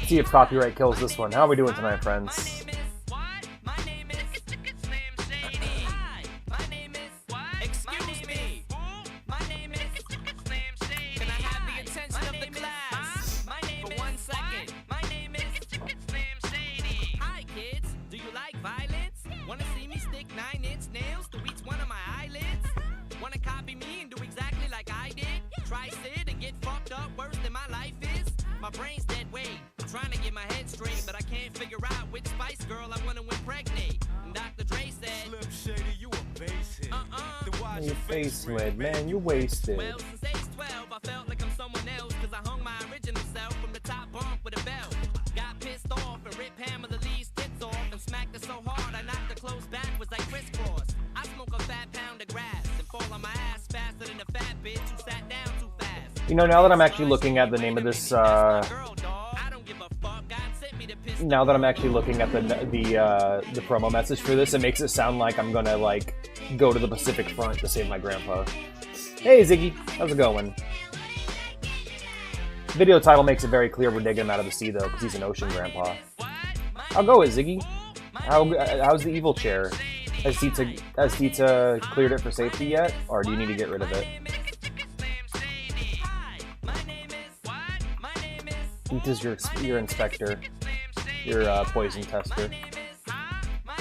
See if copyright kills this one. How are we doing tonight, friends? My brain's dead weight. I'm trying to get my head straight, but I can't figure out which Spice Girl I wanna impregnate. And Dr. Dre said, Slim Shady, you a basehead. Your face red, man, you wasted. Well, since age 12, I felt like I'm someone else, cause I hung my original self from the top bunk with a belt. Got pissed off and ripped Pamela Lee's tits off and smacked her so hard I knocked her clothes backwards like crisscross. I smoke a fat pound of grass and fall on my ass faster than a fat bitch who sat down too fast. You know, now that I'm actually looking at the name of this, now that I'm actually looking at the promo message for this, it makes it sound like I'm gonna, like, go to the Pacific Front to save my grandpa. Hey, Ziggy. How's it going? Video title makes it very clear we're digging him out of the sea, though, because he's an ocean grandpa. I'll go with Ziggy. How's the evil chair? Has Tita cleared it for safety yet, or do you need to get rid of it? Tita's your inspector, your poison tester. My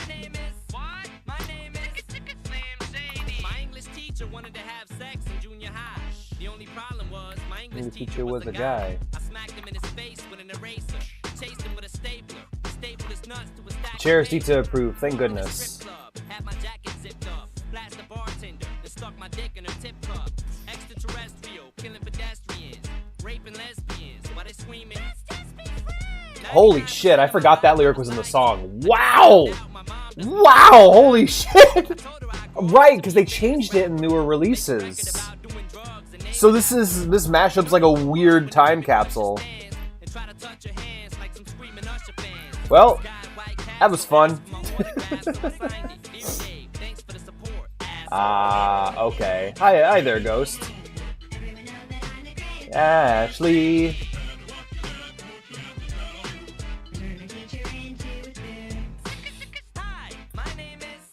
English teacher wanted to have sex in junior high. The only problem was my English teacher was a guy. I smacked him in his face with an eraser, chased him with a stapler. Stapled his nuts to a stack. Chairs Tita approved, thank goodness. Had my jacket zipped up, blasted the bartender, and stuck my dick in her tip cup. Extraterrestrial, killing pedestrians, raping lesbians, while they screaming. Holy shit, I forgot that lyric was in the song. Wow! Wow, holy shit! Right, because they changed it in newer releases. So this mashup's like a weird time capsule. Well, that was fun. Okay. Hi there, Ghost. Ashley.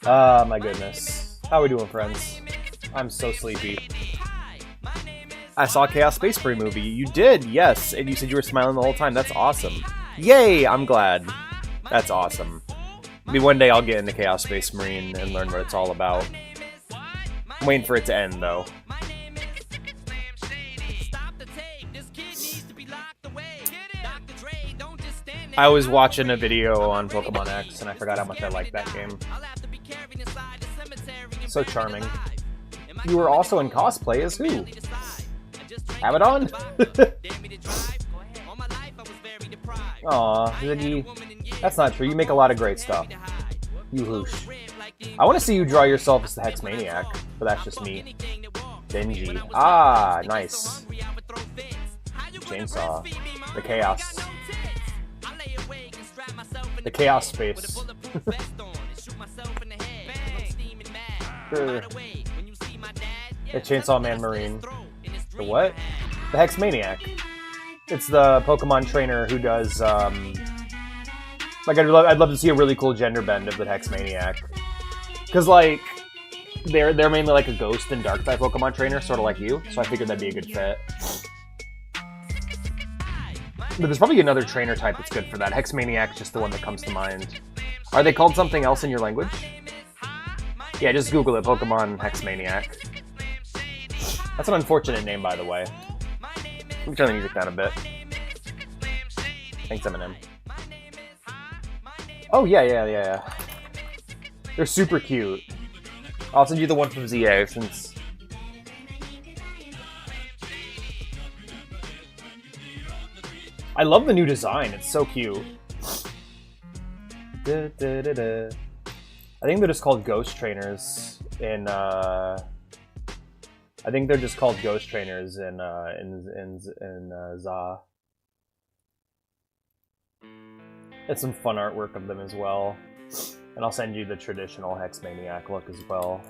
My goodness. How are we doing, friends? I'm so sleepy. I saw Chaos Space Marine movie. You did, yes. And you said you were smiling the whole time. That's awesome. Yay, I'm glad. That's awesome. Maybe one day I'll get into Chaos Space Marine and learn what it's all about. I'm waiting for it to end, though. I was watching a video on Pokemon X, and I forgot how much I liked that game. So charming. You were also in cosplay as who? Abaddon? Aw, Ziggy. That's not true. You make a lot of great stuff. You hoosh. I want to see you draw yourself as the Hex Maniac, but that's just me. Denji. Ah, nice. Chainsaw. The Chaos. The Chaos Space. The Chainsaw Man Marine. The what? The Hex Maniac. It's the Pokemon trainer who does, like, I'd love to see a really cool gender bend of the Hex Maniac. Because, like, they're mainly like a ghost and dark type Pokemon trainer, sort of like you, so I figured that'd be a good fit. But there's probably another trainer type that's good for that. Hex Maniac is just the one that comes to mind. Are they called something else in your language? Yeah, just Google it, Pokemon Hex Maniac. That's an unfortunate name, by the way. Let me turn the music down a bit. Thanks, Eminem. Oh, yeah. They're super cute. I'll send you the one from ZA, since... I love the new design, it's so cute. I think they're just called Ghost Trainers in, I think they're just called Ghost Trainers in ZA. It's some fun artwork of them as well. And I'll send you the traditional Hex Maniac look as well.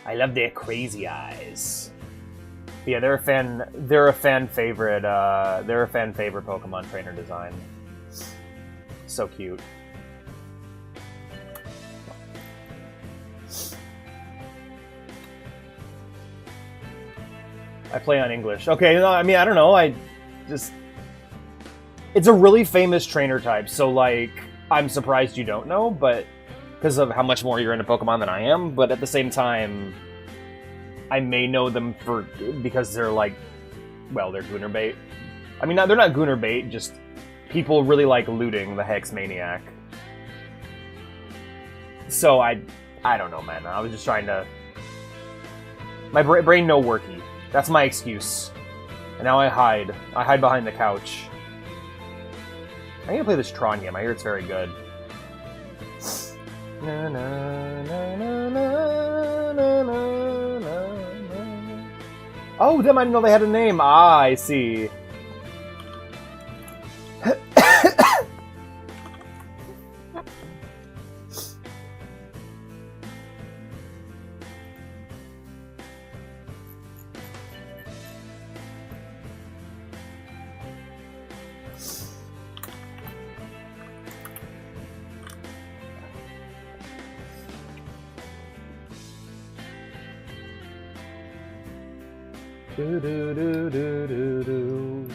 I love their crazy eyes. Yeah, they're a fan. They're a fan favorite. They're a fan favorite Pokemon trainer design. So cute. I play on English. Okay, no, I mean, I don't know. I just... It's a really famous trainer type, so, like, I'm surprised you don't know, but... Because of how much more you're into Pokemon than I am, but at the same time... I may know them because they're, like... Well, they're Gooner bait. I mean, they're not Gooner bait, just... People really like looting the Hex Maniac. So, I don't know, man. I was just trying to... My brain no worky. That's my excuse. And now I hide. I hide behind the couch. I need to play this Tronium. I hear it's very good. Na, na, na, na, na, na, na, na. Oh, damn, I didn't know they had a name. Ah, I see. Do, do, do, do, do, do.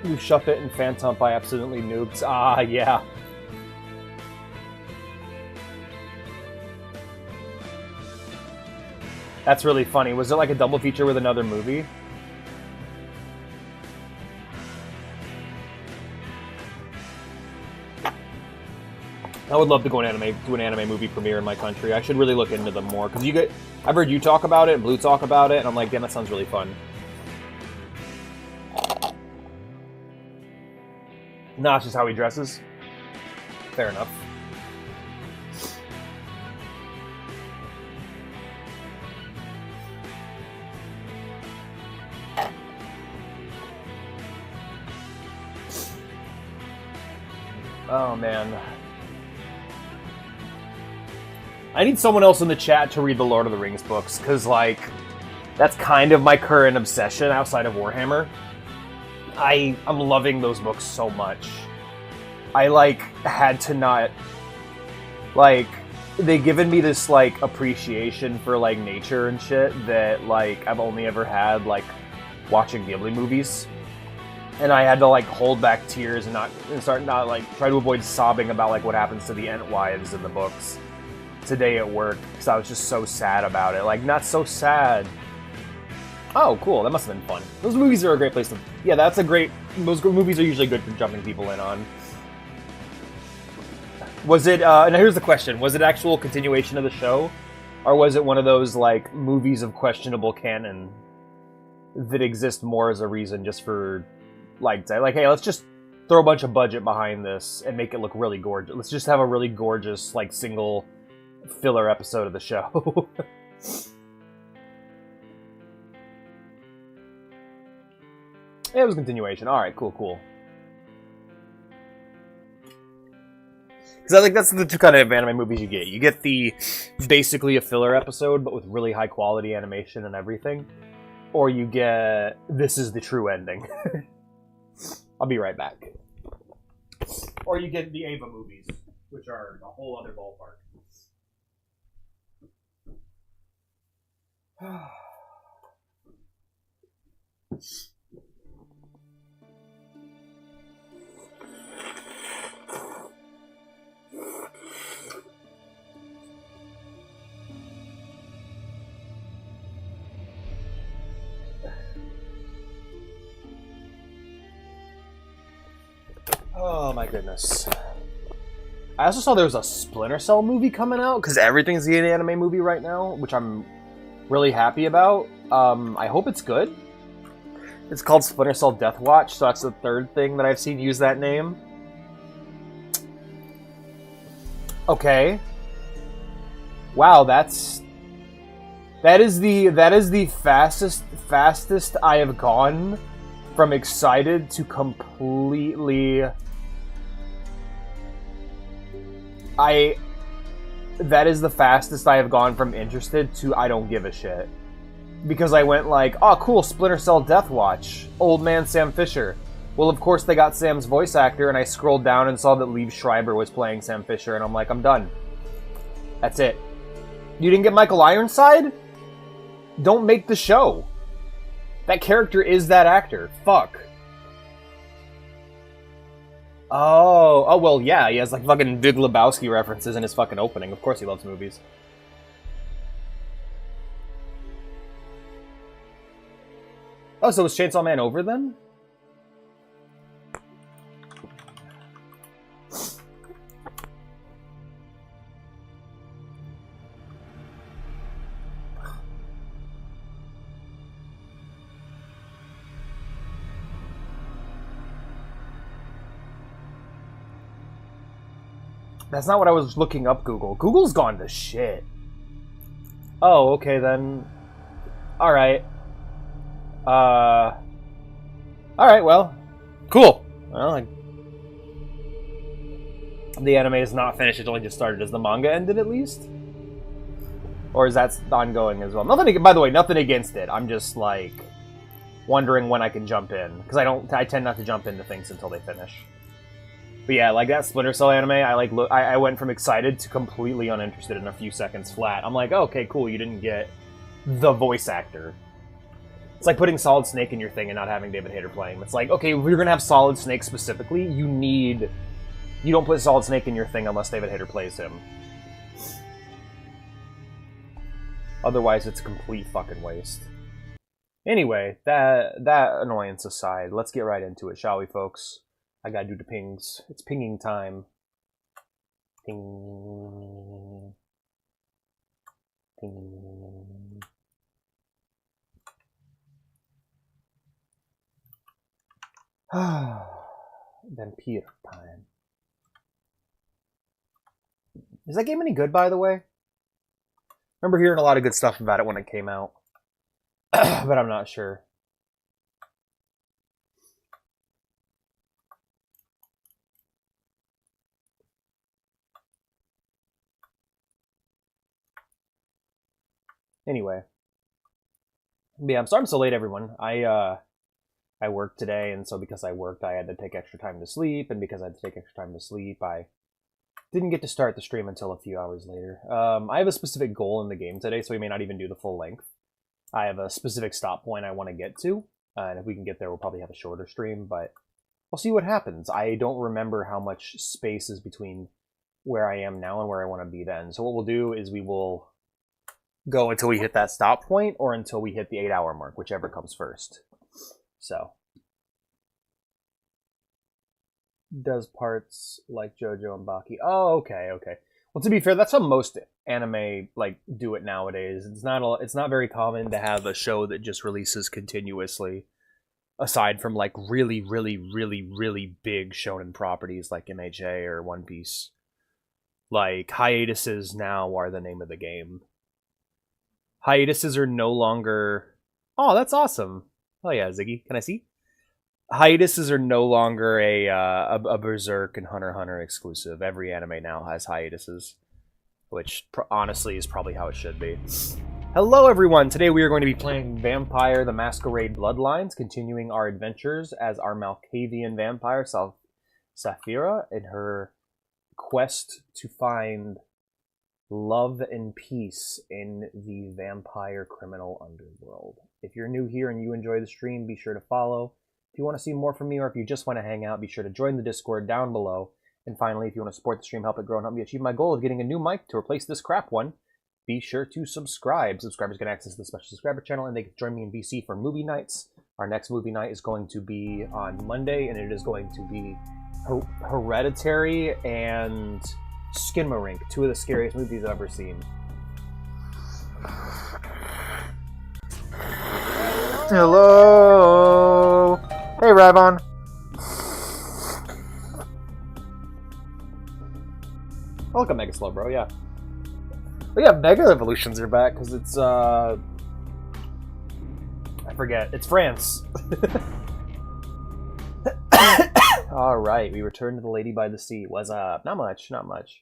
You Shuffit and Phantump I absolutely nuked. Ah, yeah. That's really funny. Was it like a double feature with another movie? I would love to go to an anime movie premiere in my country. I should really look into them more because I've heard you talk about it and Blue talk about it, and I'm like, damn, that sounds really fun. Nah, it's just how he dresses. Fair enough. Oh, man. I need someone else in the chat to read the Lord of the Rings books, because, like, that's kind of my current obsession outside of Warhammer. I'm loving those books so much. I, like, had to not... Like, they've given me this, like, appreciation for, like, nature and shit that, like, I've only ever had, like, watching Ghibli movies. And I had to, like, hold back tears and try to avoid sobbing about, like, what happens to the Entwives in the books today at work, because I was just so sad about it. Like, not so sad. Oh, cool. That must have been fun. Those movies are a great place to... Yeah, that's a great... Those movies are usually good for jumping people in on. Was it... now here's the question. Was it actual continuation of the show? Or was it one of those, like, movies of questionable canon that exist more as a reason just for... Like, hey, let's just throw a bunch of budget behind this and make it look really gorgeous. Let's just have a really gorgeous, like, single filler episode of the show. Yeah, it was a continuation. Alright, cool. Because I think that's the two kind of anime movies you get. You get the basically a filler episode, but with really high quality animation and everything. Or you get this is the true ending. I'll be right back. Or you get the Ava movies, which are a whole other ballpark. Oh my goodness. I also saw there was a Splinter Cell movie coming out, because everything's an anime movie right now, which I'm really happy about. I hope it's good. It's called Splinter Cell Death Watch, so that's the third thing that I've seen use that name. Okay. Wow, that is the fastest I have gone from excited to completely. That is the fastest I have gone from interested to I don't give a shit. Because I went like, oh cool, Splinter Cell Death Watch, old man Sam Fisher. Well, of course they got Sam's voice actor, and I scrolled down and saw that Liev Schreiber was playing Sam Fisher, and I'm like, I'm done. That's it. You didn't get Michael Ironside? Don't make the show. That character is that actor. Fuck. Oh, well, yeah, he has like fucking Big Lebowski references in his fucking opening. Of course he loves movies. Oh, so was Chainsaw Man over then? That's not what I was looking up, Google. Google's gone to shit. Oh, okay then. Alright. Alright, well. Cool. Well, the anime is not finished, it only just started. Has the manga ended at least? Or is that ongoing as well? Nothing, by the way, nothing against it. I'm just, like, wondering when I can jump in. Because I tend not to jump into things until they finish. But yeah, like that Splinter Cell anime, I went from excited to completely uninterested in a few seconds flat. I'm like, oh, okay, cool, you didn't get the voice actor. It's like putting Solid Snake in your thing and not having David Hayter playing him. It's like, okay, if you're gonna have Solid Snake specifically, you don't put Solid Snake in your thing unless David Hayter plays him. Otherwise, it's a complete fucking waste. Anyway, that annoyance aside, let's get right into it, shall we, folks? I gotta do the pings. It's pinging time. Ping. Ping. Vampire time. Is that game any good, by the way? I remember hearing a lot of good stuff about it when it came out. But I'm not sure. Anyway. But yeah, I'm so late, everyone. I worked today, and so because I worked, I had to take extra time to sleep, and because I had to take extra time to sleep, I didn't get to start the stream until a few hours later. I have a specific goal in the game today, so we may not even do the full length. I have a specific stop point I want to get to, and if we can get there, we'll probably have a shorter stream, but we'll see what happens. I don't remember how much space is between where I am now and where I want to be then. So what we'll do is we will go until we hit that stop point, or until we hit the 8-hour mark, whichever comes first. So. Does parts like JoJo and Baki. Oh, okay. Well, to be fair, that's how most anime do it nowadays. It's not very common to have a show that just releases continuously, aside from like really, really, really, really big shonen properties like MHA or One Piece. Like hiatuses now are the name of the game. Hiatuses are no longer. Oh, that's awesome. Oh yeah, Ziggy, can I see? Hiatuses are no longer a Berserk and Hunter x Hunter exclusive. Every anime now has hiatuses, which honestly is probably how it should be. Hello everyone! Today we are going to be playing Vampire the Masquerade Bloodlines, continuing our adventures as our Malkavian vampire, Saphira, in her quest to find love and peace in the vampire criminal underworld. If you're new here and you enjoy the stream, be sure to follow. If you want to see more from me, or if you just want to hang out, be sure to join the Discord down below. And finally, if you want to support the stream, help it grow, and help me achieve my goal of getting a new mic to replace this crap one, be sure to subscribe. Subscribers get access to the special subscriber channel, and they can join me in VC for movie nights. Our next movie night is going to be on Monday, and it is going to be Hereditary and Skinamarink, two of the scariest movies I've ever seen. Hello! Hey, Rivon. I look at Mega Slow, bro, yeah. But yeah, Mega Evolutions are back, because it's, I forget. It's France. Alright, we return to the Lady by the Sea. What's up? Not much, not much.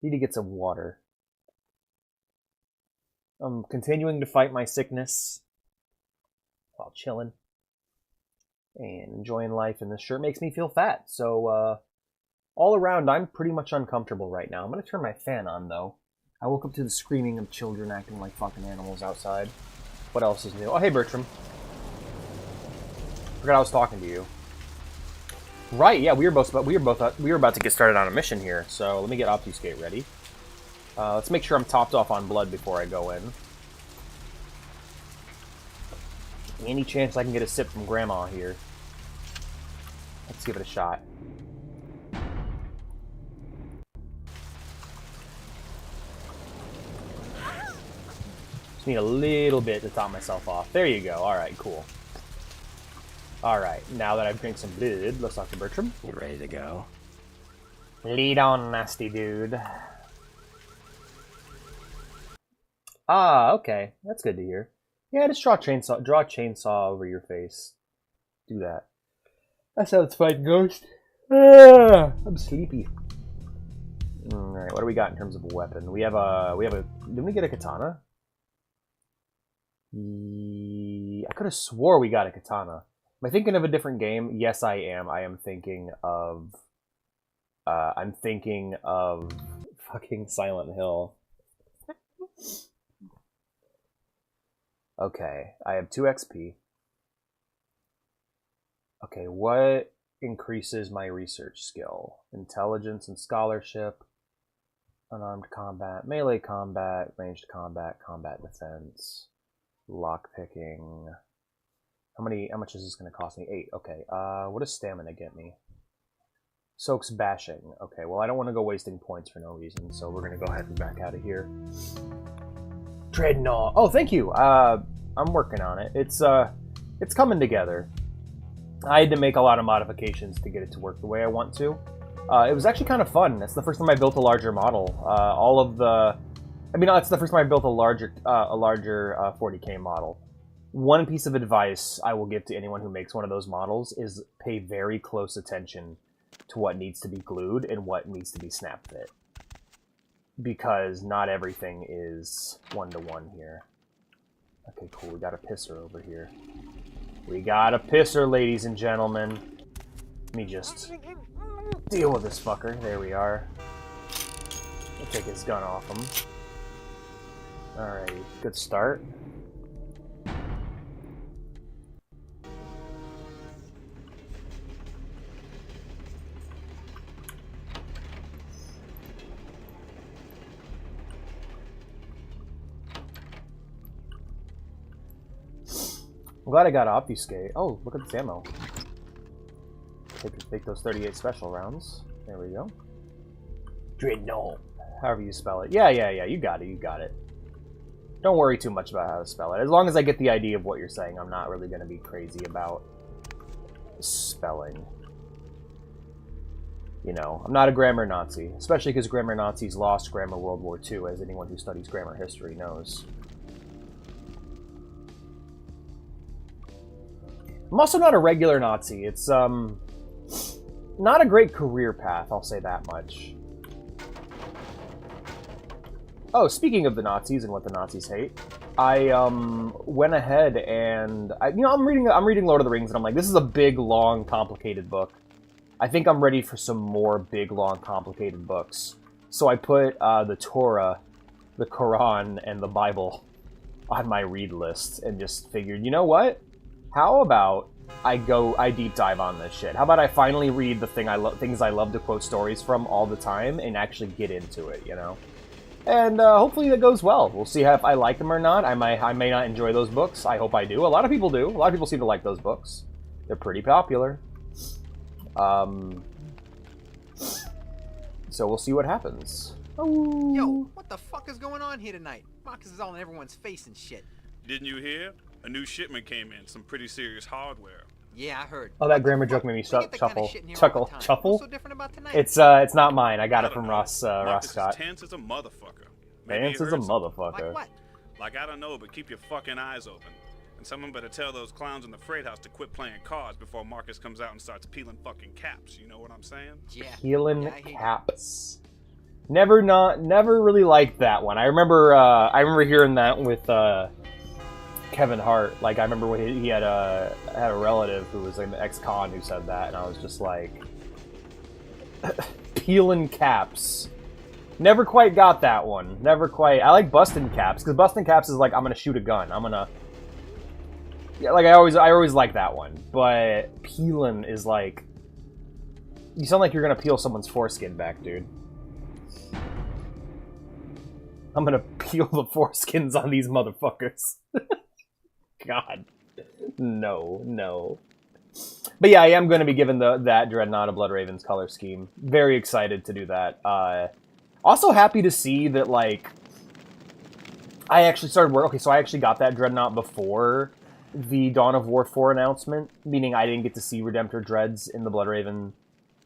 Need to get some water. I'm continuing to fight my sickness while chilling and enjoying life, and this shirt makes me feel fat. So, all around, I'm pretty much uncomfortable right now. I'm gonna turn my fan on, though. I woke up to the screaming of children acting like fucking animals outside. What else is new? Oh, hey, Bertram. Forgot I was talking to you. Right, yeah, we were about to get started on a mission here. So let me get Obfuscate ready. Let's make sure I'm topped off on blood before I go in. Any chance I can get a sip from Grandma here? Let's give it a shot. Just need a little bit to top myself off. There you go. Alright, cool. Alright, now that I've drank some blood, let's talk to Bertram. You ready to go? Lead on, nasty dude. Ah, okay. That's good to hear. Yeah, just draw a chainsaw over your face. Do that. That's how it's fighting Ghost. Ah, I'm sleepy. Alright, what do we got in terms of a weapon? We have a... Didn't we get a katana? I could have swore we got a katana. Am I thinking of a different game? Yes, I am. I am thinking of... I'm thinking of fucking Silent Hill. Okay, I have 2 XP. Okay, what increases my research skill? Intelligence and scholarship, unarmed combat, melee combat, ranged combat, combat defense, lockpicking. How much is this going to cost me? 8. Okay, what does stamina get me? Soaks bashing. Okay, well, I don't want to go wasting points for no reason, so we're going to go ahead and back out of here. Dreadnought. Oh, thank you. I'm working on it. It's coming together. I had to make a lot of modifications to get it to work the way I want to. It was actually kind of fun. That's the first time I built a larger model. It's the first time I built a larger 40K model. One piece of advice I will give to anyone who makes one of those models is pay very close attention to what needs to be glued and what needs to be snap fit. Because not everything is one-to-one here. Okay, cool. We got a pisser over here. We got a pisser, ladies and gentlemen. Let me just deal with this fucker. There we are. I'll take his gun off him. Alright, good start. I'm glad I got Obfuscate. Oh, look at this ammo. Take those 38 special rounds. There we go. Dreadnought. However you spell it. Yeah, you got it. Don't worry too much about how to spell it. As long as I get the idea of what you're saying, I'm not really going to be crazy about spelling. You know, I'm not a grammar Nazi. Especially because grammar Nazis lost grammar World War II, as anyone who studies grammar history knows. I'm also not a regular Nazi. It's, not a great career path, I'll say that much. Oh, speaking of the Nazis and what the Nazis hate, I, went ahead and... I'm reading Lord of the Rings, and I'm like, this is a big, long, complicated book. I think I'm ready for some more big, long, complicated books. So I put, the Torah, the Quran, and the Bible on my read list, and just figured, you know what? How about I deep dive on this shit? How about I finally read the things I love to quote stories from all the time and actually get into it, you know? And hopefully that goes well. We'll see if I like them or not. I may not enjoy those books. I hope I do. A lot of people do. A lot of people seem to like those books. They're pretty popular. So we'll see what happens. Oh. Yo, what the fuck is going on here tonight? Marcus is all in everyone's face and shit. Didn't you hear? A new shipment came in, some pretty serious hardware. Yeah, I heard. Oh, that grammar joke made me We get that kinda chuckle. shit in here all Chuckle. the time. Chuffle? What's so different about tonight? It's not mine. I got it from Ross Scott. Tense as a motherfucker. Maybe Vance you is a heard something. motherfucker. Like what? Like, I don't know, but keep your fucking eyes open. And someone better tell those clowns in the freight house to quit playing cards before Marcus comes out and starts peeling fucking caps. You know what I'm saying? Yeah. Peeling Yeah, I hear you. caps. Never really liked that one. I remember hearing that with Kevin Hart. Like, I remember when he had a relative who was an ex-con who said that, and I was just like, peeling caps. Never quite got that one. Never quite. I like busting caps, because busting caps is like, I'm gonna shoot a gun. I'm gonna... Yeah, like, I always like that one. But peeling is like... You sound like you're gonna peel someone's foreskin back, dude. I'm gonna peel the foreskins on these motherfuckers. God. No. But yeah, I am gonna be given that Dreadnought of Bloodraven's color scheme. Very excited to do that. Also happy to see that, like, I actually started work. Okay, so I actually got that Dreadnought before the Dawn of War 4 announcement, meaning I didn't get to see Redemptor Dreads in the Bloodraven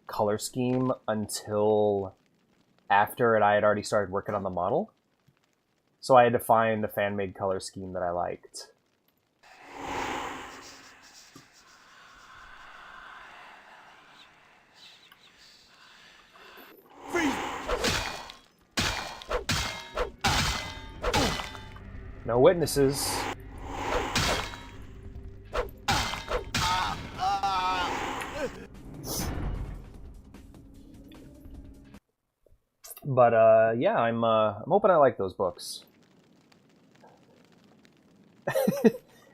color scheme until after I had already started working on the model. So I had to find the fan-made color scheme that I liked. No witnesses. But yeah, I'm hoping I like those books.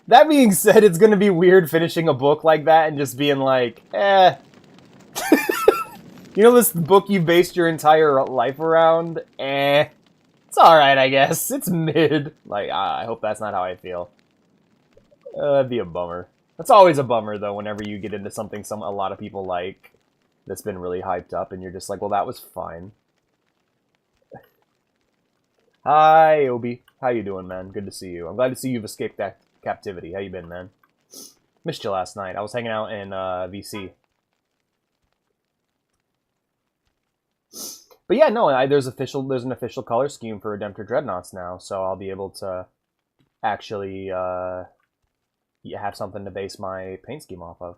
That being said, it's gonna be weird finishing a book like that and just being like, eh. You know this book you based your entire life around? Eh. It's alright, I guess. It's mid. Like, I hope that's not how I feel. That'd be a bummer. That's always a bummer, though, whenever you get into something a lot of people like that's been really hyped up, and you're just like, well, that was fine. Hi, Obi. How you doing, man? Good to see you. I'm glad to see you've escaped that captivity. How you been, man? Missed you last night. I was hanging out in VC. But yeah, no, there's an official color scheme for Redemptor Dreadnoughts now, so I'll be able to actually have something to base my paint scheme off of.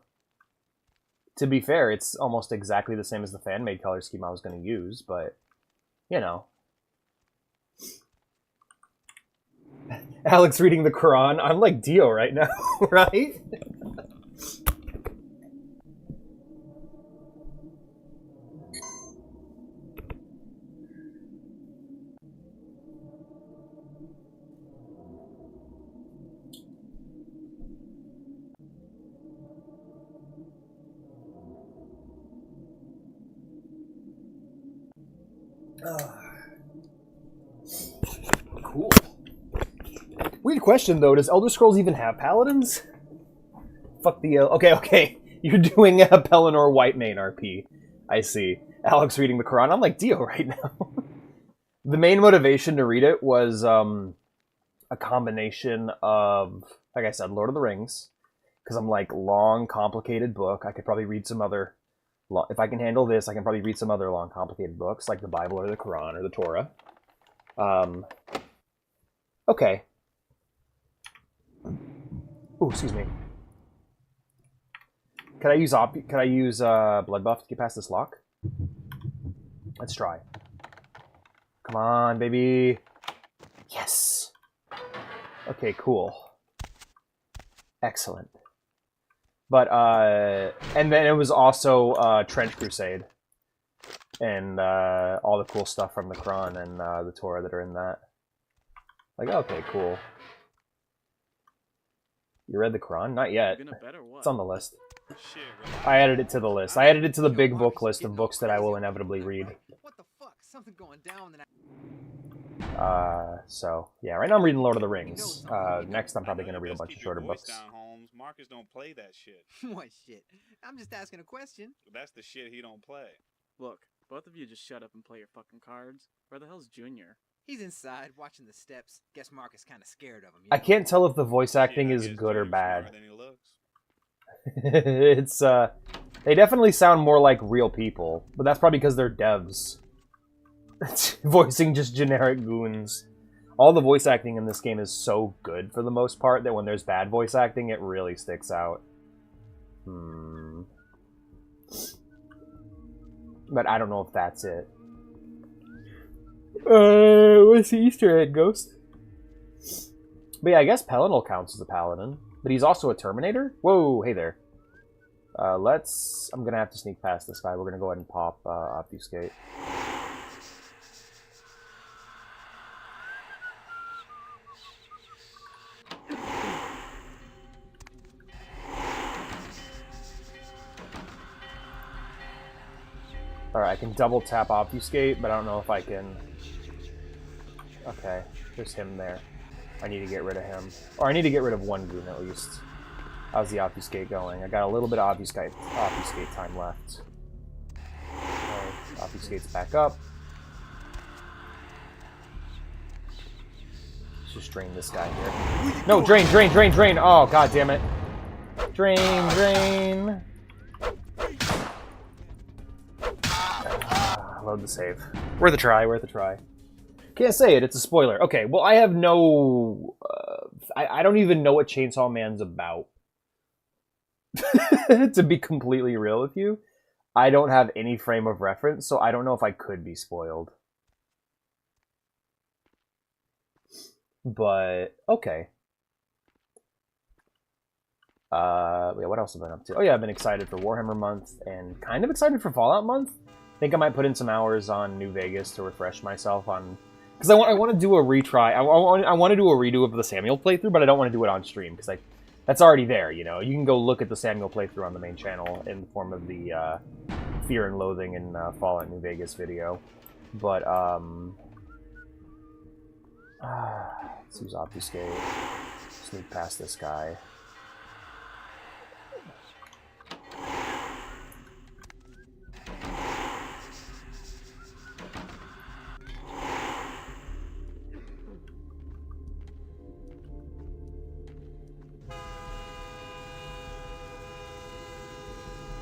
To be fair, it's almost exactly the same as the fan-made color scheme I was going to use, but, you know. Alex reading the Quran. I'm like Dio right now, right? Cool. Weird question, though. Does Elder Scrolls even have paladins? Fuck the... Okay. You're doing a Pelennor White main RP. I see. Alex reading the Quran. I'm like Dio right now. The main motivation to read it was a combination of, like I said, Lord of the Rings. Because I'm like, long, complicated book. I could probably read some other... If I can handle this, I can probably read some other long, complicated books, like the Bible or the Quran or the Torah. Okay. Ooh, excuse me. Could I use blood buff to get past this lock? Let's try. Come on, baby. Yes. Okay, cool. Excellent. But and then it was also Trench Crusade and all the cool stuff from the Quran and the Torah that are in that. Like, okay, cool. You read the Quran? Not yet. It's on the list. I added it to the list. I added it to the big book list of books that I will inevitably read. What the fuck? Something going down. So, yeah, right now I'm reading Lord of the Rings. Next I'm probably going to read a bunch of shorter books. Marcus don't play that shit. What shit? I'm just asking a question. That's the shit he don't play. Look, both of you just shut up and play your fucking cards. Where the hell's Junior? He's inside, watching the steps. Guess Mark is kind of scared of him. I can't tell if the voice acting is good or bad. It's, they definitely sound more like real people, but that's probably because they're devs. Voicing just generic goons. All the voice acting in this game is so good for the most part that when there's bad voice acting, it really sticks out. But I don't know if that's it. What's the Easter egg, Ghost? But yeah, I guess Pelinal counts as a paladin. But he's also a Terminator? Whoa, hey there. I'm gonna have to sneak past this guy. We're gonna go ahead and pop Obfuscate. Alright, I can double tap Obfuscate, but I don't know if I can... Okay, there's him there. I need to get rid of him. Or I need to get rid of one goon at least. How's the Obfuscate going? I got a little bit of Obfuscate time left. Okay, Obfuscate's back up. Let's just drain this guy here. No, drain! Oh, god damn it. Drain! Load the save. Worth a try. Can't say it, it's a spoiler. Okay, well, I have no... I don't even know what Chainsaw Man's about. To be completely real with you. I don't have any frame of reference, so I don't know if I could be spoiled. But, okay. Yeah, what else have I been up to? Oh yeah, I've been excited for Warhammer Month, and kind of excited for Fallout Month. I think I might put in some hours on New Vegas to refresh myself on... Because I want to do a retry. I want to do a redo of the Samuel playthrough, but I don't want to do it on stream, because that's already there, you know? You can go look at the Samuel playthrough on the main channel in the form of the Fear and Loathing in Fallout New Vegas video. But, let's use Obfuscate. Sneak past this guy.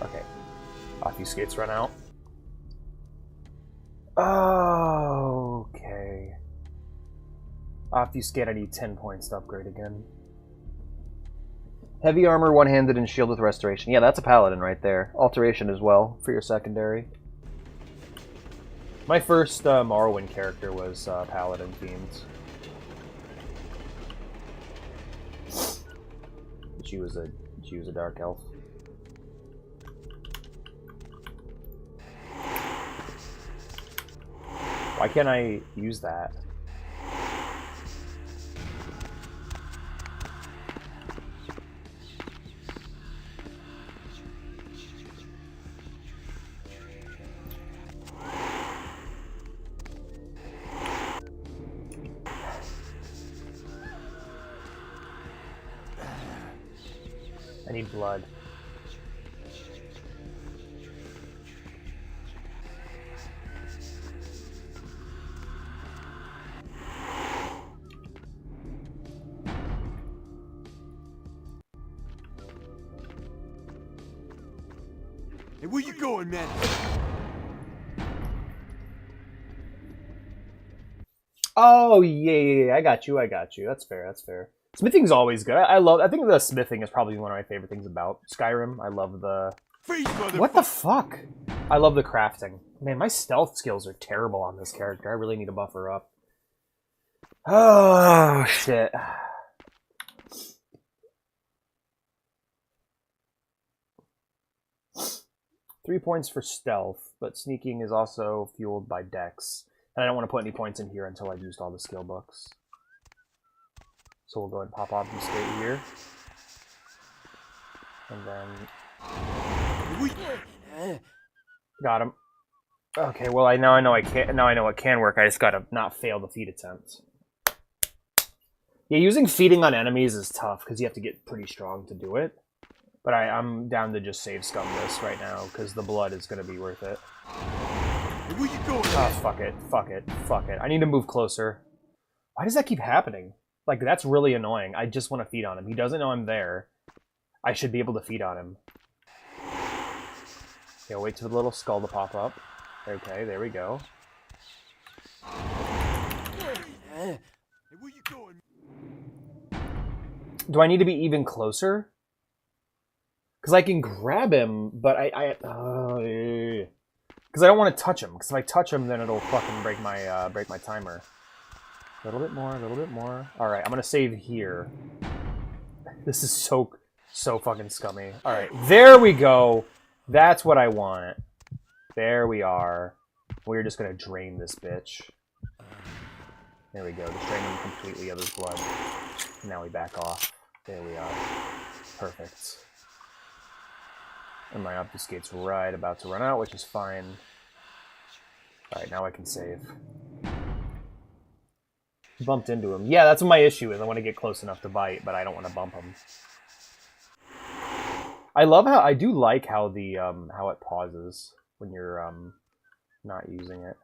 Okay. Obfuscate's run out. Okay. Obfuscate, I need 10 points to upgrade again. Heavy armor, one-handed, and shield with restoration. Yeah, that's a paladin right there. Alteration as well, for your secondary. My first Morrowind character was paladin themed. She was a dark elf. Why can't I use that? I need blood. Hey, where you going, man? Oh, yeah, I got you. That's fair. Smithing's always good. I think the smithing is probably one of my favorite things about Skyrim. I love the... Freeze, What the fuck? I love the crafting. Man, my stealth skills are terrible on this character. I really need to buff her up. Oh, shit. Three points for stealth, but sneaking is also fueled by dex. And I don't want to put any points in here until I've used all the skill books. So we'll go ahead and pop Obfuscate here. And then... Got him. Okay, well, now I know it can work. I just gotta not fail the feed attempt. Yeah, using feeding on enemies is tough, because you have to get pretty strong to do it. But I'm down to just save scum this right now, because the blood is going to be worth it. Where you going? Oh, fuck it. I need to move closer. Why does that keep happening? Like, that's really annoying. I just want to feed on him. He doesn't know I'm there. I should be able to feed on him. Okay, wait for the little skull to pop up. Okay, there we go. Hey, where you going? Do I need to be even closer? Because I can grab him, but because I don't want to touch him. Because if I touch him, then it'll fucking break my timer. A little bit more, a little bit more. All right, I'm gonna save here. This is so fucking scummy. All right, there we go. That's what I want. There we are. We're just gonna drain this bitch. There we go. Just drain him completely of his blood. Now we back off. There we are. Perfect. And my obfuscate's right about to run out, which is fine. Alright, now I can save. Bumped into him. Yeah, that's what my issue is. I want to get close enough to bite, but I don't want to bump him. I do like how the, how it pauses when you're, not using it.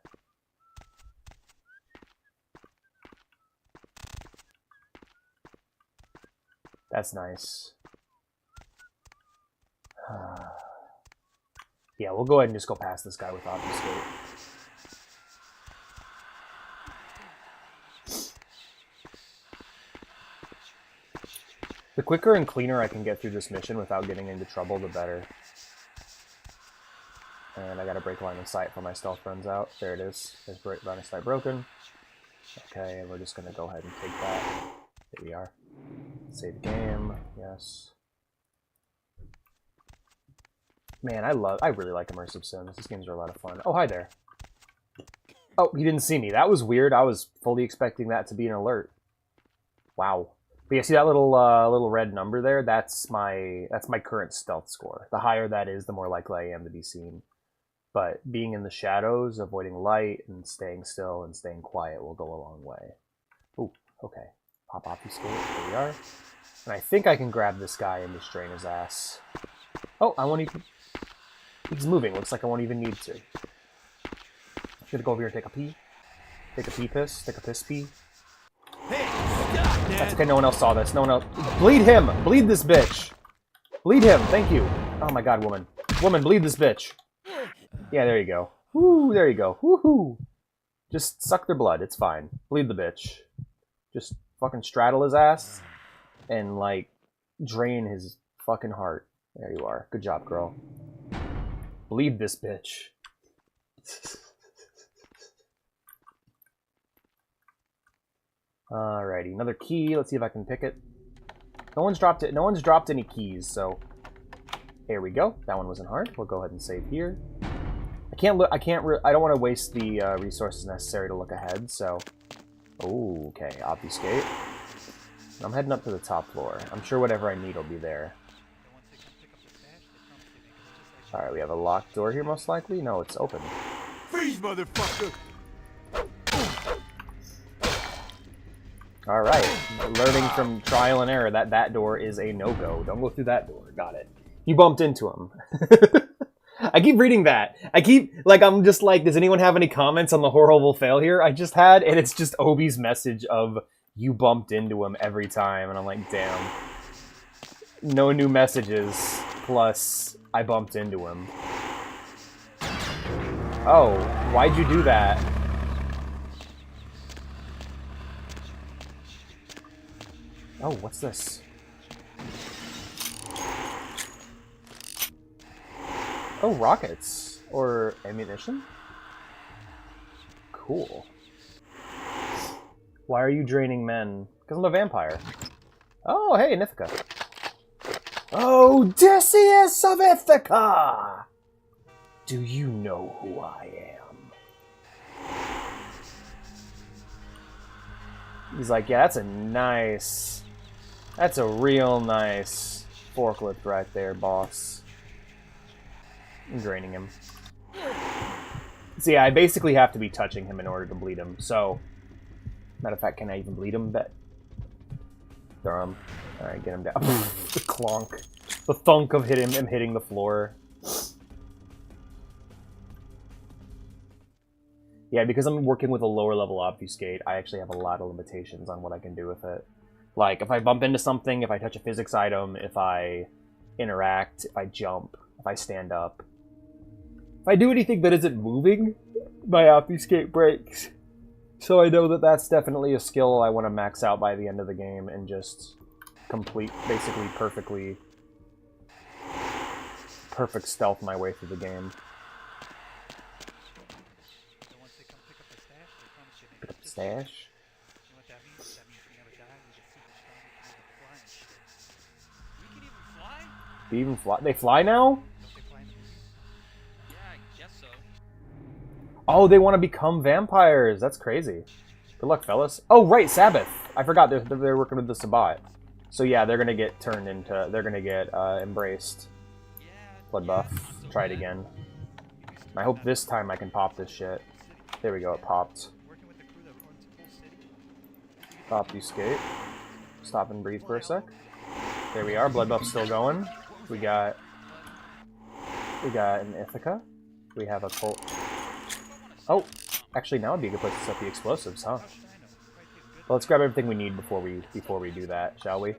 That's nice. Yeah, we'll go ahead and just go past this guy with obfuscate. The quicker and cleaner I can get through this mission without getting into trouble, the better. And I gotta break line of sight before my stealth runs out. There it is. There's line of sight broken. Okay, and we're just gonna go ahead and take that. There we are. Save game. Yes. Man, I really like immersive sims. These games are a lot of fun. Oh, hi there. Oh, he didn't see me. That was weird. I was fully expecting that to be an alert. Wow. But yeah, see that little red number there? That's my current stealth score. The higher that is, the more likely I am to be seen. But being in the shadows, avoiding light, and staying still and staying quiet will go a long way. Ooh, okay. Pop obfuscate. There we are. And I think I can grab this guy and just drain his ass. Oh, I won't even... He's moving. Looks like I won't even need to. I'm gonna go over here and take a pee. Take a pee piss. Take a piss pee. Hey, stop, That's okay, no one else saw this. No one else... Bleed him! Bleed this bitch! Bleed him! Thank you! Oh my god, woman. Woman, bleed this bitch! Yeah, there you go. Woo, there you go. Woohoo! Just suck their blood. It's fine. Bleed the bitch. Just fucking straddle his ass and, like, drain his fucking heart. There you are. Good job, girl. Bleed this bitch. Alrighty, another key. Let's see if I can pick it. No one's dropped it. No one's dropped any keys, so here we go. That one wasn't hard. We'll go ahead and save here. I don't want to waste the resources necessary to look ahead, so... Oh, okay. Obfuscate. I'm heading up to the top floor. I'm sure whatever I need will be there. Alright, we have a locked door here, most likely? No, it's open. Freeze, motherfucker! Alright. Learning from trial and error that that door is a no-go. Don't go through that door. Got it. You bumped into him. I keep reading that. I'm just like, does anyone have any comments on the horrible fail here I just had? And it's just Obi's message of, you bumped into him every time. And I'm like, damn. No new messages, plus I bumped into him. Oh, why'd you do that? Oh, what's this? Oh, rockets. Or ammunition? Cool. Why are you draining men? Because I'm a vampire. Oh, hey, an Ithaca. Oh, Odysseus of Ithaca! Do you know who I am? He's like, yeah, that's a real nice forklift right there, boss. I'm draining him. So yeah, I basically have to be touching him in order to bleed him, so... Matter of fact, can I even bleed him? Bet. Throw him. Alright, get him down. The clonk. The thunk of him hitting the floor. Yeah, because I'm working with a lower level obfuscate, I actually have a lot of limitations on what I can do with it. Like, if I bump into something, if I touch a physics item, if I interact, if I jump, if I stand up. If I do anything that isn't moving, my obfuscate breaks. So I know that that's definitely a skill I want to max out by the end of the game and just complete, basically perfect stealth my way through the game. Pick up the stash? They even fly? They fly now? Yeah, I guess so. Oh, they want to become vampires. That's crazy. Good luck, fellas. Oh, right, Sabbath. I forgot they're working with the Sabbat. So yeah, they're gonna get turned into. They're gonna get embraced. Blood buff. Try it again. I hope this time I can pop this shit. There we go. It popped. Obfuscate. Stop and breathe for a sec. There we are. Blood buff's still going. We got an Ithaca. We have a cult. Oh, actually, now would be a good place to set the explosives, huh? Well, let's grab everything we need before we do that, shall we?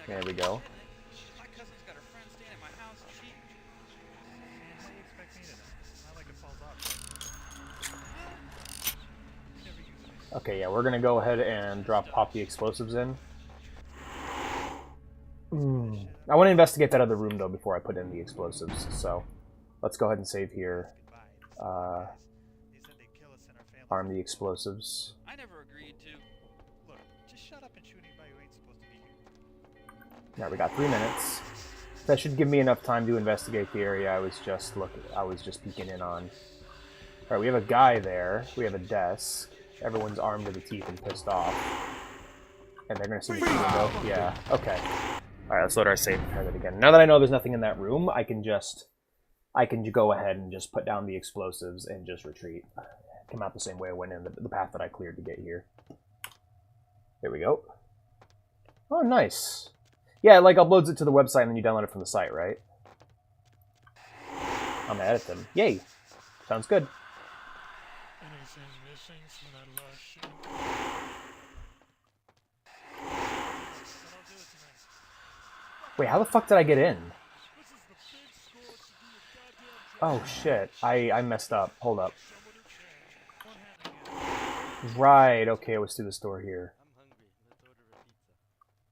There we go. My cousin's got her friend staying at my house and she... Okay, yeah, we're gonna go ahead and pop the explosives in. I want to investigate that other room though before I put in the explosives. So, let's go ahead and save here. Arm the explosives. I never agreed to. Look, just shut up and shoot anybody who ain't supposed to be here. Now we got 3 minutes. That should give me enough time to investigate the area I was just peeking in on. Alright, we have a guy there. We have a desk. Everyone's armed to the teeth and pissed off. And they're gonna see me through the window. Yeah, okay. Alright, let's load our save and try that again. Now that I know there's nothing in that room, I can go ahead and just put down the explosives and just retreat. Come out the same way I went in, the path that I cleared to get here. There we go. Oh, nice. Yeah, it like uploads it to the website and then you download it from the site, right? I'm gonna edit them. Yay! Sounds good. Anything missing from that last shoot? Wait, how the fuck did I get in? Oh shit, I messed up. Hold up. Right, okay, it was through this door here.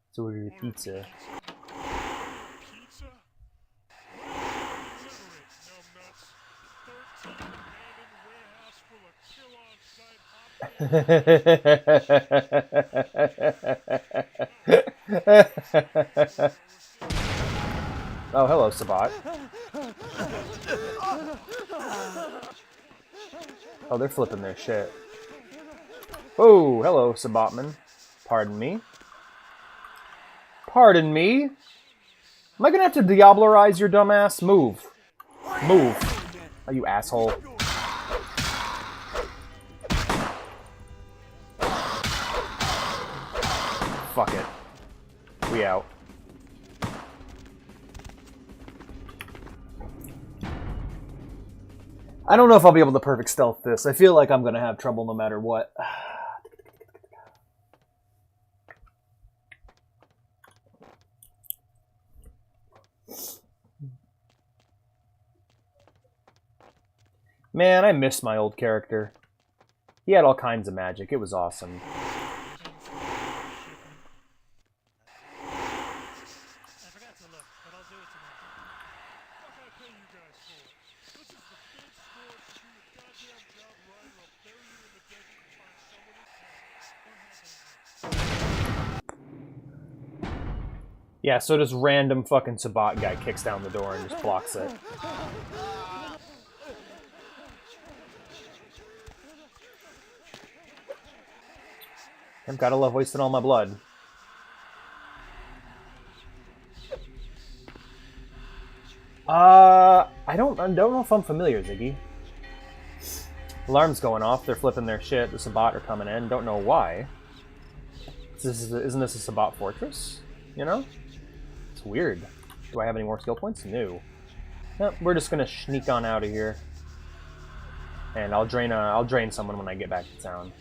Let's order a pizza. Oh, hello, Sabbat. Oh, they're flipping their shit. Oh, hello, Sabbatman. Pardon me. Pardon me? Am I gonna have to Diablerize your dumbass? Move. Move. Oh, you asshole. Fuck it. We out. I don't know if I'll be able to perfect stealth this. I feel like I'm gonna have trouble no matter what. Man, I miss my old character. He had all kinds of magic. It was awesome. Yeah, so this random fucking Sabbat guy kicks down the door and just blocks it. I've gotta love wasting all my blood. I don't know if I'm familiar, Ziggy. Alarm's going off. They're flipping their shit. The Sabbat are coming in. Don't know why. Isn't this a Sabbat fortress? You know? It's weird. Do I have any more skill points? No. Nope, we're just gonna sneak on out of here. And I'll drain someone when I get back to town.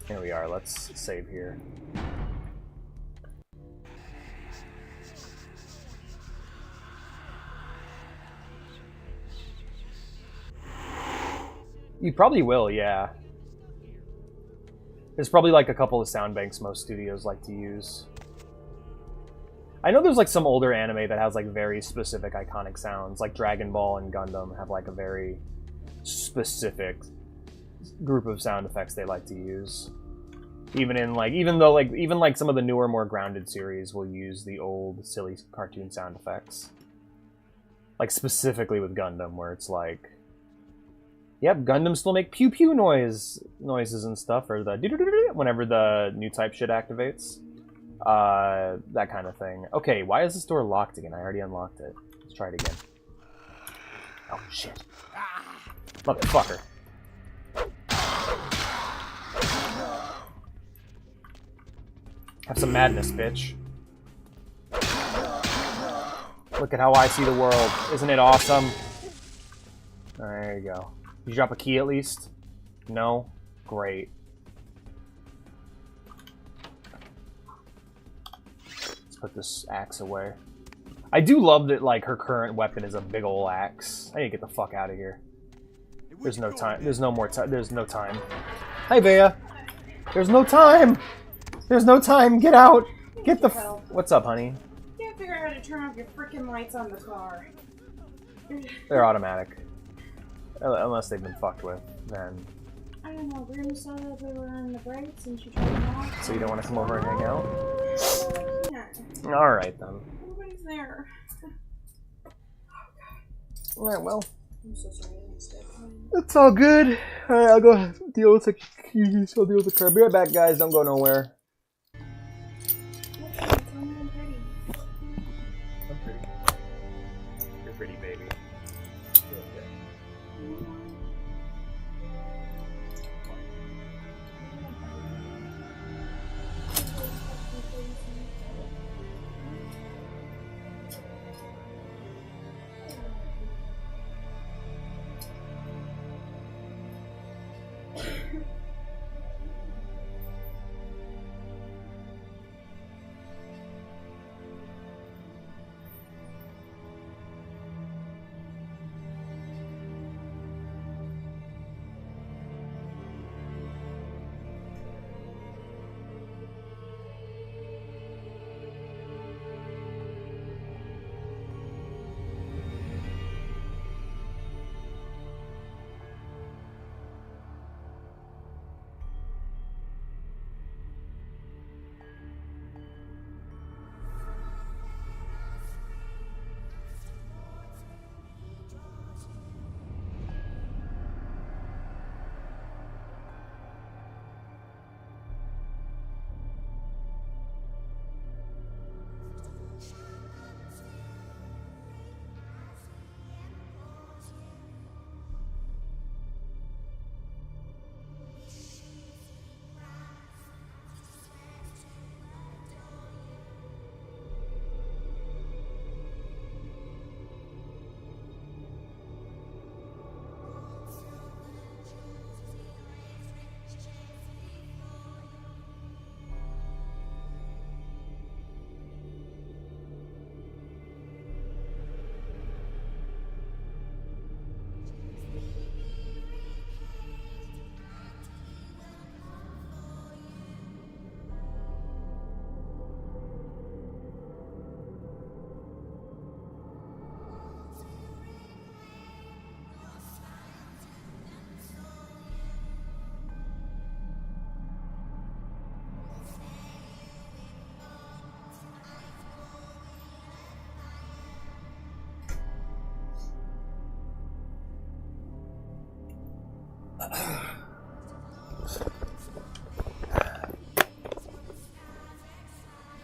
Here we are. Let's save here. You probably will, yeah. There's probably like a couple of sound banks most studios like to use. I know there's like some older anime that has like very specific iconic sounds, like Dragon Ball and Gundam have like a very specific group of sound effects they like to use. Even some of the newer, more grounded series will use the old silly cartoon sound effects. Like specifically with Gundam, where it's like, yep, Gundam still make pew pew noises and stuff, or the whenever the new type shit activates. That kind of thing. Okay, why is this door locked again? I already unlocked it. Let's try it again. Oh shit. Motherfucker. Have some madness, bitch. Look at how I see the world. Isn't it awesome? There you go. Did you drop a key at least? No? Great. Let's put this axe away. I do love that, like, her current weapon is a big ol' axe. I need to get the fuck out of here. There's no time. There's no more time. There's no time. Hi, Bea. There's no time! There's no time! Get out! Get the What's up, honey? Can't figure out how to turn off your freaking lights on the car. They're automatic. Unless they've been fucked with, then... I don't know, Grim saw that they were on the brakes and she turned them off. So you don't want to come over and hang out? Yeah. Alright, then. Nobody's there. Alright, well. I'm so sorry I missed it. It's all good. Alright, I'll go deal with the keys. I'll deal with the car. Be right back, guys. Don't go nowhere. I'm pretty. You're pretty, baby.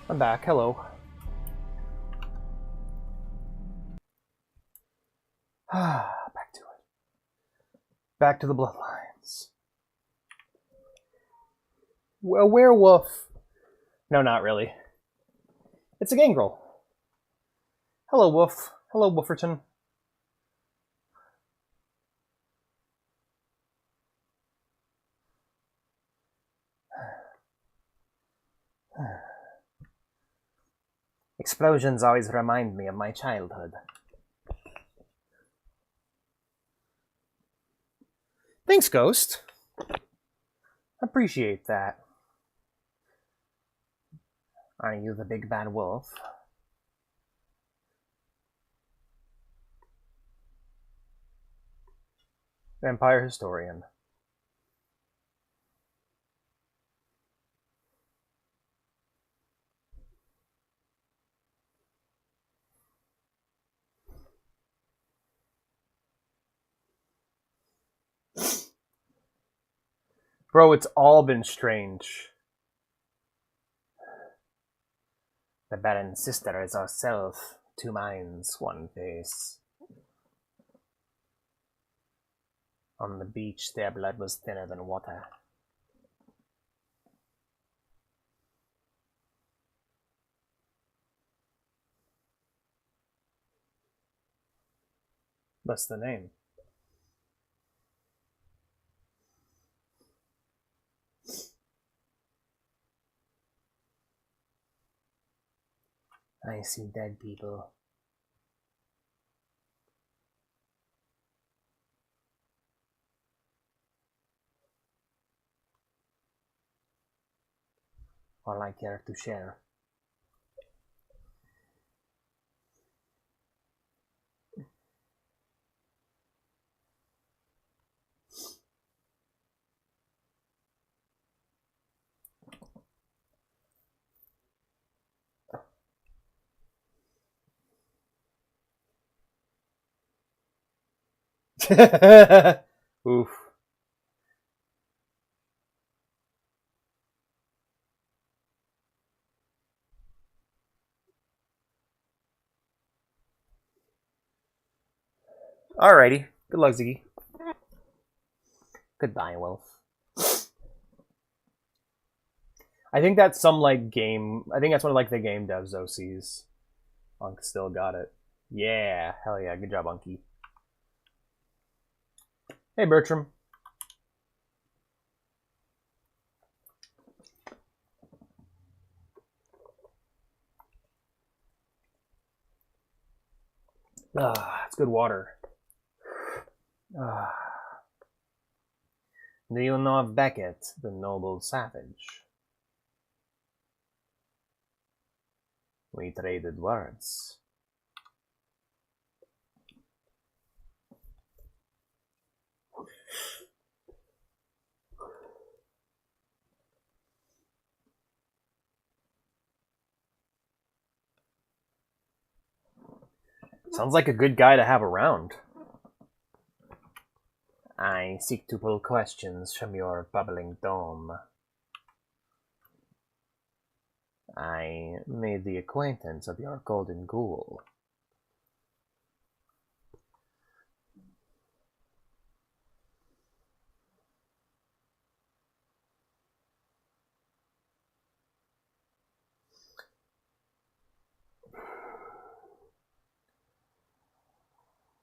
I'm back. Hello. Back to it. Back to the Bloodlines. A werewolf. No, not really. It's a gangrel. Hello, Wolf. Hello, Wolferton. Explosions always remind me of my childhood. Thanks, Ghost. Appreciate that. Are you the big bad wolf? Vampire historian. Bro, it's all been strange. The Baron sister is herself, two minds, one face. On the beach, their blood was thinner than water. What's the name? I see dead people. All I care to share. Oof. Alrighty. Good luck, Ziggy. Goodbye, Wolf. I think that's some like game. I think that's one of like the game devs OCs. Unk still got it. Yeah, hell yeah, good job, Unky. Hey, Bertram. Ah, it's good water. Ah. Do you know of Beckett, the noble savage? We traded words. Sounds like a good guy to have around. I seek to pull questions from your bubbling dome. I made the acquaintance of your golden ghoul.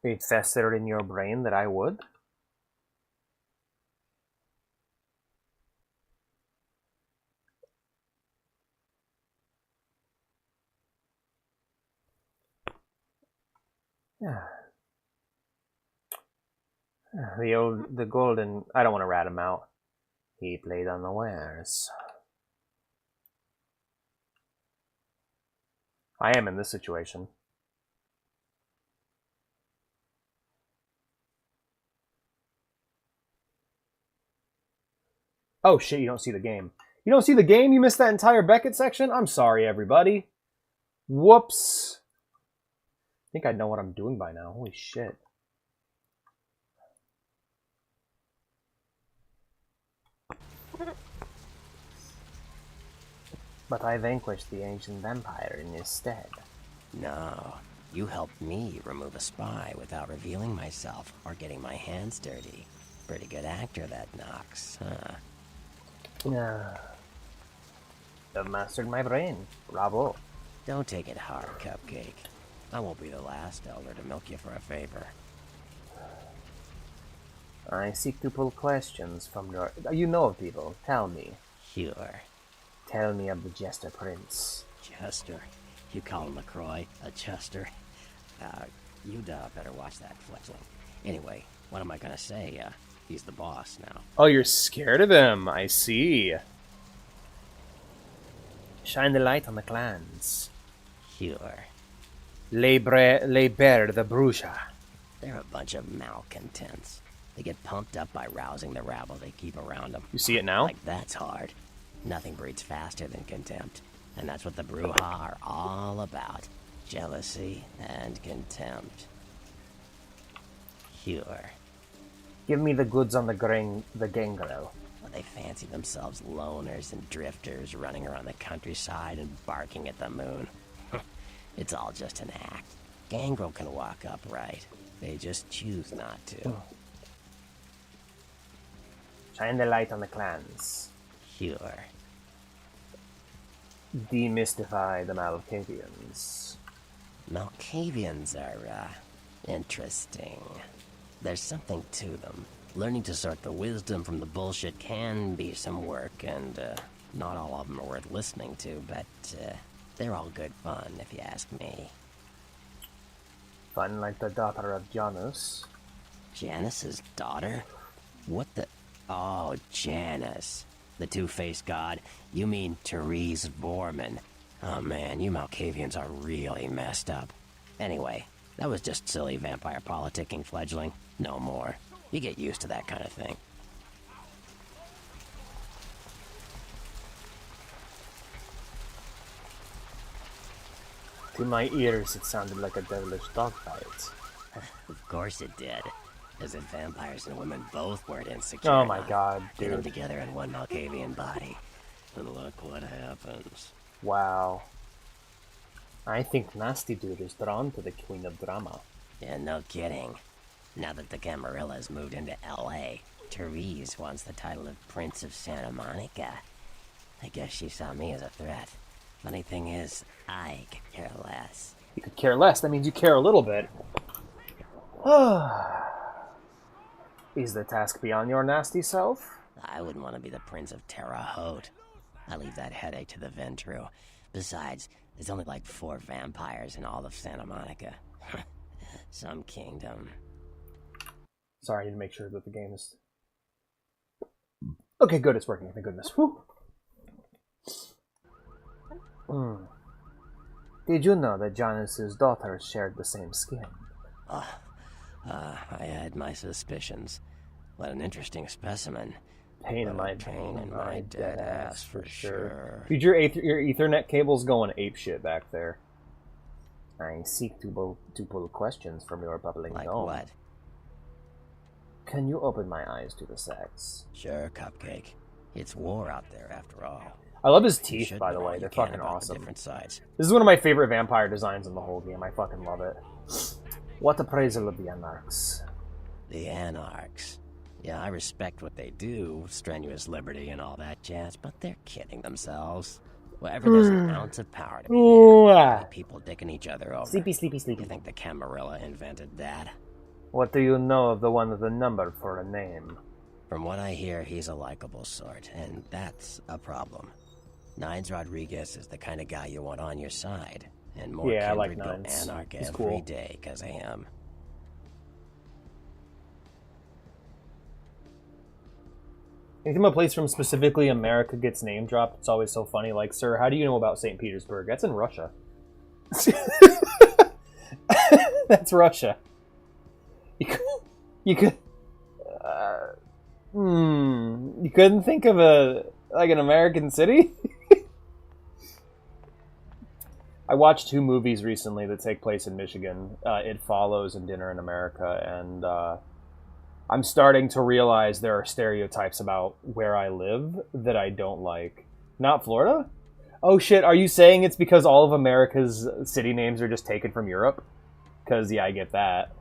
It festered in your brain that I would? Yeah. The golden, I don't want to rat him out. He played unawares. I am in this situation. Oh shit, you don't see the game. You don't see the game? You missed that entire Beckett section? I'm sorry, everybody. Whoops. I think I know what I'm doing by now. Holy shit. But I vanquished the ancient vampire in his stead. No, you helped me remove a spy without revealing myself or getting my hands dirty. Pretty good actor, that Knox, huh? You've mastered my brain. Bravo. Don't take it hard, Cupcake. I won't be the last elder to milk you for a favor. I seek to pull questions from your... You know of people. Tell me. Sure. Tell me of the Jester Prince. Chester. You call him LaCroix a Chester? You'd better watch that fledgling. Anyway, what am I gonna say? He's the boss now. Oh, you're scared of him. I see. Shine the light on the clans. Sure. Les Bear the Bruja. They're a bunch of malcontents. They get pumped up by rousing the rabble they keep around them. You see it now? Like, that's hard. Nothing breeds faster than contempt. And that's what the Bruja are all about. Jealousy and contempt. Sure. Give me the goods on the gangrel. Well, they fancy themselves loners and drifters running around the countryside and barking at the moon. It's all just an act. Gangrel can walk upright. They just choose not to. Shine the light on the clans. Sure. Demystify the Malkavians. Malkavians are, interesting. There's something to them. Learning to sort the wisdom from the bullshit can be some work, and, not all of them are worth listening to, but, they're all good fun, if you ask me. Fun like the daughter of Janus. Janus's daughter? What the... Oh, Janus. The two-faced god. You mean Therese Borman. Oh man, you Malkavians are really messed up. Anyway, that was just silly vampire politicking, fledgling. No more. You get used to that kind of thing. To my ears, it sounded like a devilish dogfight. Of course it did. As if vampires and women both weren't insecure. Oh my god, Get them dude. together in one Malkavian body. And look what happens. Wow. I think Nasty Dude is drawn to the Queen of Drama. Yeah, no kidding. Now that the Camarillas moved into L.A., Therese wants the title of Prince of Santa Monica. I guess she saw me as a threat. Funny thing is, I could care less. You could care less. That means you care a little bit. Is the task beyond your nasty self? I wouldn't want to be the Prince of Terre Haute. I leave that headache to the Ventru. Besides, there's only like 4 vampires in all of Santa Monica. Some kingdom. Sorry, I need to make sure that the game is... Okay, good, it's working, thank goodness. Whew. Did you know that Janus's daughter shared the same skin? I had my suspicions. What an interesting specimen. Pain in my dead ass, for sure. Dude, your Ethernet cable's going apeshit back there. I seek to pull questions from your bubbling Like dome. what? Can you open my eyes to the sex? Sure, Cupcake. It's war out there, after all. I love his You teeth, should by the know all way. you They're can fucking about the awesome. different sides. This is one of my favorite vampire designs in the whole game. I fucking love it. What appraisal of the Anarchs? The Anarchs. Yeah, I respect what they do, strenuous liberty and all that jazz, but they're kidding themselves. Wherever there's an ounce of power to be Ooh, had, people dicking each other over. Sleepy, sleepy, sleepy. You think the Camarilla invented that? What do you know of the one with the number for a name? From what I hear, he's a likable sort, and that's a problem. Nines Rodriguez is the kind of guy you want on your side, and more Yeah, I kindred like go Nines. anarch He's every cool. day because of him. Anytime a place from specifically America gets name dropped, it's always so funny. Like, sir, how do you know about St. Petersburg? That's in Russia. That's Russia. You couldn't think of an American city? I watched 2 movies recently that take place in Michigan. It Follows and Dinner in America, and I'm starting to realize there are stereotypes about where I live that I don't like. Not Florida? Oh shit, are you saying it's because all of America's city names are just taken from Europe? Because, yeah, I get that.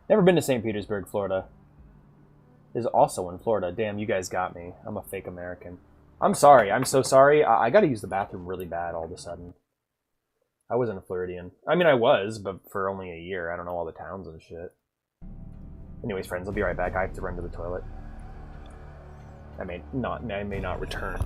Never been to St. Petersburg, Florida. Is also in Florida. Damn, you guys got me. I'm a fake American. I'm sorry. I'm so sorry. I gotta use the bathroom really bad all of a sudden. I wasn't a Floridian. I mean, I was, but for only a year. I don't know all the towns and shit. Anyways, friends, I'll be right back. I have to run to the toilet. I may not return.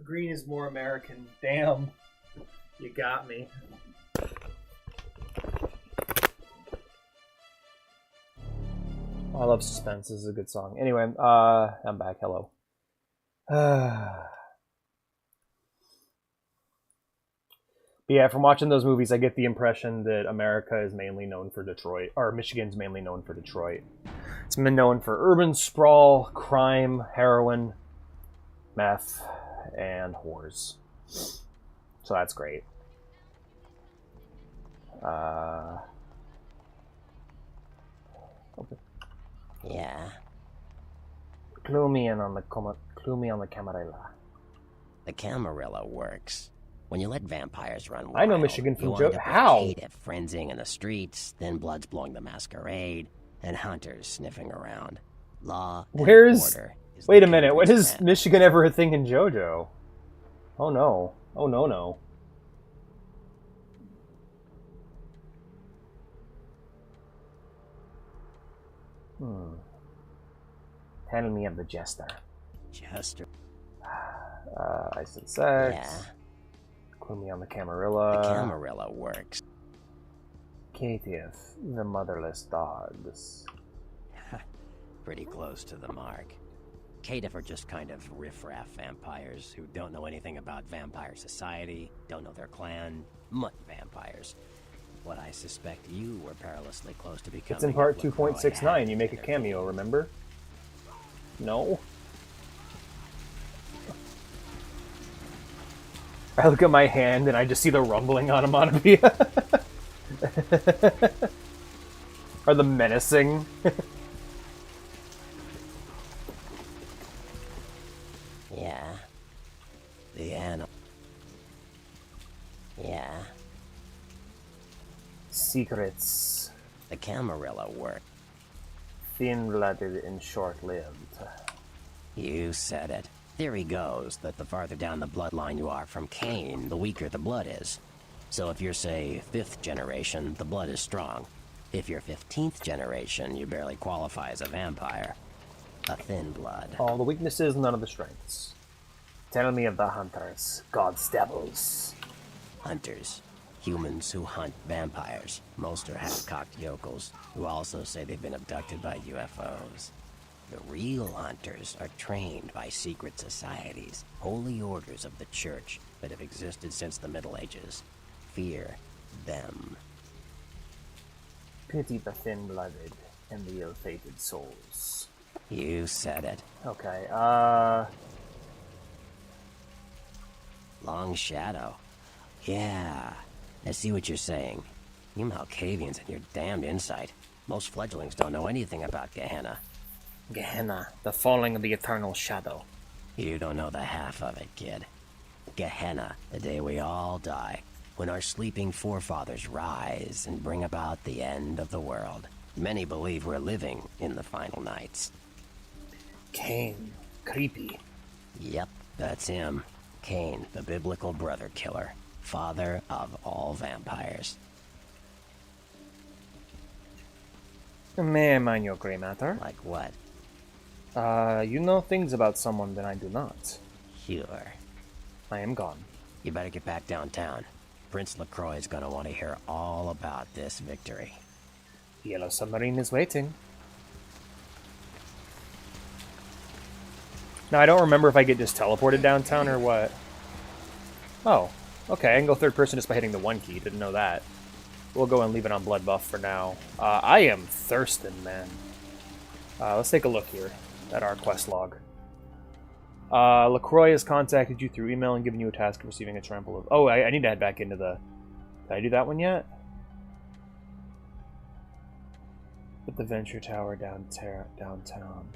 Green is more American. Damn. You got me. I love Suspense. This is a good song. Anyway, I'm back. Hello. But yeah, from watching those movies, I get the impression that America is mainly known for Detroit, or Michigan's mainly known for Detroit. It's been known for urban sprawl, crime, heroin, meth, and whores. So that's great. Okay. Yeah. Clue me on the Camarilla. The Camarilla works. When you let vampires run wild, I know Michigan from you Joe. wind up with How? Kate frenzying in the streets, then Bloods blowing the masquerade, and hunters sniffing around. Law and Where's... order is Wait the a minute, when Cambridge is plan. Michigan ever a thing in JoJo? Oh no. Oh no no. Tell me of the Jester. Jester. I said sex. Yeah. Clue me on the The Camarilla. Camarilla works. Caitiff, the motherless dogs. Pretty close to the mark. Caitiff are just kind of riffraff vampires who don't know anything about vampire society, don't know their clan, mutt vampires. What I suspect you were perilously close to becoming. It's in part if LaCroix 2.69. had You make a to cameo, remember? No? I look at my hand and I just see the rumbling onomatopoeia. Or the menacing. Yeah. The animal. Yeah. Secrets. The Camarilla work. Thin-blooded and short-lived. You said it. Theory goes that the farther down the bloodline you are from Cain, the weaker the blood is. So if you're, say, 5th generation, the blood is strong. If you're 15th generation, you barely qualify as a vampire. A thin blood. All the weaknesses, none of the strengths. Tell me of the hunters. God's devils. Hunters. Humans who hunt vampires. Most are half-cocked yokels, who also say they've been abducted by UFOs. The real hunters are trained by secret societies, holy orders of the church that have existed since the Middle Ages. Fear them. Pity the thin-blooded and the ill-fated souls. You said it. Okay, Long Shadow. Yeah. I see what you're saying. You Malkavians and your damned insight. Most fledglings don't know anything about Gehenna. Gehenna, the falling of the eternal shadow. You don't know the half of it, kid. Gehenna, the day we all die, when our sleeping forefathers rise and bring about the end of the world. Many believe we're living in the final nights. Cain, creepy. Yep, that's him. Cain, the biblical brother killer, father of all vampires. May I mind your grey matter? Like what? You know things about someone that I do not. Sure. I am gone. You better get back downtown. Prince LaCroix is gonna want to hear all about this victory. The Yellow Submarine is waiting. Now, I don't remember if I get just teleported downtown or what. Oh, okay, I can go third person just by hitting the 1 key. Didn't know that. We'll go and leave it on blood buff for now. I am thirsting, man. Let's take a look here at our quest log. LaCroix has contacted you through email and given you a task of receiving a trample of... Oh, I need to head back into the... Did I do that one yet? Put the Venture Tower downtown.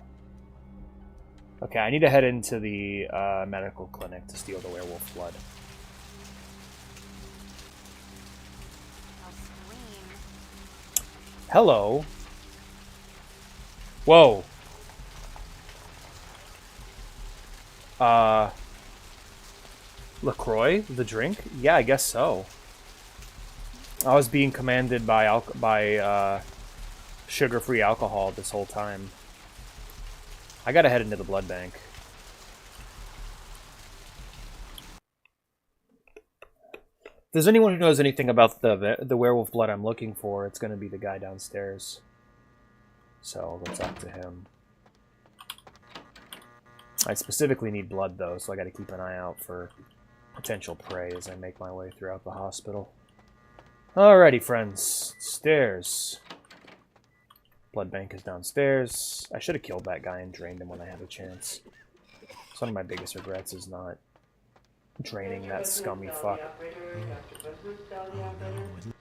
Okay, I need to head into the medical clinic to steal the werewolf blood. Hello. Whoa. LaCroix, the drink? Yeah, I guess so. I was being commanded by sugar-free alcohol this whole time. I gotta head into the blood bank. there's anyone who knows anything about the werewolf blood I'm looking for, it's going to be the guy downstairs. So I'll go talk to him. I specifically need blood, though, so I got to keep an eye out for potential prey as I make my way throughout the hospital. Alrighty, friends. Stairs. Blood bank is downstairs. I should have killed that guy and drained him when I had a chance. It's one of my biggest regrets is not draining that scummy fuck.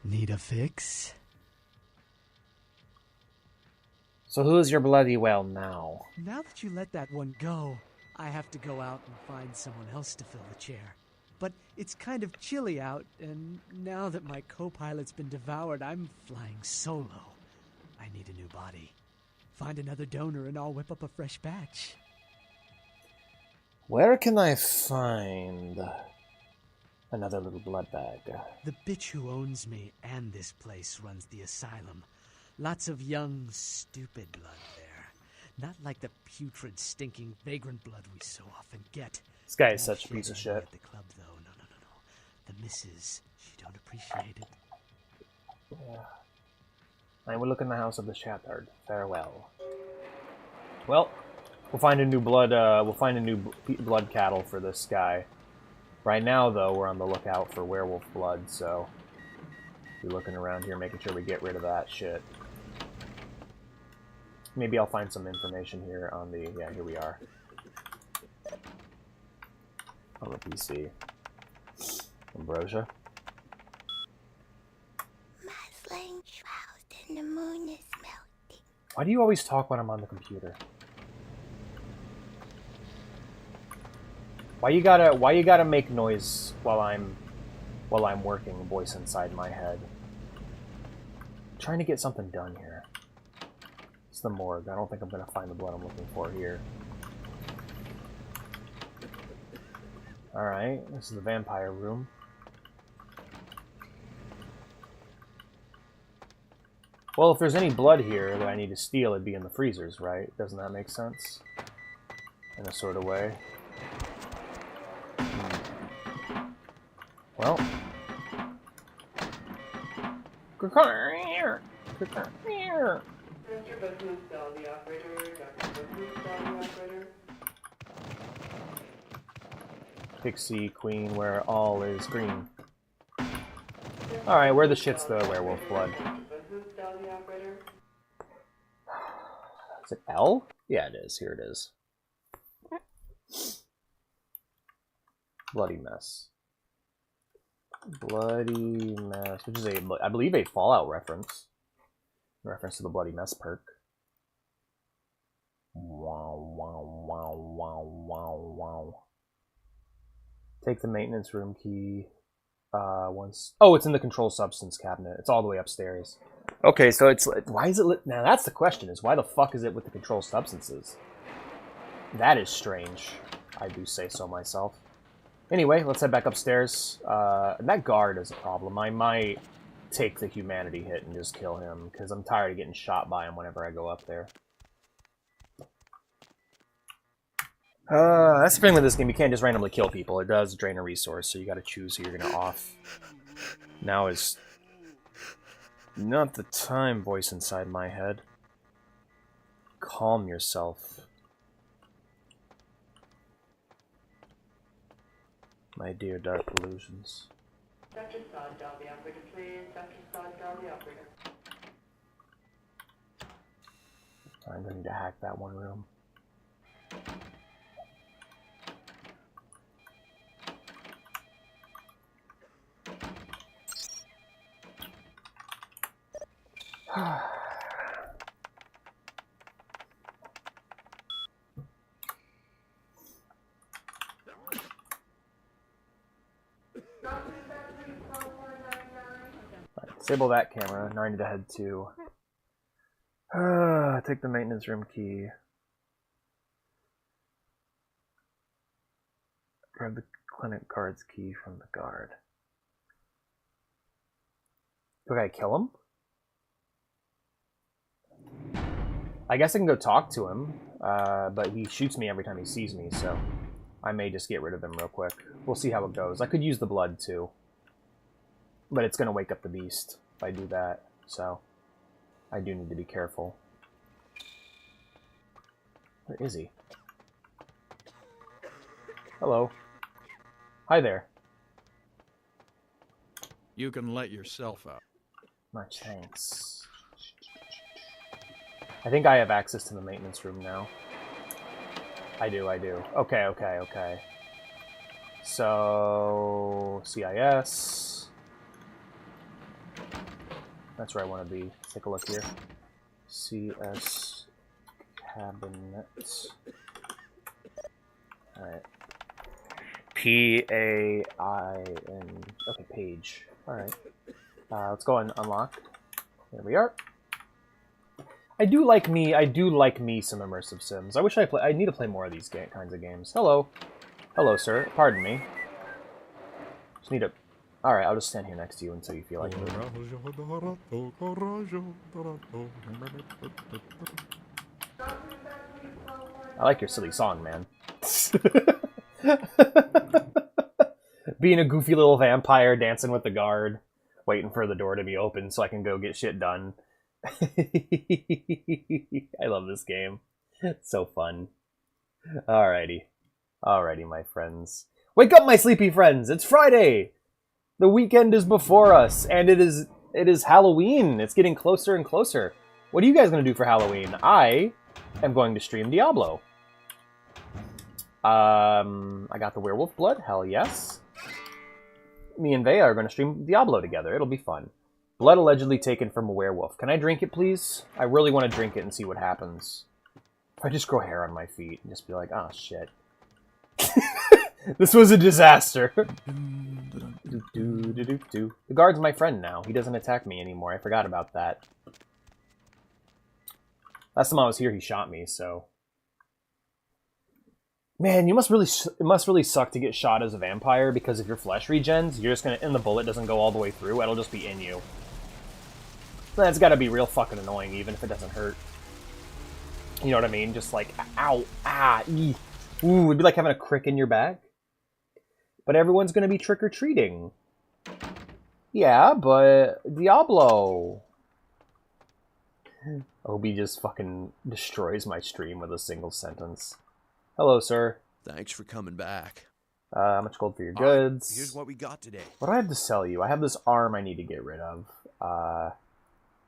Need a fix? So who's your bloody well now? Now that you let that one go, I have to go out and find someone else to fill the chair. But it's kind of chilly out, and now that my co-pilot's been devoured, I'm flying solo. I need a new body. Find another donor and I'll whip up a fresh batch. Where can I find another little blood bag? The bitch who owns me and this place runs the asylum. Lots of young, stupid blood there. Not like the putrid, stinking, vagrant blood we so often get. This guy is such a piece of shit. At the club, though. No. The missus, she don't appreciate it. Yeah. I will look in the house of the shattered. Farewell. Well, we'll find a new blood. We'll find a new blood cattle for this guy. Right now, though, we're on the lookout for werewolf blood. So, we're looking around here, making sure we get rid of that shit. Maybe I'll find some information here on the. Yeah, here we are. On the PC. Ambrosia. My flame shroud and the moon is melting. Why do you always talk when I'm on the computer? Why you gotta make noise while I'm working, voice inside my head? I'm trying to get something done here. It's the morgue. I don't think I'm gonna find the blood I'm looking for here. Alright, this is the vampire room. Well, if there's any blood here that I need to steal, it'd be in the freezers, right? Doesn't that make sense? In a sort of way. Well. Pixie Queen, where all is green. Alright, where the shit's the werewolf blood? Is it L? Yeah, it is. Here it is. Bloody Mess. Bloody Mess, which is I believe a Fallout reference. Reference to the Bloody Mess perk. Wow, wow, wow, wow, wow, wow. Take the maintenance room key. Once. Oh, it's in the control substance cabinet. It's all the way upstairs. Okay, so it's why is it lit? Now that's the question: is why the fuck is it with the control substances? That is strange. I do say so myself. Anyway, let's head back upstairs. That guard is a problem. I might take the humanity hit and just kill him because I'm tired of getting shot by him whenever I go up there. That's the thing with this game. You can't just randomly kill people. It does drain a resource, so you got to choose who you're gonna off. Now is not the time, voice inside my head. Calm yourself. My dear dark illusions. Dr. Sod, dial the operator, please. Dr. Sod, dial the operator. I'm going to hack that one room. Disable that camera. Now I need to head to... take the maintenance room key. Grab the clinic guard's key from the guard. Do I kill him? I guess I can go talk to him, but he shoots me every time he sees me, so I may just get rid of him real quick. We'll see how it goes. I could use the blood, too. But it's going to wake up the beast if I do that. So I do need to be careful. Where is he? Hello. Hi there. You can let yourself out. Much thanks. I think I have access to the maintenance room now. I do. Okay. So, CIS. That's where I want to be. Let's take a look here. CS cabinet. Alright. PAIN. Okay, page. Alright. Let's go and unlock. There we are. I do like me some immersive sims. I need to play more of these kinds of games. Hello. Hello, sir. Pardon me. Just need to... Alright, I'll just stand here next to you until you feel like it. I like your silly song, man. Being a goofy little vampire dancing with the guard, waiting for the door to be open so I can go get shit done. I love this game. It's so fun. Alrighty. Alrighty, my friends. Wake up, my sleepy friends! It's Friday! The weekend is before us, and it is Halloween. It's getting closer and closer. What are you guys going to do for Halloween? I am going to stream Diablo. I got the werewolf blood. Hell yes. Me and Vea are going to stream Diablo together. It'll be fun. Blood allegedly taken from a werewolf. Can I drink it, please? I really want to drink it and see what happens. If I just grow hair on my feet and just be like, oh, shit. This was a disaster. The guard's my friend now. He doesn't attack me anymore. I forgot about that. Last time I was here, he shot me, so... Man, it must really suck to get shot as a vampire, because if your flesh regens, you're just gonna... And the bullet doesn't go all the way through, it'll just be in you. That's gotta be real fucking annoying, even if it doesn't hurt. You know what I mean? Just like, ow, ah, ee. Ooh, it'd be like having a crick in your back. But everyone's gonna be trick-or-treating. Yeah, but... Diablo! Obi just fucking destroys my stream with a single sentence. Hello, sir. Thanks for coming back. How much gold for your goods? Right, here's what we got today. What do I have to sell you? I have this arm I need to get rid of. I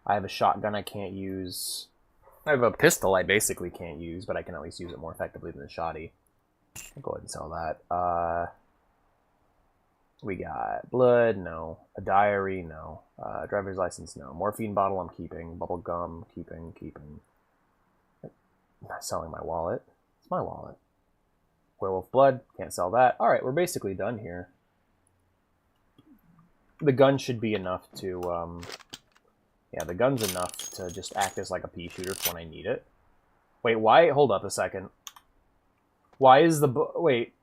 have a shotgun I can't use. I have a pistol I basically can't use, but I can at least use it more effectively than a shotty. I'll go ahead and sell that. We got blood, no. A diary, no. Driver's license, no. Morphine bottle, I'm keeping. Bubble gum, keeping. I'm not selling my wallet. It's my wallet. Werewolf blood, can't sell that. Alright, we're basically done here. The gun should be enough to, yeah, the gun's enough to just act as like a pea shooter when I need it. Wait, why? Hold up a second. Why is the... Wait.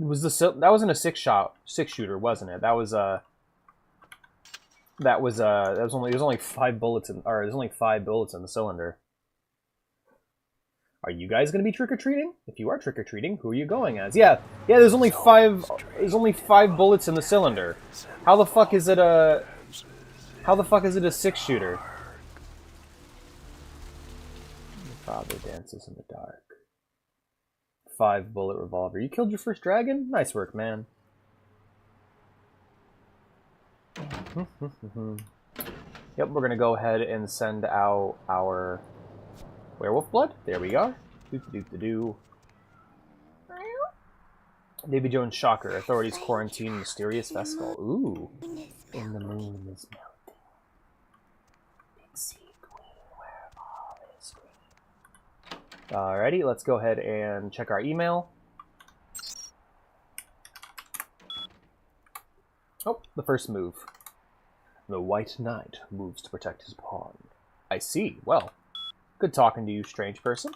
That wasn't a six shooter, wasn't it? That was only 5 bullets in, or there's only 5 bullets in the cylinder. Are you guys gonna be trick-or-treating? If you are trick-or-treating, who are you going as? Yeah, there's only 5 bullets in the cylinder. How the fuck is it a 6 shooter? Your father dances in the dark. 5 bullet revolver. You killed your first dragon? Nice work, man. Yep, we're gonna go ahead and send out our werewolf blood. There we are. Davy Jones shocker. Authorities quarantine mysterious vessel. Ooh. And the moon is melting. Big sea queen, where all is green. Alrighty, let's go ahead and check our email. Oh, the first move. The White Knight moves to protect his pawn. I see. Well, good talking to you, strange person.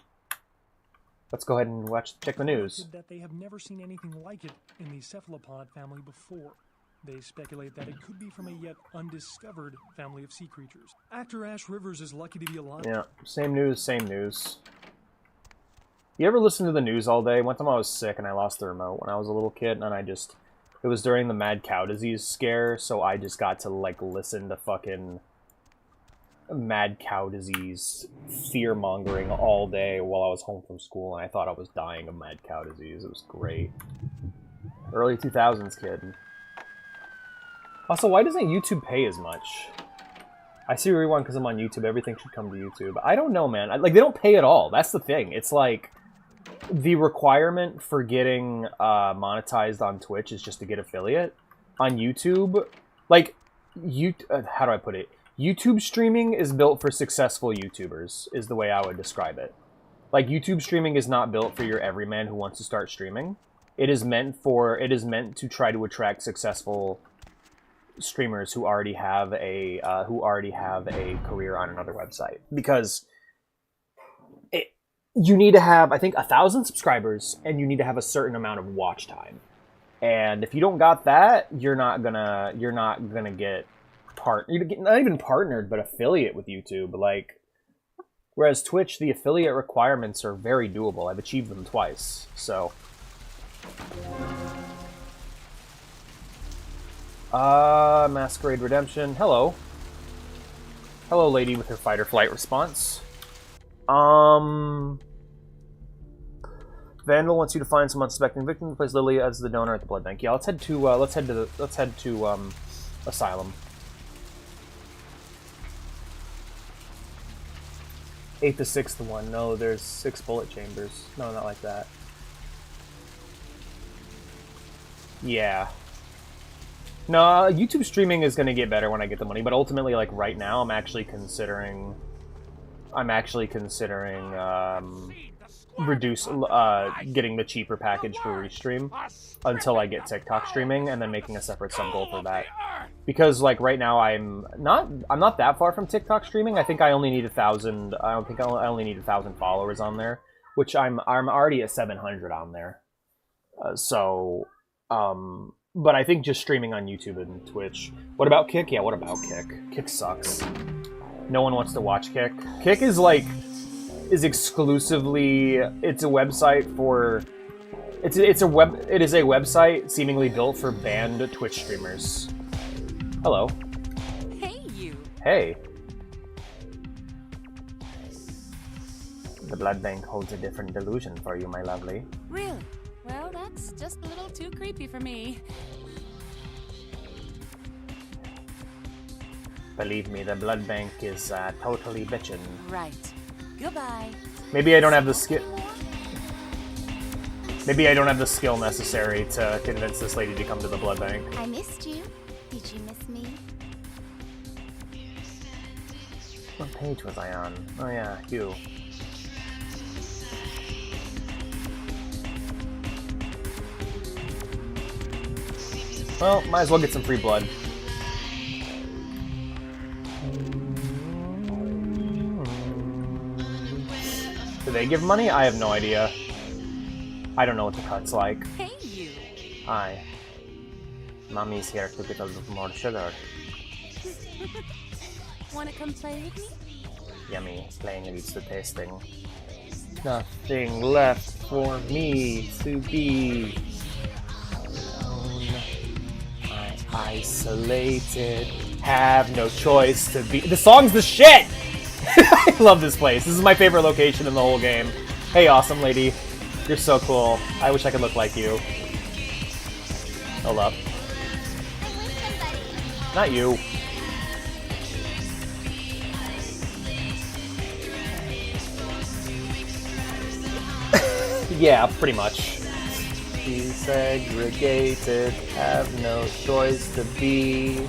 Let's go ahead and check the news. That they have never seen anything like it in the cephalopod family before. They speculate that it could be from a yet undiscovered family of sea creatures. Actor Ash Rivers is lucky to be alive. Yeah, same news, same news. You ever listen to the news all day? One time I was sick and I lost the remote when I was a little kid, and I just It was during the mad cow disease scare, so I just got to, like, listen to fucking mad cow disease fear-mongering all day while I was home from school, and I thought I was dying of mad cow disease. It was great. Early 2000s kid. Also, why doesn't YouTube pay as much? I see Rewind because I'm on YouTube. Everything should come to YouTube. I don't know, man. Like, they don't pay at all. That's the thing. It's like, the requirement for getting monetized on Twitch is just to get affiliate. On YouTube, like, how do I put it? YouTube streaming is built for successful YouTubers, is the way I would describe it. Like, YouTube streaming is not built for your everyman who wants to start streaming. It is meant to try to attract successful streamers who already have a career on another website, because you need to have, I think, 1,000 subscribers, and you need to have a certain amount of watch time. And if you don't got that, you're not gonna get not even partnered, but affiliate with YouTube. Like, whereas Twitch, the affiliate requirements are very doable. I've achieved them twice, so. Masquerade Redemption. Hello. Hello, lady with her fight or flight response. Vandal wants you to find some unsuspecting victim to place Lily as the donor at the blood bank. Yeah, let's head to Asylum. 8th to 6th one. No, there's 6 bullet chambers. No, not like that. Yeah. No, YouTube streaming is gonna get better when I get the money, but ultimately, like, right now, I'm actually considering getting the cheaper package for Restream until I get TikTok streaming, and then making a separate sub goal for that. Because, like, right now I'm not that far from TikTok streaming. I think I only need 1,000. I only need 1,000 followers on there, which I'm already at 700 on there. But I think just streaming on YouTube and Twitch. What about Kick? Yeah, what about Kick? Kick sucks. No one wants to watch Kick. Kick is like, exclusively, it's a website for, it is a website seemingly built for banned Twitch streamers. Hello. Hey, you. Hey. The blood bank holds a different delusion for you, my lovely. Really? Well, that's just a little too creepy for me. Believe me, the blood bank is totally bitchin'. Right. Goodbye. Maybe I don't have the skill. Maybe I don't have the skill necessary to convince this lady to come to the blood bank. I missed you. Did you miss me? What page was I on? Oh yeah, Hugh. Well, might as well get some free blood. Do they give money? I have no idea. I don't know what the cut's like. Hey, you. Hi. Mommy's here to get a little more sugar. Wanna come play with me? Yummy. Playing leads to tasting. Nothing left for me to be. Isolated, have no choice to be. The song's the shit! I love this place. This is my favorite location in the whole game. Hey, awesome lady. You're so cool. I wish I could look like you. Hold up. Not you. Yeah, pretty much. Desegregated, have no choice to be.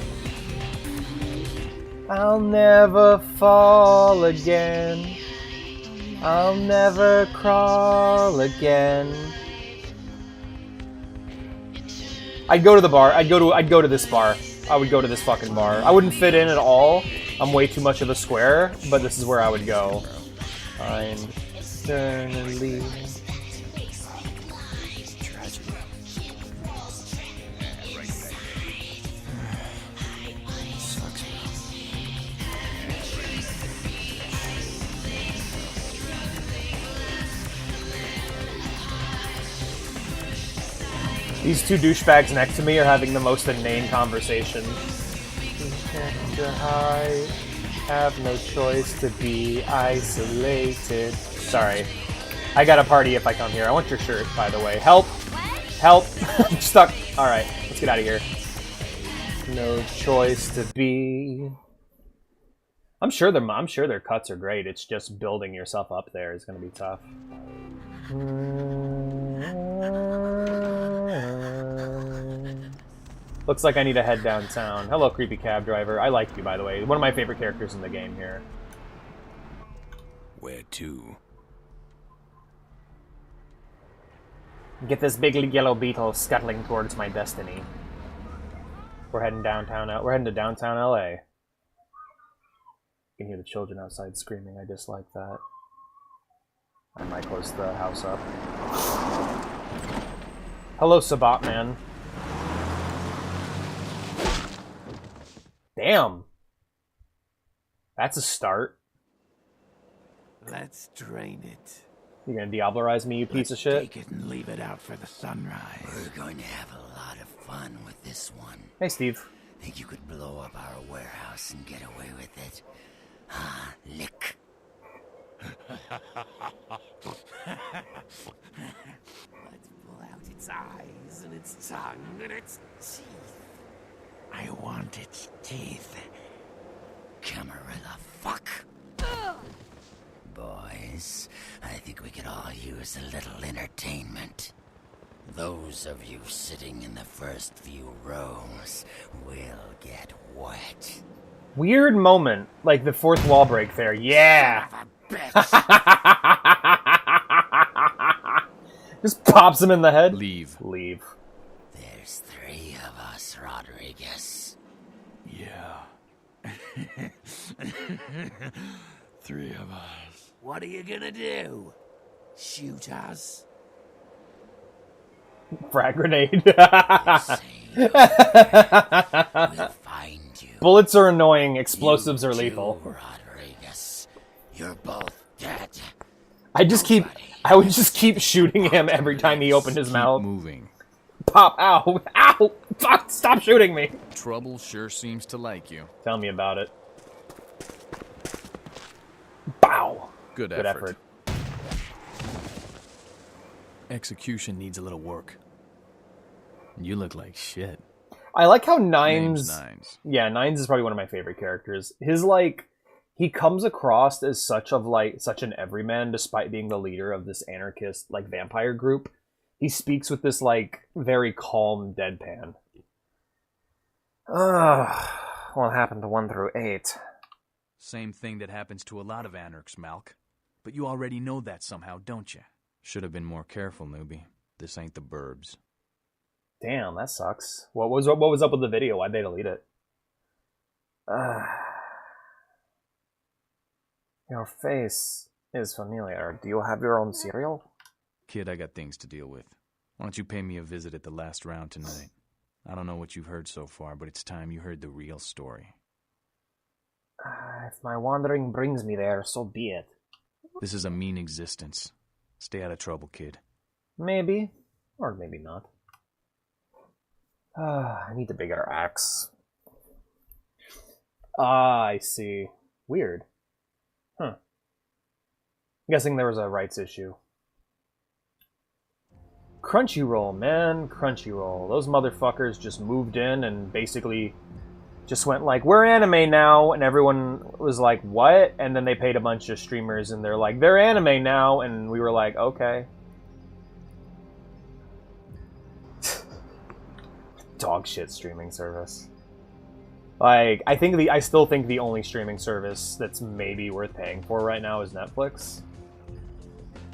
I'll never fall again. I'll never crawl again. I'd go to the bar. I'd go to this bar. I would go to this fucking bar. I wouldn't fit in at all. I'm way too much of a square, but this is where I would go. I'm eternally. These two douchebags next to me are having the most inane conversation. I have no choice to be isolated. Sorry. I got a party if I come here. I want your shirt, by the way. Help! Help! I'm stuck. Alright, let's get out of here. No choice to be... I'm sure their cuts are great. It's just building yourself up there is going to be tough. Looks like I need to head downtown. Hello, creepy cab driver. I like you, by the way. One of my favorite characters in the game here. Where to? Get this big yellow beetle scuttling towards my destiny. We're heading downtown. We're heading to downtown LA. You can hear the children outside screaming. I dislike that. I might close the house up. Hello, Sabat man. Damn. That's a start. Let's drain it. You're gonna Diablerize me, you piece of shit? Take it and leave it out for the sunrise. We're going to have a lot of fun with this one. Hey, Steve. Think you could blow up our warehouse and get away with it? Ah, lick. Let's pull out its eyes and its tongue and its teeth. I want its teeth. Camarilla fuck. Boys, I think we could all use a little entertainment. Those of you sitting in the first few rows will get wet. Weird moment, like the fourth wall break there. Yeah! Just pops him in the head. Leave. Leave. There's 3 of us, Rodriguez. Yeah. 3 of us. What are you gonna do? Shoot us? Frag grenade. We'll find you. Bullets are annoying, explosives are lethal. Rodriguez. You're both dead. I would just keep shooting him every time he opened his mouth. Moving. Pop, ow, ow, fuck, stop shooting me. Trouble sure seems to like you. Tell me about it. Bow. Good effort. Execution needs a little work. You look like shit. I like how Nines... Nines. Yeah, Nines is probably one of my favorite characters. His, like... He comes across as such an everyman, despite being the leader of this anarchist, like, vampire group. He speaks with this, like, very calm deadpan. What happened to 1 through 8? Same thing that happens to a lot of anarchs, Malk. But you already know that somehow, don't you? Should have been more careful, newbie. This ain't the burbs. Damn, that sucks. What was up with the video? Why'd they delete it? Your face is familiar. Do you have your own cereal? Kid, I got things to deal with. Why don't you pay me a visit at the last round tonight? I don't know what you've heard so far, but it's time you heard the real story. If my wandering brings me there, so be it. This is a mean existence. Stay out of trouble, kid. Maybe. Or maybe not. I need a bigger axe. I see. Weird. Huh. I'm guessing there was a rights issue. Crunchyroll, man. Crunchyroll. Those motherfuckers just moved in and basically just went like, we're anime now, and everyone was like, what? And then they paid a bunch of streamers and they're like, they're anime now, and we were like, okay. Dog shit streaming service. Like, I still think the only streaming service that's maybe worth paying for right now is Netflix.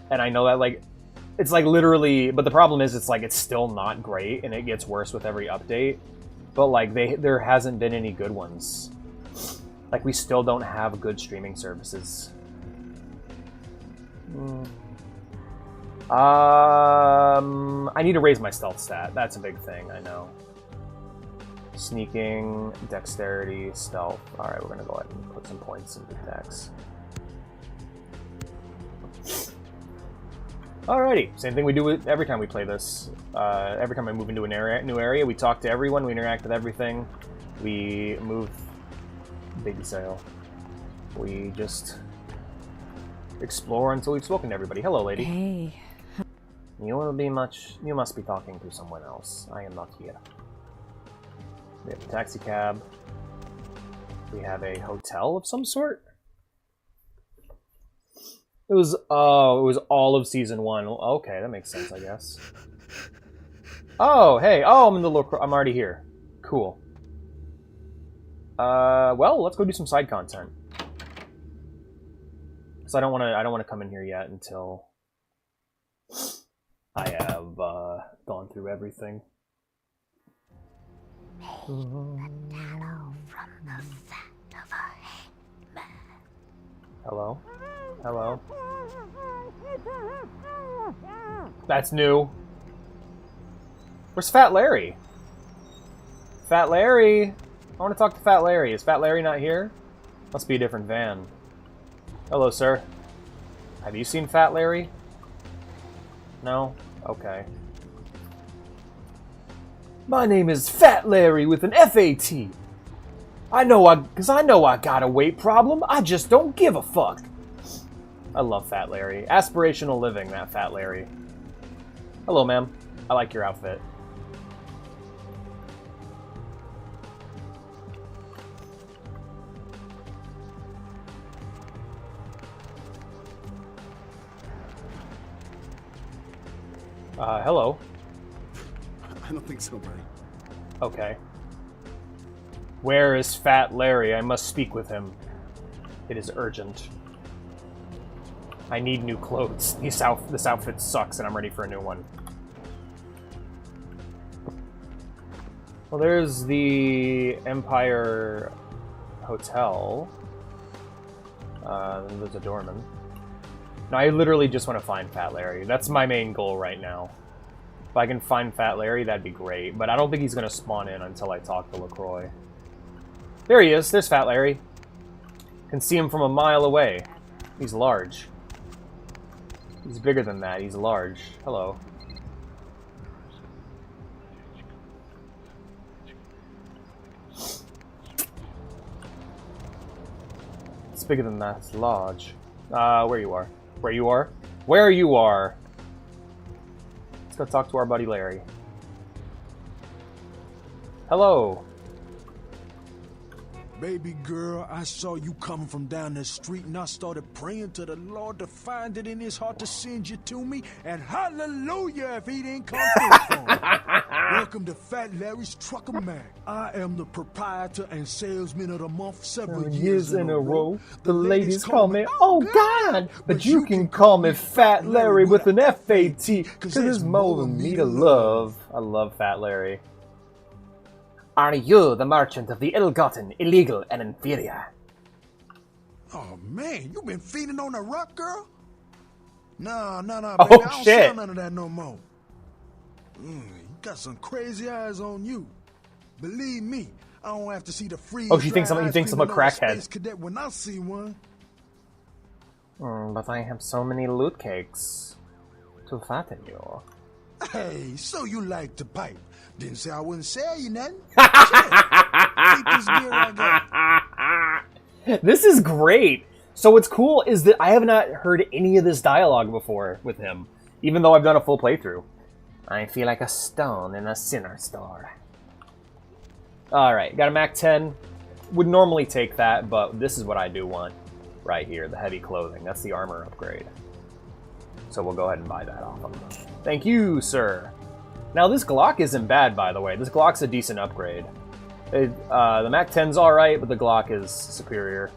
And I know that, like, it's like literally, but the problem is it's like it's still not great and it gets worse with every update. But like there hasn't been any good ones. Like we still don't have good streaming services. I need to raise my stealth stat. That's a big thing, I know. Sneaking, dexterity, stealth. Alright, we're gonna go ahead and put some points into dex. Alrighty, same thing we do with every time we play this. Every time I move into an new area, we talk to everyone, we interact with everything. We move... Baby sail. We just... explore until we've spoken to everybody. Hello, lady. Hey. You must be talking to someone else. I am not here. We have a taxi cab. We have a hotel of some sort. It was all of season 1. Okay, that makes sense, I guess. Oh, hey. Oh, I'm in the little... I'm already here. Cool. Well, let's go do some side content. Because I don't want to come in here yet until I have gone through everything. Hello? Hello? That's new. Where's Fat Larry? Fat Larry! I want to talk to Fat Larry. Is Fat Larry not here? Must be a different van. Hello, sir. Have you seen Fat Larry? No? Okay. My name is Fat Larry with an F-A-T. I know I got a weight problem. I just don't give a fuck. I love Fat Larry. Aspirational living, that Fat Larry. Hello, ma'am. I like your outfit. Hello. I don't think so, buddy. Okay. Where is Fat Larry? I must speak with him. It is urgent. I need new clothes. This outfit sucks and I'm ready for a new one. Well, there's the Empire Hotel. There's a doorman. No, I literally just want to find Fat Larry. That's my main goal right now. If I can find Fat Larry, that'd be great. But I don't think he's going to spawn in until I talk to LaCroix. There he is. There's Fat Larry. Can see him from a mile away. He's large. He's bigger than that. He's large. Hello. It's bigger than that. It's large. Where you are. Where you are? Where you are! Let's go talk to our buddy Larry. Hello. Baby girl, I saw you coming from down the street and I started praying to the Lord to find it in his heart to send you to me, and hallelujah if he didn't come through for me. Welcome to Fat Larry's Trucker Mag. I am the proprietor and salesman of the month several years in a row. The ladies call me, oh God, but you can call me Fat Larry with an F-A-T, cause there's more than me to love. I love Fat Larry. Are you the merchant of the ill-gotten, illegal, and inferior? Oh man, you been feeding on the rock, girl? Nah, baby, Oh, I don't shit. sell none of that no more. You got some crazy eyes on you. Believe me, I don't have to see the free. Oh, he thinks I'm a crackhead. Space cadet when I see one. But I have so many loot cakes to fatten you. Hey, so you like to pipe? Didn't say I wouldn't sell you nothing. Keep this gear I got. This is great. So what's cool is that I have not heard any of this dialogue before with him, even though I've done a full playthrough. I feel like a stone in a sinner store. Alright, got a Mac 10. Would normally take that, but this is what I do want right here, the heavy clothing. That's the armor upgrade. So we'll go ahead and buy that off him. Thank you, sir. Now, this Glock isn't bad, by the way. This Glock's a decent upgrade. The Mac 10's alright, but the Glock is superior.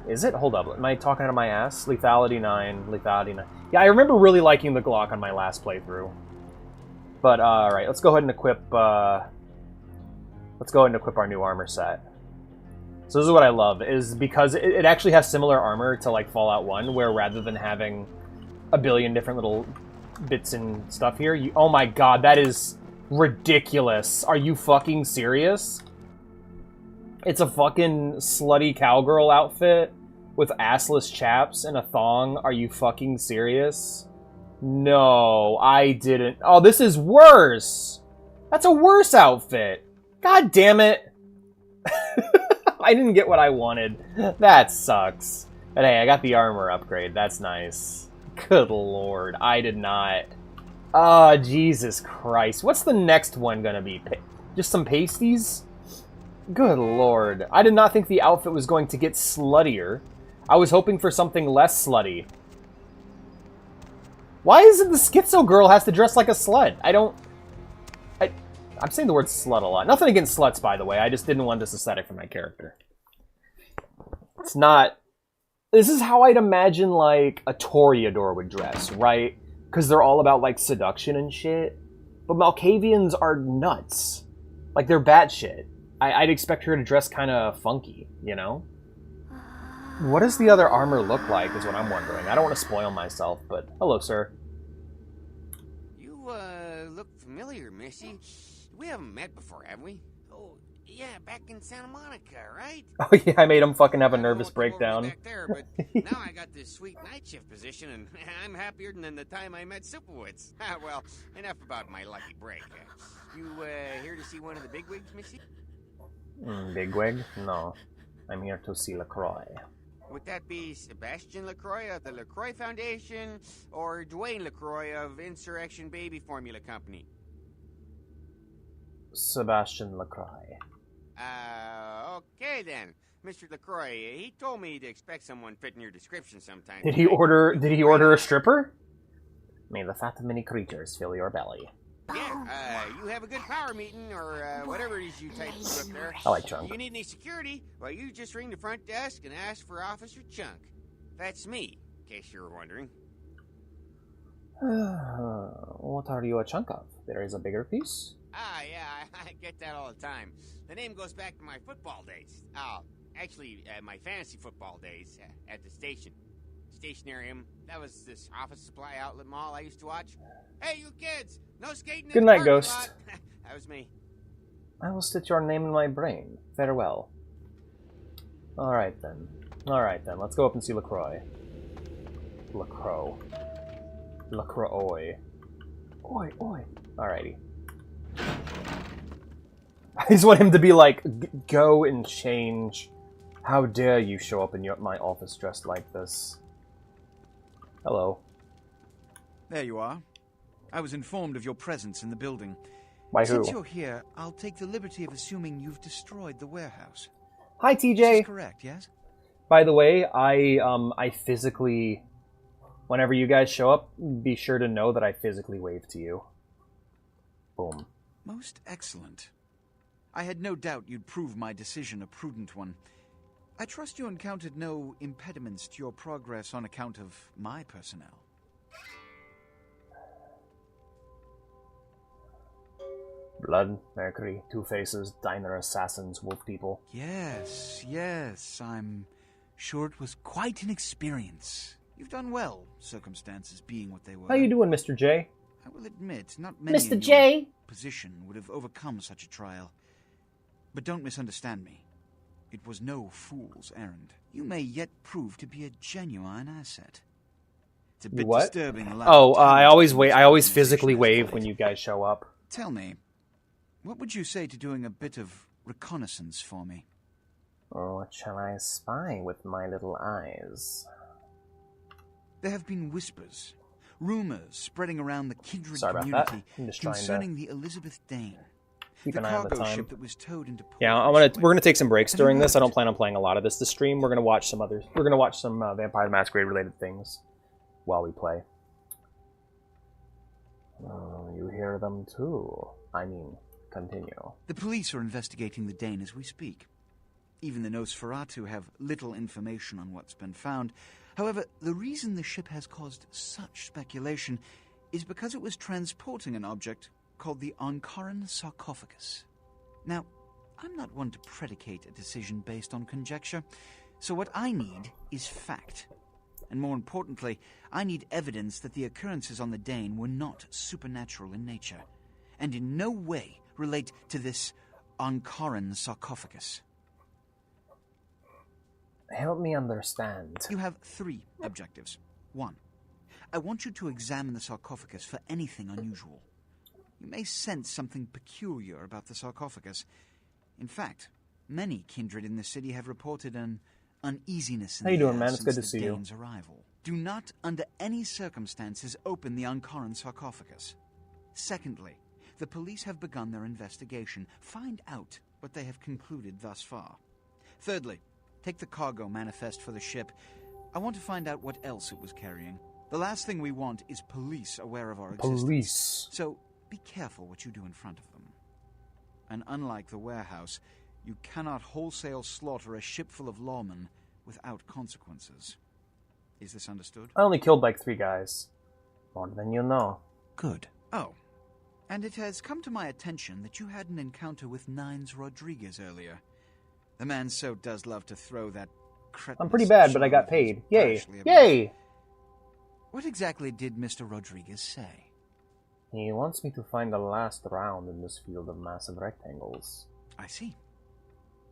Is it? Hold up. Am I talking out of my ass? Lethality 9. Lethality 9. Yeah, I remember really liking the Glock on my last playthrough. But, alright. Let's go ahead and equip... let's go ahead and equip our new armor set. So this is what I love, is because it actually has similar armor to, like, Fallout 1, where rather than having a billion different little bits and stuff here. Oh my god, that is ridiculous. Are you fucking serious? It's a fucking slutty cowgirl outfit with assless chaps and a thong. Are you fucking serious? No, I didn't. Oh, this is worse. That's a worse outfit. God damn it. I didn't get what I wanted. That sucks. But hey, I got the armor upgrade. That's nice. Good lord. I did not. Oh, Jesus Christ. What's the next one gonna be? Just some pasties? Good lord. I did not think the outfit was going to get sluttier. I was hoping for something less slutty. Why is it the schizo girl has to dress like a slut? I'm saying the word slut a lot. Nothing against sluts, by the way. I just didn't want this aesthetic for my character. It's not... This is how I'd imagine, like, a Toreador would dress, right? Because they're all about, like, seduction and shit. But Malkavians are nuts. Like, they're batshit. I'd expect her to dress kind of funky, you know? What does the other armor look like, is what I'm wondering. I don't want to spoil myself, but... Hello, sir. You, look familiar, Missy. We haven't met before, have we? Oh, yeah, back in Santa Monica, right? Oh, yeah, I made him fucking have a nervous breakdown. Back there, but now I got this sweet night shift position, and I'm happier than the time I met Superwoods. Well, enough about my lucky break. You, here to see one of the bigwigs, Missy? Bigwig? No. I'm here to see LaCroix. Would that be Sebastian LaCroix of the LaCroix Foundation, or Dwayne LaCroix of Insurrection Baby Formula Company? Sebastian LaCroix. Okay then. Mr. LaCroix, he told me to expect someone fitting your description sometime. Did he order a stripper? May the fat mini creatures fill your belly. Yeah, you have a good power meeting, or whatever it is you typed up there. I like Chunk. You need any security? Well, you just ring the front desk and ask for Officer Chunk. That's me, in case you were wondering. What are you a chunk of? There is a bigger piece? Yeah, I get that all the time. The name goes back to my football days. Actually, my fantasy football days at the station. Stationarium. That was this office supply outlet mall I used to watch. Hey, you kids! No skating in Good the night, parking Ghost. lot. That was me. I will stitch your name in my brain. Farewell. Alright then. Let's go up and see LaCroix. LaCroix. LaCroix. Oi, oi. Alrighty. I just want him to be like, go and change. How dare you show up in my office dressed like this? Hello. There you are. I was informed of your presence in the building. By who? Since you're here, I'll take the liberty of assuming you've destroyed the warehouse. Hi, TJ. This is correct, yes? By the way, I physically... Whenever you guys show up, be sure to know that I physically wave to you. Boom. Most excellent. I had no doubt you'd prove my decision a prudent one. I trust you encountered no impediments to your progress on account of my personnel. Blood, Mercury, Two Faces, Diner Assassins, Wolf People. Yes, I'm sure it was quite an experience. You've done well, circumstances being what they were. How you doing, Mr. J? I will admit, not many Mr. in J? your position would have overcome such a trial. But don't misunderstand me. It was no fool's errand. You may yet prove to be a genuine asset. It's a bit disturbing. I always physically wave when you guys show up. Tell me, what would you say to doing a bit of reconnaissance for me? Or what shall I spy with my little eyes? There have been whispers, rumors spreading around the kindred Sorry about community that. I'm just trying concerning the Elizabeth Dane. Keep The an eye on the cargo time. ship that was towed into port. Yeah, we're gonna take some breaks during this. I don't plan on playing a lot of this to stream. We're gonna watch some others. We're gonna watch some Vampire the Masquerade related things while we play. Oh, you hear them too. I mean, continue. The police are investigating the Dane as we speak. Even the Nosferatu have little information on what's been found. However, the reason the ship has caused such speculation is because it was transporting an object called the Ankaran sarcophagus. Now, I'm not one to predicate a decision based on conjecture, so what I need is fact. And more importantly, I need evidence that the occurrences on the Dane were not supernatural in nature, and in no way relate to this Ankaran sarcophagus. Help me understand. You have 3 objectives. 1. I want you to examine the sarcophagus for anything unusual. You may sense something peculiar about the sarcophagus. In fact, many kindred in the city have reported an uneasiness in How you the doing, air man? It's since good to the see you. Dane's arrival. Do not, under any circumstances, open the Ankaran sarcophagus. Secondly, the police have begun their investigation. Find out what they have concluded thus far. Thirdly, take the cargo manifest for the ship. I want to find out what else it was carrying. The last thing we want is police aware of our existence. Police. So be careful what you do in front of them. And unlike the warehouse, you cannot wholesale slaughter a ship full of lawmen without consequences. Is this understood? I only killed like 3 guys. More than you know. Good. Oh, and it has come to my attention that you had an encounter with Nines Rodriguez earlier. The man so does love to throw that I'm pretty bad, but I got paid. Yay. Yay! What exactly did Mr. Rodriguez say? He wants me to find the last round in this field of massive rectangles. I see.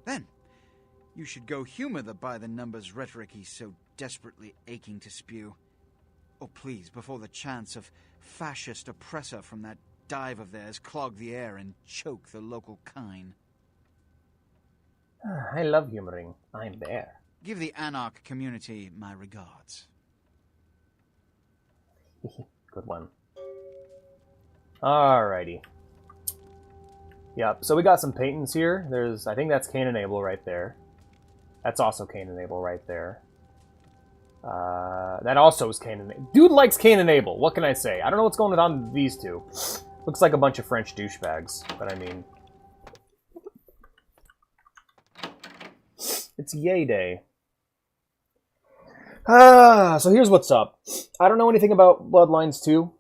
Then, you should go humor the by-the-numbers rhetoric he's so desperately aching to spew. Oh, please, before the chance of fascist oppressor from that dive of theirs clog the air and choke the local kine. I love humoring. I'm there. Give the Anarch community my regards. Good one. Alrighty. Yep, so we got some patents here. There's, I think that's Cain and Abel right there. That's also Cain and Abel right there. That also is Cain and Abel. Dude likes Cain and Abel. What can I say? I don't know what's going on with these two. Looks like a bunch of French douchebags, but I mean... It's Yay Day. So here's what's up. I don't know anything about Bloodlines 2.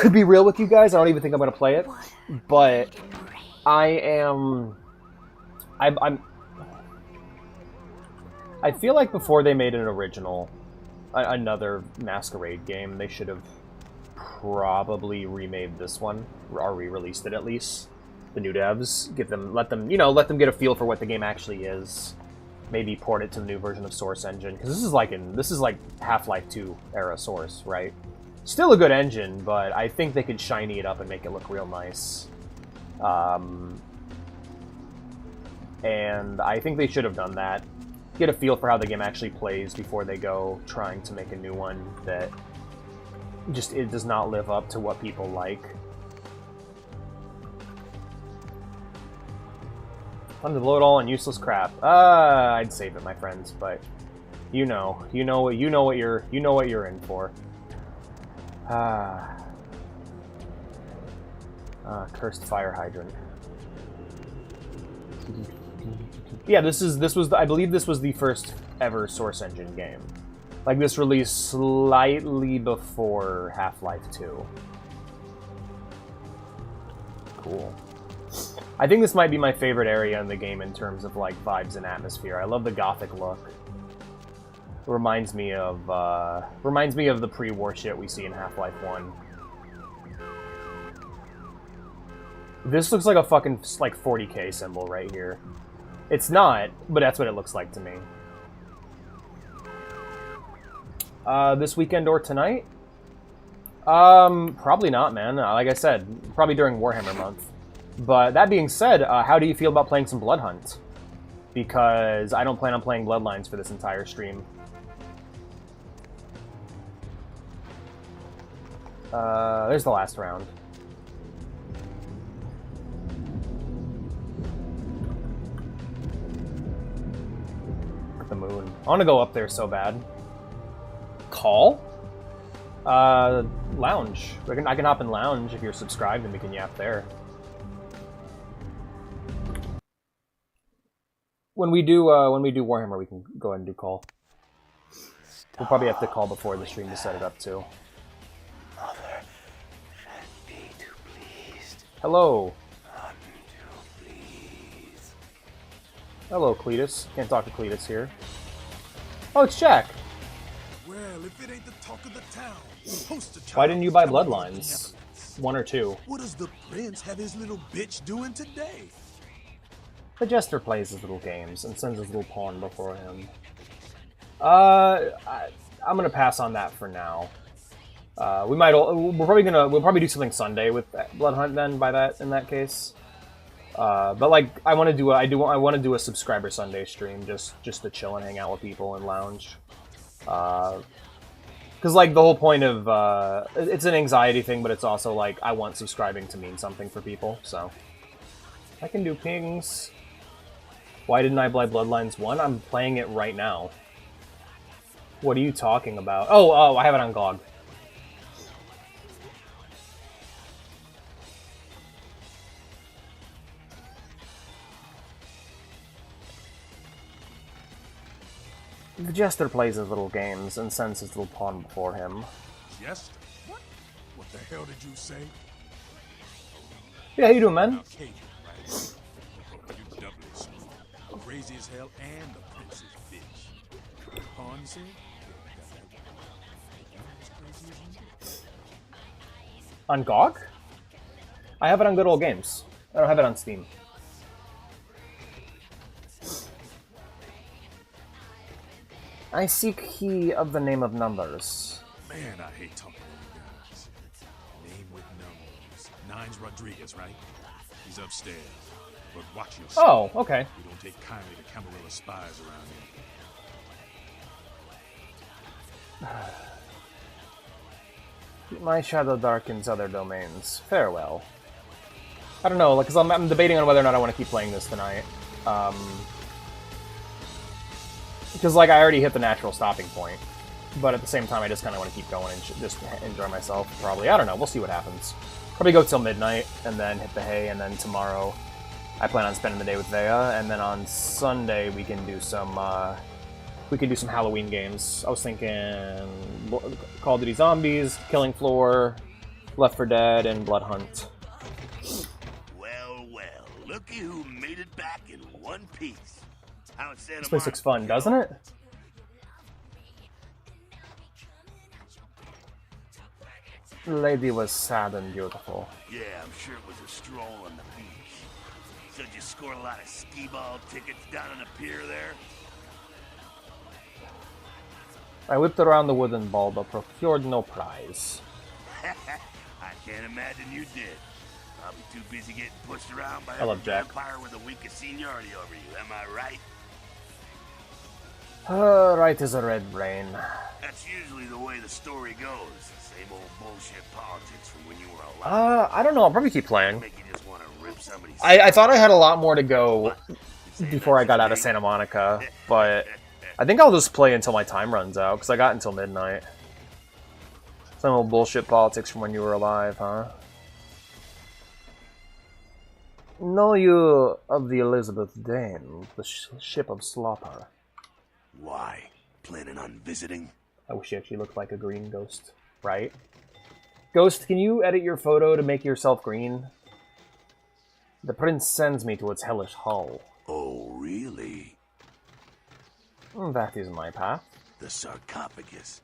To be real with you guys, I don't even think I'm going to play it. But I feel like before they made an original, another Masquerade game, they should have probably remade this one, or re-released it at least. The new devs, let them get a feel for what the game actually is. Maybe port it to the new version of Source Engine, because this is like Half-Life 2 era Source, right? Still a good engine, but I think they could shiny it up and make it look real nice. And I think they should have done that. Get a feel for how the game actually plays before they go trying to make a new one that just it does not live up to what people like. Fun to blow it all on useless crap. I'd save it, my friends, but you know what you're in for. Cursed fire hydrant. Yeah, I believe this was the first ever Source Engine game. Like, this released slightly before Half-Life 2. Cool. I think this might be my favorite area in the game in terms of, like, vibes and atmosphere. I love the gothic look. It reminds me of the pre-war shit we see in Half-Life 1. This looks like a fucking, like, 40k symbol right here. It's not, but that's what it looks like to me. This weekend or tonight? Probably not, man. Like I said, probably during Warhammer month. But that being said, how do you feel about playing some Blood Hunt? Because I don't plan on playing Bloodlines for this entire stream. There's the last round. The moon. I want to go up there so bad. Call? Lounge. I can hop in lounge if you're subscribed and we can yap there. When we do Warhammer, we can go ahead and do call. We'll probably have to call before the stream to set it up too. Mother should be too pleased. Hello. I'm too pleased. Hello, Cletus. Can't talk to Cletus here. Oh, it's Jack. Well, if it ain't the talk of the town, poster child. Why didn't you buy Bloodlines? 1 or 2? What does the prince have his little bitch doing today? The Jester plays his little games and sends his little pawn before him. I'm gonna pass on that for now. We'll probably do something Sunday with Blood Hunt then. In that case, but like I want to do a subscriber Sunday stream just to chill and hang out with people and lounge. Because like the whole point of it's an anxiety thing, but it's also like I want subscribing to mean something for people. So I can do pings. Why didn't I buy Bloodlines 1? I'm playing it right now. What are you talking about? Oh, I have it on GOG. The Jester plays his little games and sends his little pawn before him. Jester? What? What the hell did you say? Yeah, how you doing, man? Malkavian, right? You doubly smooth. Crazy as hell and the prince's bitch. Pawn said? On GOG? I have it on Good Old Games. I don't have it on Steam. I seek he of the name of numbers. Man, I hate talking to you guys. Name with numbers. Nine's Rodriguez, right? He's upstairs. But watch yourself. Oh, okay. You don't take kindly to Camarilla spies around here. My shadow darkens other domains. Farewell. I don't know, like, cause I'm debating on whether or not I want to keep playing this tonight. Because, like, I already hit the natural stopping point. But at the same time, I just kind of want to keep going and just enjoy myself, probably. I don't know, we'll see what happens. Probably go till midnight, and then hit the hay, and then tomorrow I plan on spending the day with Vea, and then on Sunday we can do some, Halloween games. I was thinking Call of Duty Zombies, Killing Floor, Left 4 Dead, and Blood Hunt. Well, looky who made it back in one piece. This place looks fun, doesn't it? The lady was sad and beautiful. Yeah, I'm sure it was a stroll on the beach. So did you score a lot of skee-ball tickets down on the pier there? I whipped around the wooden ball, but procured no prize. I can't imagine you did. Probably too busy getting pushed around by I love Jack. vampire with the weakest seniority over you, am I right? Right as a red brain. That's usually the way the story goes. Same old bullshit politics from when you were alive. I don't know, I'll probably keep playing. Make you just want to rip somebody's I thought I had a lot more to go before I got out of Santa Monica, but I think I'll just play until my time runs out, because I got until midnight. Some old bullshit politics from when you were alive, huh? Know you of the Elizabeth Dane, the ship of slaughter? Why? Planning on visiting? I wish you actually looked like a green ghost, right? Ghost, can you edit your photo to make yourself green? The prince sends me to its hellish hull. Oh, really? That is my path. The sarcophagus.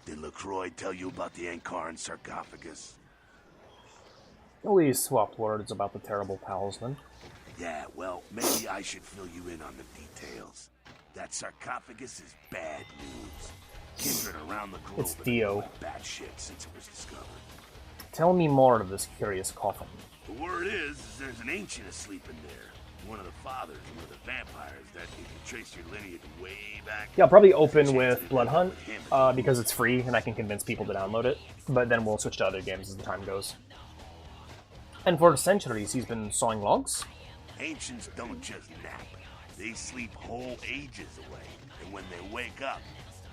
Did LaCroix tell you about the Ankaran sarcophagus? We swapped words about the terrible talisman. Yeah, well, maybe I should fill you in on the details. That sarcophagus is bad news. Kindred around the globe It's Dio. Bad shit since it was discovered. Tell me more of this curious coffin. The word is there's an ancient asleep in there. One of the fathers of one of the vampires that you can trace your lineage way back. Yeah, I'll probably open with Blood Hunt, because it's free and I can convince people to download it. But then we'll switch to other games as the time goes. And for centuries he's been sawing logs? Ancients don't just nap. They sleep whole ages away. And when they wake up,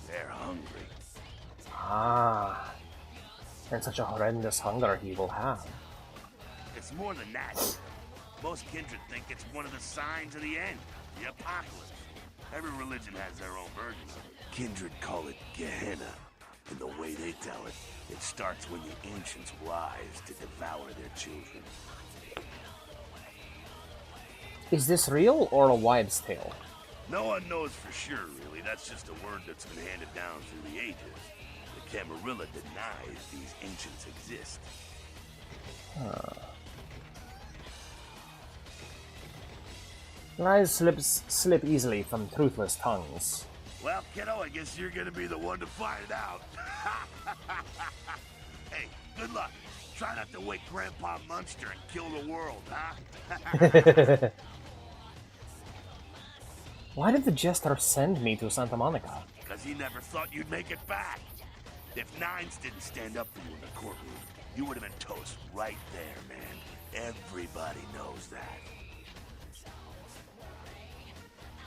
they're hungry. Ah. And such a horrendous hunger he will have. It's more than that. Most kindred think it's one of the signs of the end, the apocalypse. Every religion has their own version of it. Kindred call it Gehenna. And the way they tell it, it starts when the ancients rise to devour their children. Is this real or a wives' tale? No one knows for sure, really. That's just a word that's been handed down through the ages. The Camarilla denies these ancients exist. Lies slip easily from truthless tongues. Well, kiddo, I guess you're gonna be the one to find out. Hey, good luck. Try not to wake Grandpa Munster and kill the world, huh? Why did the Jester send me to Santa Monica? Because he never thought you'd make it back. If Nines didn't stand up for you in the courtroom, you would have been toast right there, man. Everybody knows that.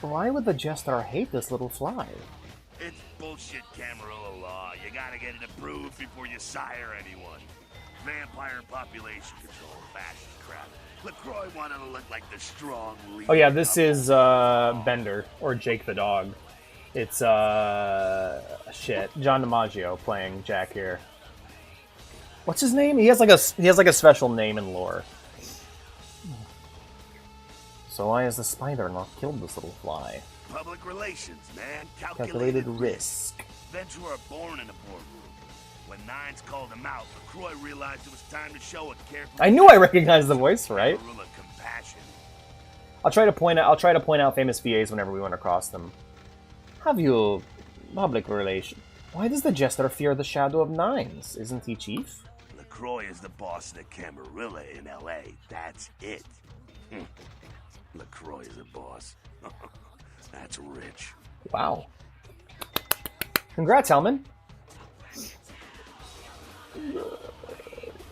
Why would the Jester hate this little fly? It's bullshit Camarilla law. You gotta get it approved before you sire anyone. Vampire population control, fascist crap. LaCroix wanted to look like the strong leader. Oh yeah, this is Bender, or Jake the dog. It's shit, John DiMaggio playing Jack here. What's his name? He has like a special name in lore. So why has the spider not killed this little fly? Public relations, man. Calculated risk. Ventura born in a boardroom. When Nines called him out, LaCroix realized it was time to show a careful. I knew I recognized the voice, right? Compassion. I'll try to point out famous VAs whenever we run across them. Have you public relation? Why does the Jester fear the shadow of Nines? Isn't he chief? LaCroix is the boss of the Camarilla in L.A. That's it. LaCroix is a boss. That's rich. Wow. Congrats, Hellman.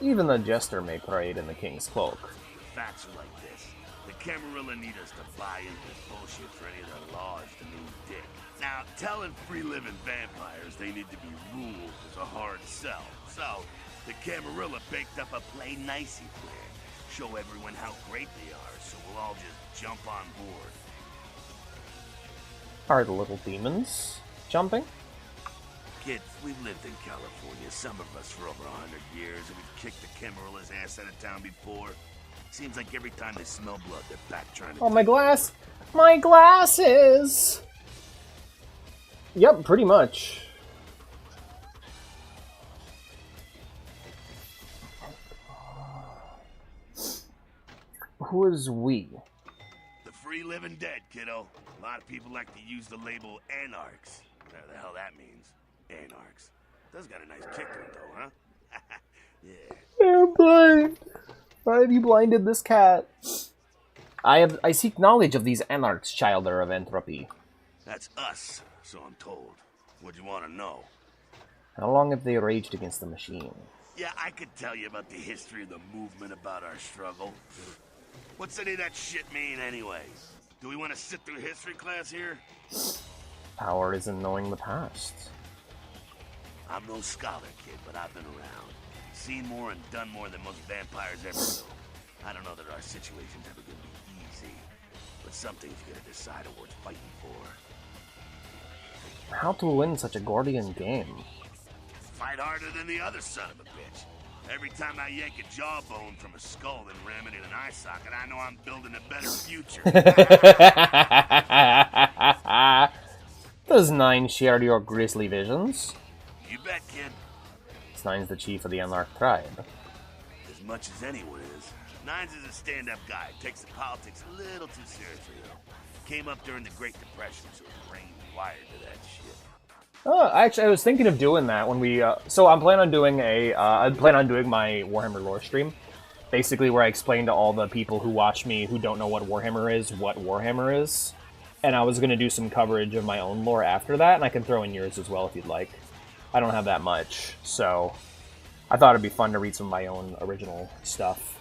Even the Jester may parade in the King's cloak. Facts are like this. The Camarilla need us to buy into this bullshit for any of their laws to mean dick. Now, telling free-living vampires they need to be ruled is a hard sell. So, the Camarilla baked up a play-nicey plan. Show everyone how great they are, so we'll all just jump on board. Are the little demons jumping? Kids, we've lived in California, some of us for over 100 years, and we've kicked the Camarilla's ass out of town before. Seems like every time they smell blood, they're back trying to... Oh, my glass! My glasses! Yep, pretty much. Who is we? The free living dead, kiddo. A lot of people like to use the label anarchs. Whatever the hell that means. Anarchs. Does got a nice kick to it, though, huh? Yeah. They're blind. Why have you blinded this cat? I seek knowledge of these anarchs, childer of entropy. That's us, so I'm told. What do you want to know? How long have they raged against the machine? Yeah, I could tell you about the history of the movement, about our struggle. What's any of that shit mean, anyway? Do we want to sit through history class here? Power is in knowing the past. I'm no scholar, kid, but I've been around. Seen more and done more than most vampires ever will. I don't know that our situation's ever gonna be easy, but something's gonna decide on worth fighting for. How to win such a Gordian game? Fight harder than the other son of a bitch. Every time I yank a jawbone from a skull and ram it in an eye socket, I know I'm building a better future. Does Nine share your grisly visions? You bet, kid. Nine's the chief of the Anarch tribe. As much as anyone is. Nines is a stand-up guy. Takes the politics a little too seriously, though. Came up during the Great Depression, so his brain wired to that shit. Actually, I was thinking of doing that when we. So I'm planning on doing I plan on doing my Warhammer lore stream, basically where I explain to all the people who watch me who don't know what Warhammer is, what Warhammer is, and I was going to do some coverage of my own lore after that, and I can throw in yours as well if you'd like. I don't have that much, so I thought it'd be fun to read some of my own original stuff,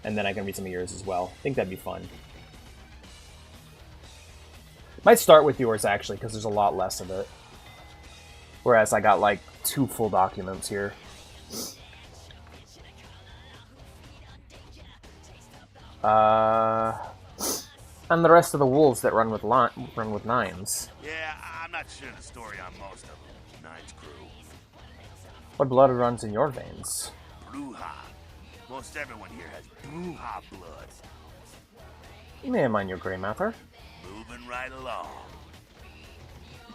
and then I can read some of yours as well. I think that'd be fun. Might start with yours, actually, because there's a lot less of it. Whereas I got, like, 2 full documents here. And the rest of the wolves that run with nines. Yeah, I'm not sure the story on most of them. Nines crew. What blood runs in your veins? Bruja. Most everyone here has Bruja blood. May I mind your grey matter? Moving right along.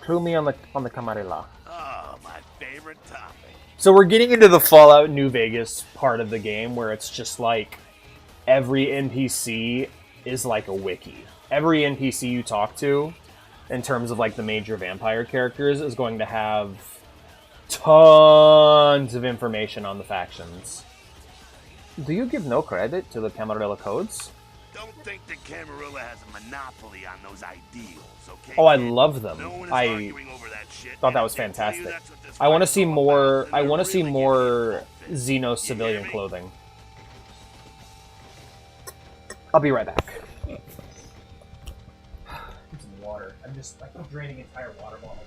Clue me on the Camarilla. Oh, my favorite topic. So we're getting into the Fallout New Vegas part of the game where it's just like every NPC is like a wiki. Every NPC you talk to in terms of like the major vampire characters, is going to have tons of information on the factions. Do you give no credit to the Camarilla codes? Don't think the Camarilla has a monopoly on those ideals, okay? Oh, I love them. No one is I arguing over that shit, thought that and was I can tell you fantastic. that's what this I want to fight's see all more. about, I and want to they're see really more Xenos civilian clothing. I'll be right back. Some water. I'm just like draining entire water bottle.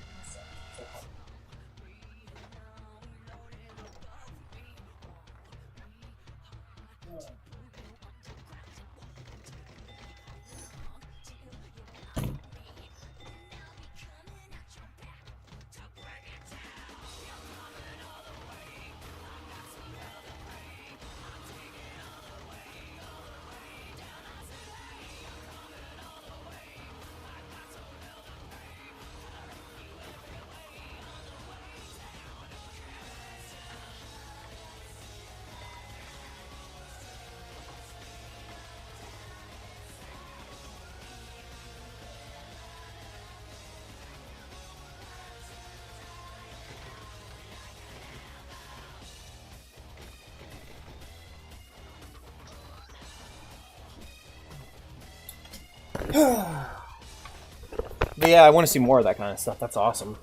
But yeah, I want to see more of that kind of stuff. That's awesome.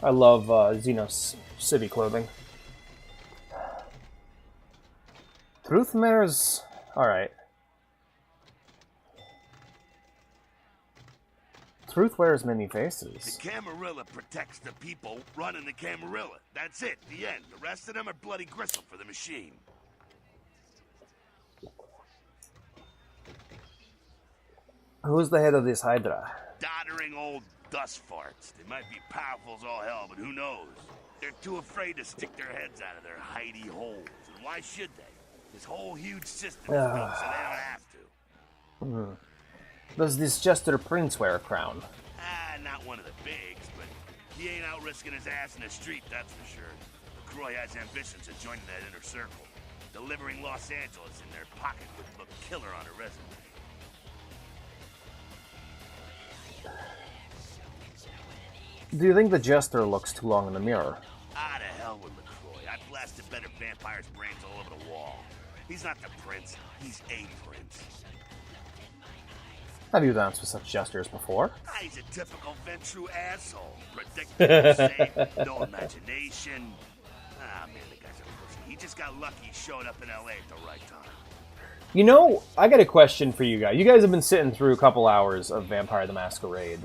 I love Xenos Civi clothing. Truthmare's... Alright. Truth wears many faces. The Camarilla protects the people running the Camarilla. That's it, the end. The rest of them are bloody gristle for the machine. Who's the head of this Hydra? Doddering old dust farts. They might be powerful as all hell, but who knows? They're too afraid to stick their heads out of their hidey holes. And why should they? This whole huge system is built so they don't have to. Does this Jester Prince wear a crown? Ah, not one of the bigs, but he ain't out risking his ass in the street, that's for sure. LaCroix has ambitions of joining that inner circle. Delivering Los Angeles in their pocket would look killer on a resume. Do you think the Jester looks too long in the mirror? Ah, to hell with LaCroix. I blasted better vampires' brains all over the wall. He's not the prince, he's a prince. Have you danced with such jesters before? Ah, he's a typical Ventru asshole. Predictable, safe, no imagination. Ah, man, the guy's a pussy. He just got lucky showing up in LA at the right time. You know, I got a question for you guys. You guys have been sitting through a couple hours of Vampire the Masquerade.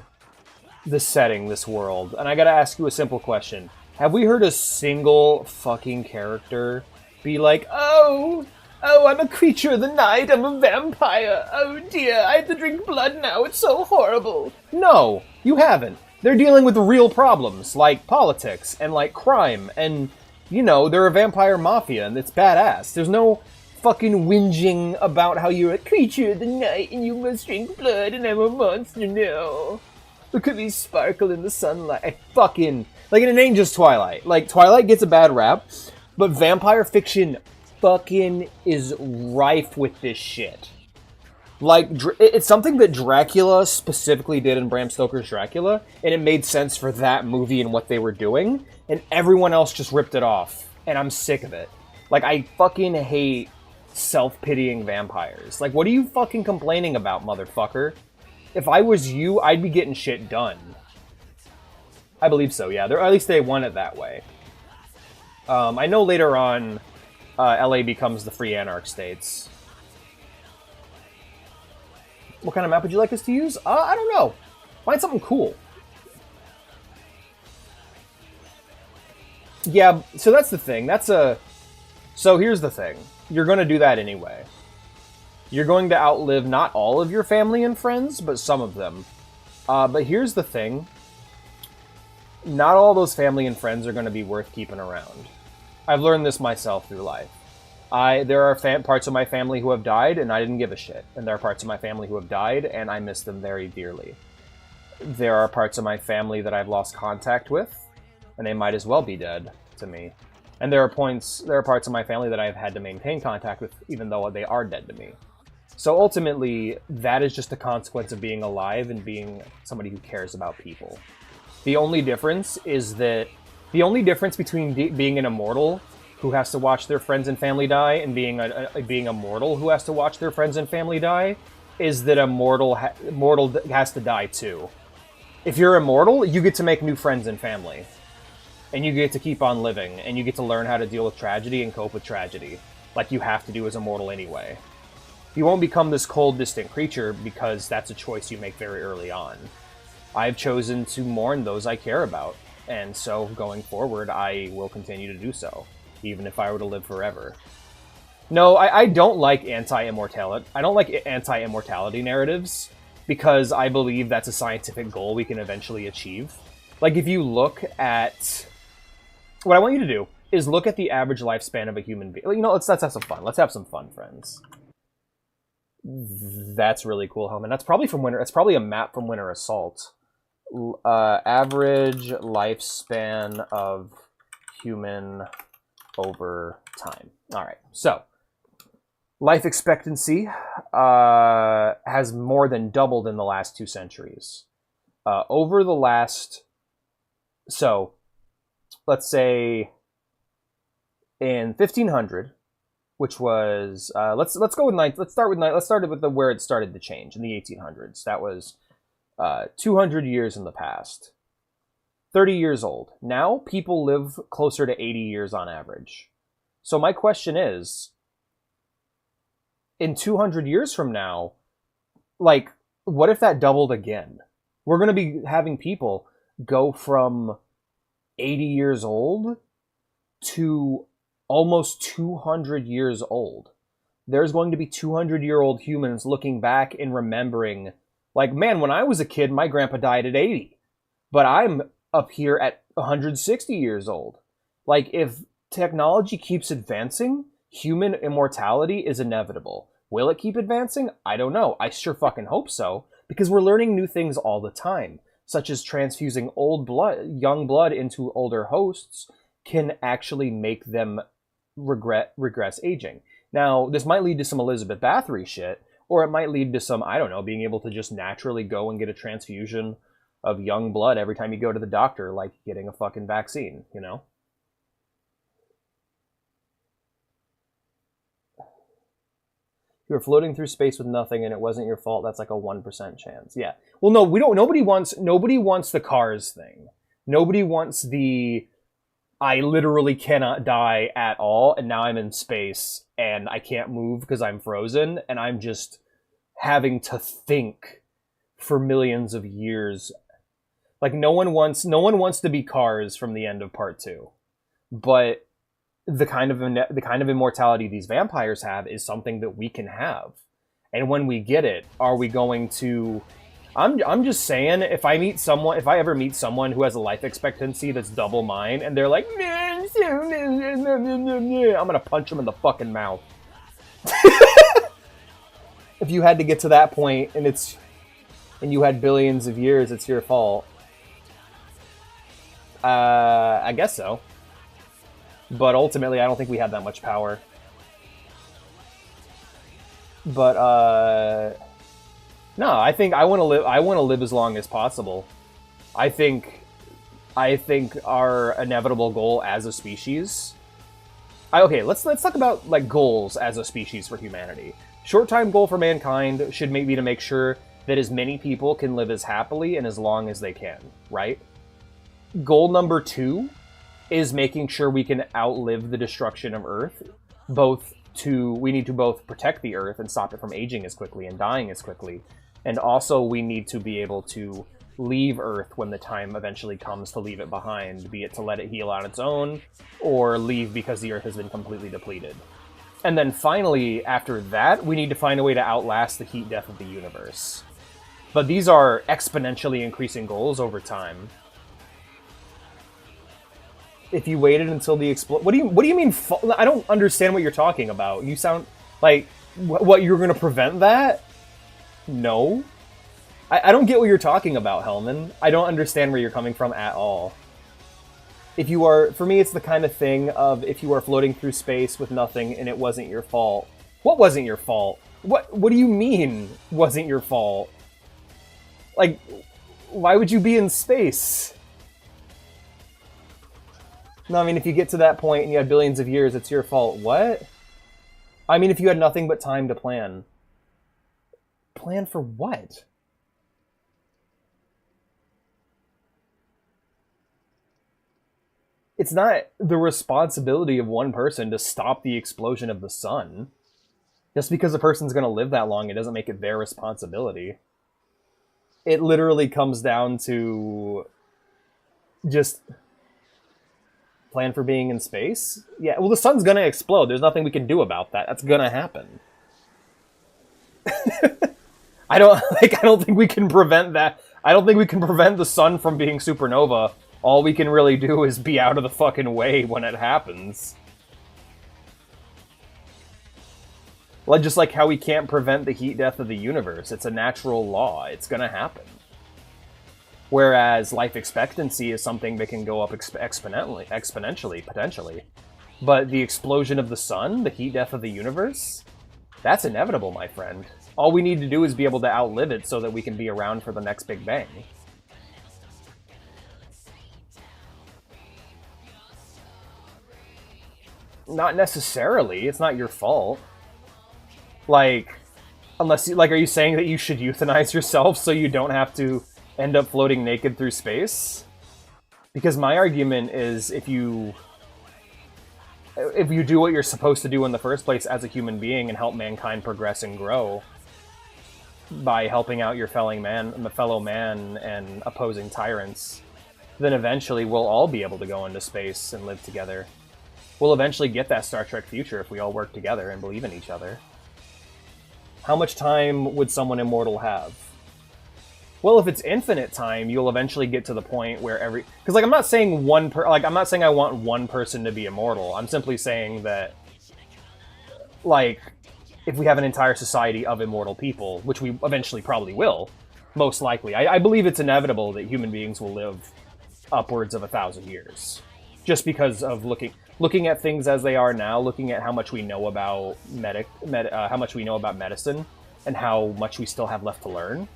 This setting, this world. And I gotta ask you a simple question. Have we heard a single fucking character be like, oh, I'm a creature of the night, I'm a vampire, oh dear, I have to drink blood now, it's so horrible. No, you haven't. They're dealing with real problems, like politics, and like crime, and, you know, they're a vampire mafia, and it's badass. There's no fucking whinging about how you're a creature of the night, and you must drink blood, and I'm a monster now. Look at me sparkle in the sunlight. I fucking... Like in an Angel's Twilight. Like, Twilight gets a bad rap, but vampire fiction fucking is rife with this shit. Like, it's something that Dracula specifically did in Bram Stoker's Dracula, and it made sense for that movie and what they were doing, and everyone else just ripped it off, and I'm sick of it. Like, I fucking hate self-pitying vampires. Like, what are you fucking complaining about, motherfucker? If I was you, I'd be getting shit done. I believe so, yeah. At least they want it that way. I know later on, LA becomes the Free Anarch States. What kind of map would you like us to use? I don't know. Find something cool. Yeah, so that's the thing. So here's the thing. You're going to do that anyway. You're going to outlive not all of your family and friends, but some of them. But here's the thing. Not all those family and friends are going to be worth keeping around. I've learned this myself through life. There are parts of my family who have died, and I didn't give a shit. And there are parts of my family who have died, and I miss them very dearly. There are parts of my family that I've lost contact with, and they might as well be dead to me. And there are parts of my family that I've had to maintain contact with, even though they are dead to me. So ultimately, that is just a consequence of being alive and being somebody who cares about people. The only difference is that the only difference between being an immortal who has to watch their friends and family die and being a mortal who has to watch their friends and family die is that a mortal has to die too. If you're immortal, you get to make new friends and family. And you get to keep on living, and you get to learn how to deal with tragedy and cope with tragedy, like you have to do as a mortal anyway. You won't become this cold, distant creature because that's a choice you make very early on. I've chosen to mourn those I care about, and so going forward, I will continue to do so, even if I were to live forever. No, I don't like anti-immortality. I don't like anti-immortality narratives because I believe that's a scientific goal we can eventually achieve. Like, if you look at... What I want you to do is look at the average lifespan of a human being. You know, let's have some fun. Let's have some fun, friends. That's really cool, Helman. That's probably from Winter... That's probably a map from Winter Assault. Average lifespan of human over time. All right, so... Life expectancy has more than doubled in the last 2 centuries. Over the last... So, let's say in 1500, which was let's go with let's start with where it started to change in the 1800s. That was 200 years in the past. 30 years old. Now people live closer to 80 years on average. So my question is, in 200 years from now, like, what if that doubled again? We're going to be having people go from 80 years old to almost 200 years old. There's going to be 200-year-old humans looking back and remembering, like, man, when I was a kid, my grandpa died at 80. But I'm up here at 160 years old. Like, if technology keeps advancing, human immortality is inevitable. Will it keep advancing? I don't know. I sure fucking hope so, because we're learning new things all the time, such as transfusing young blood into older hosts can actually make them regress aging. Now, this might lead to some Elizabeth Bathory shit, or it might lead to some, I don't know, being able to just naturally go and get a transfusion of young blood every time you go to the doctor, like getting a fucking vaccine, you know? You're floating through space with nothing and it wasn't your fault, that's like a 1% chance. Yeah. Well, no, nobody wants the cars thing. Nobody wants the I literally cannot die at all and now I'm in space and I can't move because I'm frozen and I'm just having to think for millions of years. Like, no one wants to be Cars from the end of part 2. But the kind of immortality these vampires have is something that we can have. And when we get it, are we going to... I'm just saying, if I ever meet someone who has a life expectancy that's double mine, and they're like, I'm gonna punch them in the fucking mouth. If you had to get to that point, and you had billions of years, it's your fault. I guess so. But ultimately, I don't think we have that much power. But, no, I think I want to live as long as possible. I think our inevitable goal as a species... Okay, let's talk about, like, goals as a species for humanity. Short-time goal for mankind should be to make sure that as many people can live as happily and as long as they can, right? Goal number 2 is making sure we can outlive the destruction of Earth. We need to both protect the Earth and stop it from aging as quickly and dying as quickly. And also we need to be able to leave Earth when the time eventually comes to leave it behind, be it to let it heal on its own, or leave because the Earth has been completely depleted. And then finally, after that, we need to find a way to outlast the heat death of the universe. But these are exponentially increasing goals over time. If you waited until the what do you mean? I don't understand what you're talking about. You sound like what you're going to prevent that? No, I don't get what you're talking about, Hellman. I don't understand where you're coming from at all. For me, it's the kind of thing of if you are floating through space with nothing and it wasn't your fault. What wasn't your fault? What do you mean, wasn't your fault? Like, why would you be in space? No, I mean, if you get to that point and you had billions of years, it's your fault. What? I mean, if you had nothing but time to plan. Plan for what? It's not the responsibility of one person to stop the explosion of the sun. Just because a person's going to live that long, it doesn't make it their responsibility. It literally comes down to just plan for being in space. Yeah, well, the sun's going to explode. There's nothing we can do about that. That's going to happen. I don't think we can prevent that. I don't think we can prevent the sun from being supernova. All we can really do is be out of the fucking way when it happens. Like, just like how we can't prevent the heat death of the universe. It's a natural law. It's gonna happen. Whereas life expectancy is something that can go up exponentially, potentially. But the explosion of the sun, the heat death of the universe, that's inevitable, my friend. All we need to do is be able to outlive it so that we can be around for the next Big Bang. Not necessarily. It's not your fault. Like, unless you, like, are you saying that you should euthanize yourself so you don't have to end up floating naked through space? Because my argument is if you do what you're supposed to do in the first place as a human being and help mankind progress and grow by helping out your fellow man and opposing tyrants, then eventually we'll all be able to go into space and live together. We'll eventually get that Star Trek future if we all work together and believe in each other. How much time would someone immortal have? Well, if it's infinite time, you'll eventually get to the point where because, like, I'm not saying I'm not saying I want one person to be immortal. I'm simply saying that, like, if we have an entire society of immortal people, which we eventually probably will, most likely, I believe it's inevitable that human beings will live upwards of 1,000 years, just because of looking at things as they are now, looking at how much we know about how much we know about medicine, and how much we still have left to learn.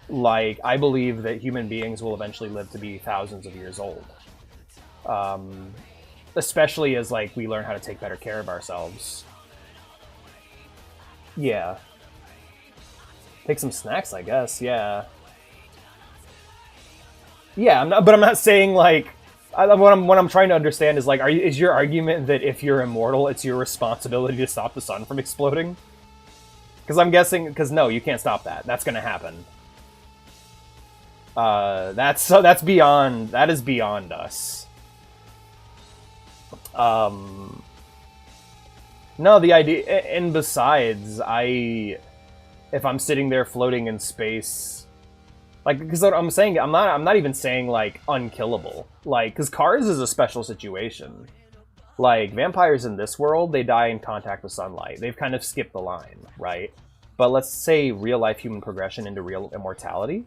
Like, I believe that human beings will eventually live to be thousands of years old. Especially as, like, we learn how to take better care of ourselves. Yeah. Take some snacks, I guess, yeah. Yeah, I'm not saying, like, what I'm trying to understand is, like, is your argument that if you're immortal, it's your responsibility to stop the sun from exploding? Because I'm guessing, because no, you can't stop that. That's going to happen. That is beyond us. No, the idea, and besides, if I'm sitting there floating in space, like, because what I'm saying, I'm not even saying, like, unkillable. Like, because Cars is a special situation. Like, vampires in this world, they die in contact with sunlight. They've kind of skipped the line, right? But let's say real-life human progression into real immortality,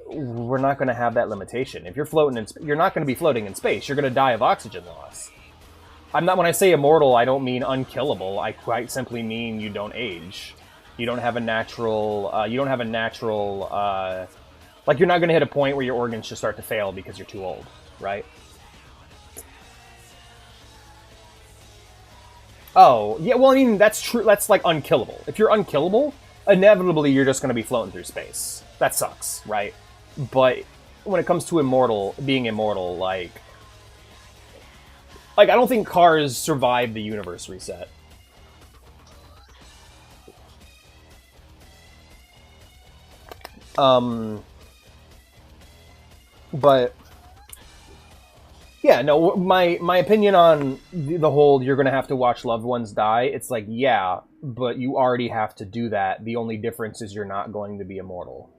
we're not going to have that limitation. If you're floating you're not going to be floating in space. You're going to die of oxygen loss. When I say immortal, I don't mean unkillable. I quite simply mean you don't age. You don't have a natural, like, you're not going to hit a point where your organs just start to fail because you're too old, right? Oh, yeah, well, I mean, that's true. That's, like, unkillable. If you're unkillable, inevitably you're just going to be floating through space. That sucks, right? But when it comes to being immortal, like, I don't think Cars survived the universe reset. But yeah, no, my opinion on the whole you're gonna have to watch loved ones die, it's like, yeah, but you already have to do that. The only difference is you're not going to be immortal.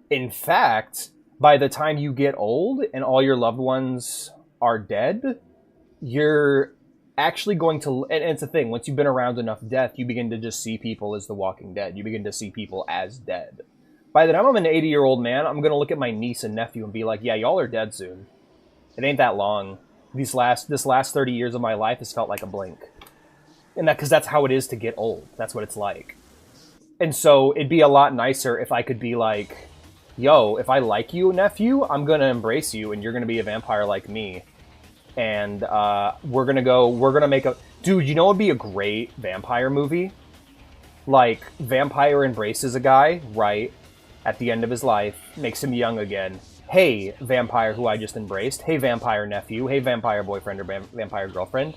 In fact, by the time you get old and all your loved ones are dead, you're actually going to, and it's a thing, once you've been around enough death, you begin to just see people as the Walking Dead. You begin to see people as dead. By the time I'm an 80-year-old man, I'm going to look at my niece and nephew and be like, yeah, y'all are dead soon. It ain't that long. This last 30 years of my life has felt like a blink. And because that's how it is to get old. That's what it's like. And so it'd be a lot nicer if I could be like, yo, if I like you, nephew, I'm gonna embrace you, and you're gonna be a vampire like me. And we're gonna make a... Dude, you know what would be a great vampire movie? Like, vampire embraces a guy, right, at the end of his life, makes him young again. Hey, vampire who I just embraced. Hey, vampire nephew. Hey, vampire boyfriend or vampire girlfriend.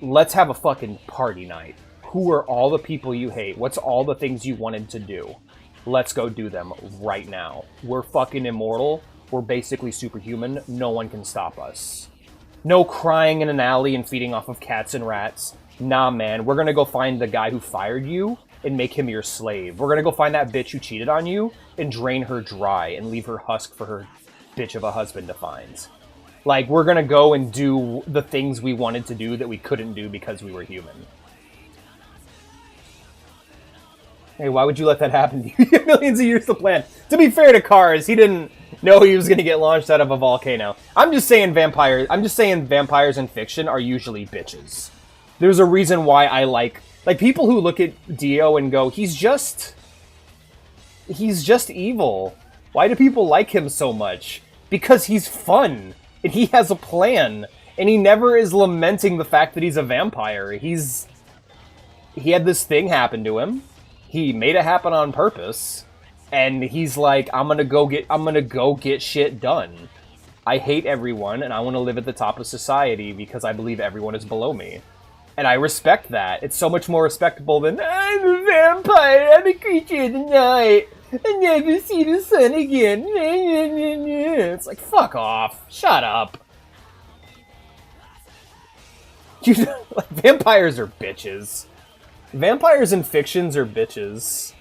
Let's have a fucking party night. Who are all the people you hate? What's all the things you wanted to do? Let's go do them right now. We're fucking immortal. We're basically superhuman. No one can stop us. No crying in an alley and feeding off of cats and rats. Nah, man. We're gonna go find the guy who fired you and make him your slave. We're gonna go find that bitch who cheated on you and drain her dry and leave her husk for her bitch of a husband to find. Like, we're gonna go and do the things we wanted to do that we couldn't do because we were human. Hey, why would you let that happen to you? You have millions of years to plan. To be fair to Cars, he didn't know he was gonna get launched out of a volcano. I'm just saying vampires in fiction are usually bitches. There's a reason why I like people who look at Dio and go, he's just evil. Why do people like him so much? Because he's fun, and he has a plan, and he never is lamenting the fact that he's a vampire. He had this thing happen to him. He made it happen on purpose, and he's like, I'm gonna go get shit done. I hate everyone, and I want to live at the top of society because I believe everyone is below me. And I respect that. It's so much more respectable than, I'm a vampire, I'm a creature of the night, I never see the sun again. It's like, fuck off. Shut up. Vampires are bitches. Vampires in fictions are bitches.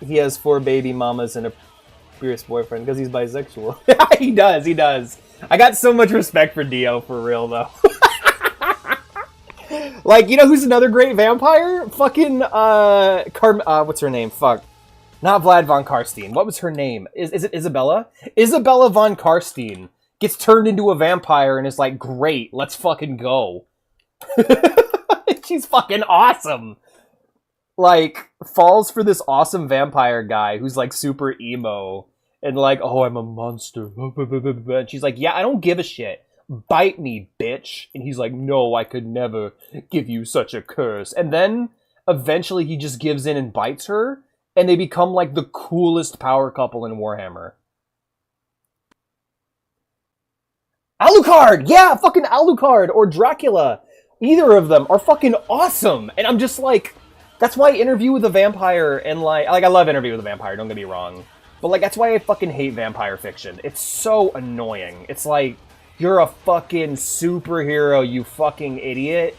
He has 4 baby mamas and a fierce boyfriend because he's bisexual. he does. I got so much respect for Dio, for real, though. Like, you know who's another great vampire? Fucking, what's her name? Fuck. Not Vlad von Karstein. What was her name? Is it Isabella? Isabella von Karstein gets turned into a vampire and is like, great, let's fucking go. She's fucking awesome. Like, falls for this awesome vampire guy who's like super emo and like, oh, I'm a monster. And she's like, yeah, I don't give a shit. Bite me, bitch. And he's like, no, I could never give you such a curse. And then eventually he just gives in and bites her, and they become like the coolest power couple in Warhammer. Alucard! Yeah, fucking Alucard or Dracula. Either of them are fucking awesome. And I'm just like, that's why Interview with a Vampire and like I love Interview with a Vampire, don't get me wrong. But like, that's why I fucking hate vampire fiction. It's so annoying. It's like, you're a fucking superhero, you fucking idiot.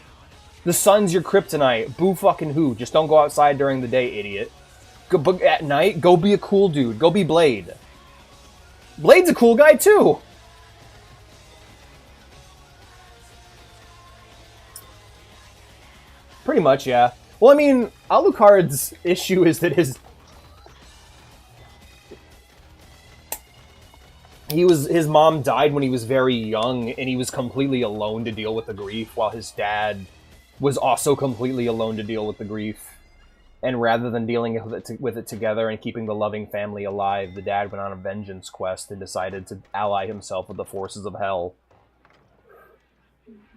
The sun's your kryptonite. Boo fucking who. Just don't go outside during the day, idiot. But at night, go be a cool dude. Go be Blade. Blade's a cool guy, too. Pretty much, yeah. Well, I mean, Alucard's issue is that his mom died when he was very young, and he was completely alone to deal with the grief, while his dad was also completely alone to deal with the grief. And rather than dealing with it together and keeping the loving family alive, the dad went on a vengeance quest and decided to ally himself with the forces of hell.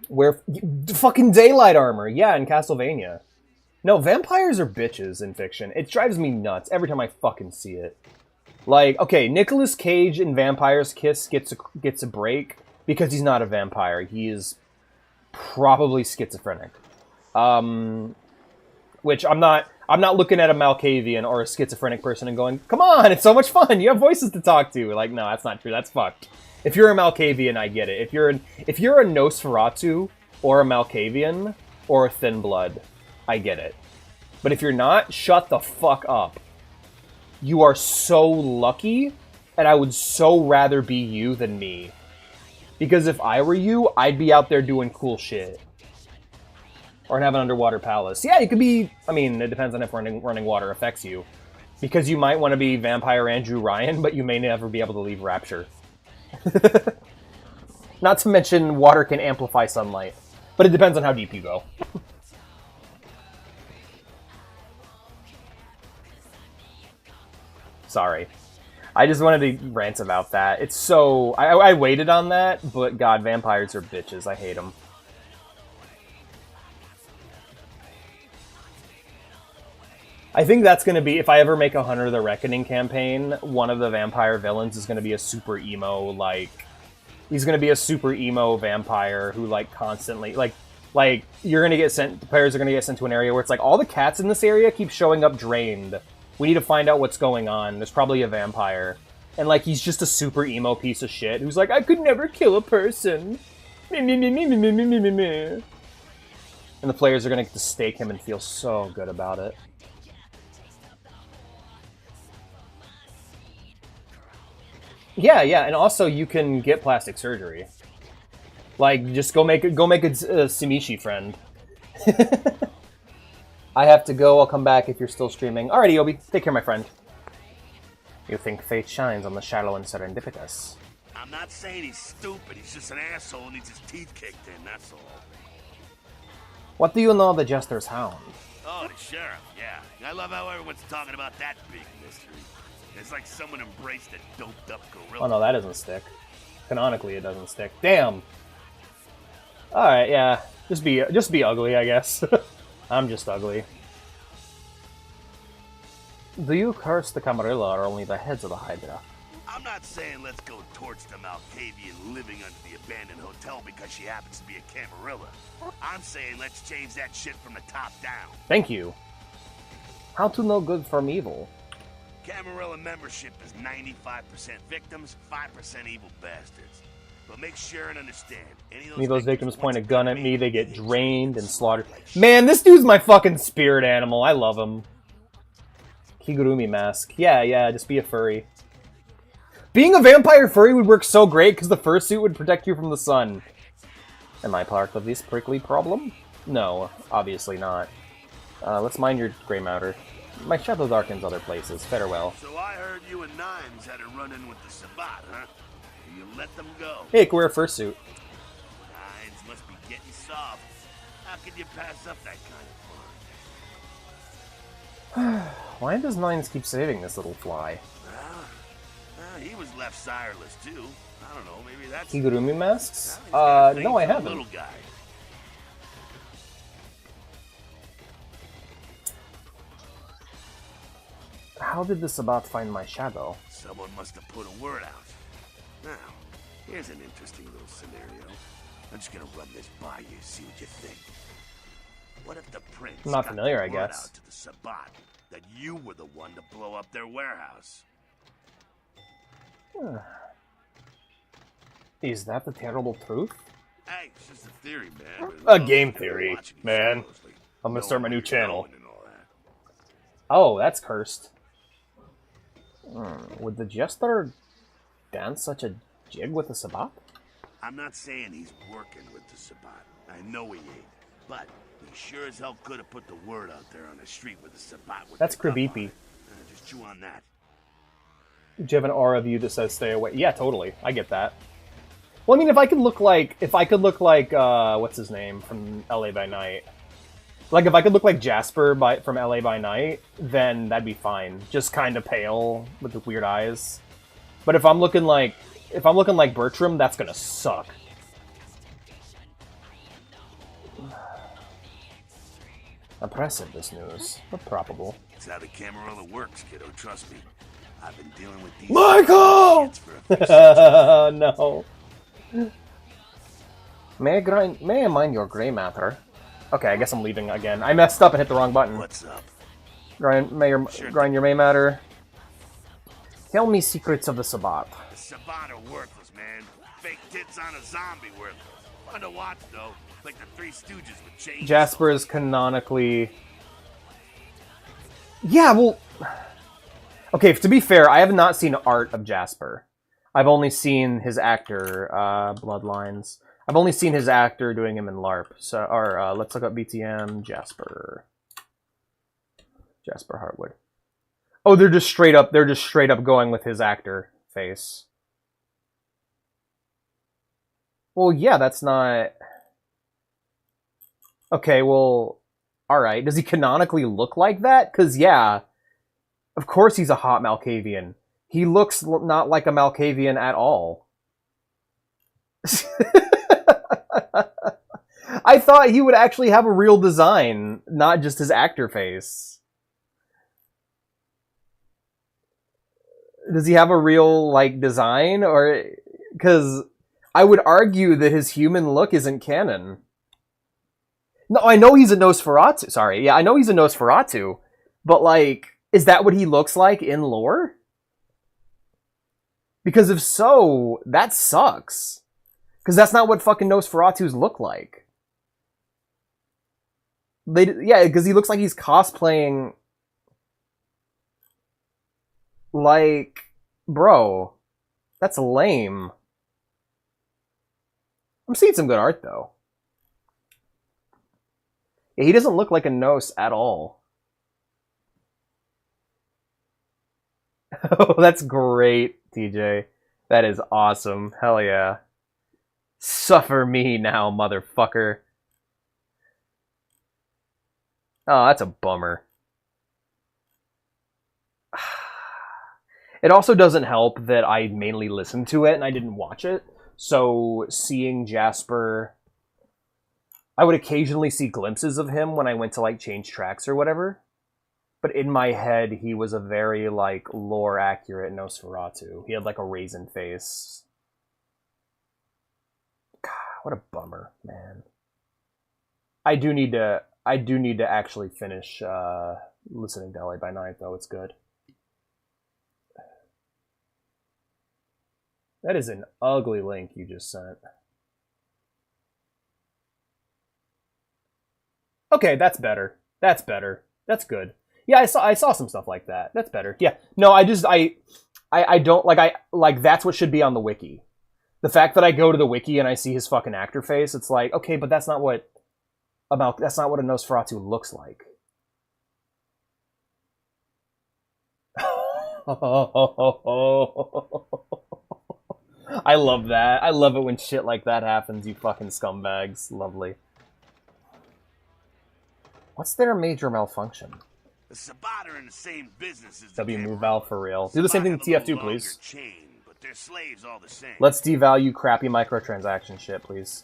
Where fucking daylight armor, yeah, in Castlevania. No, vampires are bitches in fiction. It drives me nuts every time I fucking see it. Like, okay, Nicolas Cage in Vampire's Kiss gets a break because he's not a vampire. He is probably schizophrenic. Which I'm not looking at a Malkavian or a schizophrenic person and going, come on, it's so much fun. You have voices to talk to. Like, no, that's not true. That's fucked. If you're a Malkavian, I get it. If you're a Nosferatu or a Malkavian or a Thin Blood, I get it. But if you're not, shut the fuck up. You are so lucky, and I would so rather be you than me. Because if I were you, I'd be out there doing cool shit. Or have an underwater palace. Yeah, you could be... I mean, it depends on if running water affects you. Because you might want to be Vampire Andrew Ryan, but you may never be able to leave Rapture. Not to mention, water can amplify sunlight. But it depends on how deep you go. Sorry. I just wanted to rant about that. It's so... I waited on that, but god, vampires are bitches. I hate them. I think that's going to be, if I ever make a Hunter the Reckoning campaign, one of the vampire villains is going to be a super emo, like... He's going to be a super emo vampire who, like, constantly... Like, you're going to get sent... The players are going to get sent to an area where it's like, all the cats in this area keep showing up drained. We need to find out what's going on. There's probably a vampire. And, like, he's just a super emo piece of shit who's like, I could never kill a person. And the players are going to get to stake him and feel so good about it. Yeah, and also you can get plastic surgery. Like, just go make a Simishi friend. I have to go, I'll come back if you're still streaming. Alrighty, Obi, take care, my friend. You think fate shines on the shallow and serendipitous. I'm not saying he's stupid, he's just an asshole who needs his teeth kicked in, that's all. What do you know of the Jester's Hound? Oh, the sheriff, yeah. I love how everyone's talking about that big mystery. It's like someone embraced a doped-up gorilla. Oh no, that doesn't stick. Canonically, it doesn't stick. Damn! Alright, yeah. Just be ugly, I guess. I'm just ugly. Do you curse the Camarilla or only the heads of the Hydra? I'm not saying let's go torch the Malkavian living under the abandoned hotel because she happens to be a Camarilla. I'm saying let's change that shit from the top down. Thank you. How to know good from evil? Camarilla membership is 95% victims, 5% evil bastards. But make sure and understand, any of those victims point a gun at me, they get drained and slaughtered. Man, this dude's my fucking spirit animal. I love him. Kigurumi mask. Yeah, just be a furry. Being a vampire furry would work so great because the fursuit would protect you from the sun. Am I part of this prickly problem? No, obviously not. Let's mind your gray matter. My shadow darkens other places. Farewell. So I heard you and Nimes had a run-in with the Sabat, huh? You let them go. Hey, I can wear a fursuit. Nimes must be getting soft. How could you pass up that kind of fun? Why does Nines keep saving this little fly? Well, he was left sireless too. I don't know, maybe that's... Kigurumi masks? No, I haven't. Little guy. How did the Sabat find my shadow? Someone must have put a word out. Now, here's an interesting little scenario. I'm just gonna run this by you, see what you think. What if the prince I'm not familiar, I got the word guess. out to the Sabat that you were the one to blow up their warehouse? Is that the terrible truth? Hey, it's just a theory, man. A game theory, man. I'm gonna start my new channel. Oh, that's cursed. Would the Jester dance such a jig with the Sabat? I'm not saying he's working with the Sabat. I know he ain't. But he sure as hell could have put the word out there on the street with the Sabat. That's creepy. Just chew on that. Do you have an aura of you that says stay away? Yeah, totally. I get that. Well, I mean, if I could look like, what's his name from LA by Night? Like, if I could look like Jasper from LA by Night, then that'd be fine. Just kind of pale with the weird eyes. But if I'm looking like Bertram, that's gonna suck. Impressive, this news, but probable. It's how the Camarilla works, kiddo. Trust me. I've been dealing with these... Michael! No. May I mind your gray matter? Okay, I guess I'm leaving again. I messed up and hit the wrong button. What's up? Grind your May matter. Tell me secrets of the Sabat. The Sabat are worthless, man. Fake tits on a zombie worthless. Fun to watch, though. Like the Three Stooges with chains. Jasper is canonically... Yeah, well... Okay, to be fair, I have not seen art of Jasper. I've only seen his actor, Bloodlines. I've only seen his actor doing him in LARP. So, let's look up VtM Jasper. Jasper Hartwood. Oh, they're just straight up going with his actor face. Well, yeah, that's not... Okay, well, alright. Does he canonically look like that? Because, yeah, of course he's a hot Malkavian. He looks not like a Malkavian at all. I thought he would actually have a real design, not just his actor face. Does he have a real, like, design? Or... Because I would argue that his human look isn't canon. No, I know he's a Nosferatu. Sorry, yeah, I know he's a Nosferatu. But, like, is that what he looks like in lore? Because if so, that sucks. Because that's not what fucking Nosferatus look like. Yeah, because he looks like he's cosplaying... Like... Bro. That's lame. I'm seeing some good art, though. Yeah, he doesn't look like a Nos at all. Oh, that's great, TJ. That is awesome. Hell yeah. Suffer me now, motherfucker. Oh, that's a bummer. It also doesn't help that I mainly listened to it and I didn't watch it. So seeing Jasper... I would occasionally see glimpses of him when I went to, like, change tracks or whatever. But in my head, he was a very, like, lore-accurate Nosferatu. He had, like, a raisin face. God, what a bummer, man. I do need to actually finish listening to LA by Night, though. It's good. That is an ugly link you just sent. Okay, that's better. That's better. That's good. Yeah, I saw some stuff like that. That's better. Yeah. No, I don't like that's what should be on the wiki. The fact that I go to the wiki and I see his fucking actor face, it's like, okay, but that's not what a Nosferatu looks like. I love that. I love it when shit like that happens, you fucking scumbags. Lovely. What's their major malfunction? The Sabbat are in the same business as W move Val for real. Do the same thing to TF2, please. chain, but they're slaves all the same. Let's devalue crappy microtransaction shit, please.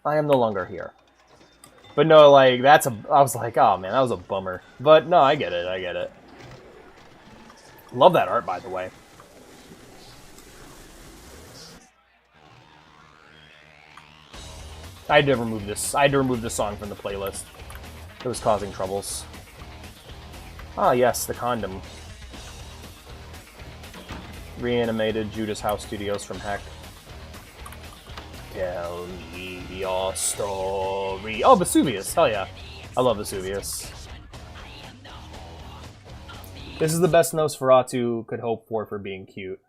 I am no longer here. But no, like, I was like, oh man, that was a bummer. But no, I get it, I get it. Love that art, by the way. I had to remove this. I had to remove this song from the playlist. It was causing troubles. Ah, yes, the condom. Reanimated Judas House Studios from Heck. Tell me your story. Oh, Vesuvius. Hell yeah. I love Vesuvius. This is the best Nosferatu could hope for being cute.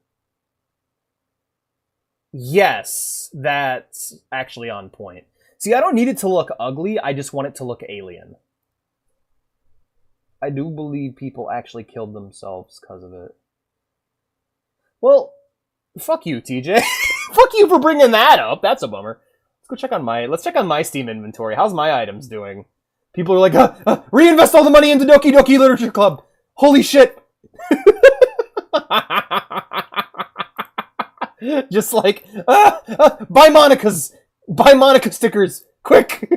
Yes, that's actually on point. See, I don't need it to look ugly, I just want it to look alien. I do believe people actually killed themselves because of it. Well, fuck you, TJ. Fuck you for bringing that up. That's a bummer. Let's check on my Steam inventory. How's my items doing? People are like, reinvest all the money into Doki Doki Literature Club. Holy shit. Just like, buy Monica stickers, quick.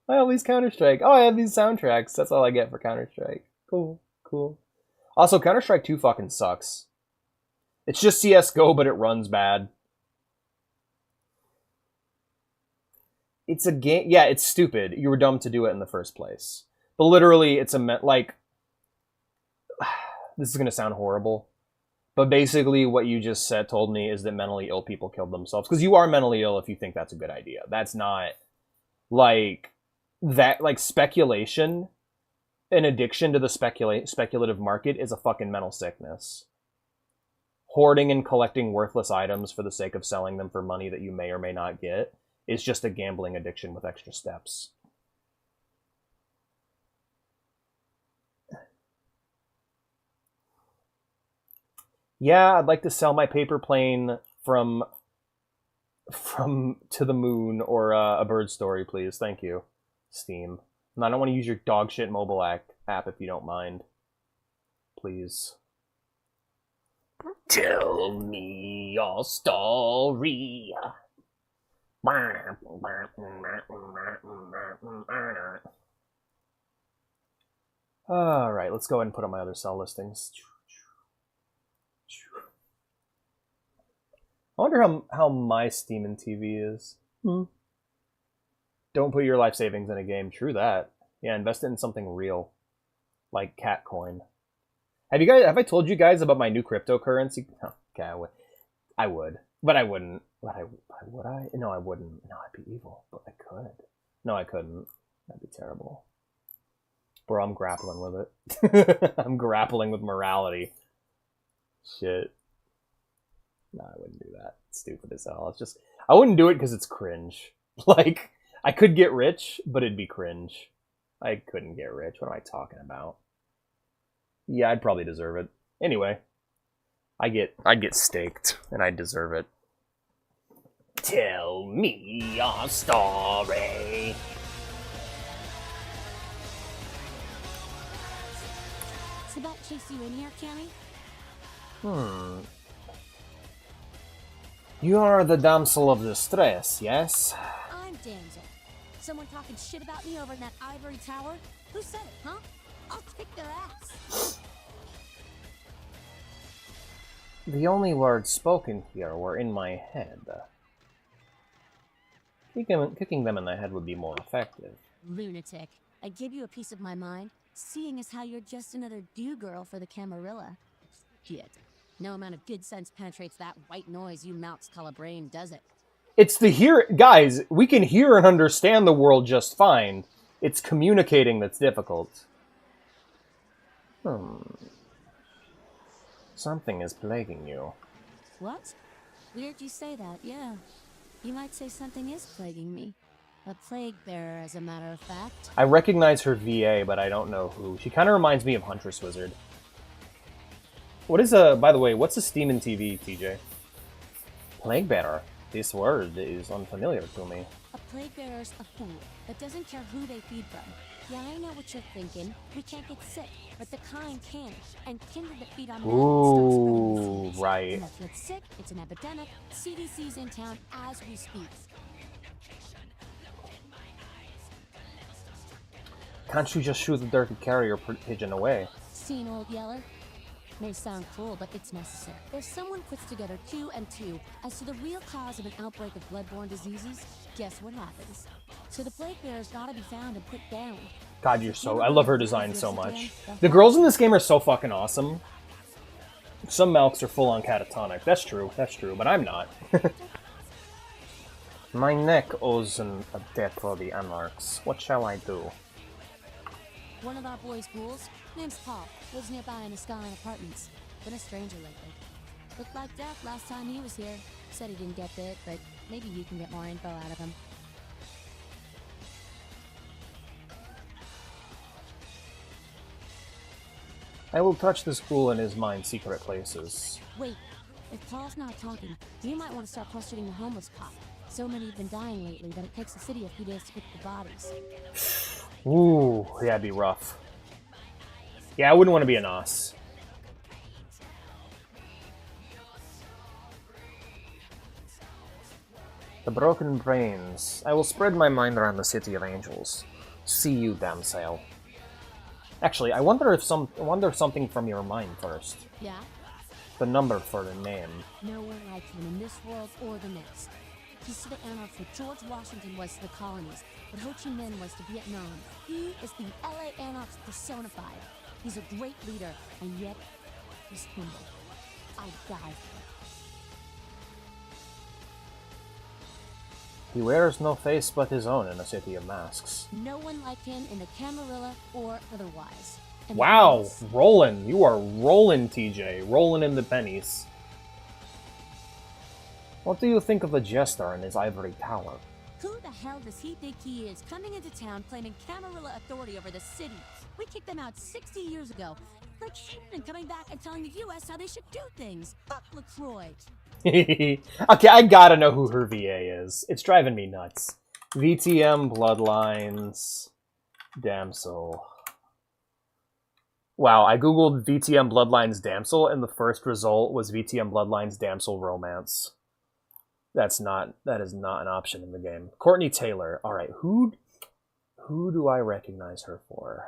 I have these Counter-Strike. Oh, I have these soundtracks. That's all I get for Counter-Strike. Cool, cool. Also, Counter-Strike 2 fucking sucks. It's just CSGO, but it runs bad. It's a game... Yeah, it's stupid. You were dumb to do it in the first place. But literally, it's like... This is going to sound horrible. But basically, what you just said told me is that mentally ill people killed themselves. Because you are mentally ill if you think that's a good idea. That's not... Like... That, like, speculation... An addiction to the speculative market is a fucking mental sickness. Hoarding and collecting worthless items for the sake of selling them for money that you may or may not get is just a gambling addiction with extra steps. Yeah, I'd like to sell my paper plane from from To the Moon or a bird story, please. Thank you, Steam. And I don't want to use your dog shit mobile app if you don't mind. Please. Tell me your story. Alright, let's go ahead and put on my other cell listings. I wonder how my Steam and TV is. Don't put your life savings in a game. True that. Yeah, invest it in something real. Like Catcoin. Have I told you guys about my new cryptocurrency? Oh, okay, I would. But I wouldn't. Would I? No, I wouldn't. No, I'd be evil. But I could. No, I couldn't. That'd be terrible. Bro, I'm grappling with it. I'm grappling with morality. Shit. No, I wouldn't do that. It's stupid as hell. It's just... I wouldn't do it because it's cringe. Like, I could get rich, but it'd be cringe. I couldn't get rich. What am I talking about? Yeah, I'd probably deserve it. Anyway, I'd get staked, and I'd deserve it. Tell me your story. Sabbat chase you in here, Cammy? You are the damsel of distress, yes? I'm damsel. Someone talking shit about me over in that ivory tower? Who said it, huh? I'll kick their ass. The only words spoken here were in my head. Kicking them in the head would be more effective. Lunatic. I give you a piece of my mind, seeing as how you're just another do-girl for the Camarilla. Shit. No amount of good sense penetrates that white noise you Malks call a brain, does it? It's the guys, we can hear and understand the world just fine. It's communicating that's difficult. Something is plaguing you. What? Weird you say that, yeah. You might say something is plaguing me. A plague bearer, as a matter of fact. I recognize her VA, but I don't know who. She kind of reminds me of Huntress Wizard. What is by the way, what's a Steam and TV, TJ? Plague bearer. This word is unfamiliar to me. A plague bearer's a fool that doesn't care who they feed from. Yeah, I know what you're thinking. We can't get sick, but the kind can. And kindred that feed on Ooh, right. And if you get sick, it's an epidemic. CDC's in town as we speak. Can't you just shoot the dirty carrier pigeon away? Seen old Yeller? May sound cruel, but it's necessary. If someone puts together 2 and 2 as to the real cause of an outbreak of bloodborne diseases, guess what happens? So the plague bearer's gotta be found and put down. God, I love her design so much. The girls in this game are so fucking awesome. Some Malks are full on catatonic. That's true, but I'm not. My neck owes a debt for the Anarchs. What shall I do? One of our boys' ghouls, name's Paul, lives nearby in the Skyline Apartments. Been a stranger lately. Looked like death last time he was here. Said he didn't get bit, but maybe you can get more info out of him. I will touch this ghoul in his mind's secret places. Wait, if Paul's not talking, you might want to start questioning the homeless cop. So many have been dying lately that it takes the city a few days to pick the bodies. Ooh, yeah, it'd be rough. Yeah, I wouldn't want to be an Nos. The broken brains. I will spread my mind around the city of angels. See you, damsel. Actually, I wonder something from your mind first. Yeah? The number for the name. No one like him in this world or the next. He's to the Anarchs what George Washington was to the colonies, what Ho Chi Minh was to Vietnam. He is the LA Anarchs personified. He's a great leader, and yet he's humble. I'd die for him. He wears no face but his own in a city of masks. No one like him in the Camarilla or otherwise. And wow, rolling. You are rolling, TJ. Rolling in the pennies. What do you think of the Jester in his ivory tower? Who the hell does he think he is, coming into town claiming Camarilla authority over the city? We kicked them out 60 years ago. Like Shannon coming back and telling the U.S. how they should do things. Up LaCroix. Okay, I gotta know who her VA is. It's driving me nuts. VtM Bloodlines Damsel. Wow, I googled VtM Bloodlines Damsel, and the first result was VtM Bloodlines Damsel Romance. That is not an option in the game. Courtney Taylor. All right, who do I recognize her for?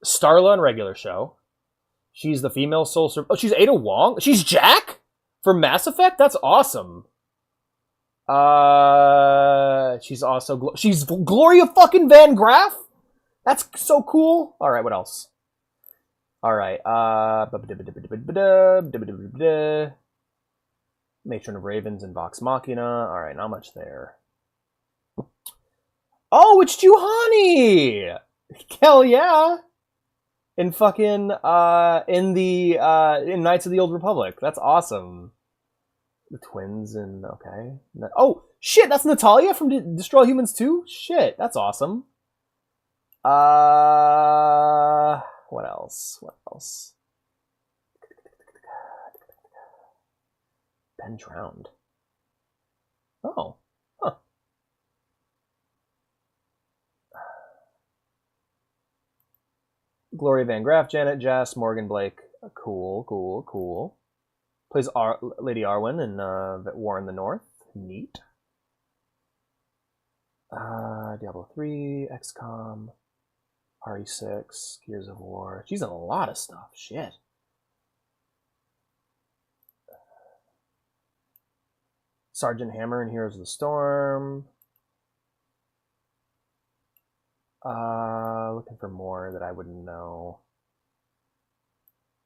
Starla on regular show. She's the female soul survivor. Oh, she's Ada Wong. She's Jack from Mass Effect. That's awesome. She's also she's Gloria fucking Van Graff. That's so cool. All right, what else? All right. Matron of Ravens and Vox Machina. All right, not much there. Oh, it's Juhani! Hell yeah! In fucking in Knights of the Old Republic. That's awesome. The twins and okay. Oh shit, that's Natalia from Destroy Humans 2? Shit, that's awesome. What else? What else? Ben drowned. Oh. Huh. Gloria Van Graff, Janet Jass, Morgan Blake. Cool, cool, cool. Plays Lady Arwen in War in the North. Neat. Diablo 3, XCOM, RE6, Gears of War. She's in a lot of stuff. Shit. Sergeant Hammer in Heroes of the Storm. Looking for more that I wouldn't know.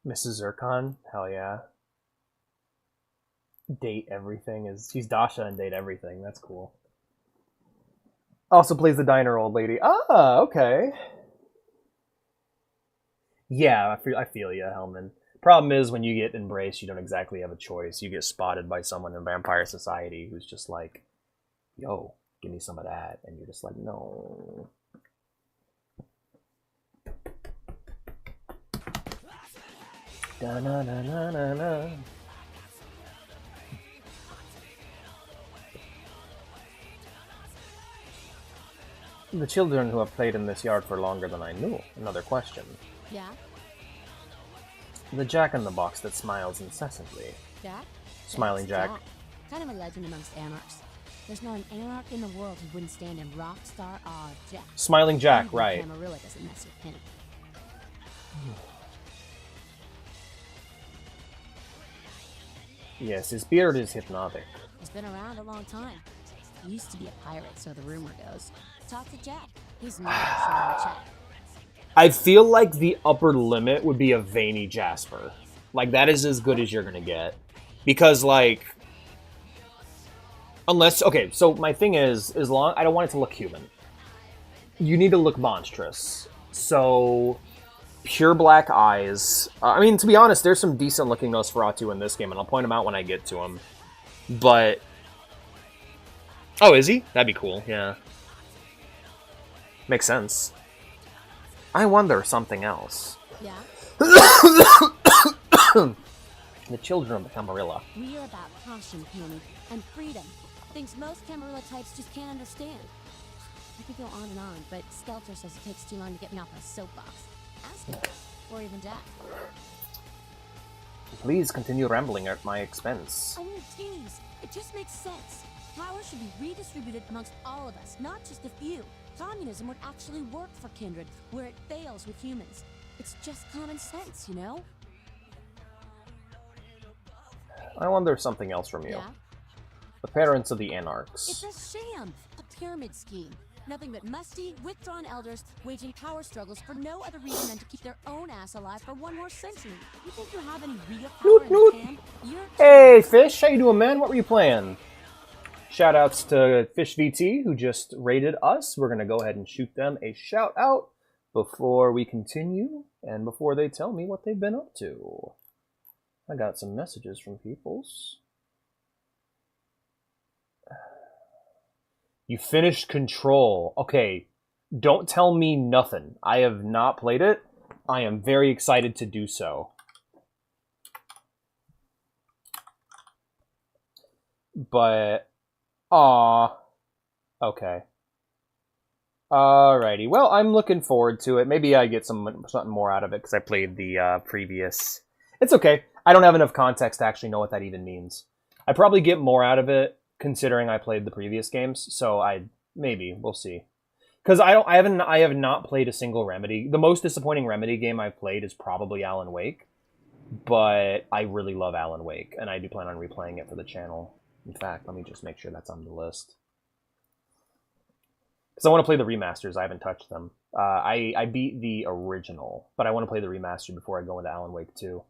Mrs. Zircon, hell yeah. Date Everything she's Dasha in Date Everything. That's cool. Also plays the diner old lady. Ah, okay. Yeah, I feel you, Hellman. Problem is, when you get embraced, you don't exactly have a choice. You get spotted by someone in Vampire Society who's just like, yo, give me some of that. And you're just like, no. Da-na-na-na-na-na. The children who have played in this yard for longer than I knew. Another question. Yeah? The Jack in the Box that smiles incessantly. Jack? Smiling Jack. Kind of a legend amongst anarchs. There's not an anarch in the world who wouldn't stand in rock star awe of Jack. Smiling Jack, Even right. Camarilla doesn't mess with him. Yes, his beard is hypnotic. He's been around a long time. He used to be a pirate, so the rumor goes. Talk to Jack. He's not a chat. I feel like the upper limit would be a veiny Jasper. Like, that is as good as you're gonna get. Because, like... Unless... Okay, so my thing is long... I don't want it to look human. You need to look monstrous. So... Pure black eyes. I mean, to be honest, there's some decent-looking Nosferatu in this game, and I'll point them out when I get to them. But... Oh, is he? That'd be cool, yeah. Makes sense. I wonder something else. Yeah? The children of the Camarilla. We're about caution, Penny, and freedom. Things most Camarilla types just can't understand. I could go on and on, but Skelter says it takes too long to get me off my soapbox. Ask him, or even Jack. Please continue rambling at my expense. I mean, geez, it just makes sense. Power should be redistributed amongst all of us, not just a few. Communism would actually work for Kindred, where it fails with humans. It's just common sense, you know? I wonder something else from you. Yeah? The parents of the Anarchs. It's a sham! A pyramid scheme. Nothing but musty, withdrawn elders waging power struggles for no other reason than to keep their own ass alive for one more century. You think you have any real power in the can? Hey, Fish! How you doing, man? What were you playing? Shoutouts to Fish VT, who just raided us. We're going to go ahead and shoot them a shout out before we continue and before they tell me what they've been up to. I got some messages from peoples. You finished Control. Okay, don't tell me nothing. I have not played it. I am very excited to do so. But, aw, okay. Alrighty, well, I'm looking forward to it. Maybe I get something more out of it because I played the previous. It's okay. I don't have enough context to actually know what that even means. I probably get more out of it considering I played the previous games. So maybe we'll see. Because I have not played a single Remedy. The most disappointing Remedy game I've played is probably Alan Wake, but I really love Alan Wake, and I do plan on replaying it for the channel. In fact, let me just make sure that's on the list. Because I want to play the remasters. I haven't touched them. I beat the original, but I want to play the remaster before I go into Alan Wake 2.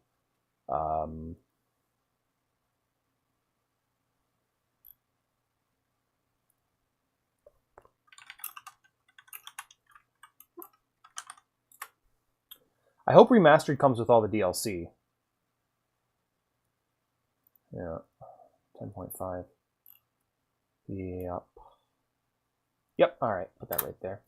I hope Remastered comes with all the DLC. Yeah. 10.5. Yep. Yep, alright. Put that right there.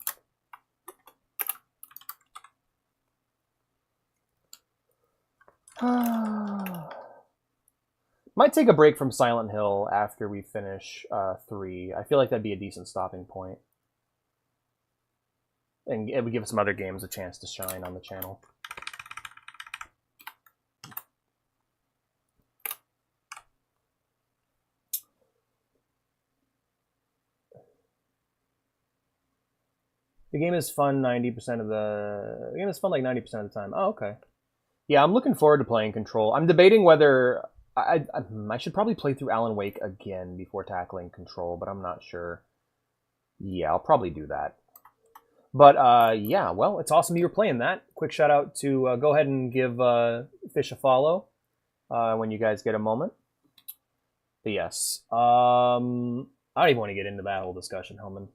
Might take a break from Silent Hill after we finish 3. I feel like that'd be a decent stopping point. And it would give some other games a chance to shine on the channel. The game is fun 90% of the... The game is fun like 90% of the time. Oh, okay. Yeah, I'm looking forward to playing Control. I'm debating whether... I should probably play through Alan Wake again before tackling Control, but I'm not sure. Yeah, I'll probably do that. But, yeah, well, it's awesome you're playing that. Quick shout out to... go ahead and give Fish a follow when you guys get a moment. But yes. I don't even want to get into that whole discussion, Hellman.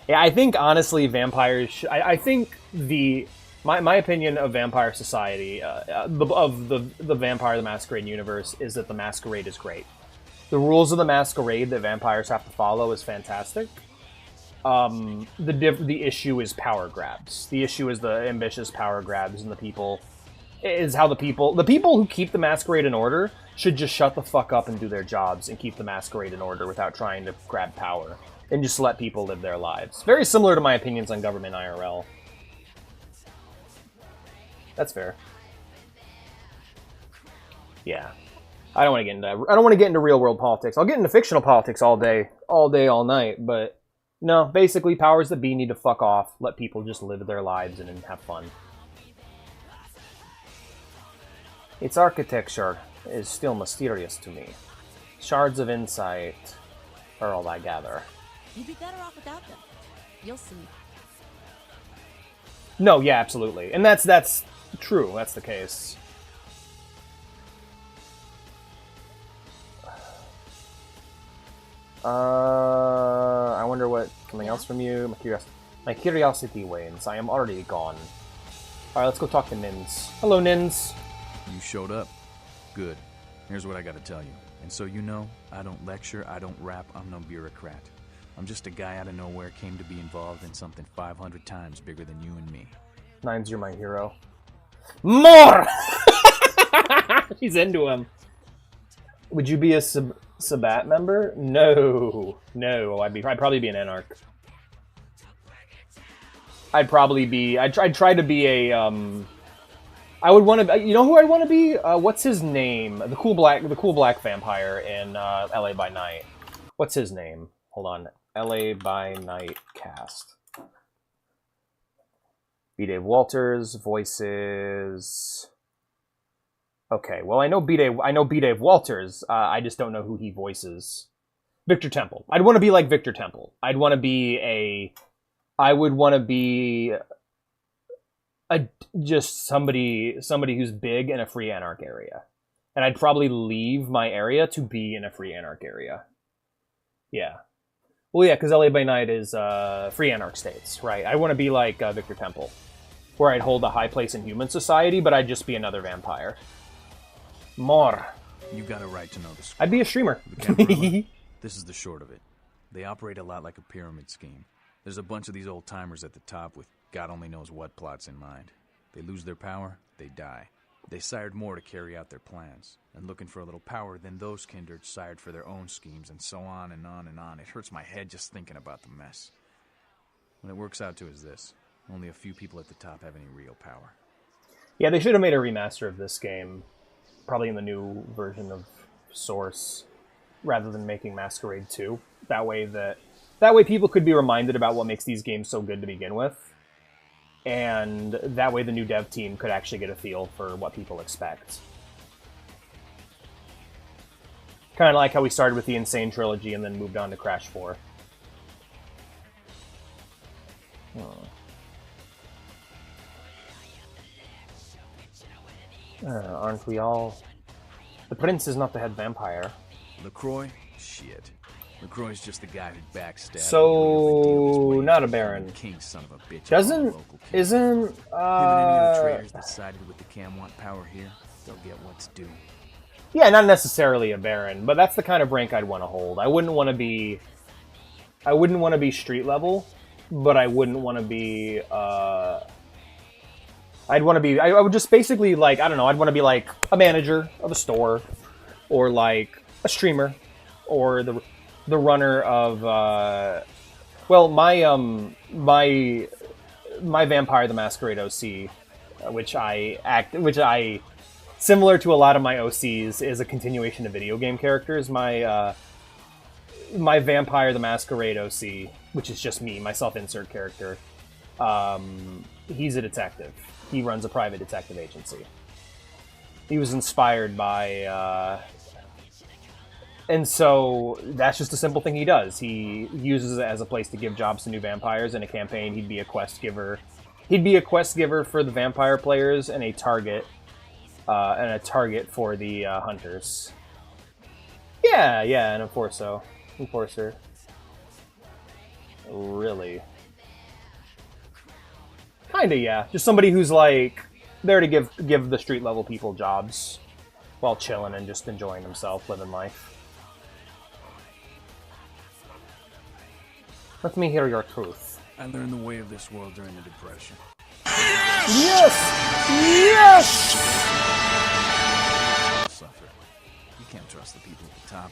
Yeah, I think honestly, vampires. I think my opinion of Vampire Society, of the Vampire the Masquerade universe, is that the Masquerade is great. The rules of the Masquerade that vampires have to follow is fantastic. The issue is power grabs. The issue is the ambitious power grabs, and the people who keep the Masquerade in order should just shut the fuck up and do their jobs and keep the Masquerade in order without trying to grab power. And just let people live their lives. Very similar to my opinions on government IRL. That's fair. Yeah. I don't want to get into real world politics. I'll get into fictional politics all day, all night, but no, basically powers that be need to fuck off, let people just live their lives and have fun. Its architecture is still mysterious to me. Shards of insight are all I gather. You'd be better off without them. You'll see. No, yeah, absolutely. And that's true. That's the case. I wonder what... Something else from you? My curiosity wanes. I am already gone. Alright, let's go talk to Nins. Hello, Nins. You showed up. Good. Here's what I gotta tell you. And so you know, I don't lecture, I don't rap, I'm no bureaucrat. I'm just a guy out of nowhere came to be involved in something 500 times bigger than you and me. Nines, you're my hero. More! She's into him. Would you be a Sabat member? No. No, I'd probably be an Anarch. I'd try to be a, I would want to, you know who I'd want to be? What's his name? The cool black vampire in LA by Night. What's his name? Hold on. LA by Night cast. B. Dave Walters, voices. Okay, well I know B. Dave Walters. I just don't know who he voices. Victor Temple. I'd want to be like Victor Temple. I would want to be just somebody who's big in a free Anarch area. And I'd probably leave my area to be in a free Anarch area. Yeah. Well, yeah, because LA by Night is free Anarch states, right? I want to be like Victor Temple, where I'd hold a high place in human society, but I'd just be another vampire. More. You got a right to know this. I'd be a streamer. This is the short of it. They operate a lot like a pyramid scheme. There's a bunch of these old-timers at the top with God only knows what plots in mind. They lose their power, they die. They sired more to carry out their plans, and looking for a little power, then those kindred sired for their own schemes, and so on and on and on. It hurts my head just thinking about the mess. What it works out to is this. Only a few people at the top have any real power. Yeah, they should have made a remaster of this game, probably in the new version of Source, rather than making Masquerade 2. That way people could be reminded about what makes these games so good to begin with. And that way the new dev team could actually get a feel for what people expect. Kind of like how we started with the Insane Trilogy and then moved on to Crash 4. Aren't we all... The Prince is not the head vampire. LaCroix? Shit. LaCroix's just the guy who backstabbed. So, not a Baron. King son of a bitch. Isn't, Him and any of the traitors that sided with the Cam want power here, they'll get what's due. Yeah, not necessarily a Baron, but that's the kind of rank I'd want to hold. I wouldn't want to be street level, but I wouldn't want to be, I would just basically, like, I don't know, I'd want to be, like, a manager of a store, or, like, a streamer, or the runner of, well, my Vampire the Masquerade OC, which I, similar to a lot of my OCs, is a continuation of video game characters. My Vampire the Masquerade OC, which is just me, my self-insert character, he's a detective. He runs a private detective agency. He was inspired by, and so that's just a simple thing he does. He uses it as a place to give jobs to new vampires. In a campaign, he'd be a quest giver. He'd be a quest giver for the vampire players and a target for the hunters. Yeah, an enforcer. Really? Kinda, yeah. Just somebody who's like there to give the street level people jobs while chilling and just enjoying themselves, living life. Let me hear your truth. I learned the way of this world during the Depression. Yes! Yes! Suffer. You can't trust the people at the top.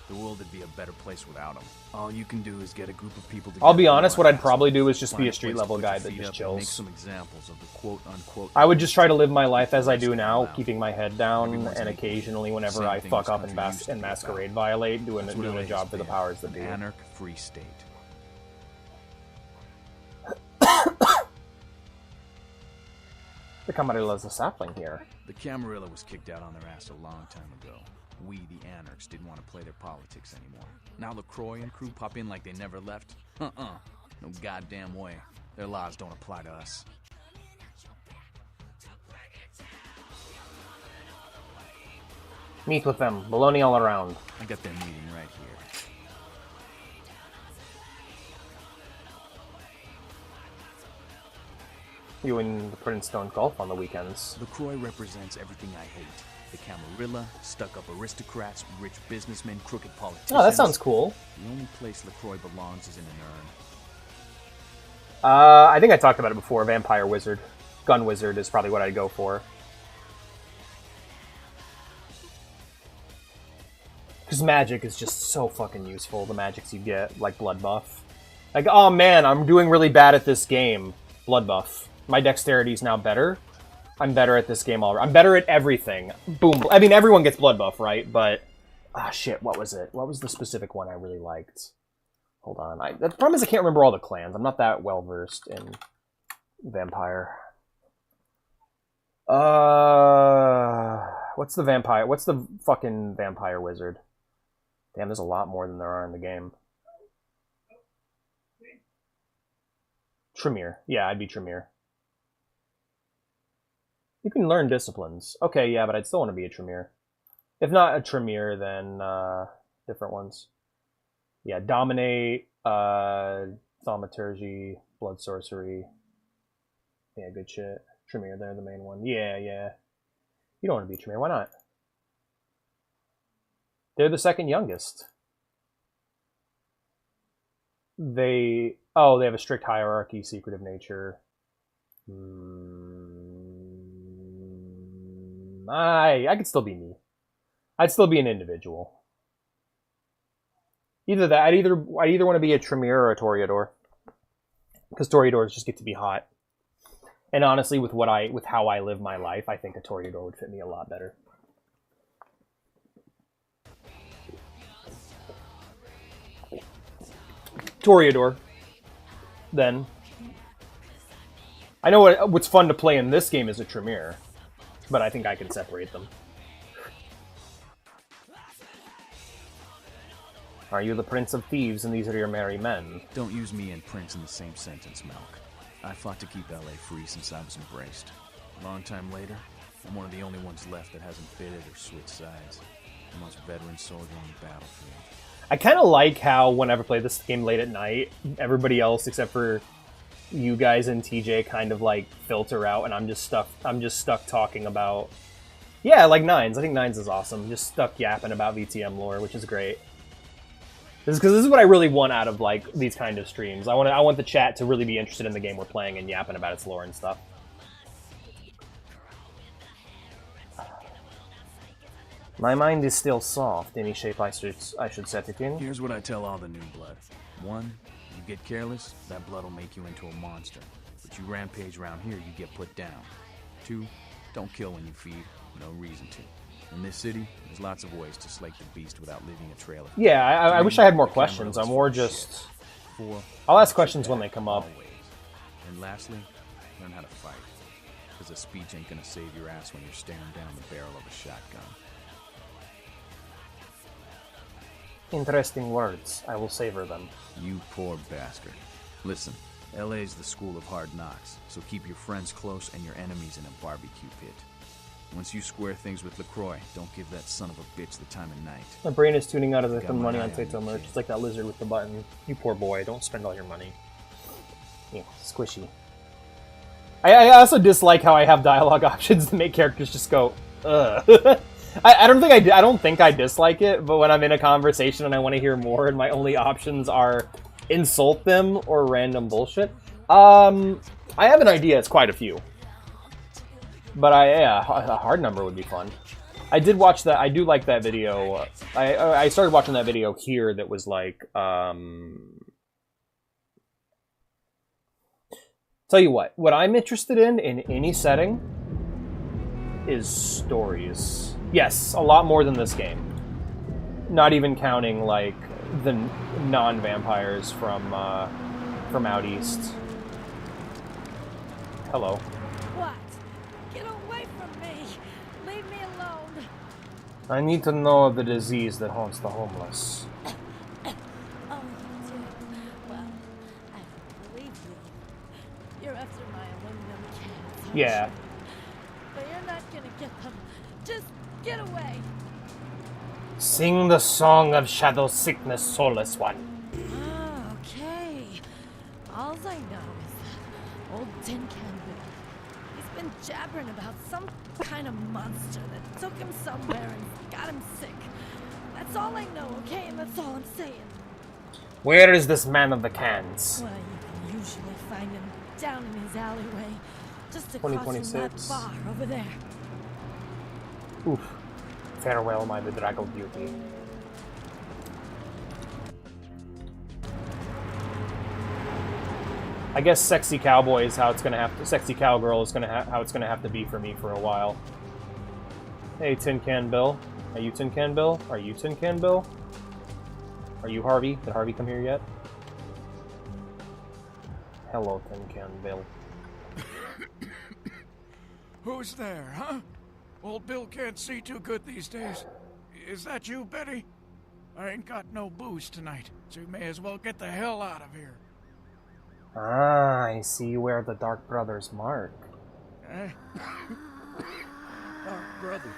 The world would be a better place without them. All you can do is get a group of people together. I'll be honest, what I'd probably do is just be a street level guy that just chills. Make some examples of the quote-unquote. I would just try to live my life as I do now, keeping my head down, and occasionally, whenever I fuck up and Masquerade violate, doing a job for the powers that be. Anarch-free state. The Camarilla's a sapling here. The Camarilla was kicked out on their ass a long time ago. We, the Anarchs, didn't want to play their politics anymore. Now LaCroix and crew pop in like they never left? No goddamn way. Their laws don't apply to us. Meet with them. Baloney all around. I got their meeting right here. You and the Prince don't golf on the weekends. LaCroix represents everything I hate. The Camarilla, stuck-up aristocrats, rich businessmen, crooked politicians. Oh, that sounds cool. The only place LaCroix belongs is in an urn. I think I talked about it before. Vampire Wizard. Gun Wizard is probably what I'd go for. Because magic is just so fucking useful. The magics you get, like blood buff. Like, oh man, I'm doing really bad at this game. Blood buff. My dexterity is now better. I'm better at this game already. I'm better at everything. Boom. I mean, everyone gets blood buff, right? But, shit, what was it? What was the specific one I really liked? Hold on. The problem is I can't remember all the clans. I'm not that well-versed in Vampire. What's the vampire? What's the fucking Vampire Wizard? Damn, there's a lot more than there are in the game. Tremere. Yeah, I'd be Tremere. You can learn disciplines. Okay, yeah, but I'd still want to be a Tremere. If not a Tremere, then different ones. Yeah, Dominate, Thaumaturgy, Blood Sorcery. Yeah, good shit. Tremere, they're the main one. Yeah. You don't want to be Tremere, why not? They're the second youngest. They have a strict hierarchy, secretive nature. I could still be me. I'd still be an individual. Either that, I'd either want to be a Tremere or a Toreador, because Toreadors just get to be hot. And honestly, with how I live my life, I think a Toreador would fit me a lot better. Toreador. Then. I know what's fun to play in this game is a Tremere, but I think I can separate them. Are you the Prince of Thieves and these are your merry men? Don't use me and Prince in the same sentence, Malk. I fought to keep LA free since I was embraced. A long time later, I'm one of the only ones left that hasn't fitted or switched sides. The most veteran soldier on the battlefield. I kind of like how whenever I play this game late at night, everybody else except for you guys and TJ kind of like filter out, and I'm just stuck talking about, yeah, like Nines. I think Nines is awesome. Just stuck yapping about VtM lore, which is great. This is what I really want out of like these kind of streams. I want the chat to really be interested in the game we're playing and yapping about its lore and stuff. My mind is still soft. Any shape I should set it in? Here's what I tell all the new blood. 1, you get careless, that blood will make you into a monster. But you rampage around here, you get put down. 2, don't kill when you feed. No reason to. In this city, there's lots of ways to slake the beast without leaving a trail of... Yeah, I wish I had more questions. I'm more just... 4, I'll ask questions when they come up. Always. And lastly, learn how to fight. Because a speech ain't gonna save your ass when you're staring down the barrel of a shotgun. Interesting words. I will savor them. You poor bastard. Listen, LA's the school of hard knocks, so keep your friends close and your enemies in a barbecue pit. Once you square things with LaCroix, don't give that son of a bitch the time of night. My brain is tuning out as I spend money on Tato merch. It's like that lizard with the button. You poor boy, don't spend all your money. Yeah, squishy. I also dislike how I have dialogue options to make characters just go, ugh. I don't think I dislike it, but when I'm in a conversation and I want to hear more and my only options are insult them or random bullshit. I have an idea, it's quite a few. But a hard number would be fun. I did watch that, I do like that video. I started watching that video here that was like, tell you what I'm interested in any setting is stories. Yes, a lot more than this game. Not even counting like the non-vampires from out east. Hello. What? Get away from me! Leave me alone! I need to know the disease that haunts the homeless. Oh, you do? Well, I believe you. You're after my aluminum cans. Yeah. But you're not gonna get them. Just get away! Sing the song of shadow sickness, soulless one. Ah, okay. All I know is that old Tin Can Bill. He's been jabbering about some kind of monster that took him somewhere and got him sick. That's all I know, okay? And that's all I'm saying. Where is this man of the cans? Well, you can usually find him down in his alleyway. Just across from that bar over there. Oof. Farewell, my bedraggled beauty. I guess sexy cowboy is how it's gonna have to. Sexy cowgirl is how it's gonna have to be for me for a while. Hey, Tin Can Bill. Are you Tin Can Bill? Are you Tin Can Bill? Are you Harvey? Did Harvey come here yet? Hello, Tin Can Bill. Who's there, huh? Old Bill can't see too good these days. Is that you, Betty? I ain't got no booze tonight, so you may as well get the hell out of here. Ah, I see you wear the Dark Brothers mark. Eh? Dark Brother?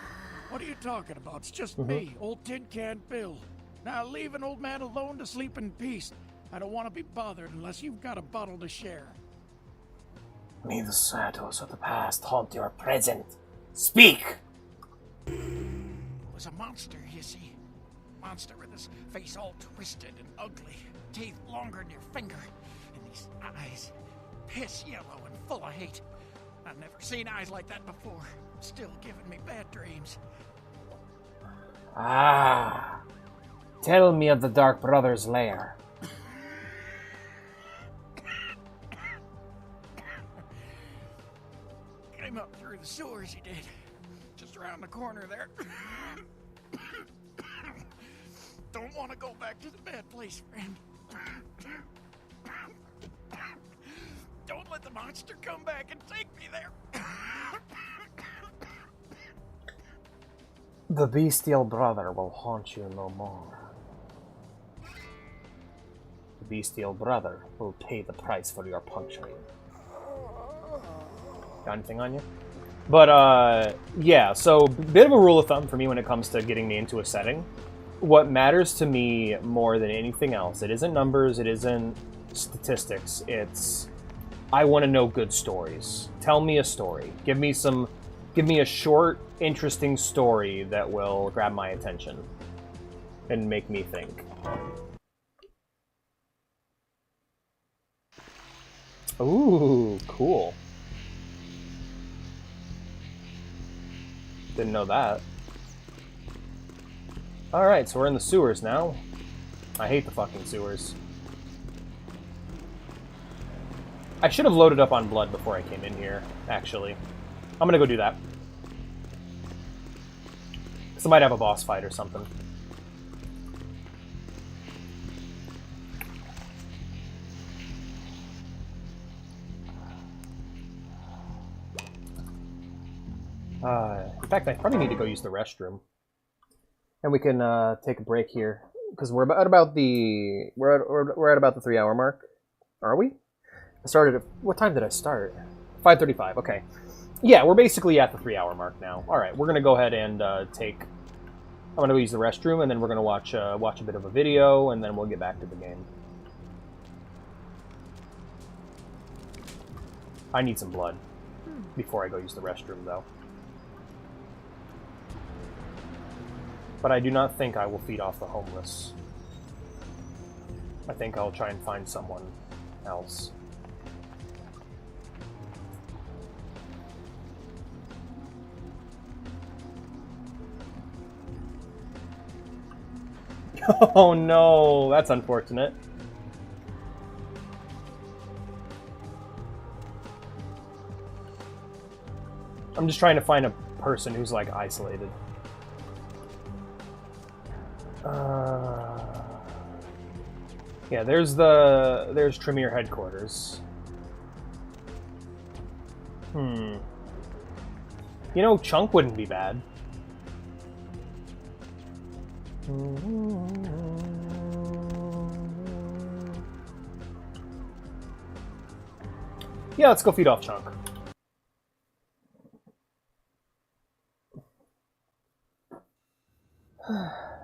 What are you talking about? It's just me, old Tin Can Bill. Now leave an old man alone to sleep in peace. I don't want to be bothered unless you've got a bottle to share. May the shadows of the past haunt your present. Speak! It was a monster, you see. Monster with his face all twisted and ugly, teeth longer than your finger, and these eyes piss yellow and full of hate. I've never seen eyes like that before. Still giving me bad dreams. Ah. Tell me of the Dark Brother's lair. Came up through the sewers, he did. Just around the corner there. Don't want to go back to the bad place, friend. Don't let the monster come back and take me there. The bestial brother will haunt you no more. The bestial brother will pay the price for your puncturing. Got anything on you? But, yeah, so bit of a rule of thumb for me when it comes to getting me into a setting. What matters to me more than anything else, it isn't numbers, it isn't statistics, it's I want to know good stories. Tell me a story. Give me a short, interesting story that will grab my attention and make me think. Ooh, cool. Didn't know that. Alright, so we're in the sewers now. I hate the fucking sewers. I should have loaded up on blood before I came in here, actually. I'm gonna go do that. Because I might have a boss fight or something. In fact, I probably need to go use the restroom. And we can take a break here. Because we're at about the 3-hour mark. Are we? I started at... What time did I start? 5:35, okay. Yeah, we're basically at the 3-hour mark now. Alright, we're going to go ahead and take... I'm going to go use the restroom, and then we're going to watch a bit of a video, and then we'll get back to the game. I need some blood before I go use the restroom, though. But I do not think I will feed off the homeless. I think I'll try and find someone else. Oh no, that's unfortunate. I'm just trying to find a person who's like isolated. Yeah, there's Tremere headquarters. You know, Chunk wouldn't be bad. Yeah, let's go feed off Chunk.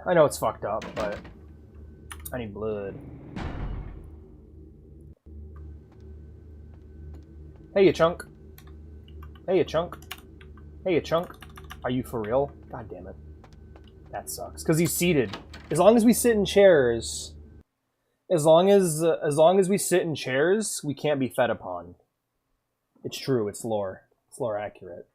I know it's fucked up, but I need blood. Hey, you Chunk. Hey, you Chunk. Hey, you Chunk. Are you for real? God damn it. That sucks. Because he's seated. As long as we sit in chairs... As long as we sit in chairs, we can't be fed upon. It's true, it's lore. It's lore accurate.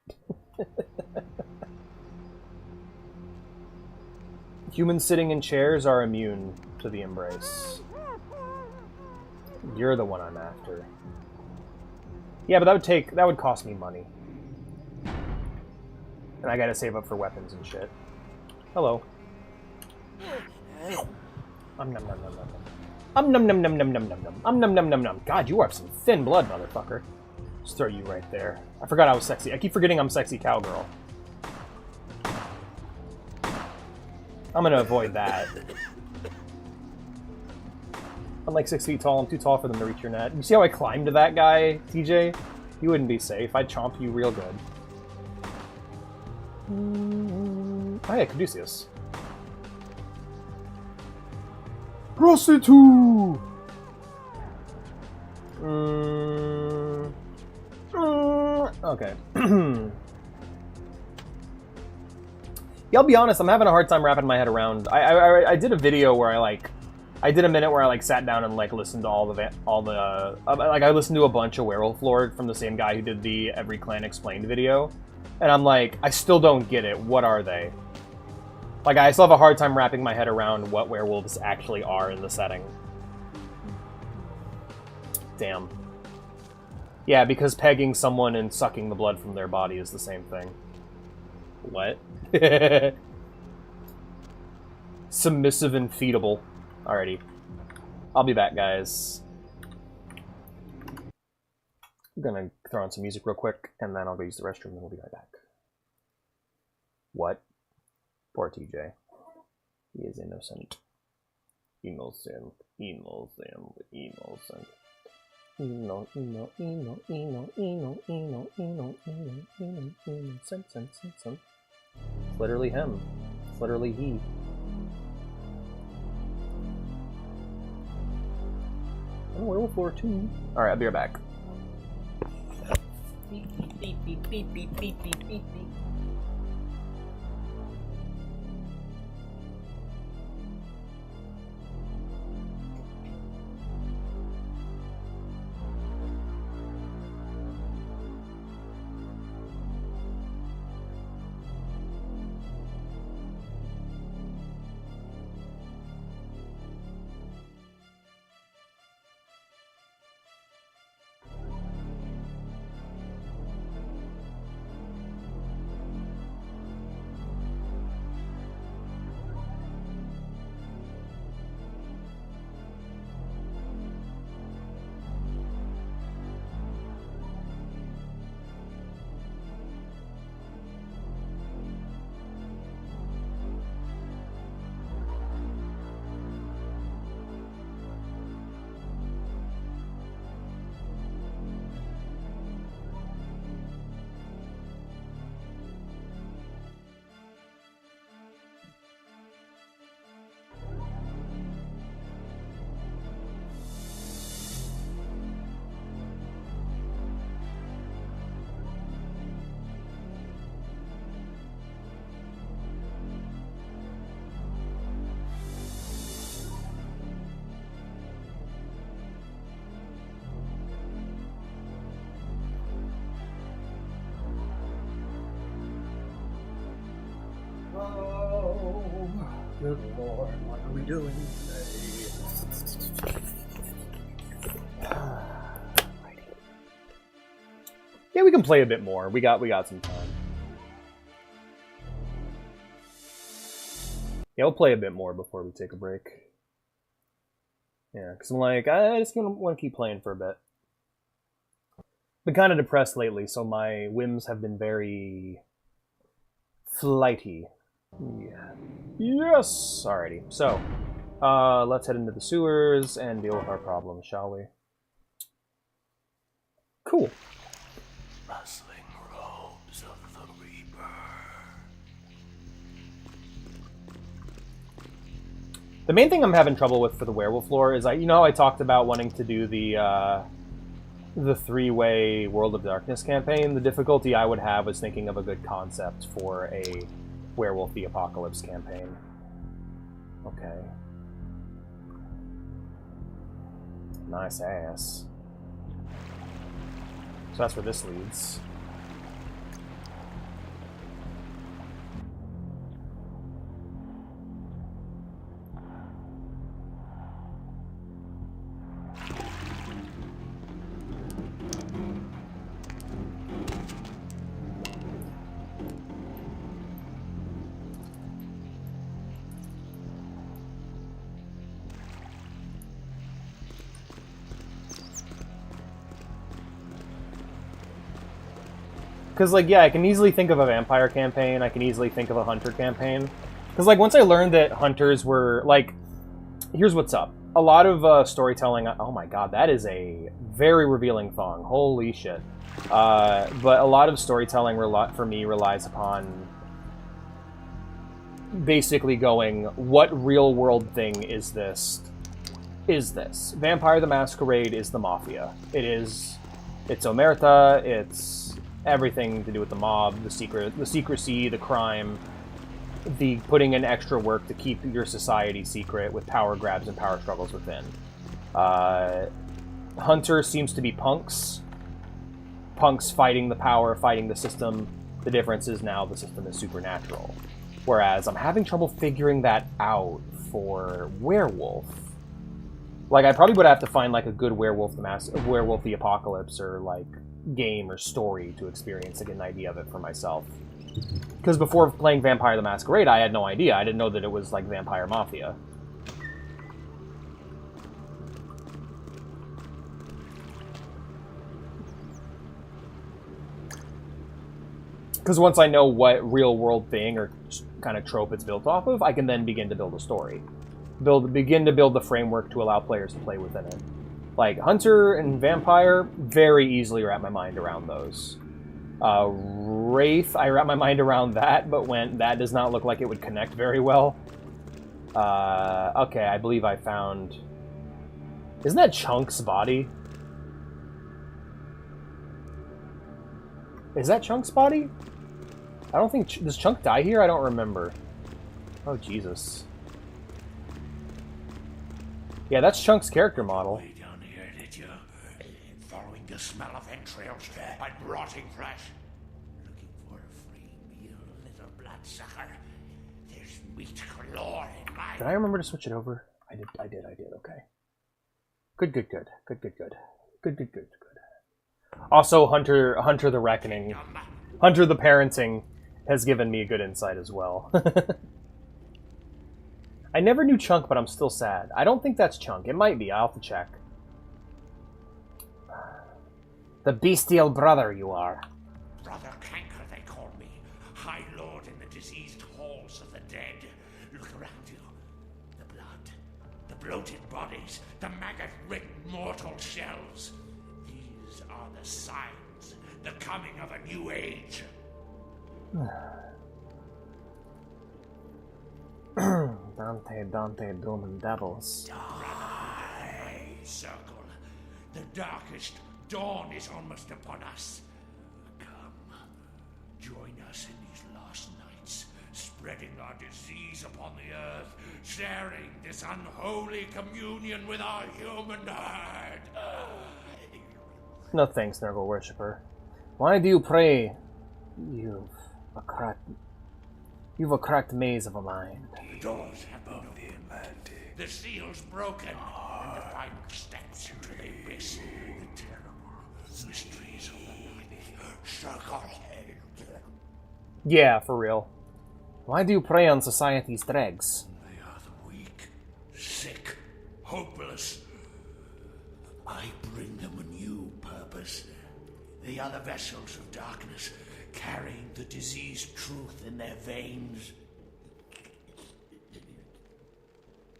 Humans sitting in chairs are immune to the embrace. You're the one I'm after. Yeah, but that would cost me money. And I gotta save up for weapons and shit. Hello. Num num num num num. Num num num num num num num. Num num num num. God, you are some thin blood, motherfucker. Just throw you right there. I forgot I was sexy. I keep forgetting I'm sexy cowgirl. I'm gonna avoid that. I'm like 6 feet tall. I'm too tall for them to reach your net. You see how I climbed to that guy, TJ? You wouldn't be safe. I'd chomp you real good. Oh yeah, Caduceus. Prostitute! Okay. Yeah, I'll be honest, I'm having a hard time wrapping my head around. I did a video where I did a minute where I like sat down and like listened to I listened to a bunch of Werewolf lore from the same guy who did the Every Clan Explained video. And I'm like, I still don't get it. What are they? Like, I still have a hard time wrapping my head around what werewolves actually are in the setting. Damn. Yeah, because pegging someone and sucking the blood from their body is the same thing. What? Submissive and feedable. Alrighty. I'll be back, guys. I'm gonna throw on some music real quick, and then I'll go use the restroom, and we'll be right back. What? Poor TJ. He is innocent. Innocent. Innocent. Innocent. Innocent. It's literally him. It's literally he. Oh, Werewolf Lore 2. Alright, I'll be right back. Beep, beep, beep, beep, beep, beep, beep, beep, beep. Good Lord, what are we doing today? Yeah, we can play a bit more. We got some time. Yeah, we'll play a bit more before we take a break. Yeah, because I'm like, I just want to keep playing for a bit. Been kind of depressed lately, so my whims have been very flighty. Yeah. Yes! Alrighty, so, let's head into the sewers and deal with our problems, shall we? Cool. Rustling robes of the Reaper. The main thing I'm having trouble with for the werewolf lore is, you know how I talked about wanting to do the three-way World of Darkness campaign? The difficulty I would have was thinking of a good concept for a Werewolf the Apocalypse campaign. Okay. Nice ass. So that's where this leads. Because, like, yeah, I can easily think of a vampire campaign. I can easily think of a hunter campaign. Because, like, once I learned that hunters were, like... Here's what's up. A lot of storytelling... Oh my god, that is a very revealing thong. Holy shit. But a lot of storytelling, for me, relies upon... basically going, what real-world thing is this? Vampire the Masquerade is the Mafia. It's Omerta, it's... everything to do with the mob, the secrecy, the crime, the putting in extra work to keep your society secret with power grabs and power struggles within. Hunter seems to be punks. Punks fighting the power, fighting the system, The difference is now the system is supernatural. Whereas I'm having trouble figuring that out for werewolf. Like, I probably would have to find like a good Werewolf the Apocalypse or like game or story to experience to get an idea of it for myself. Because before playing Vampire the Masquerade, I had no idea. I didn't know that it was like Vampire Mafia. Because once I know what real-world thing or kind of trope it's built off of, I can then begin to build a story. Begin to build the framework to allow players to play within it. Like, Hunter and Vampire, very easily wrap my mind around those. Wraith, I wrap my mind around that, but when that does not look like it would connect very well. Okay, I believe I found... Isn't that Chunk's body? Is that Chunk's body? I don't think... Does Chunk die here? I don't remember. Oh, Jesus. Yeah, that's Chunk's character model. Way down here, did you? Following the smell of entrails and rotting flesh. Looking for a free meal, little bloodsucker. There's meat galore in my... Did I remember to switch it over? I did, okay. Good. Also, Hunter the Reckoning. Hunter the Parenting has given me a good insight as well. I never knew Chunk, but I'm still sad. I don't think that's Chunk. It might be. I'll have to check. The bestial brother you are. Brother Canker, they call me. High Lord in the diseased halls of the dead. Look around you. The blood. The bloated bodies. The maggot-ridden mortal shells. These are the signs. The coming of a new age. Dante, Doom and Devils. Die, circle. The darkest dawn is almost upon us. Come, join us in these last nights, spreading our disease upon the earth, sharing this unholy communion with our human herd. No thanks, Nurgle Worshipper. Why do you pray? You've a cracked maze of a mind. The doors have been opened, the seals broken, and the final steps into the abyss. The terrible mysteries of the night circle. Yeah, for real. Why do you prey on society's dregs? They are the weak, sick, hopeless. I bring them a new purpose. They are the vessels of darkness, carrying the diseased truth in their veins.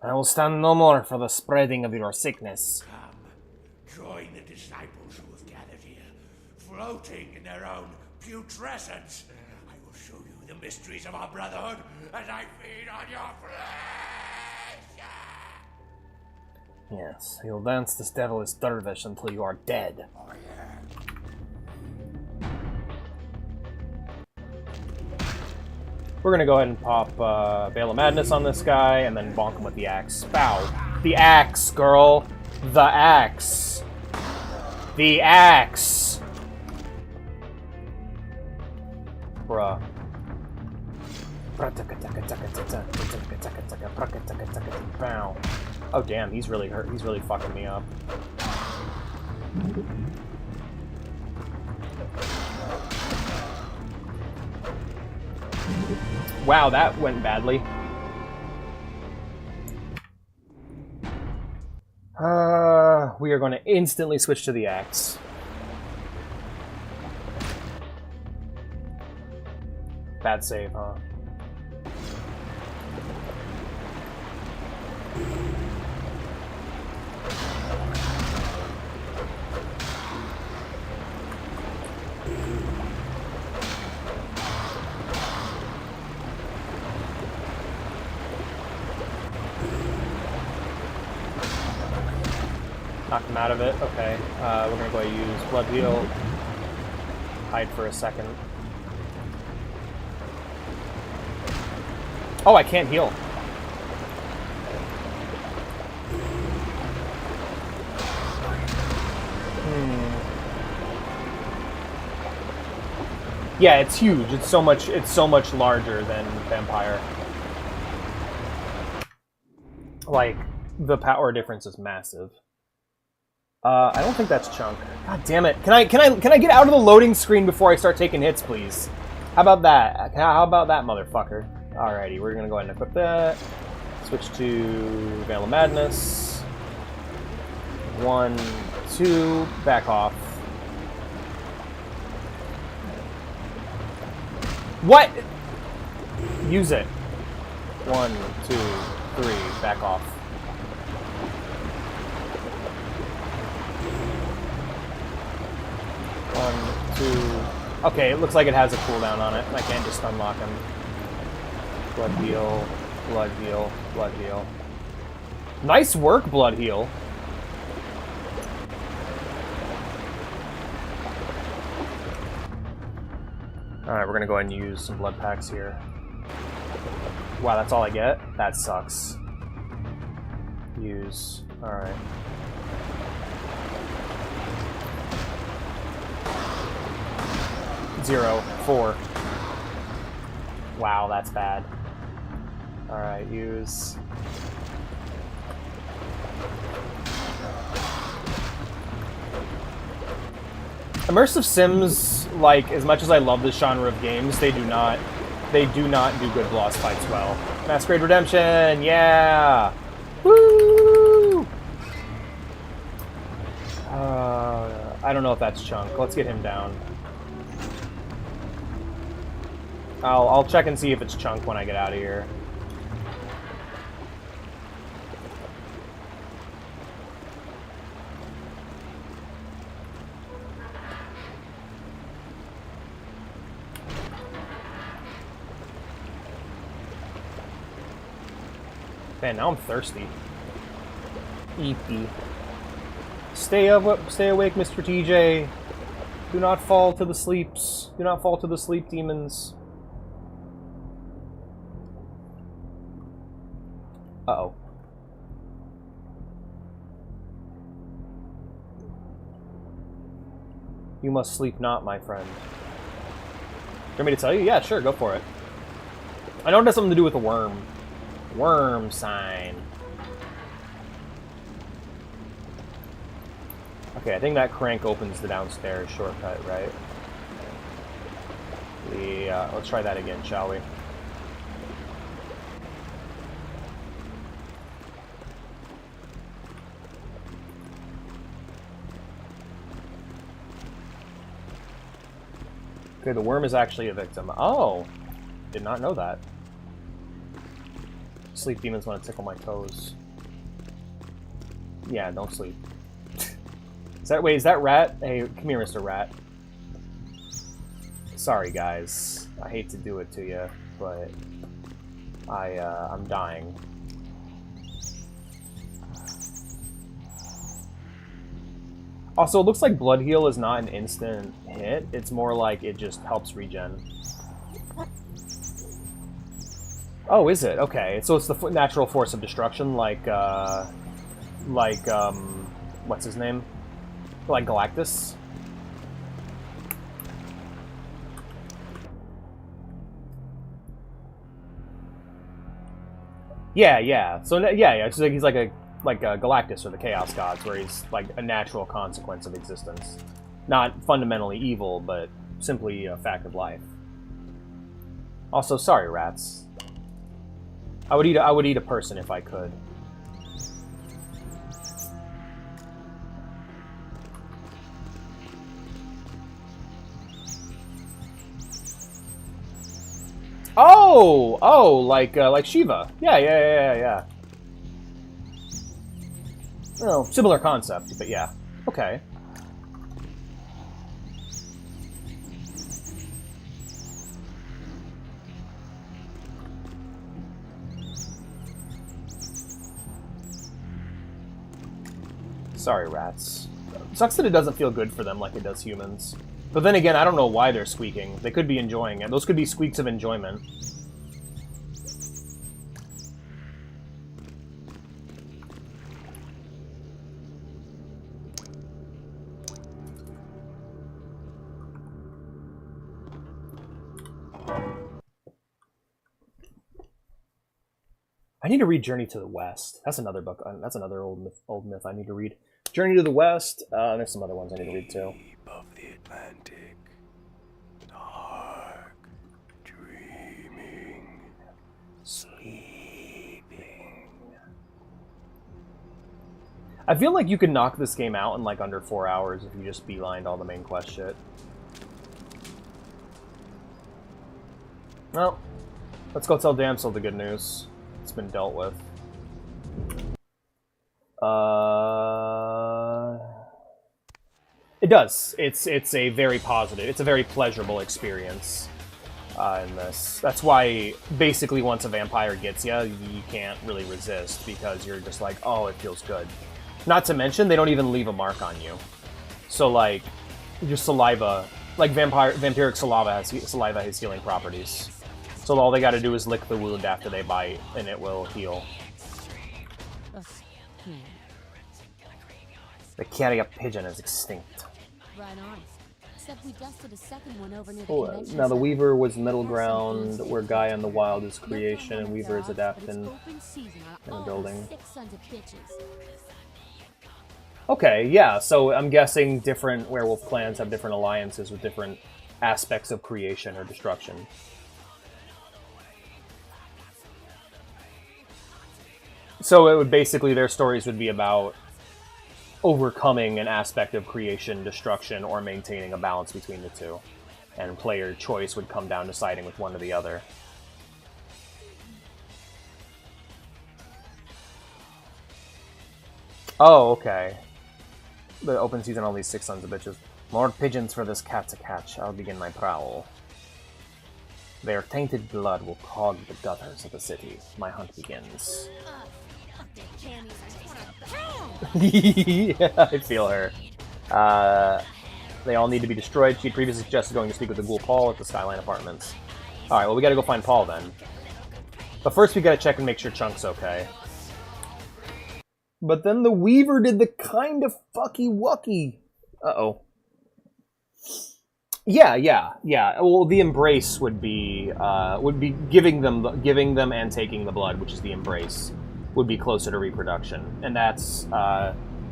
I will stand no more for the spreading of your sickness. Come, join the disciples who have gathered here, floating in their own putrescence. I will show you the mysteries of our brotherhood as I feed on your flesh. Yes, you'll dance this devilish dervish until you are dead. Oh, yeah. We're gonna go ahead and pop Veil of Madness on this guy, and then bonk him with the axe. Bow. The axe, girl. The axe. The axe. Bruh. Bow. Oh damn, he's really hurt. He's really fucking me up. Wow, that went badly. We are going to instantly switch to the axe. Bad save, huh? Knocked him out of it. Okay. We're gonna go ahead and use Blood Heal. Hide for a second. Oh, I can't heal. Yeah, it's huge. It's so much larger than Vampire. Like, the power difference is massive. I don't think that's Chunk. God damn it. Can I get out of the loading screen before I start taking hits, please? How about that? How about that, motherfucker? Alrighty, we're gonna go ahead and equip that. Switch to Veil of Madness. 1, 2, back off. What? Use it. 1, 2, 3, back off. One, two. Okay, it looks like it has a cooldown on it. I can't just unlock him. Blood heal, blood heal, blood heal. Nice work, blood heal. Alright, we're gonna go ahead and use some blood packs here. Wow, that's all I get? That sucks. Use. Alright. Zero, 4. Wow, that's bad. Alright, use. Immersive Sims, like, as much as I love this genre of games, they do not do good boss fights well. Masquerade Redemption, yeah! Woo! I don't know if that's Chunk. Let's get him down. I'll check and see if it's Chunk when I get out of here. Man, now I'm thirsty. Eepy. Stay awake, Mr. TJ. Do not fall to the sleeps. Do not fall to the sleep, demons. Uh-oh. You must sleep not, my friend. You want me to tell you? Yeah, sure, go for it. I know it has something to do with a worm. Worm sign. Okay, I think that crank opens the downstairs shortcut, right? Yeah, let's try that again, shall we? Okay, the worm is actually a victim. Oh! Did not know that. Sleep demons want to tickle my toes. Yeah, don't sleep. Wait, is that Rat? Hey, come here, Mr. Rat. Sorry, guys. I hate to do it to you, but I'm dying. Also, it looks like Blood Heal is not an instant hit. It's more like it just helps regen. Oh, is it? Okay, so it's the natural force of destruction, like, what's his name? Like Galactus? Yeah. So, yeah. So he's like a Galactus or the Chaos Gods, where he's like a natural consequence of existence. Not fundamentally evil, but simply a fact of life. Also, sorry, rats. I would eat a person if I could. Oh, like Shiva. Yeah. Well, similar concept, but yeah. Okay. Sorry, rats. Sucks that it doesn't feel good for them like it does humans. But then again, I don't know why they're squeaking. They could be enjoying it. Those could be squeaks of enjoyment. I need to read Journey to the West. That's another book. That's another old myth I need to read. Journey to the West. There's some other ones I need to read too. Of the Atlantic, dark, dreaming, sleeping. I feel like you could knock this game out in like under 4 hours if you just beelined all the main quest shit. Well, let's go tell Damsel the good news. It's been dealt with. It does. It's a very positive, it's a very pleasurable experience in this. That's why basically once a vampire gets you, you can't really resist because you're just like, oh, it feels good. Not to mention, they don't even leave a mark on you. So like, your saliva, like vampiric saliva has healing properties. So all they gotta do is lick the wound after they bite, and it will heal. The carrier pigeon is extinct. Right on. Except we dusted a second one over near the Oh, convention now the center. Weaver was middle ground, where Gaia and the Wild is creation, and Weaver is adapting in a building. Sick sons of bitches. Okay, yeah, so I'm guessing different werewolf clans have different alliances with different aspects of creation or destruction. So it would basically, their stories would be about overcoming an aspect of creation, destruction, or maintaining a balance between the two. And player choice would come down to siding with one or the other. Oh, okay. The open season only 6 sons of bitches. More pigeons for this cat to catch. I'll begin my prowl. Their tainted blood will clog the gutters of the city. My hunt begins. Yeah, I feel her. They all need to be destroyed. She had previously suggested going to speak with the ghoul Paul at the Skyline Apartments. Alright, well we gotta go find Paul then. But first we gotta check and make sure Chunk's okay. But then the Weaver did the kind of fucky-wucky. Uh-oh. Yeah. Well, the embrace would be giving them and taking the blood, which is the embrace, would be closer to reproduction, and that's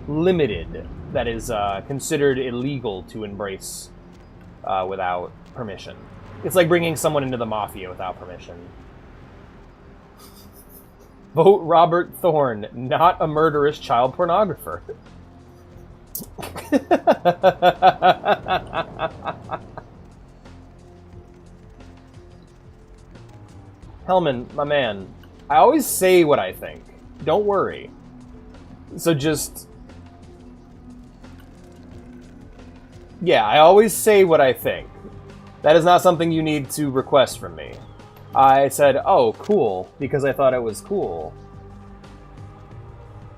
limited. That is considered illegal to embrace without permission. It's like bringing someone into the mafia without permission. Vote Robert Thorne, not a murderous child pornographer. Hellman, my man, I always say what I think. Don't worry. So just... Yeah, I always say what I think. That is not something you need to request from me. I said, oh, cool, because I thought it was cool.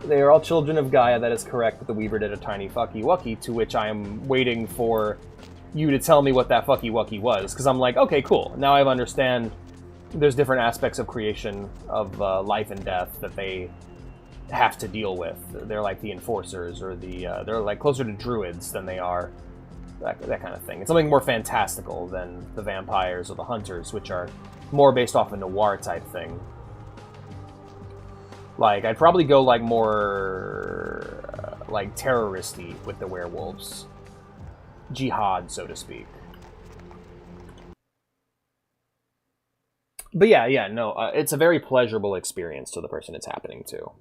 They are all children of Gaia, that is correct, but the Weaver did a tiny fucky-wucky, to which I am waiting for you to tell me what that fucky-wucky was, because I'm like, okay, cool, now I understand there's different aspects of creation, of life and death, that they have to deal with. They're like the enforcers, or they're like closer to druids than they are that kind of thing. It's something more fantastical than the vampires or the hunters, which are more based off a noir type thing. Like, I'd probably go like more like terroristy with the werewolves. Jihad, so to speak. But yeah, no, it's a very pleasurable experience to the person it's happening to.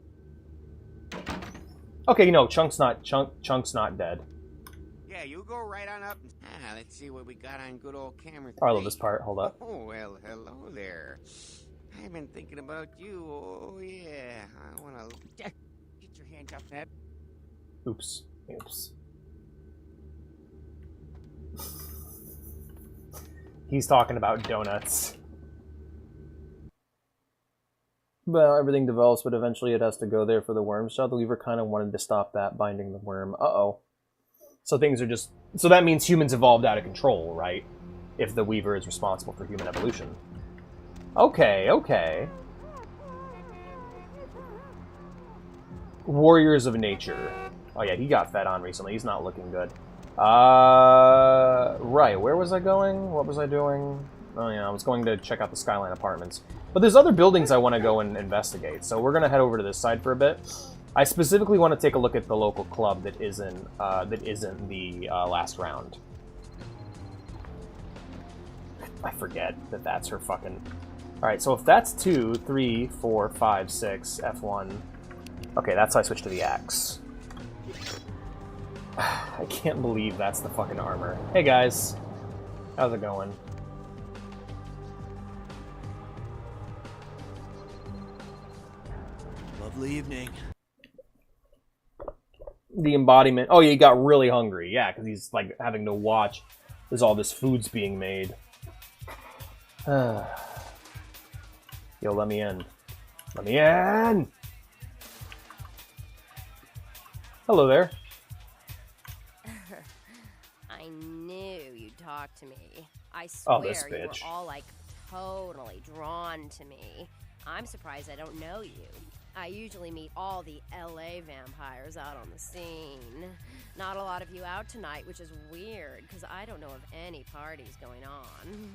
Okay, no, Chunk's not dead. Yeah, you go right on up. Let's see what we got on good old camera. I love this part. Hold up. Oh, well, hello there. I've been thinking about you. Oh, yeah. I want to... Get your hands up, Ned. Oops. He's talking about donuts. Well, everything develops, but eventually it has to go there for the worm shell. The Weaver kind of wanted to stop that, binding the worm. Uh-oh. So things are just... So that means humans evolved out of control, right? If the Weaver is responsible for human evolution. Okay. Warriors of Nature. Oh yeah, he got fed on recently. He's not looking good. Right, where was I going? What was I doing? Oh yeah, I was going to check out the Skyline Apartments. But there's other buildings I want to go and investigate, so we're going to head over to this side for a bit. I specifically want to take a look at the local club that isn't the last round. I forget that that's her fucking... Alright, so if that's 2, 3, 4, 5, 6, F1... Okay, that's how I switch to the axe. I can't believe that's the fucking armor. Hey guys, how's it going? Lovely evening. The embodiment. Oh, yeah, he got really hungry. Yeah, because he's like having to watch as all this food's being made. Yo, let me in. Let me in! Hello there. I knew you'd talk to me. I swear this you were bitch. all like totally drawn to me. I'm surprised I don't know you. I usually meet all the LA vampires out on the scene. Not a lot of you out tonight, which is weird, because I don't know of any parties going on.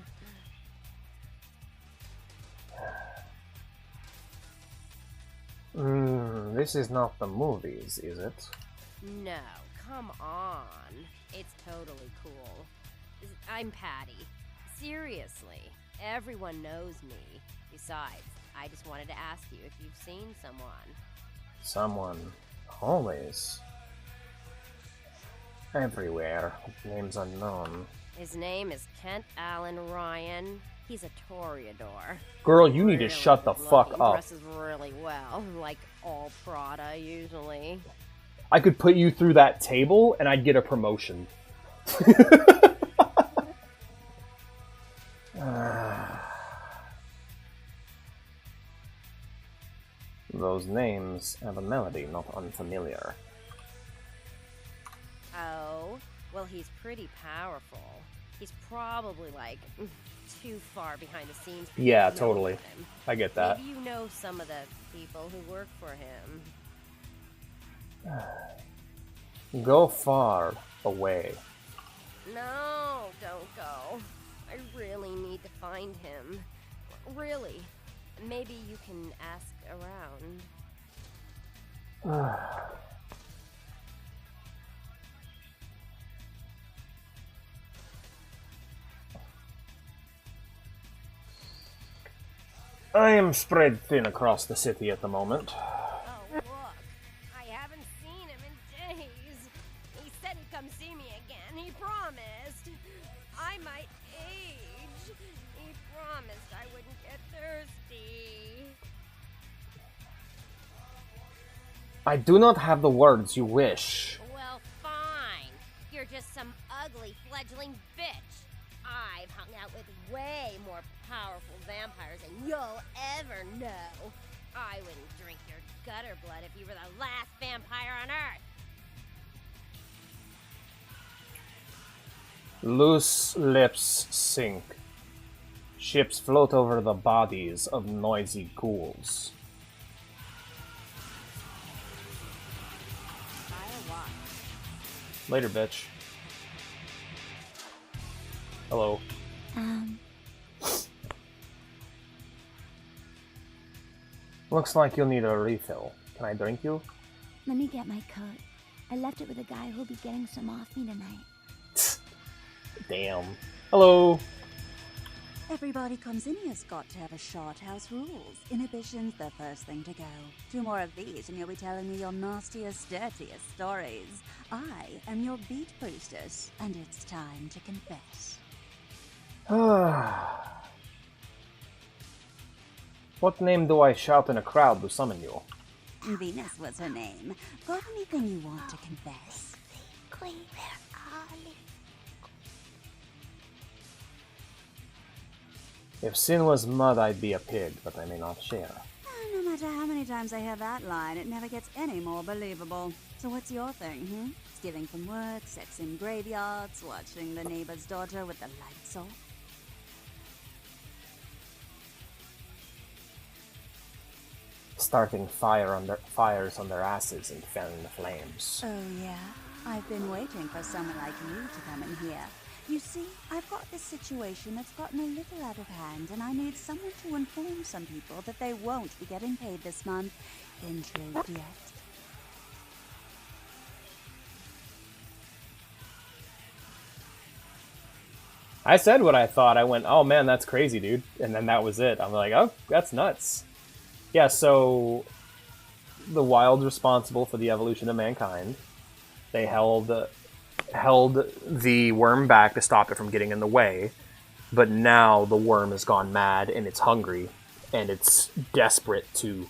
This is not the movies, is it? No, come on. It's totally cool. I'm Patty. Seriously, everyone knows me. Besides, I just wanted to ask you if you've seen someone. Someone. Always. Everywhere. Names unknown. His name is Kent Allen Ryan. He's a Toreador. Girl, you need to shut the fuck He up. dresses really well, like all Prada usually. I could put you through that table and I'd get a promotion. Those names have a melody not unfamiliar. Oh, well, he's pretty powerful. He's probably like too far behind the scenes. For Yeah, you to know totally. about him. I get that. Maybe you know some of the people who work for him. Go far away. No, don't go. I really need to find him. Really. Maybe you can ask around. I am spread thin across the city at the moment. Oh, look. I haven't seen him in days. He said he'd come see me again. He promised. I might age. He promised I wouldn't get thirsty. I do not have the words you wish. Well, fine. You're just some ugly fledgling bitch. I've hung out with way more powerful vampires than you'll ever know. I wouldn't drink your gutter blood if you were the last vampire on Earth. Loose lips sink. Ships float over the bodies of noisy ghouls. Later, bitch. Hello. Looks like you'll need a refill. Can I drink you? Let me get my coat. I left it with a guy who'll be getting some off me tonight. Damn. Hello. Everybody comes in here's got to have a short house rules. Inhibition's the first thing to go. 2 more of these and you'll be telling me your nastiest, dirtiest stories. I am your beat priestess, and it's time to confess. What name do I shout in a crowd to summon you? Venus was her name. Got anything you want to confess? Queen, where are you? If sin was mud, I'd be a pig, but I may not share. No matter how many times I hear that line, it never gets any more believable. So what's your thing, Stealing from work, sex in graveyards, watching the neighbor's daughter with the lights off? Starting fires on their asses and fanning the flames. Oh yeah? I've been waiting for someone like you to come in here. You see, I've got this situation that's gotten a little out of hand, and I need someone to inform some people that they won't be getting paid this month. Intrigued yet? I said what I thought. I went, oh man, that's crazy, dude. And then that was it. I'm like, oh, that's nuts. Yeah, so the Wild's responsible for the evolution of mankind. They held the worm back to stop it from getting in the way. But now the worm has gone mad and it's hungry and it's desperate to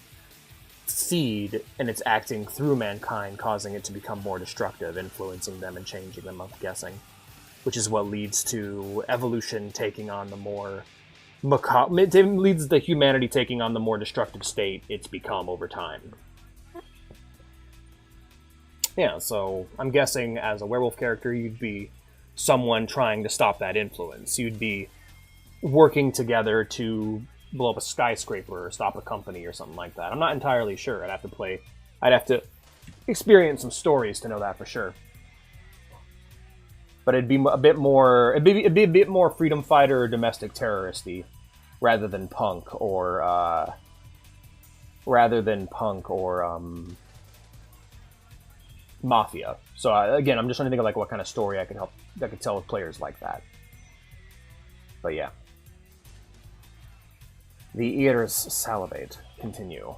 feed, and it's acting through mankind, causing it to become more destructive, influencing them and changing them, I'm guessing. Which is what leads to evolution taking on the more leads to humanity taking on the more destructive state it's become over time. Yeah, so I'm guessing as a werewolf character, you'd be someone trying to stop that influence. You'd be working together to blow up a skyscraper or stop a company or something like that. I'm not entirely sure. I'd have to experience some stories to know that for sure. But it'd be a bit more freedom fighter or domestic terroristy rather than punk or mafia. So again, I'm just trying to think of like what kind of story I could tell with players like that. But yeah. The ears salivate. Continue.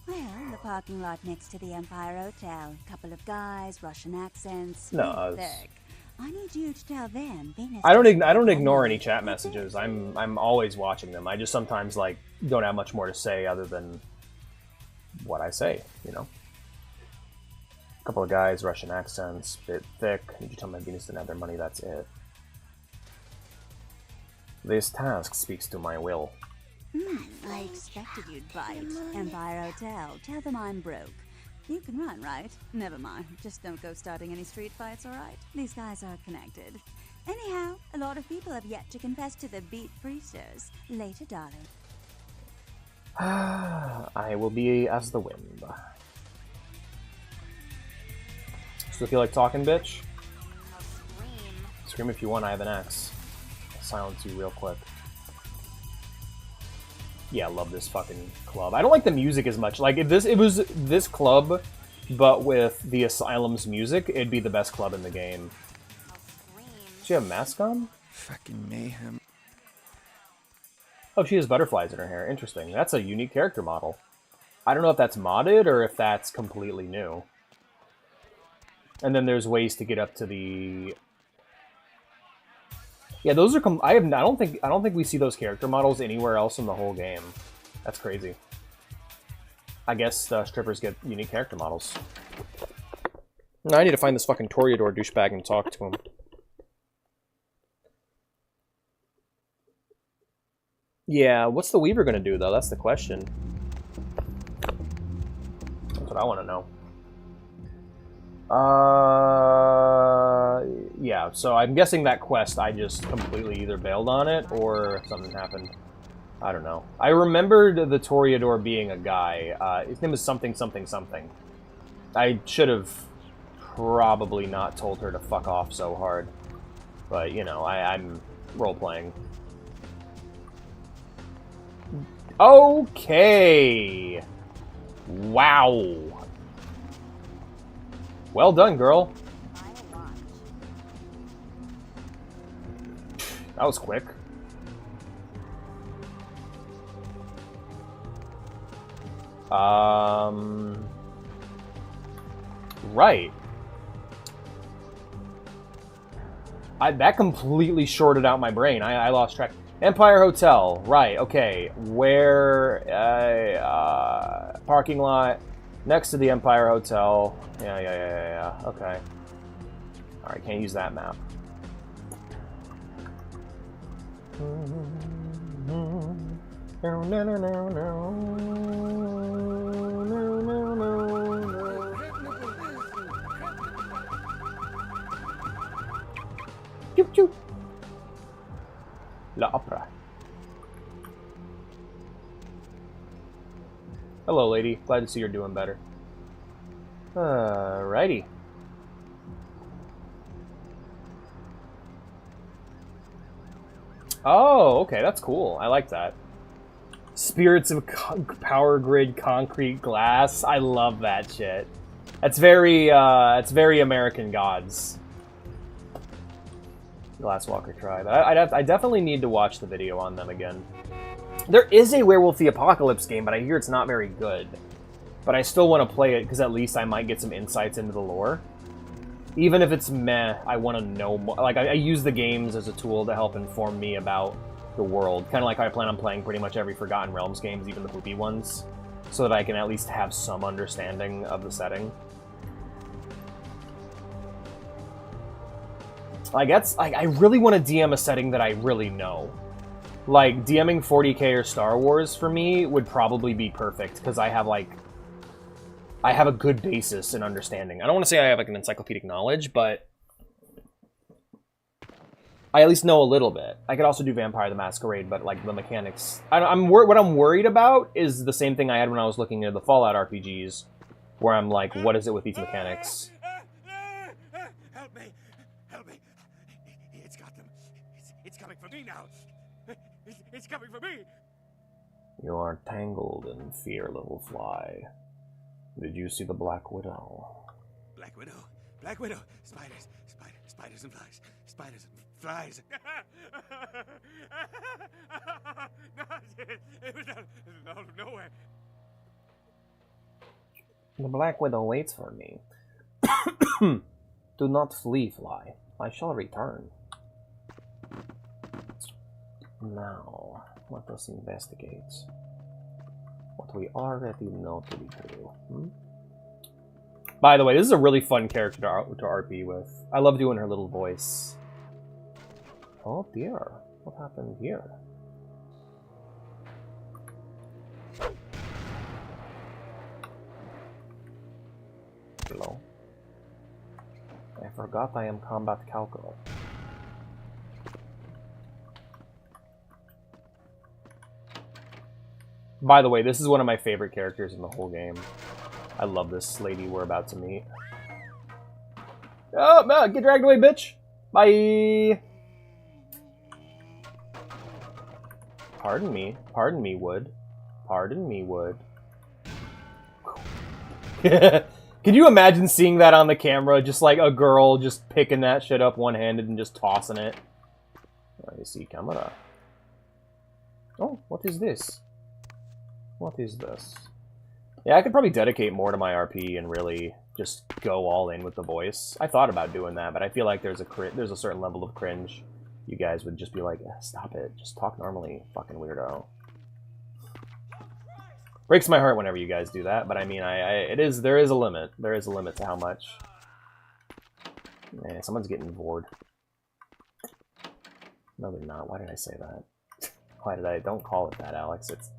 Well, the parking lot next to the Empire Hotel. Couple of guys, Russian accents. No, thick. I need you to tell them. I don't ignore any chat messages. I'm always watching them. I just sometimes like don't have much more to say other than what I say, you know. A couple of guys, Russian accents, bit thick. Need you tell my Venus didn't have their money? That's it. This task speaks to my will. I expected you'd bite. Empire Hotel. Tell them I'm broke. You can run, right? Never mind. Just don't go starting any street fights, alright? These guys are connected. Anyhow, a lot of people have yet to confess to the beat priesters. Later, darling. I will be as the wind. Still feel like talking, bitch? Scream if you want, I have an axe. I'll silence you real quick. Yeah, I love this fucking club. I don't like the music as much. Like, if it was this club, but with the Asylum's music, it'd be the best club in the game. Does she have a mask on? Fucking mayhem. Oh, she has butterflies in her hair. Interesting. That's a unique character model. I don't know if that's modded or if that's completely new. And then there's ways to get up to the... Yeah, those are. I don't think we see those character models anywhere else in the whole game. That's crazy. I guess strippers get unique character models. Now I need to find this fucking Toreador douchebag and talk to him. Yeah, what's the Weaver gonna do though? That's the question. That's what I want to know. Yeah, so I'm guessing that quest, I just completely either bailed on it, or something happened. I don't know. I remembered the Toreador being a guy. His name is something, something, something. I should have probably not told her to fuck off so hard. But, you know, I'm role-playing. Okay! Wow! Well done, girl. That was quick. Right. That completely shorted out my brain. I lost track. Empire Hotel. Right, okay. Where... parking lot next to the Empire Hotel. Yeah. Okay. Alright, can't use that map. Choo choo. La Opera. Hello, lady. Glad to see you're doing better. Alrighty. Oh, okay, that's cool. I like that. Spirits of Power Grid Concrete Glass. I love that shit. It's very American Gods. Glasswalker Tribe. I definitely need to watch the video on them again. There is a Werewolf the Apocalypse game, but I hear it's not very good. But I still want to play it, because at least I might get some insights into the lore. Even if it's meh, I want to know more. Like, I use the games as a tool to help inform me about the world. Kind of like how I plan on playing pretty much every Forgotten Realms games, even the poopy ones, so that I can at least have some understanding of the setting. Like, I really want to DM a setting that I really know. Like, DMing 40k or Star Wars for me would probably be perfect, because I have a good basis in understanding. I don't want to say I have like an encyclopedic knowledge, but I at least know a little bit. I could also do Vampire the Masquerade, but like the mechanics, what I'm worried about is the same thing I had when I was looking at the Fallout RPGs, where I'm like, what is it with these mechanics? Help me! Help me! It's got them. It's coming for me now. It's coming for me. You are tangled in fear, little fly. Did you see the Black Widow? Black Widow. Black Widow. Spiders. Spiders and flies. Spiders and flies. It was out of nowhere. The Black Widow waits for me. Do not flee, fly. I shall return. Now, let us investigate what we already know to be true. By the way, this is a really fun character to RP with. I love doing her little voice. Oh dear, what happened here? Hello. I forgot I am combat cowgirl. By the way, this is one of my favorite characters in the whole game. I love this lady we're about to meet. Oh, no, get dragged away, bitch! Bye! Pardon me, Wood. Pardon me, Wood. Can you imagine seeing that on the camera? Just like a girl just picking that shit up one-handed and just tossing it. I see camera. Oh, what is this? What is this? Yeah, I could probably dedicate more to my RP and really just go all in with the voice. I thought about doing that, but I feel like there's a certain level of cringe. You guys would just be like, stop it, just talk normally, fucking weirdo. Breaks my heart whenever you guys do that, but I mean, there is a limit. There is a limit to how much. Man, someone's getting bored. No, they're not. Why did I say that? Why did I? Don't call it that, Alex. It's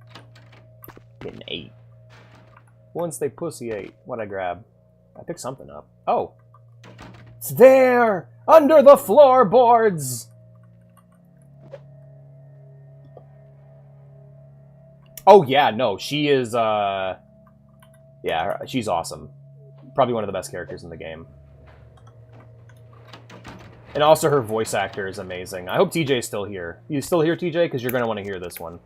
getting 8. Once they pussy 8. What'd I grab? I picked something up. Oh! It's there! Under the floorboards! Oh, yeah, no, she is, yeah, she's awesome. Probably one of the best characters in the game. And also her voice actor is amazing. I hope TJ's still here. You still here, TJ? Because you're going to want to hear this one.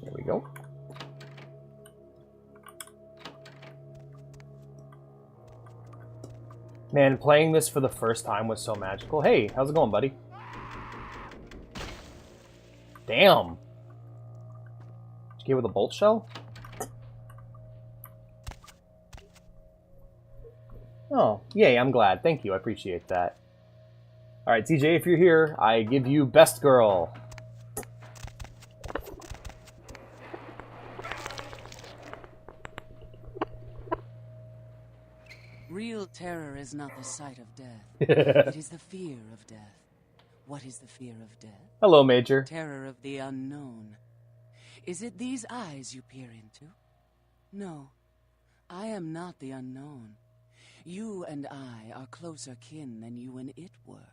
There we go. Man, playing this for the first time was so magical. Hey, how's it going, buddy? Damn. Did you get with a bolt shell? Oh, yay, I'm glad. Thank you, I appreciate that. Alright, TJ, if you're here, I give you best girl. Real terror is not the sight of death. It is the fear of death. What is the fear of death? Hello, Major. Terror of the unknown. Is it these eyes you peer into? No, I am not the unknown. You and I are closer kin than you and it were.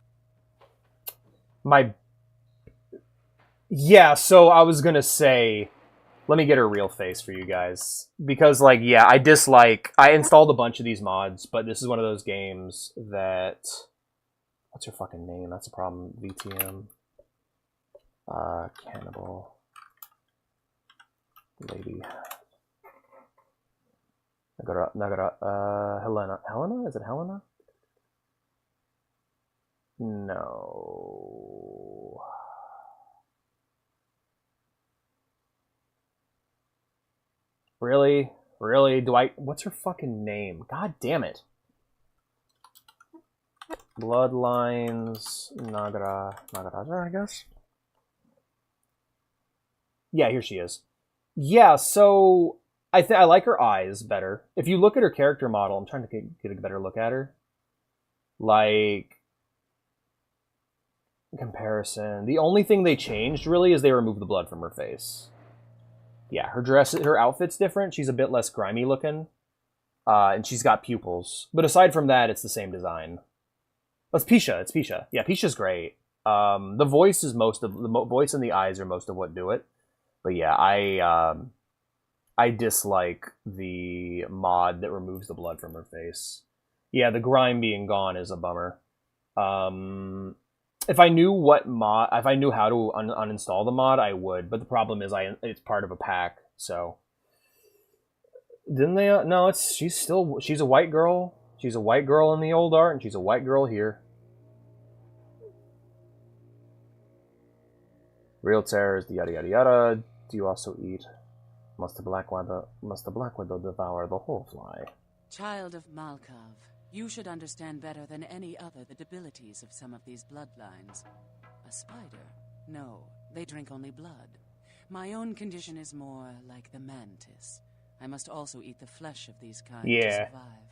Yeah, so I was gonna say, let me get her real face for you guys. Because, like, yeah, I installed a bunch of these mods, but this is one of those games that... What's her fucking name? That's a problem. VtM. Cannibal. Lady. Helena. Helena? Is it Helena? No. Really? Really? What's her fucking name? God damn it. Bloodlines. Nagaraja, I guess? Yeah, here she is. Yeah, so I like her eyes better. If you look at her character model, I'm trying to get a better look at her. Like, in comparison, the only thing they changed really is they removed the blood from her face. Yeah, her outfit's different. She's a bit less grimy looking, and she's got pupils. But aside from that, it's the same design. It's Pisha. It's Pisha. Yeah, Pisha's great. The voice is voice and the eyes are most of what do it. But yeah, I dislike the mod that removes the blood from her face. Yeah, the grime being gone is a bummer. If I knew how to uninstall the mod, I would. But the problem is, it's part of a pack. So didn't they? No, she's a white girl. She's a white girl in the old art, and she's a white girl here. Real terrors, the yada yada yada. Do you also eat? Must the black widow devour the whole fly? Child of Malkav, you should understand better than any other the debilities of some of these bloodlines. A spider? No, they drink only blood. My own condition is more like the mantis. I must also eat the flesh of these kinds to survive.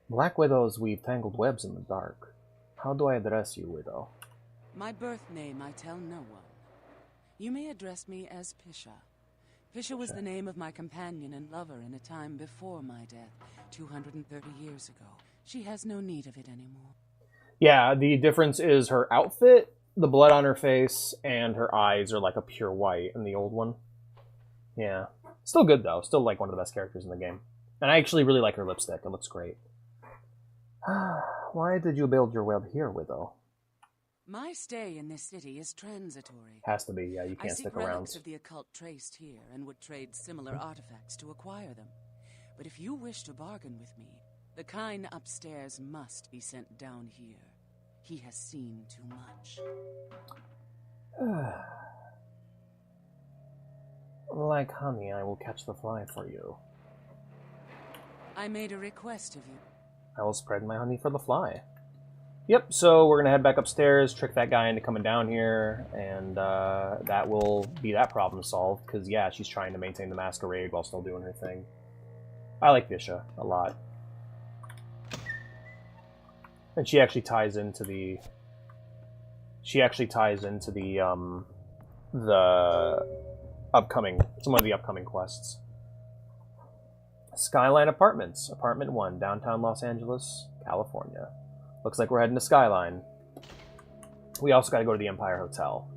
Black widows weave tangled webs in the dark. How do I address you, widow? My birth name I tell no one. You may address me as Pisha. Pisha was the name of my companion and lover in a time before my death, 230 years ago. She has no need of it anymore. Yeah, the difference is her outfit, the blood on her face, and her eyes are like a pure white in the old one. Yeah. Still good, though. Still like one of the best characters in the game. And I actually really like her lipstick. It looks great. Why did you build your web here, widow? My stay in this city is transitory. Has to be, yeah, you can't stick around. I seek relics of the occult traced here and would trade similar artifacts to acquire them. But if you wish to bargain with me, the kind upstairs must be sent down here. He has seen too much. Like honey, I will catch the fly for you. I made a request of you. I will spread my honey for the fly. Yep, so we're going to head back upstairs, trick that guy into coming down here, and that will be that problem solved, because, yeah, she's trying to maintain the masquerade while still doing her thing. I like Visha a lot. And she actually ties into the... upcoming... some of the upcoming quests. Skyline Apartments, Apartment 1, downtown Los Angeles, California. Looks like we're heading to Skyline. We also got to go to the Empire Hotel.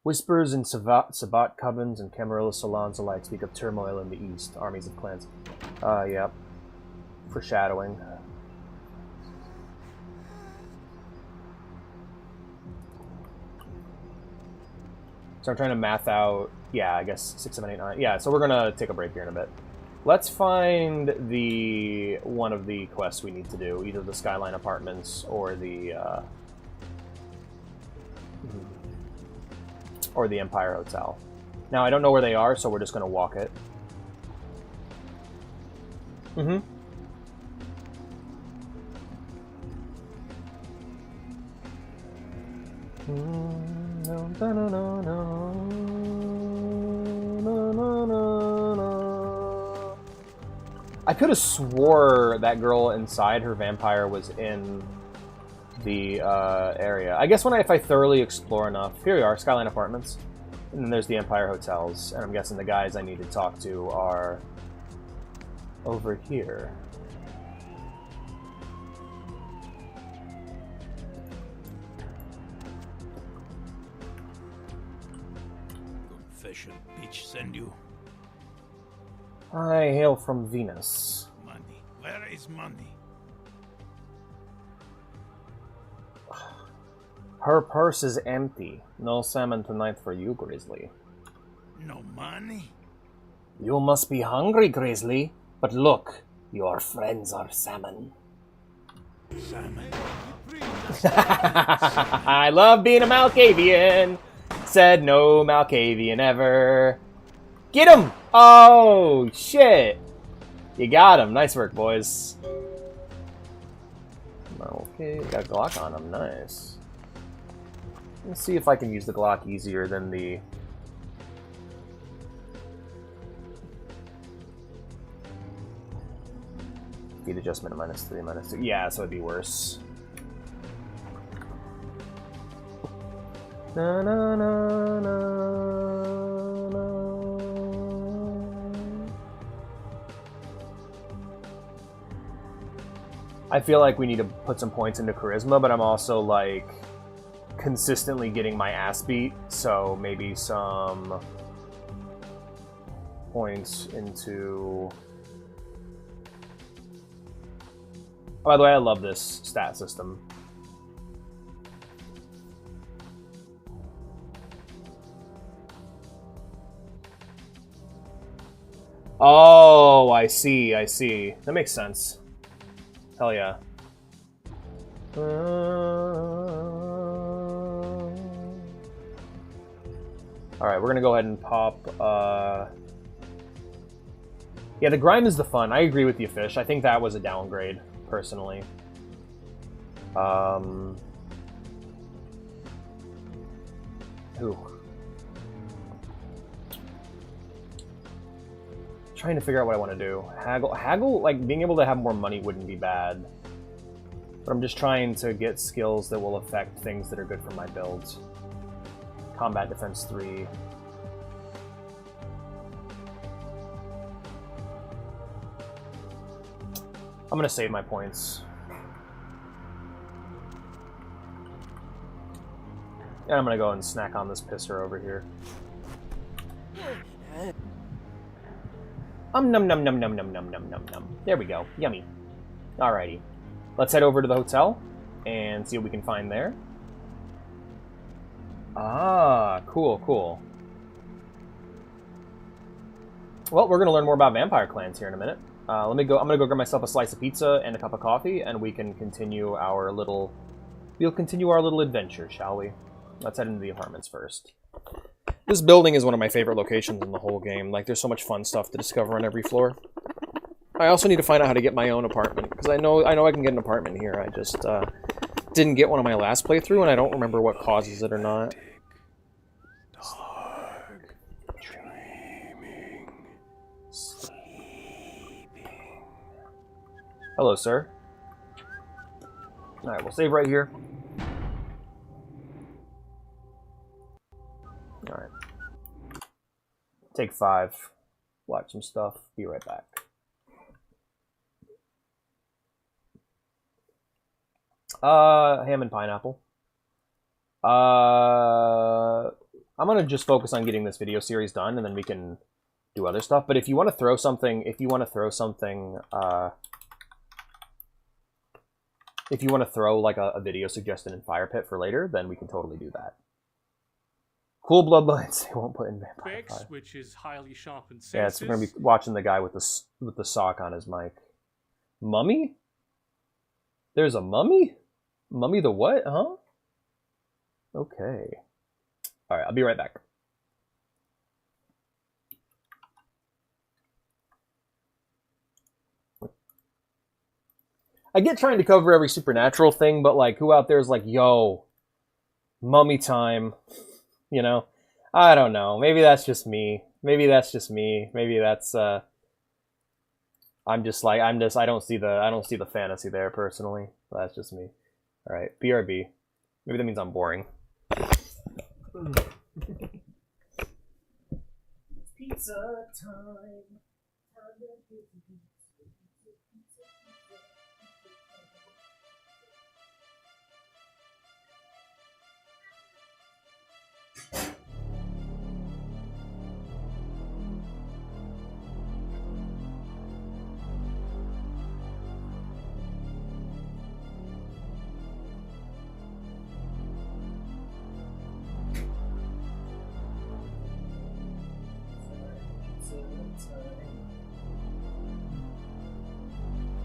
Whispers in Sabat covens and Camarilla salons alike speak of turmoil in the east. Armies of clans. Yep. Foreshadowing. So I'm trying to math out, yeah, I guess 6, 7, 8, 9. Yeah, so we're going to take a break here in a bit. Let's find one of the quests we need to do, either the Skyline Apartments or the Empire Hotel. Now, I don't know where they are, so we're just going to walk it. I could have swore that girl inside her vampire was in the area. I guess if I thoroughly explore enough. Here we are, Skyline Apartments. And then there's the Empire Hotels. And I'm guessing the guys I need to talk to are over here. Confession, bitch, send you. I hail from Venus. Money. Where is money? Her purse is empty. No salmon tonight for you, Grizzly. No money? You must be hungry, Grizzly. But look, your friends are salmon. Salmon? I love being a Malkavian. Said no Malkavian ever. Get him! Oh, shit. You got him. Nice work, boys. Okay, got a Glock on him. Nice. Let's see if I can use the Glock easier than the... Speed adjustment -3, -2. Yeah, so it'd be worse. Na na na na na. I feel like we need to put some points into charisma, but I'm also like consistently getting my ass beat, so maybe some points into... Oh, by the way, I love this stat system. Oh, I see, I see. That makes sense. Hell yeah. Alright, we're gonna go ahead and pop, yeah, the grime is the fun. I agree with you, Fish. I think that was a downgrade, personally. Ooh. Trying to figure out what I want to do. Haggle, like, being able to have more money wouldn't be bad. But I'm just trying to get skills that will affect things that are good for my builds. Combat Defense 3. I'm gonna save my points. And I'm gonna go and snack on this pisser over here. Num num num num num num num num num. There we go. Yummy. Alrighty. Let's head over to the hotel and see what we can find there. Ah, cool, cool. Well, we're gonna learn more about vampire clans here in a minute. I'm gonna go grab myself a slice of pizza and a cup of coffee, and we can continue our little... We'll continue our little adventure, shall we? Let's head into the apartments first. This building is one of my favorite locations in the whole game. Like, there's so much fun stuff to discover on every floor. I also need to find out how to get my own apartment, because I know I can get an apartment here. I just didn't get one on my last playthrough, and I don't remember what causes it or not. Dark, dreaming, sleeping. Hello, sir. Alright, we'll save right here. Alright. Take 5. Watch some stuff. Be right back. Ham and pineapple. I'm gonna just focus on getting this video series done, and then we can do other stuff. But if you want to throw something, if you want to throw like a video suggested in Fire Pit for later, then we can totally do that. Cool Bloodlines. They won't put in Vampire Fire. Which is highly sharpened senses. Yeah, it's gonna be watching the guy with the sock on his mic. Mummy? There's a mummy? Mummy the what? Huh? Okay. Alright, I'll be right back. I get trying to cover every supernatural thing, but like, who out there is like, yo, mummy time? You know? I don't know. Maybe that's just me. Maybe that's just me. Maybe that's, I don't see the fantasy there personally. That's just me. All right, BRB. Maybe that means I'm boring. Pizza time.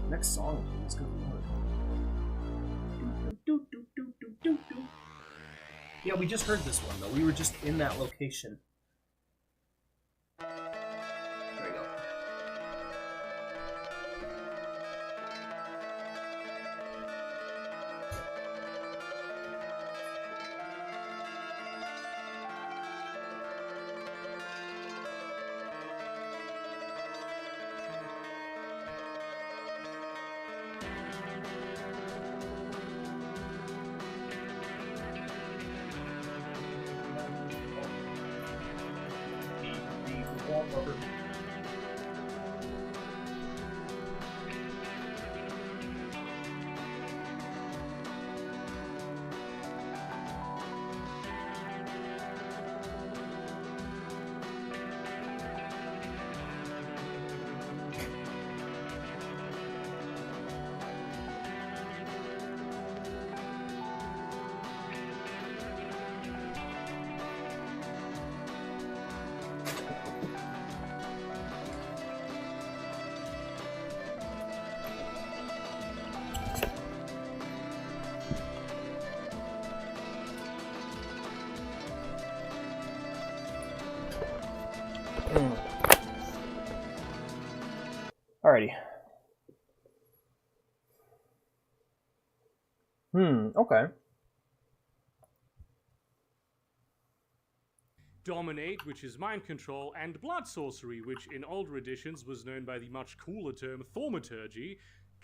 Next song, please. Good lord. Yeah, we just heard this one though. We were just in that location. There we go. Alrighty. Okay. Dominate, which is mind control, and blood sorcery, which in older editions was known by the much cooler term thaumaturgy.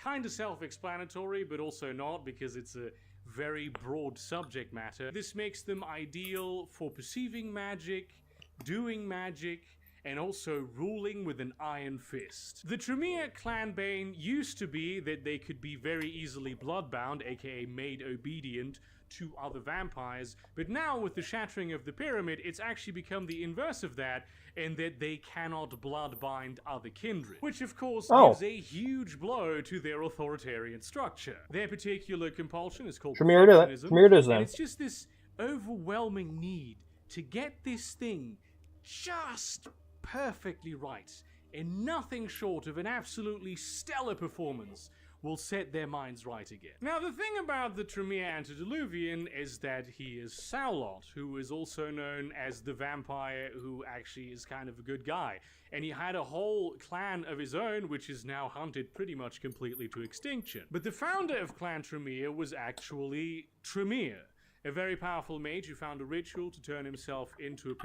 Kinda self-explanatory, but also not, because it's a very broad subject matter. This makes them ideal for perceiving magic, doing magic, and also ruling with an iron fist. The Tremere clanbane used to be that they could be very easily bloodbound, aka made obedient to other vampires, but now with the shattering of the pyramid, it's actually become the inverse of that, in that they cannot bloodbind other kindred, which of course gives a huge blow to their authoritarian structure. Their particular compulsion is called perfectionism, and it's just this overwhelming need to get this thing just perfectly right, and nothing short of an absolutely stellar performance will set their minds right again. Now, the thing about the Tremere Antediluvian is that he is Saulot, who is also known as the vampire who actually is kind of a good guy. And he had a whole clan of his own, which is now hunted pretty much completely to extinction. But the founder of Clan Tremere was actually Tremere, a very powerful mage who found a ritual to turn himself into a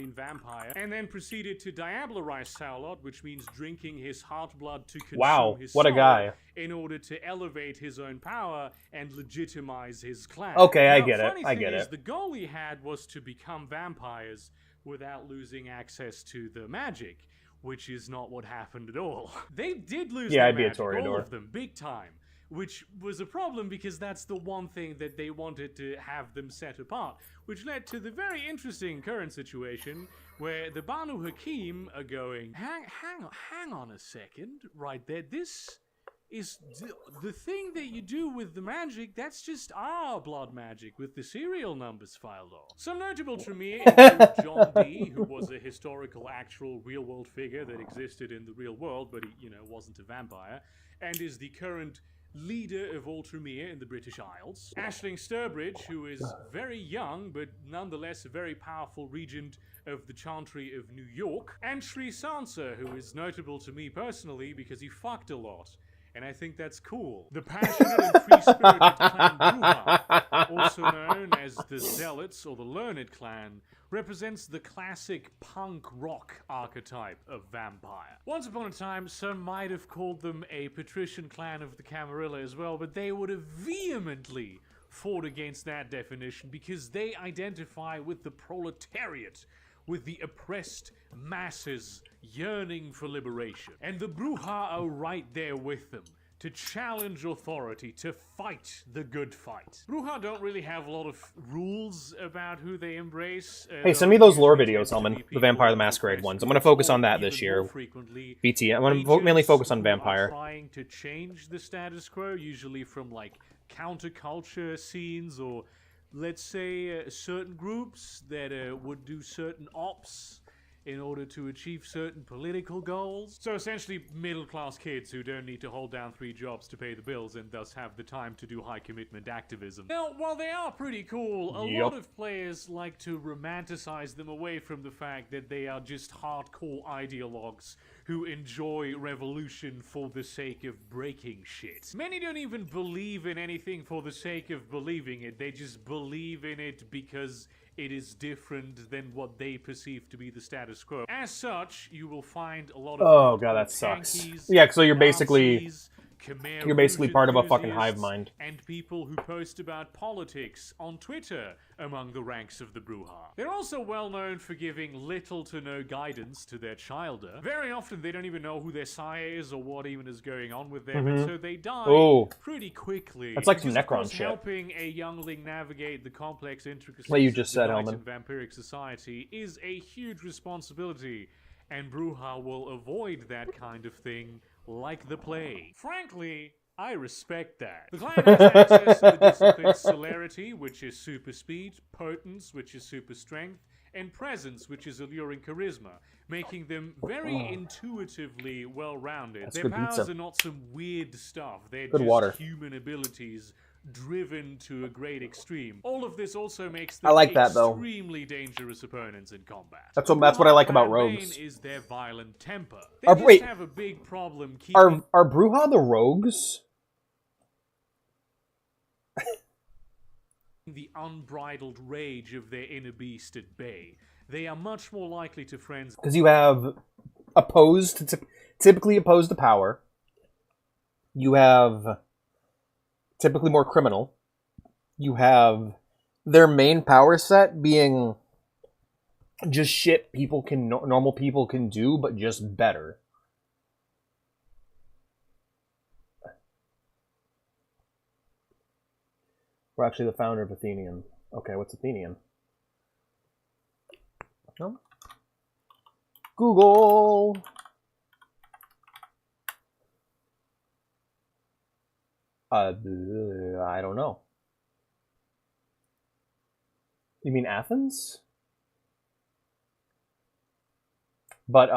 vampire, and then proceeded to diablerize Saulot, which means drinking his heart blood to consume his soul, in order to elevate his own power and legitimize his clan. Okay, now, I get it. I get it. The goal he had was to become vampires without losing access to the magic, which is not what happened at all. They did lose their magic, all of them, big time. Which was a problem because that's the one thing that they wanted to have them set apart, which led to the very interesting current situation where the Banu Hakim are going, hang on a second, right there, this is the thing that you do with the magic, that's just our blood magic with the serial numbers filed off. Some notable Tremere include John Dee, who was a historical, actual, real-world figure that existed in the real world, but he, wasn't a vampire, and is the current leader of all Tremere in the British Isles. Aisling Sturbridge, who is very young, but nonetheless a very powerful regent of the Chantry of New York. And Sri Sansa, who is notable to me personally because he fucked a lot. And I think that's cool. The passionate and free-spirited Clan Bruja, also known as the Zealots, or the Learned Clan, represents the classic punk rock archetype of vampire. Once upon a time, some might have called them a patrician clan of the Camarilla as well, but they would have vehemently fought against that definition because they identify with the proletariat, with the oppressed masses yearning for liberation. And the Bruja are right there with them, to challenge authority, to fight the good fight. Bruja don't really have a lot of rules about who they embrace. Hey, send me those lore videos, Hellman. The Vampire the Masquerade ones. I'm going to focus on that this year. VtM. I'm going to mainly focus on Vampire. Trying to change the status quo, usually from like counterculture scenes, or let's say certain groups that would do certain ops in order to achieve certain political goals. So essentially middle-class kids who don't need to hold down 3 jobs to pay the bills and thus have the time to do high-commitment activism. Now, while they are pretty cool, a lot of players like to romanticize them away from the fact that they are just hardcore ideologues who enjoy revolution for the sake of breaking shit. Many don't even believe in anything for the sake of believing it. They just believe in it because it is different than what they perceive to be the status quo. As such, you will find a lot of oh god, that sucks. Yeah, so you're basically part of a fucking hive mind. And people who post about politics on Twitter among the ranks of the Bruja. They're also well known for giving little to no guidance to their childer. Very often they don't even know who their sire is or what even is going on with them, and so they die pretty quickly. That's like some Necron shit. Helping a youngling navigate the complex intricacies what you just said, of Hellman. vampiric society is a huge responsibility, and Bruja will avoid that kind of thing like the plague. Frankly, I respect that. The clan has access to the disciplines celerity, which is super speed, potence, which is super strength, and presence, which is alluring charisma, making them very intuitively well-rounded. Their powers are not some weird stuff. They're just human abilities driven to a great extreme. All of this also makes them extremely dangerous opponents in combat. That's what I like about rogues. Is their violent temper. They have a big problem keeping... Are Bruja the rogues? the unbridled rage of their inner beast at bay. They are much more likely to friends... Because you have typically opposed to power. You have typically more criminal. You have their main power set being just shit normal people can do, but just better. We're actually the founder of Athenian. Okay, what's Athenian? No? Google! I don't know. You mean Athens? But,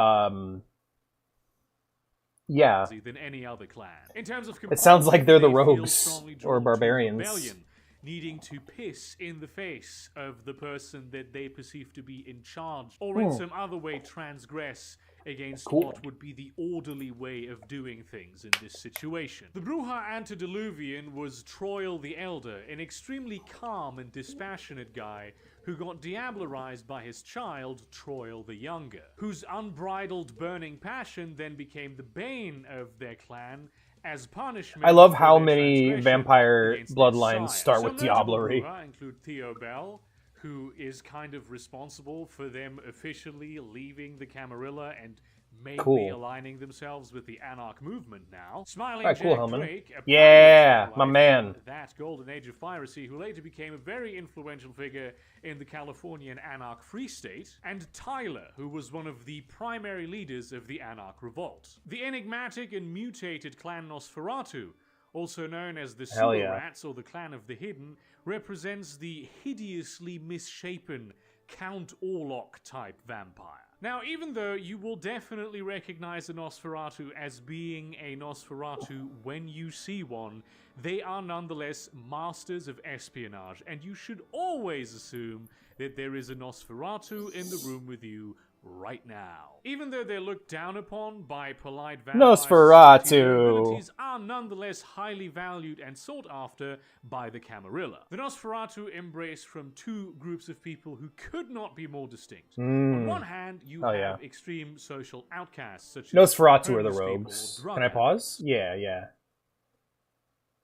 yeah. Than any other clan. In terms of it sounds like they're the rogues or barbarians. Rebellion, needing to piss in the face of the person that they perceive to be in charge, or in some other way transgress against what would be the orderly way of doing things in this situation. The Bruja antediluvian was Troil the Elder, an extremely calm and dispassionate guy who got diablerized by his child, Troil the Younger, whose unbridled burning passion then became the bane of their clan as punishment. I love how many vampire bloodlines start with diablerie. Include Theo Bell, who is kind of responsible for them officially leaving the Camarilla and maybe aligning themselves with the Anarch movement now. Smiling Jack Drake, yeah, my man. That golden age of piracy, who later became a very influential figure in the Californian Anarch Free State, and Tyler, who was one of the primary leaders of the Anarch Revolt. The enigmatic and mutated clan Nosferatu, also known as the Sewer Rats or the Clan of the Hidden, represents the hideously misshapen Count Orlok type vampire. Now, even though you will definitely recognize a Nosferatu as being a Nosferatu when you see one, they are nonetheless masters of espionage, and you should always assume that there is a Nosferatu in the room with you right now. Even though they're looked down upon by polite vampire society, their Nosferatu. abilities are nonetheless highly valued and sought after by the Camarilla. The Nosferatu embrace from two groups of people who could not be more distinct. On one hand, you have extreme social outcasts such as Nosferatu are the homeless people rogues. or drug Can I addicts. pause? Yeah.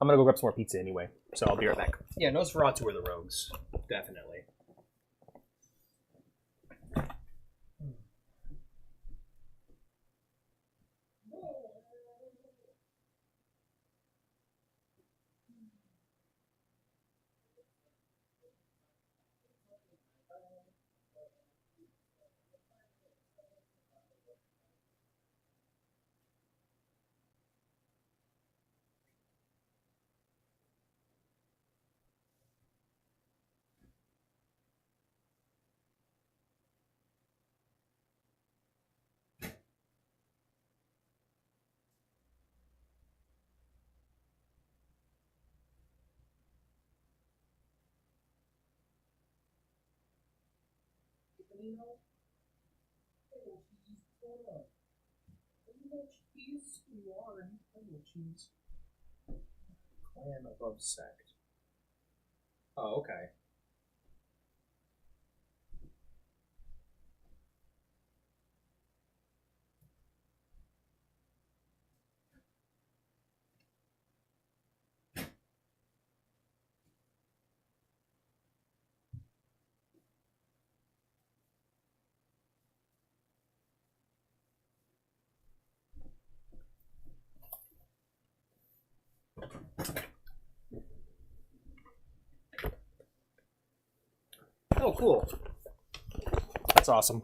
I'm gonna go grab some more pizza anyway, so I'll be right back. Yeah, Nosferatu are the rogues. Definitely. Clan above sect. Oh, okay. Oh, cool. That's awesome.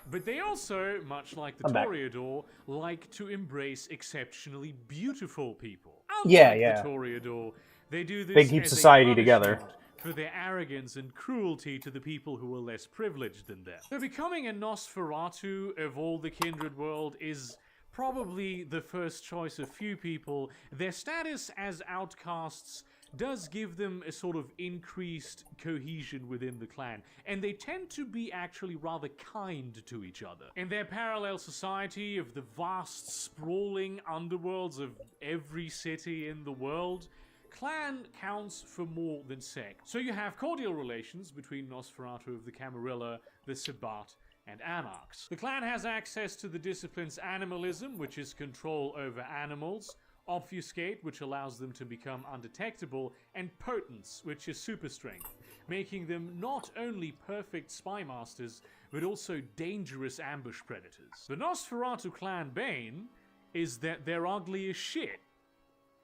But they also, much like the I'm back. Toreador, like to embrace exceptionally beautiful people. Yeah, Unlike yeah. the Toreador, they do this They keep as a society together. punishment for their arrogance and cruelty to the people who are less privileged than them. So becoming a Nosferatu of all the kindred world is probably the first choice of few people. Their status as outcasts does give them a sort of increased cohesion within the clan, and they tend to be actually rather kind to each other. In their parallel society of the vast, sprawling underworlds of every city in the world, clan counts for more than sect. So you have cordial relations between Nosferatu of the Camarilla, the Sabbat, and Anarchs. The clan has access to the disciplines Animalism, which is control over animals, Obfuscate, which allows them to become undetectable, and Potence, which is super strength, making them not only perfect spy masters, but also dangerous ambush predators. The Nosferatu clan bane is that they're ugly as shit.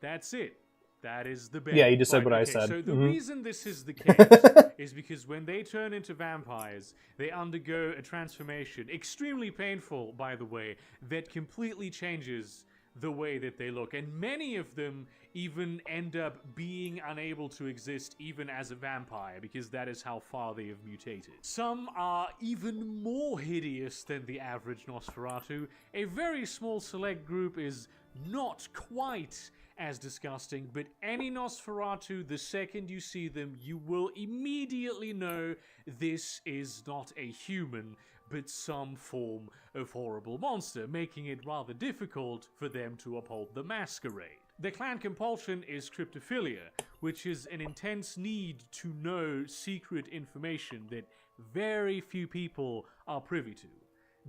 That's it. That is the bane. Yeah, you just said what I okay, said. So the Mhm. reason this is the case is because when they turn into vampires, they undergo a transformation, extremely painful, by the way, that completely changes the way that they look. And many of them even end up being unable to exist even as a vampire, because that is how far they have mutated. Some are even more hideous than the average Nosferatu. A very small select group is not quite as disgusting, but any Nosferatu, the second you see them, you will immediately know this is not a human, but some form of horrible monster, making it rather difficult for them to uphold the masquerade. The clan compulsion is cryptophilia, which is an intense need to know secret information that very few people are privy to.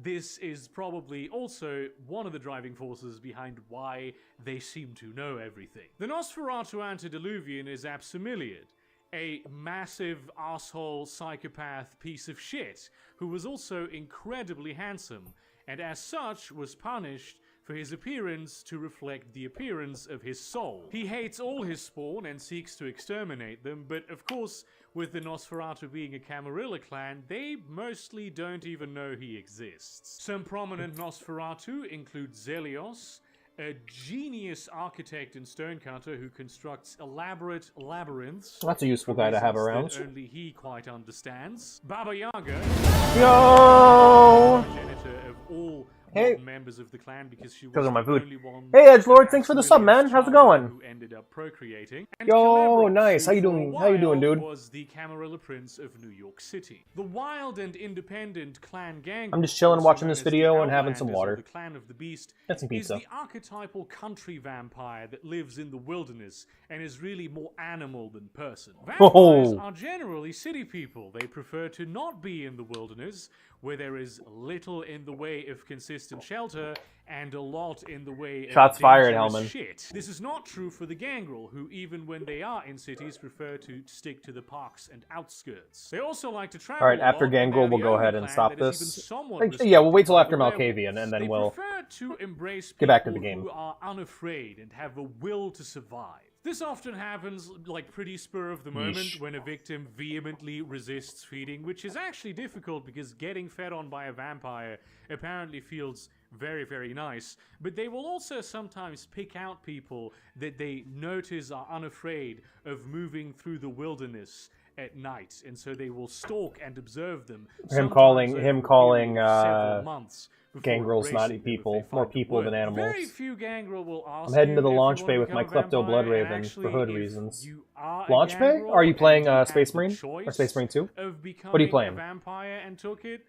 This is probably also one of the driving forces behind why they seem to know everything. The Nosferatu antediluvian is Absimiliad, a massive asshole psychopath piece of shit who was also incredibly handsome, and as such was punished for his appearance to reflect the appearance of his soul. He hates all his spawn and seeks to exterminate them, but of course, with the Nosferatu being a Camarilla clan, they mostly don't even know he exists. Some prominent Nosferatu include Zelios, a genius architect and stonecutter who constructs elaborate labyrinths. That's a useful for guy to have reasons around. that only he quite understands. Baba Yaga, Yo! progenitor of all Hey. modern members of the clan because she was Because of my the food. only one. Hey, Edgelord, thanks for the sub, man. How's it going? Who ended up procreating. And Yo, Calabros, nice. who How you for a doing? How you doing, while dude? Was the Camarilla Prince of New York City. The wild and independent clan gang. I'm just chilling, also watching known this as the video and having some Outlanders, or water. The Clan of the Beast Get some pizza. is the archetypal country vampire that lives in the wilderness and is really more animal than person. Vampires are generally city people. They prefer to not be in the wilderness, where there is little in the way of consistent shelter and a lot in the way Shots of fired, dangerous Hellman. shit. This is not true for the gangrel, who even when they are in cities prefer to stick to the parks and outskirts. They also like to travel. Alright, after a lot, and Gangrel, they're we'll the go only ahead and clan stop that is even this. somewhat Yeah, we'll wait till respected after by the werewolves. Malkavian, and then They we'll prefer to embrace get back to the people game. who are unafraid and have a will to survive. This often happens like pretty spur of the moment Yeesh. when a victim vehemently resists feeding, which is actually difficult because getting fed on by a vampire apparently feels very, very nice. But they will also sometimes pick out people that they notice are unafraid of moving through the wilderness at night, and so they will stalk and observe them. Him calling gangrels not people, more people than animals. Very few gangrel will ask I'm heading to the you if launch you bay want with to my become a Klepto vampire, Bloodraven and for hood actually, reasons. you are a Launch bay? gangrel Are you playing and you have Space the Marine? Or choice Space Marine 2? of What are you becoming playing? a vampire and took it,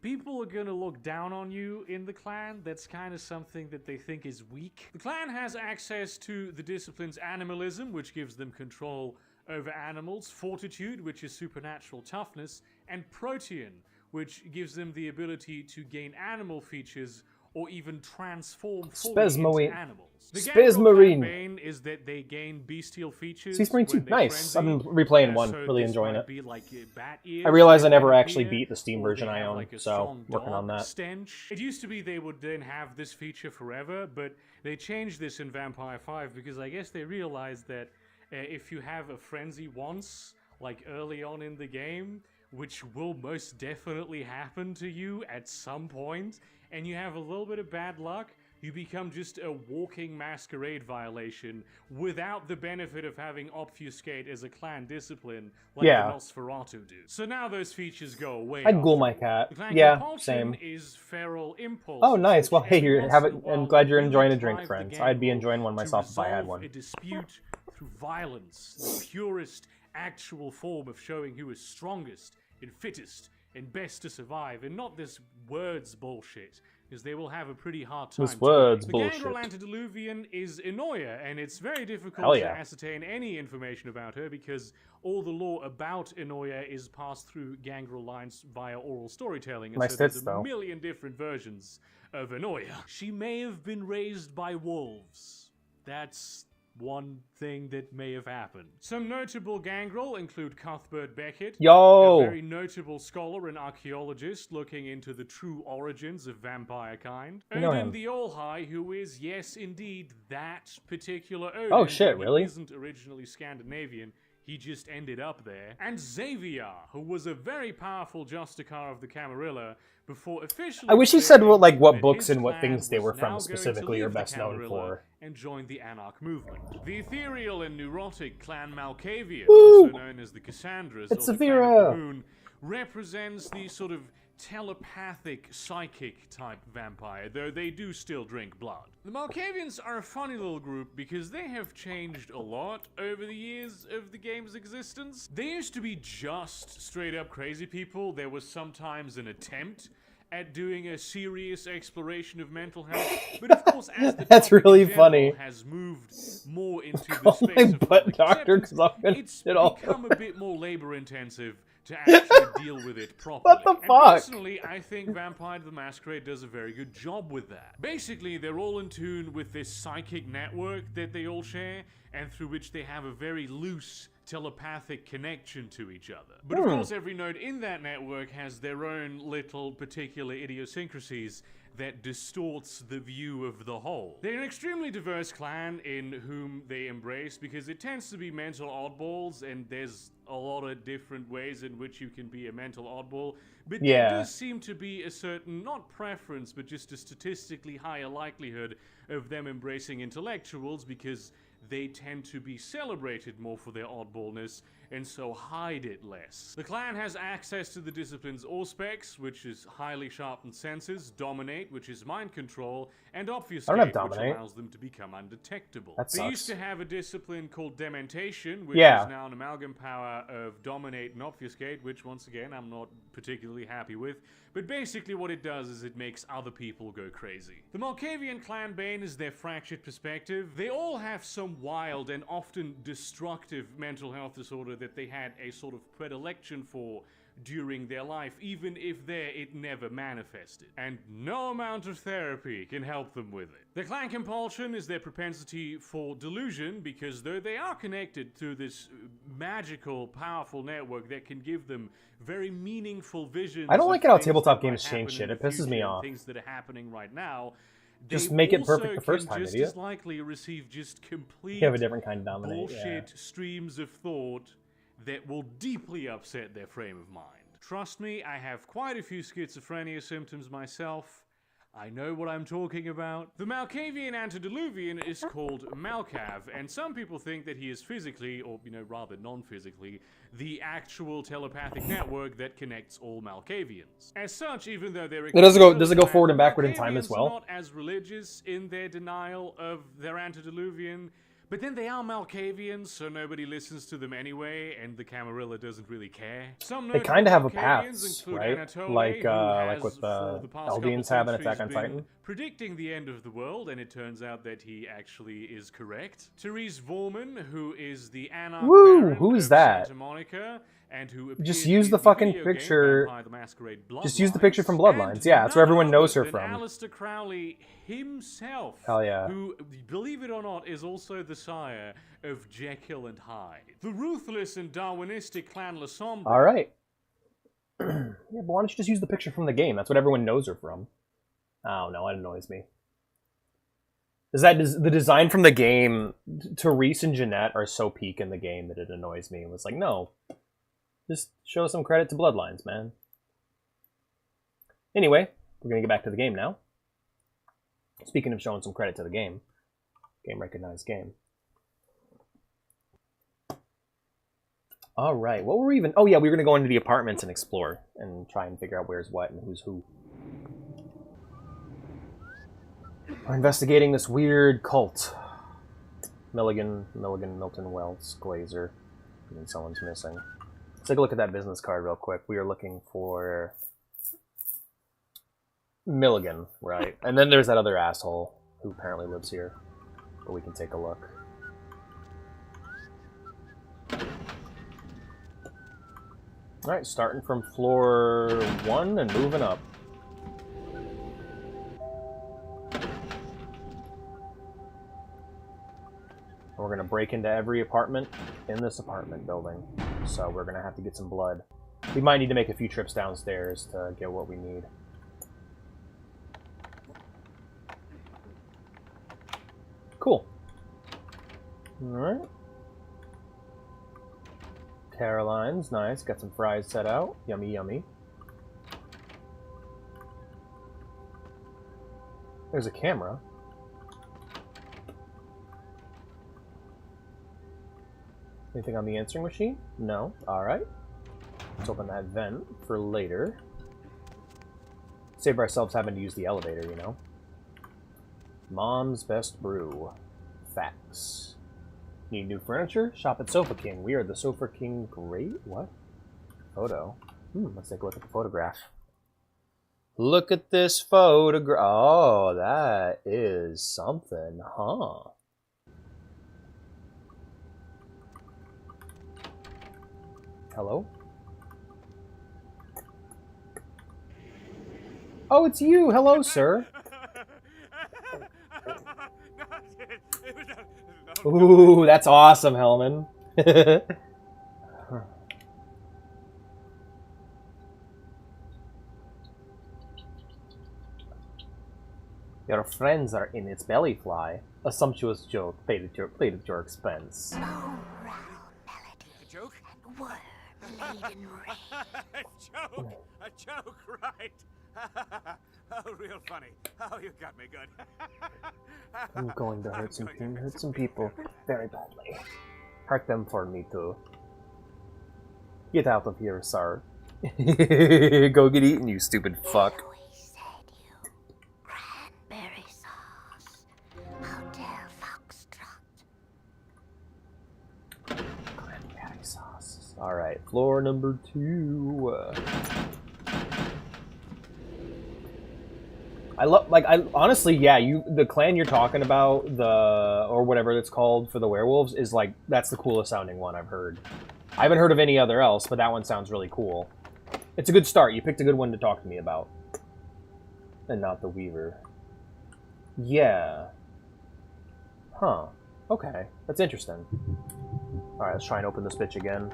people are going to look down on you in the clan. That's kind of something that they think is weak. The clan has access to the disciplines animalism, which gives them control over animals, fortitude, which is supernatural toughness, and protean, which gives them the ability to gain animal features or even transform fully into animals. The Spezmarine. campaign is that they gain bestial features. Sea Marine 2, when they nice. I've frenzy. been replaying one, So really this enjoying might it. be like bat ears I realize I that never might actually appear, beat the Steam or version they I have own, like a so strong working on dog that. stench. It used to be they would then have this feature forever, but they changed this in Vampire 5 because I guess they realized that if you have a frenzy once, like early on in the game, which will most definitely happen to you at some point, and you have a little bit of bad luck, you become just a walking masquerade violation without the benefit of having obfuscate as a clan discipline like the Nosferatu do. So now those features go away. I'd ghoul my cat. The clan Yeah, compulsion same. is feral impulse. Oh, nice. Well, hey, you have it. I'm glad you're enjoying a drink, friends. I'd be enjoying one myself if I had one. A dispute through violence, the purest actual form of showing who is strongest and fittest and best to survive, and not this words bullshit, because they will have a pretty hard time. This words the bullshit. gangrel antediluvian is Enoya, and it's very difficult Hell to yeah. ascertain any information about her because all the lore about Enoya is passed through gangrel lines via oral storytelling, and Nice so there's tits, a though. million different versions of Enoya. She may have been raised by wolves. That's one thing that may have happened. Some notable gangrel include Cuthbert Beckett, Yo! a very notable scholar and archaeologist looking into the true origins of vampire kind. You know Odin him. the All-High, who is, yes, indeed, that particular Odin. Oh, shit, but he really? isn't originally Scandinavian. He just ended up there. And Xavier, who was a very powerful Justicar of the Camarilla before officially... I wish you said what, like, what that books his and what clan things they was were now from going to specifically are leave the best known Camarilla for. and join the Anarch movement. The ethereal and neurotic clan Malkavian, Woo! also known as the Cassandras, It's or the Clan of Severa. the Moon, represents the sort of telepathic, psychic type vampire, though they do still drink blood. The Malkavians are a funny little group because they have changed a lot over the years of the game's existence. They used to be just straight up crazy people. There was sometimes an attempt at doing a serious exploration of mental health, but of course, as the That's topic really in general funny. has moved more into the Call space my of butt public doctor acceptance, because I'm gonna it's shit all become over. a bit more labor-intensive to actually deal with it properly. What the And fuck? personally, I think Vampire the Masquerade does a very good job with that. Basically, they're all in tune with this psychic network that they all share, and through which they have a very loose telepathic connection to each other. But of course, every node in that network has their own little particular idiosyncrasies that distorts the view of the whole. They're an extremely diverse clan in whom they embrace because it tends to be mental oddballs, and there's a lot of different ways in which you can be a mental oddball, but Yeah. there does seem to be a certain, not preference, but just a statistically higher likelihood of them embracing intellectuals because they tend to be celebrated more for their oddballness, and so hide it less. The clan has access to the disciplines Auspex, which is highly sharpened senses, Dominate, which is mind control, and Obfuscate, which allows them to become undetectable. That They sucks. used to have a discipline called Dementation, which Yeah. is now an amalgam power of Dominate and Obfuscate, which once again I'm not particularly happy with. But basically what it does is it makes other people go crazy. The Malkavian clan bane is their fractured perspective. They all have some wild and often destructive mental health disorder that they had a sort of predilection for during their life, even if there it never manifested. And no amount of therapy can help them with it. The clan compulsion is their propensity for delusion, because though they are connected through this magical, powerful network that can give them very meaningful visions. I don't like it how things tabletop that might games change happen shit. in It the pisses me future, off. Things that are happening right now. Just They make it also perfect the first can time, just idiot. as likely receive just complete You have a different kind of dominate. bullshit Yeah. streams of thought that will deeply upset their frame of mind. Trust me, I have quite a few schizophrenia symptoms myself. I know what I'm talking about. The Malkavian antediluvian is called Malkav, and some people think that he is physically, or rather non-physically, the actual telepathic network that connects all Malkavians. As such, even though they're Does it go forward and backward in time as well? Malkavians are not as religious in their denial of their antediluvian, but then they are Malkavians, so nobody listens to them anyway, and the Camarilla doesn't really care. Some They kind of have a path, Malkavians include right? Anatole, Like who has, what for the past couple Eldians have in centuries Attack on been Titan. predicting the end of the world, and it turns out that he actually is correct. Therese Vorman, who is the Anarch Woo! Baron Who's of that? Santa Monica, and who Just appeared use in the fucking video game picture. Vampire the Masquerade Just use the Bloodlines, picture from Bloodlines. Yeah, that's where everyone knows her than from. Aleister Crowley himself, Hell yeah. who, believe it or not, is also the sire of Jekyll and Hyde. The ruthless and Darwinistic clan La Sombre. All right. Yeah, but why don't you just use the picture from the game? That's what everyone knows her from. I don't know. It annoys me. Is that the design from the game? Therese and Jeanette are so peak in the game that it annoys me. It was like, no, just show some credit to Bloodlines, man. Anyway, we're gonna get back to the game now. Speaking of showing some credit to the game, game recognized game. All right, what were we even? Oh yeah, we were gonna go into the apartments and explore and try and figure out where's what and who's who. We're investigating this weird cult. Milligan, Milton Wells, Glazer, and someone's missing. Let's take a look at that business card real quick. We are looking for Milligan, right? And then there's that other asshole who apparently lives here. But we can take a look. Alright, starting from floor 1 and moving up. We're going to break into every apartment in this apartment building. So we're going to have to get some blood. We might need to make a few trips downstairs to get what we need. Cool. Alright. Caroline's nice. Got some fries set out. Yummy, yummy. There's a camera. Anything on the answering machine? No. Alright. Let's open that vent for later. Save ourselves having to use the elevator, you know. Mom's best brew. Facts. Need new furniture? Shop at Sofa King. We are the Sofa King. Great. What? Photo. Let's take a look at the photograph. Look at this photograph. Oh, that is something, huh? Hello? Oh, it's you. Hello, sir. Ooh, that's awesome, Hellman. Your friends are in its belly fly. A sumptuous joke played at your expense. A joke? A joke, right? Oh, real funny. Oh, you got me good. I'm going to hurt some people very badly. Hurt them for me too. Get out of here, sir. Go get eaten, you stupid fuck. Cranberry sauce. Hotel Foxtrot. Cranberry sauce. Alright, floor number 2. Honestly, yeah, the clan you're talking about, or whatever it's called for the werewolves, is like, that's the coolest sounding one I've heard. I haven't heard of any other else, but that one sounds really cool. It's a good start. You picked a good one to talk to me about. And not the Weaver. Yeah. Huh. Okay. That's interesting. Alright, let's try and open this bitch again.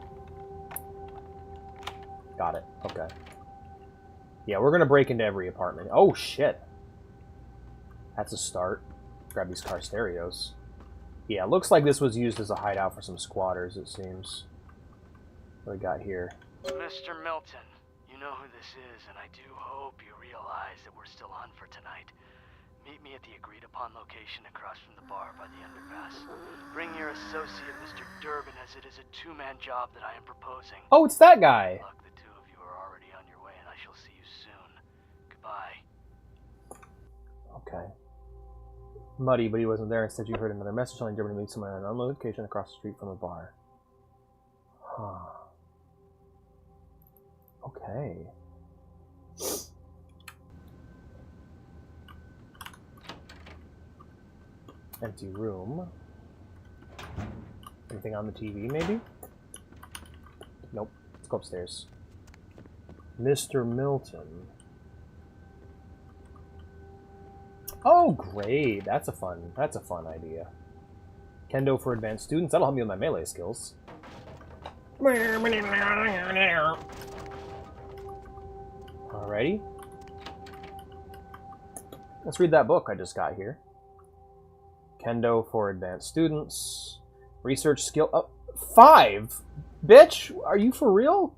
Got it. Okay. Yeah, we're gonna break into every apartment. Oh, shit. That's a start. Grab these car stereos. Yeah, it looks like this was used as a hideout for some squatters, it seems. What we got here? Mr. Milton, you know who this is, and I do hope you realize that we're still on for tonight. Meet me at the agreed-upon location across from the bar by the underpass. Bring your associate, Mr. Durbin, as it is a two-man job that I am proposing. Oh, it's that guy! Look, the two of you are already on your way, and I shall see you soon. Goodbye. Okay. Muddy, but he wasn't there. Instead, you heard another message telling Durbin to meet someone at an unknown location across the street from a bar. Huh. Okay. Empty room. Anything on the TV, maybe? Nope. Let's go upstairs. Mr. Milton. Oh, great. That's a fun idea. Kendo for advanced students. That'll help me with my melee skills. Alrighty. Let's read that book I just got here. Kendo for advanced students. Research skill... 5? Bitch, are you for real?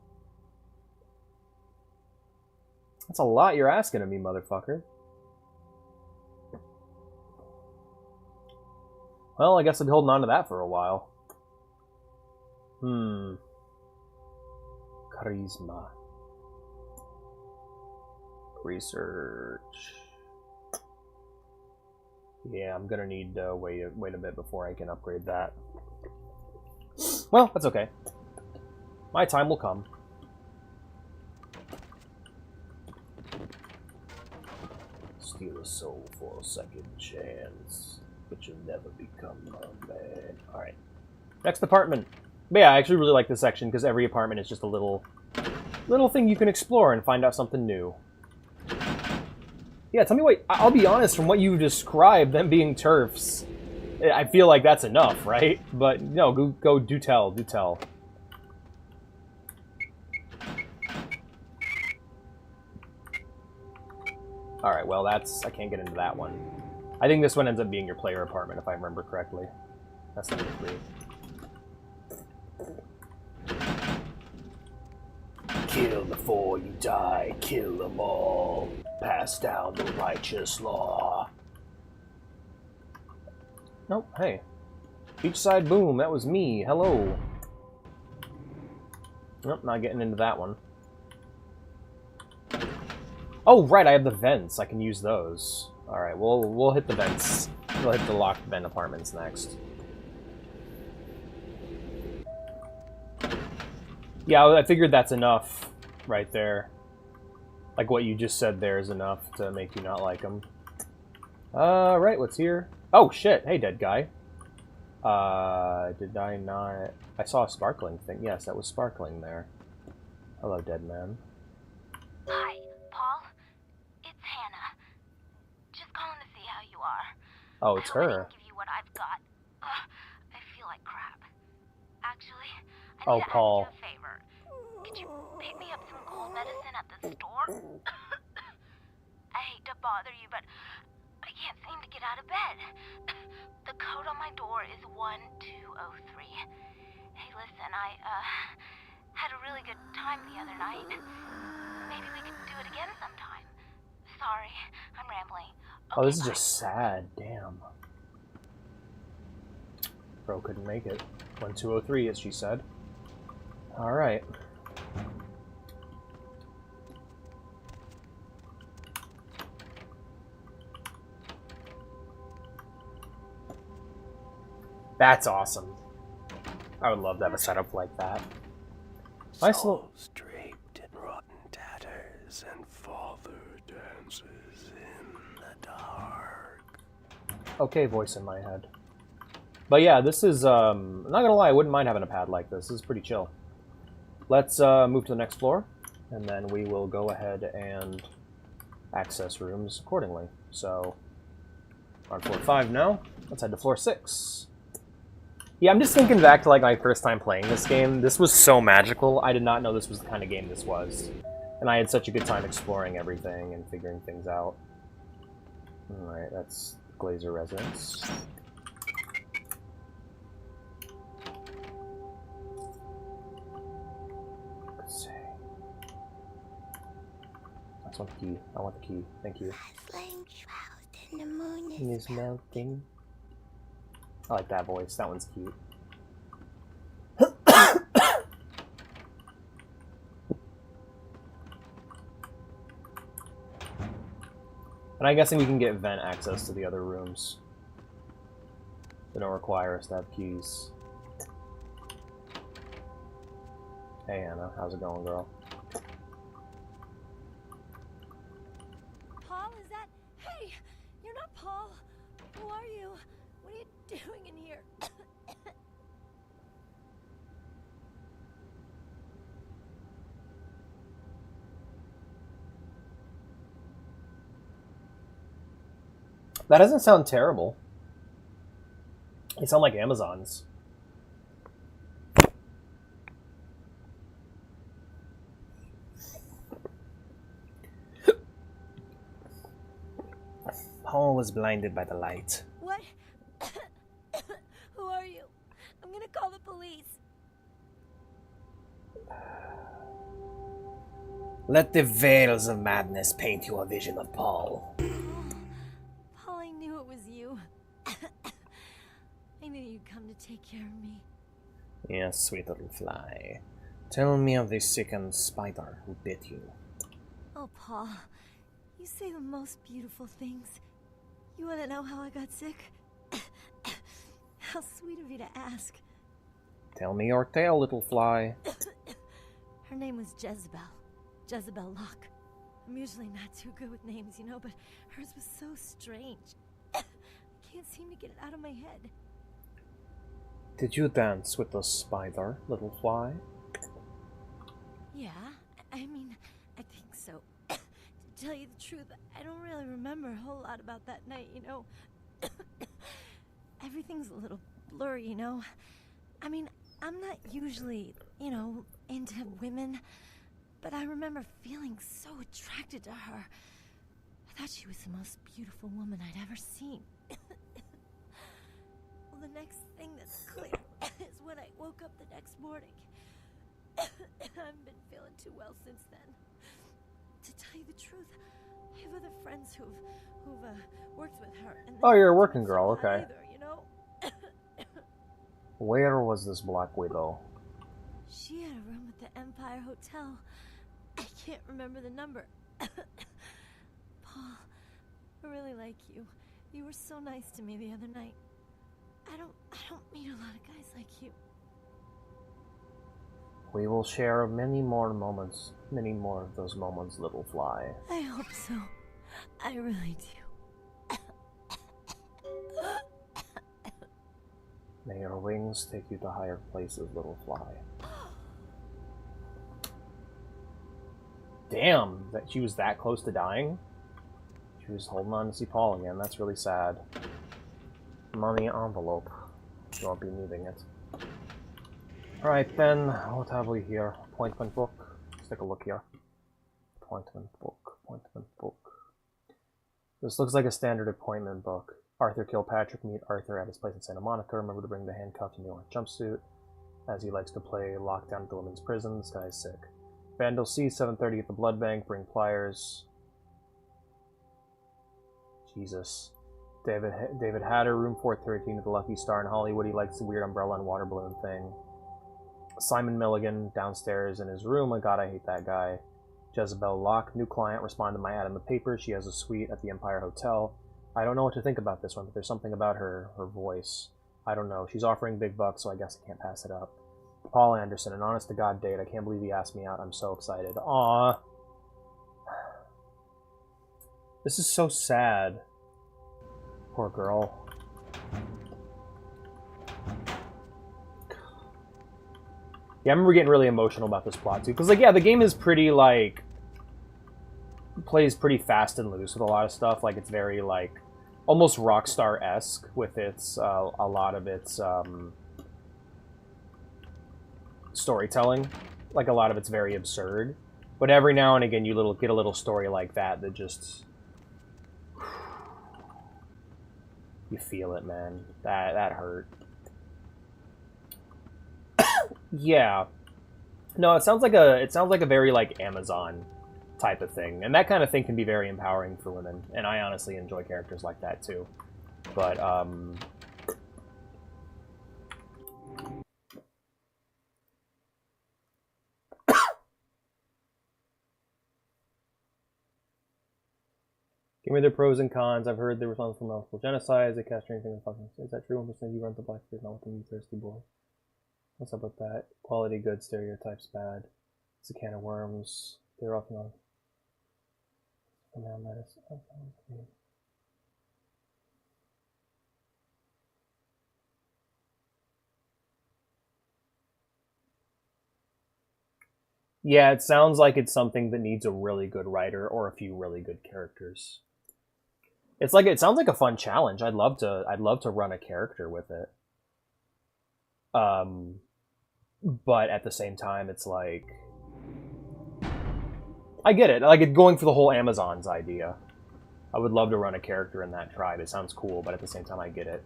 That's a lot you're asking of me, motherfucker. Well, I guess I'll be holding on to that for a while. Charisma. Research. Yeah, I'm gonna need to wait a bit before I can upgrade that. Well, that's okay. My time will come. Steal a soul for a second chance, but you'll never become a man. Alright. Next apartment. But yeah, I actually really like this section because every apartment is just a little thing you can explore and find out something new. Yeah, tell me what... I'll be honest, from what you described, them being turfs, I feel like that's enough, right? But no, go do tell. Alright, well that's... I can't get into that one. I think this one ends up being your player apartment, if I remember correctly. That's number 3. Kill before you die, kill them all. Pass down the righteous law. Nope, hey. Beachside boom, that was me. Hello. Nope, not getting into that one. Oh, right, I have the vents. I can use those. Alright, we'll hit the vents. We'll hit the locked vent apartments next. Yeah, I figured that's enough right there. Like what you just said there is enough to make you not like him. Right, what's here? Oh, shit. Hey, dead guy. Did I not... I saw a sparkling thing. Yes, that was sparkling there. Hello, dead man. Hi, Paul. It's Hannah. Just calling to see how you are. Oh, it's her. I can give you what I've got. I feel like crap. Actually, I Oh, need to Paul. ask you a favor. Could you pick me up some cold medicine at the store? I hate to bother you, but I can't seem to get out of bed. The code on my door is 1203. Hey, listen, I had a really good time the other night. Maybe we could do it again sometime. sorry. I'm rambling. Oh, this is just sad. Damn. Bro couldn't make it. 1203, as she said. Alright. That's awesome. I would love to have a setup like that. Nice little... Souls draped in rotten tatters, and father dances in the dark. Okay voice in my head. But yeah, this is, I'm not gonna lie, I wouldn't mind having a pad like this. This is pretty chill. Let's move to the next floor, and then we will go ahead and access rooms accordingly. So, we're on floor 5 now. Let's head to floor 6. Yeah, I'm just thinking back to like my first time playing this game. This was so magical. I did not know this was the kind of game this was. And I had such a good time exploring everything and figuring things out. Alright, that's Glazer Residence. Let's see. That's one key. I want the key. Thank you. Flame shroud in the moon Is melting. I like that voice. That one's cute. And I'm guessing we can get vent access to the other rooms. They don't require us to have keys. Hey Anna, how's it going, girl? Paul, is that... Hey! You're not Paul! Who are you? What are you doing in here? That doesn't sound terrible. They sound like Amazons. Paul was blinded by the light. What? Who are you? I'm gonna call the police. Let the veils of madness paint you a vision of Paul. Paul, I knew it was you. I knew you'd come to take care of me. Yes, sweet little fly. Tell me of the sickened spider who bit you. Oh, Paul, you say the most beautiful things. You want to know how I got sick? How sweet of you to ask. Tell me your tale, little fly. Her name was Jezebel. Jezebel Locke. I'm usually not too good with names, you know, but hers was so strange. I can't seem to get it out of my head. Did you dance with the spider, little fly? Yeah, I mean, I think so. To tell you the truth, I don't really remember a whole lot about that night, you know. Everything's a little blurry, you know. I mean, I'm not usually, you know, into women, but I remember feeling so attracted to her. I thought she was the most beautiful woman I'd ever seen. Well, the next thing that's clear is when I woke up the next morning. I haven't been feeling too well since then. To tell you the truth, I have other friends who've worked with her. And Oh, you're a working girl, okay. either, you know? Where was this Black Widow? She had a room at the Empire Hotel. I can't remember the number. Paul, I really like you. You were so nice to me the other night. I don't meet a lot of guys like you. We will share many more moments, many more of those moments, little fly. I hope so. I really do. May your wings take you to higher places, little fly. Damn, that she was that close to dying? She was holding on to see Paul again. That's really sad. Money envelope. You won't be needing it. Alright then, what have we here? Appointment book. Let's take a look here. Appointment book. Appointment book. This looks like a standard appointment book. Arthur Kilpatrick, meet Arthur at his place in Santa Monica. Remember to bring the handcuffed and the orange jumpsuit, as he likes to play lockdown at the women's prison. This guy is sick. Vandal C, 7:30 at the blood bank. Bring pliers. Jesus. David Hatter, room 413 at the Lucky Star in Hollywood. He likes the weird umbrella and water balloon thing. Simon Milligan, downstairs in his room. Oh god, I hate that guy. Jezebel Locke, new client, responded to my ad in the paper. She has a suite at the Empire Hotel. I don't know what to think about this one, but there's something about her voice. I don't know. She's offering big bucks, so I guess I can't pass it up. Paul Anderson, an honest-to-God date. I can't believe he asked me out. I'm so excited. Aww. This is so sad. Poor girl. Yeah, I remember getting really emotional about this plot, too. Because, like, yeah, the game is pretty, like... plays pretty fast and loose with a lot of stuff. Like, it's very, like, almost Rockstar-esque with its, a lot of its, storytelling. Like, a lot of it's very absurd. But every now and again, you get a little story like that just... You feel it, man. That hurt. Yeah. No, it sounds like a very, like, Amazon type of thing. And that kind of thing can be very empowering for women. And I honestly enjoy characters like that, too. But, give me their pros and cons. I've heard they're responsible for multiple genocides. They cast anything in fucking... Is that true? 1% you run the Blackbeard, not with them, you thirsty boy. What's up with that? Quality good, stereotypes bad. It's a can of worms. They're often on... Yeah, it sounds like it's something that needs a really good writer or a few really good characters. It sounds like a fun challenge. I'd love to run a character with it. But at the same time, it's like... I get it. Like, going for the whole Amazons idea. I would love to run a character in that tribe. It sounds cool, but at the same time, I get it.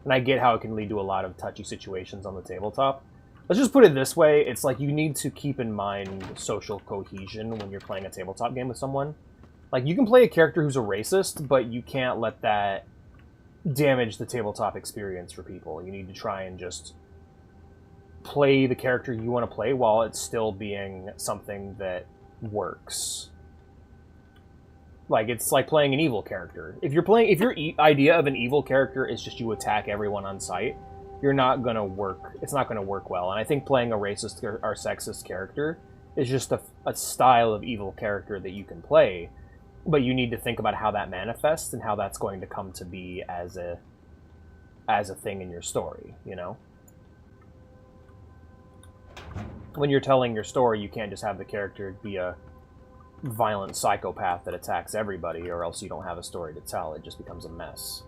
And I get how it can lead to a lot of touchy situations on the tabletop. Let's just put it this way. It's like you need to keep in mind social cohesion when you're playing a tabletop game with someone. Like, you can play a character who's a racist, but you can't let that damage the tabletop experience for people. You need to try and just play the character you want to play while it's still being something that works. Like, it's like playing an evil character. If your idea of an evil character is just you attack everyone on sight, you're not gonna work. It's not gonna work well. And I think playing a racist or sexist character is just a style of evil character that you can play, but you need to think about how that manifests and how that's going to come to be as a thing in your story, you know? When you're telling your story, you can't just have the character be a violent psychopath that attacks everybody, or else you don't have a story to tell. It just becomes a mess.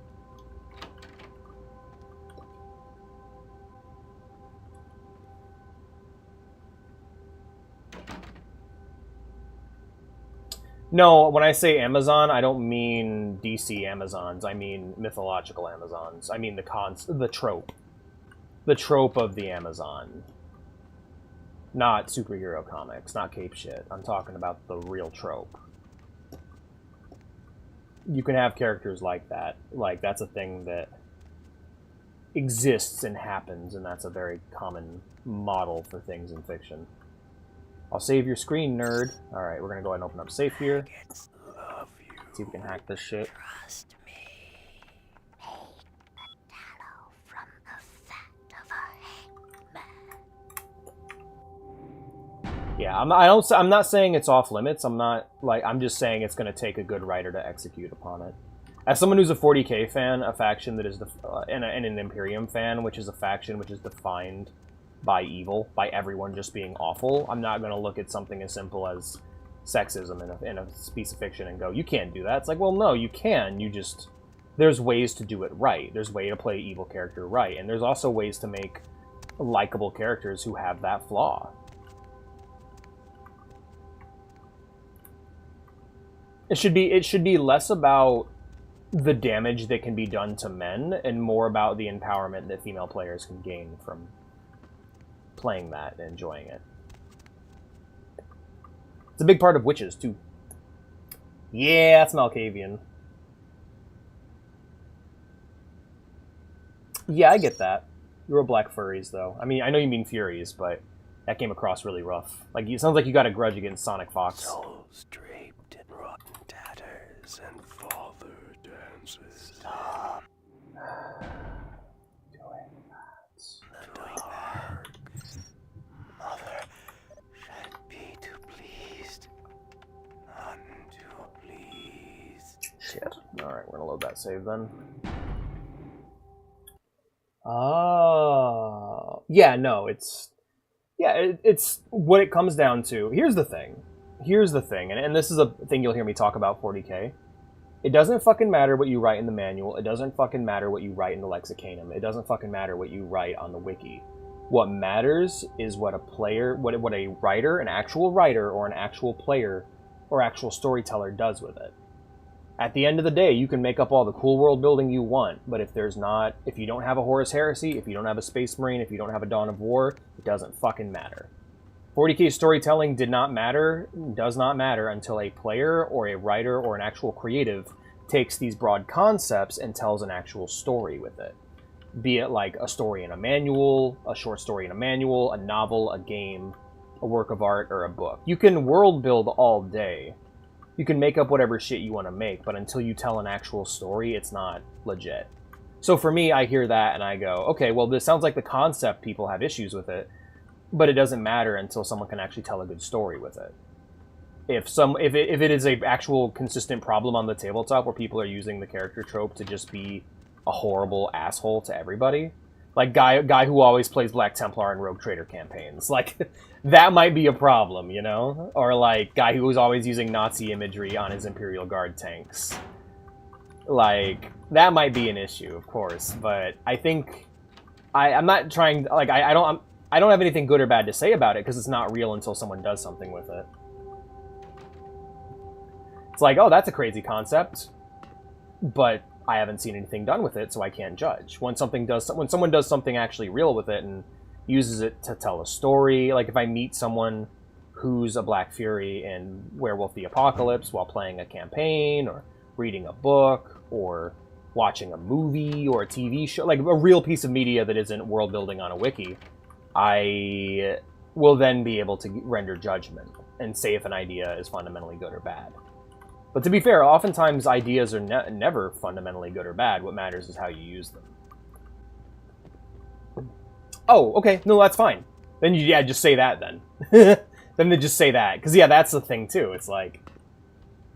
No, when I say Amazon, I don't mean DC Amazons. I mean mythological Amazons. I mean the trope. The trope of the Amazon. Not superhero comics, not cape shit. I'm talking about the real trope. You can have characters like that. Like, that's a thing that exists and happens, and that's a very common model for things in fiction. I'll save your screen, nerd. Alright, we're gonna go ahead and open up safe here. See if we can hack this shit. Yeah, I'm not saying it's off limits. I'm just saying it's going to take a good writer to execute upon it. As someone who's a 40k fan, a faction that is and an Imperium fan, which is a faction which is defined by evil, by everyone just being awful, I'm not going to look at something as simple as sexism in a piece of fiction and go, you can't do that. It's like, well, no, you can. There's ways to do it right. There's a way to play evil character right, and there's also ways to make likable characters who have that flaw. It should be less about the damage that can be done to men and more about the empowerment that female players can gain from playing that and enjoying it. It's a big part of witches, too. Yeah, that's Malkavian. Yeah, I get that. You're a black furries, though. I mean, I know you mean Furies, but that came across really rough. Like, it sounds like you got a grudge against Sonic Fox. Souls draped in rotten tatters and father dances. Stop. Mother should be too pleased. None too pleased. Shit. Alright, we're gonna load that save then. Oh. Yeah, no, it's... Yeah, it's what it comes down to. Here's the thing. And this is a thing you'll hear me talk about 40k. It doesn't fucking matter what you write in the manual. It doesn't fucking matter what you write in the Lexicanum. It doesn't fucking matter what you write on the wiki. What matters is what a player, what a writer, an actual writer, or an actual player, or actual storyteller does with it. At the end of the day, you can make up all the cool world building you want, but if you don't have a Horus Heresy, if you don't have a Space Marine, if you don't have a Dawn of War, it doesn't fucking matter. 40k storytelling does not matter until a player or a writer or an actual creative takes these broad concepts and tells an actual story with it. Be it like a story in a manual, a short story in a manual, a novel, a game, a work of art, or a book. You can world build all day. You can make up whatever shit you want to make, but until you tell an actual story, it's not legit. So for me, I hear that and I go, okay, well, this sounds like the concept people have issues with it, but it doesn't matter until someone can actually tell a good story with it. If it is a actual consistent problem on the tabletop where people are using the character trope to just be a horrible asshole to everybody, like guy who always plays Black Templar and Rogue Trader campaigns, like that might be a problem, you know? Or like guy who was always using Nazi imagery on his Imperial Guard tanks. Like that might be an issue, of course, but I think I'm not trying, like I don't have anything good or bad to say about it because it's not real until someone does something with it. It's like, oh, that's a crazy concept, but I haven't seen anything done with it, so I can't judge. When someone does something actually real with it and uses it to tell a story, like if I meet someone who's a Black Fury in Werewolf the Apocalypse while playing a campaign or reading a book or watching a movie or a TV show, like a real piece of media that isn't world building on a wiki, I will then be able to render judgment and say if an idea is fundamentally good or bad. But to be fair, oftentimes ideas are never fundamentally good or bad. What matters is how you use them. Oh, okay. No, that's fine. Then just say that then. Then they just say that. Because, yeah, that's the thing, too. It's like,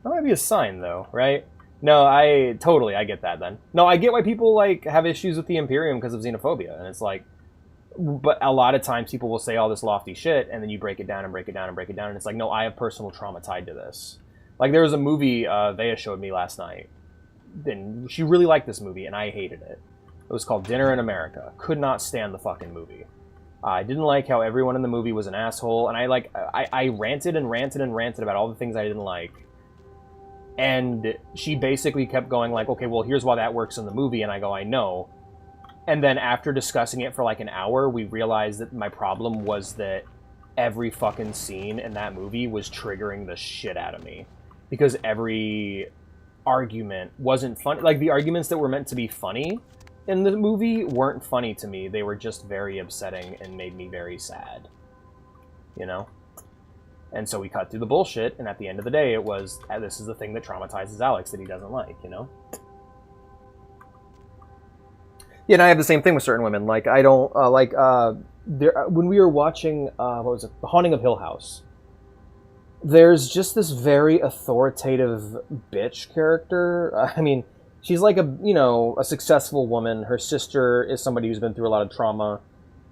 that might be a sign, though, right? No, I get that, then. No, I get why people, like, have issues with the Imperium because of xenophobia. And it's like, but a lot of times people will say all this lofty shit, and then you break it down and break it down and break it down, and it's like, no, I have personal trauma tied to this. Like, there was a movie Vea showed me last night, and she really liked this movie, and I hated it. It was called Dinner in America. Could not stand the fucking movie. I didn't like how everyone in the movie was an asshole, and I ranted and ranted and ranted about all the things I didn't like. And she basically kept going like, okay, well, here's why that works in the movie, and I go, I know. And then after discussing it for like an hour, we realized that my problem was that every fucking scene in that movie was triggering the shit out of me. Because every argument wasn't funny. Like, the arguments that were meant to be funny in the movie weren't funny to me. They were just very upsetting and made me very sad. You know? And so we cut through the bullshit, and at the end of the day, it was, this is the thing that traumatizes Alex that he doesn't like, you know? Yeah, and I have the same thing with certain women. Like, I don't, when we were watching, what was it? The Haunting of Hill House. There's just this very authoritative bitch character. I mean, she's like a successful woman. Her sister is somebody who's been through a lot of trauma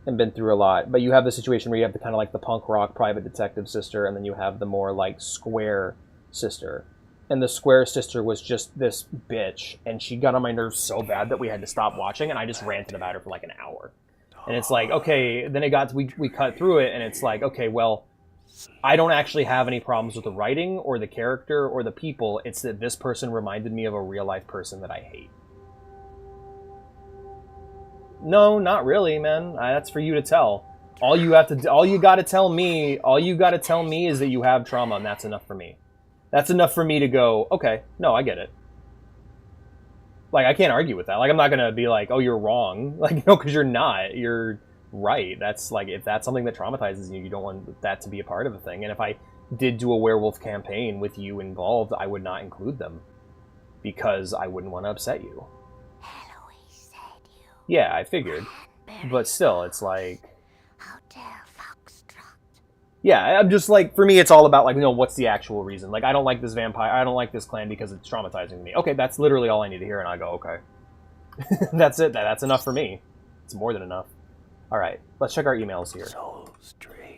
and been through a lot. But you have the situation where you have the kind of like the punk rock private detective sister, and then you have the more like square sister. And the square sister was just this bitch, and she got on my nerves so bad that we had to stop watching, and I just ranted about her for like an hour. And it's like, okay, then we cut through it, and it's like, okay, well, I don't actually have any problems with the writing or the character or the people. It's that this person reminded me of a real life person that I hate. No, not really, man. That's for you to tell. All you gotta tell me is that you have trauma, and that's enough for me. That's enough for me to go, okay, no, I get it. Like, I can't argue with that. Like, I'm not gonna be like, oh, you're wrong. Like, no, because you're not. You're right. That's, like, if that's something that traumatizes you, you don't want that to be a part of the thing. And if I did do a werewolf campaign with you involved, I would not include them. Because I wouldn't want to upset you. Yeah, I figured. But still, it's like... Yeah, I'm just like, for me, it's all about, like, you know, what's the actual reason? Like, I don't like this vampire, I don't like this clan because it's traumatizing me. Okay, that's literally all I need to hear, and I go, okay. That's it, that's enough for me. It's more than enough. Alright, let's check our emails here.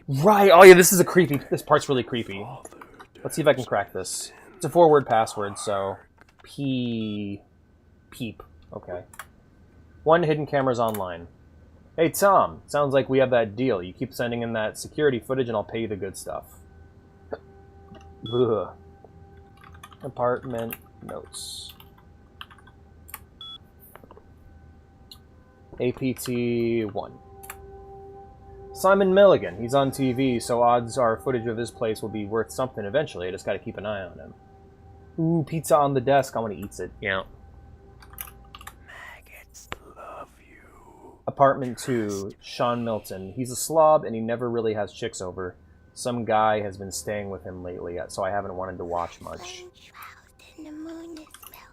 Right, oh yeah, this part's really creepy. Let's see if I can crack this. It's a 4-word password, so... Peep. Okay. 1 hidden cameras online. Hey Tom, sounds like we have that deal. You keep sending in that security footage and I'll pay you the good stuff. Ugh. Apartment notes. APT-1. Simon Milligan. He's on TV, so odds are footage of his place will be worth something eventually. I just gotta keep an eye on him. Ooh, pizza on the desk. I want to eat it. Yeah. Apartment 2, Sean Milton. He's a slob and he never really has chicks over. Some guy has been staying with him lately, so I haven't wanted to watch much.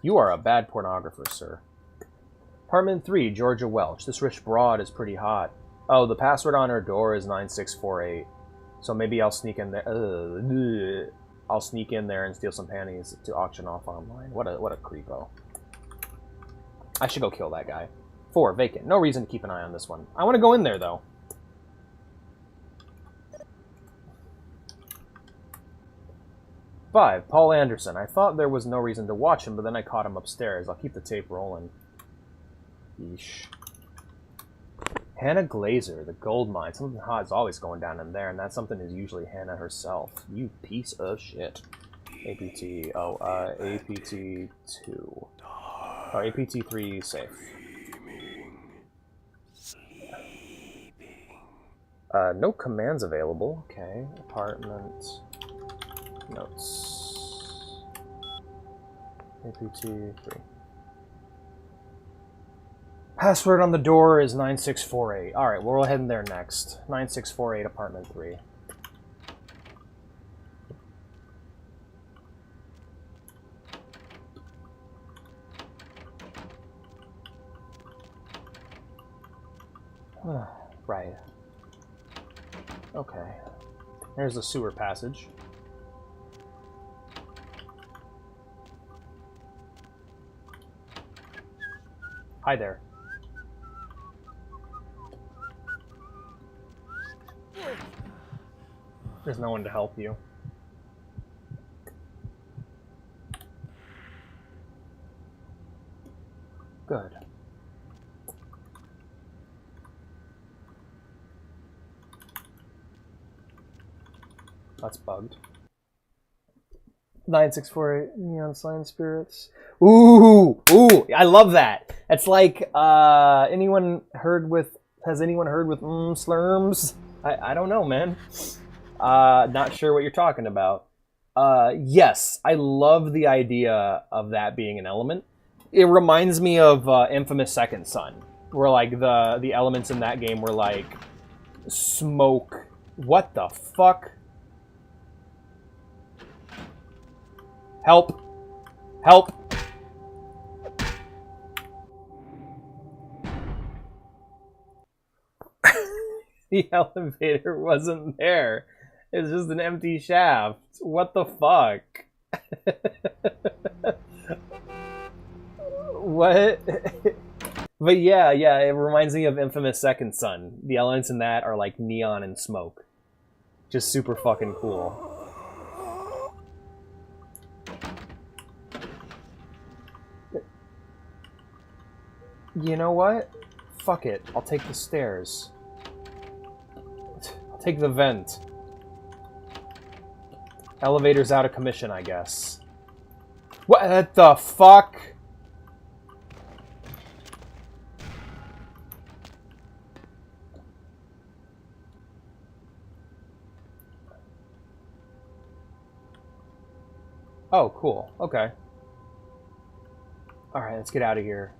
You are a bad pornographer, sir. Apartment 3, Georgia Welch. This rich broad is pretty hot. Oh, the password on her door is 9648. So maybe I'll sneak in there. I'll sneak in there and steal some panties to auction off online. What a creepo. I should go kill that guy. 4, vacant. No reason to keep an eye on this one. I want to go in there, though. Five, Paul Anderson. I thought there was no reason to watch him, but then I caught him upstairs. I'll keep the tape rolling. Yeesh. Hannah Glazer, the gold mine. Something hot is always going down in there, and that something is usually Hannah herself. You piece of shit. APT. Oh, APT-2. Oh, APT-3 safe. No commands available. Okay. Apartment. Notes. APT-3. Password on the door is 9648. Alright, we're heading there next. 9648, apartment 3. Right. Okay. There's the sewer passage. Hi there. There's no one to help you. Good. That's bugged. 9648 Neon Sign Spirits. Ooh! Ooh! I love that! It's like, has anyone heard with slurms? I don't know, man. Not sure what you're talking about. Yes, I love the idea of that being an element. It reminds me of Infamous Second Son, where like the elements in that game were like smoke. What the fuck? Help! Help! The elevator wasn't there. It's just an empty shaft. What the fuck? What? But yeah, it reminds me of Infamous Second Son. The elements in that are like neon and smoke. Just super fucking cool. You know what? Fuck it. I'll take the stairs. I'll take the vent. Elevator's out of commission, I guess. What the fuck? Oh, cool. Okay. Alright, let's get out of here.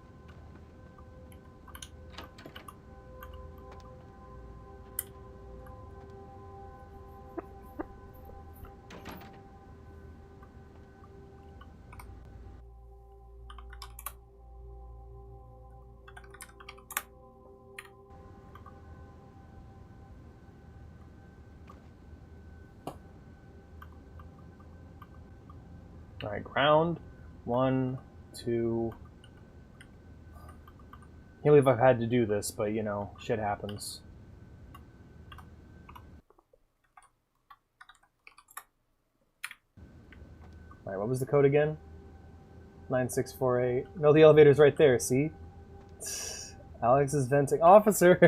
Alright, ground. 1, 2. Can't believe I've had to do this, but you know, shit happens. Alright, what was the code again? 9648. No, the elevator's right there, see? Alex is venting. Officer!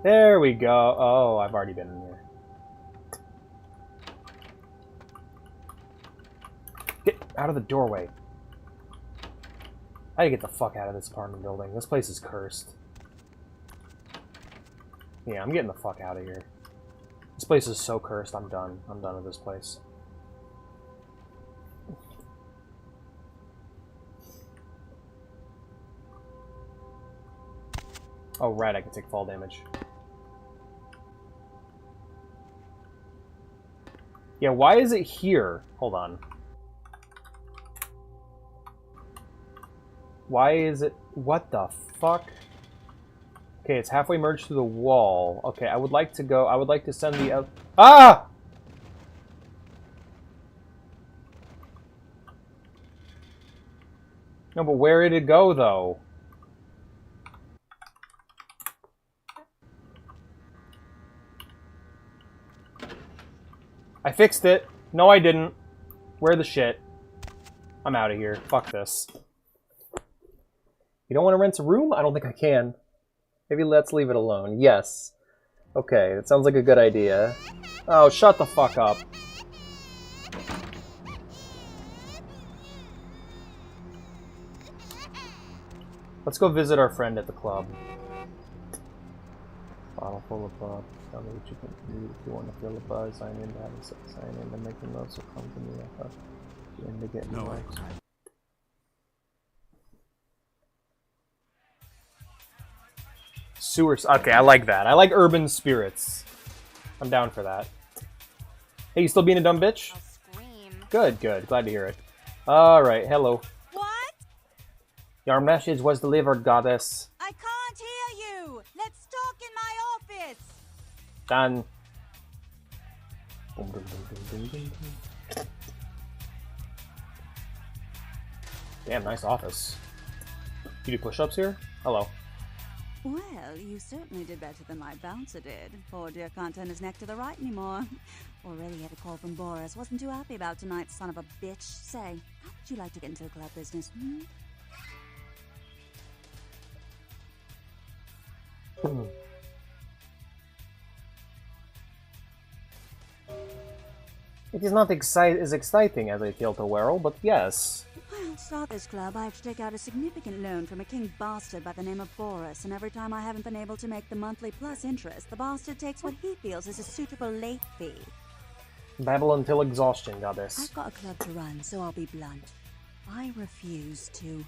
There we go. Oh, I've already been in here. Get out of the doorway. I gotta get the fuck out of this apartment building. This place is cursed. Yeah, I'm getting the fuck out of here. This place is so cursed. I'm done. I'm done with this place. Oh, right, I can take fall damage. Yeah, why is it here? Hold on. Why is it... What the fuck? Okay, it's halfway merged through the wall. Okay, I would like to go... I would like to send the... Ah! No, but where did it go, though? I fixed it. No, I didn't. Where the shit? I'm out of here. Fuck this. You don't want to rent a room? I don't think I can. Maybe let's leave it alone. Yes. Okay, that sounds like a good idea. Oh, shut the fuck up. Let's go visit our friend at the club. Bottle full of blood. Tell me what you can do if you want to feel a buzz. Sign in to have a sex. Sign in to make the notes will come to me. In to get no. Sewers. Okay, I like that. I like urban spirits. I'm down for that. Hey, you still being a dumb bitch? I'll scream. Good, good. Glad to hear it. Alright, hello. What? Your message was delivered, goddess. I can't hear you. Let's talk in my office. Done. Damn, nice office. You do push-ups here? Hello. Well, you certainly did better than my bouncer did. Poor dear can't turn his neck to the right anymore. Already had a call from Boris. Wasn't too happy about tonight's son of a bitch. Say, how would you like to get into the club business, hmm? It is not as exciting as I feel to Werrell, but yes. Well, to start this club, I have to take out a significant loan from a king bastard by the name of Boris, and every time I haven't been able to make the monthly plus interest, the bastard takes what he feels is a suitable late fee. Babble until exhaustion, goddess. I've got a club to run, so I'll be blunt. I refuse to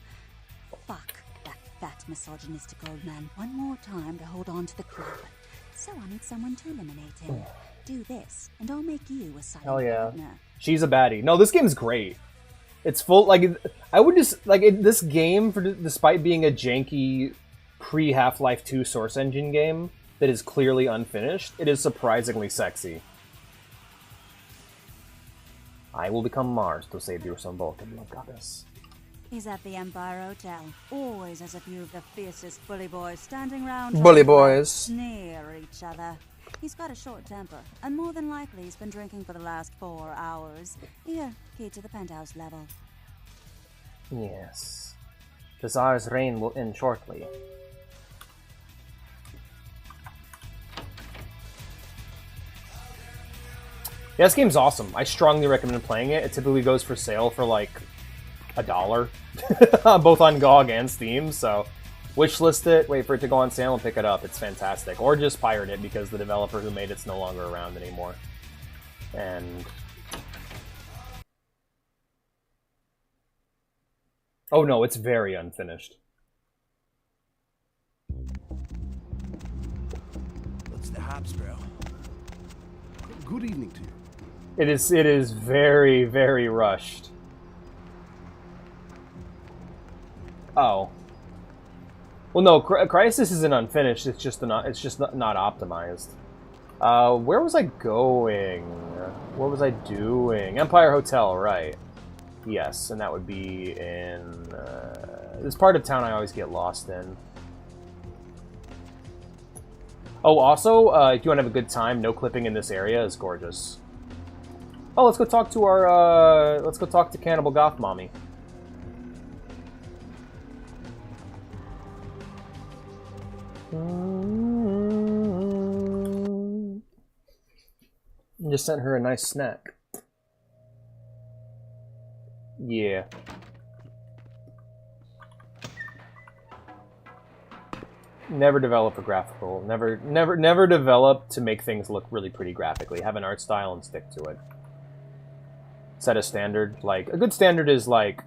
fuck that fat misogynistic old man one more time to hold on to the club. So I need someone to eliminate him. Do this, and I'll make you a silent Hell yeah. partner. She's a baddie. No, this game's great. It's full, like, I would just, like, this game, despite being a janky pre-Half-Life 2 Source Engine game that is clearly unfinished, it is surprisingly sexy. I will become Mars to save your son Vulcan, goddess. He's at the Empire Hotel, always has a few of the fiercest bully boys standing round Bully trying to boys. sneer at each other. He's got a short temper, and more than likely he's been drinking for the last 4 hours. Here, key to the penthouse level. Yes. The Tsar's reign will end shortly. Yeah, this game's awesome. I strongly recommend playing it. It typically goes for sale for like $1, both on GOG and Steam, so wishlist it, wait for it to go on sale and pick it up. It's fantastic. Or just pirate it because the developer who made it's no longer around anymore. And... oh no, it's very unfinished. What's the hops, bro? Good evening to you. It is very, very rushed. Oh. Well, no, Crisis isn't unfinished. It's just not optimized. Where was I going? What was I doing? Empire Hotel, right? Yes, and that would be in this part of town I always get lost in. Oh, also, if you want to have a good time, no clipping in this area is gorgeous. Oh, let's go talk to our let's go talk to Cannibal Goth Mommy. Just sent her a nice snack. Yeah. Never develop a graphical. Never develop to make things look really pretty graphically. Have an art style and stick to it. Set a standard. Like, a good standard is like,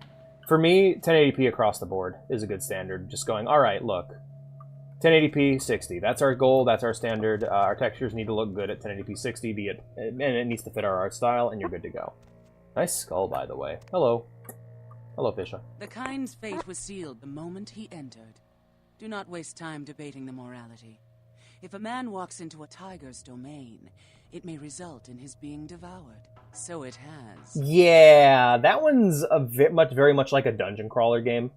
for me, 1080p across the board is a good standard. Just going, alright, look. 1080p 60. That's our goal. That's our standard. Our textures need to look good at 1080p 60, be it, and it needs to fit our art style, and you're good to go. Nice skull, by the way. Hello. Hello, Fisha. The kind's fate was sealed the moment he entered. Do not waste time debating the morality. If a man walks into a tiger's domain, it may result in his being devoured. So it has. Yeah, that one's very much like a dungeon crawler game.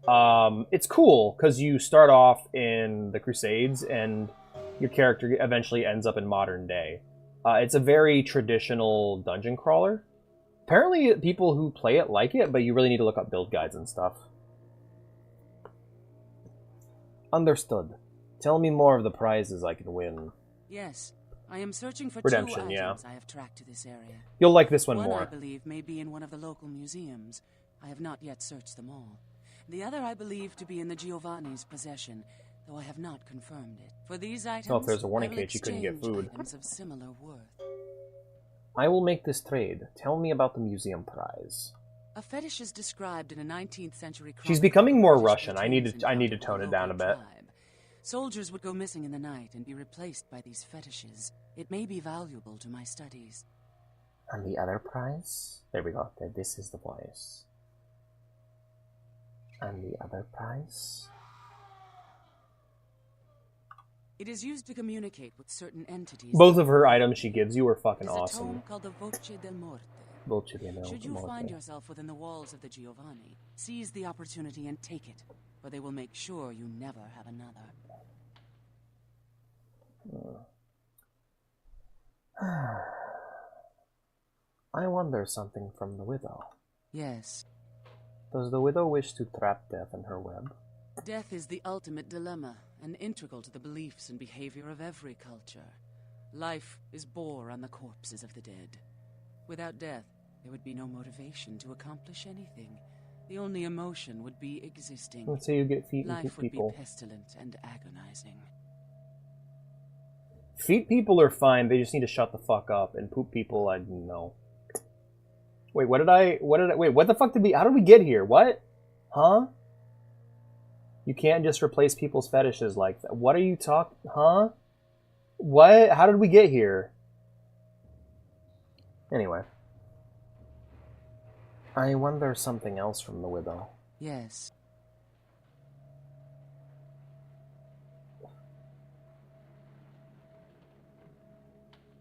It's cool because you start off in the Crusades and your character eventually ends up in modern day. It's a very traditional dungeon crawler. Apparently people who play it like it, but you really need to look up build guides and stuff. Understood. Tell me more of the prizes I can win. Yes, I am searching for Redemption, 2 yeah. items I have tracked to this area. You'll like this one One more. I believe may be in one of the local museums. I have not yet searched them all. The other I believe to be in the Giovanni's possession, though I have not confirmed it. For these items, Oh, if there's a warning I will case, you couldn't get exchange food. items of similar worth. I will make this trade. Tell me about the museum prize. A fetish is described in a 19th century chronicle. She's becoming more British Russian. I need retains to in tone it the down a local bit. tribe. Soldiers would go missing in the night and be replaced by these fetishes. It may be valuable to my studies. And the other prize? There we go. This is the prize. And the other prize? It is used to communicate with certain entities. Both of her items she gives you are fucking It is a awesome. tome called the Voce del Morte. Voce del Should you Morte. find yourself within the walls of the Giovanni, seize the opportunity and take it, or they will make sure you never have another. I wonder something from the widow. Yes. Does the widow wish to trap death in her web? Death is the ultimate dilemma, and integral to the beliefs and behavior of every culture. Life is bore on the corpses of the dead. Without death, there would be no motivation to accomplish anything. The only emotion would be existing. Let's say you get feet and Life poop would people. be pestilent and agonizing. Feet people are fine, they just need to shut the fuck up. And poop people, I don't know. Wait, what the fuck how did we get here? What? Huh? You can't just replace people's fetishes like that. What are you talking? Huh? What? How did we get here? Anyway. I wonder something else from the widow. Yes.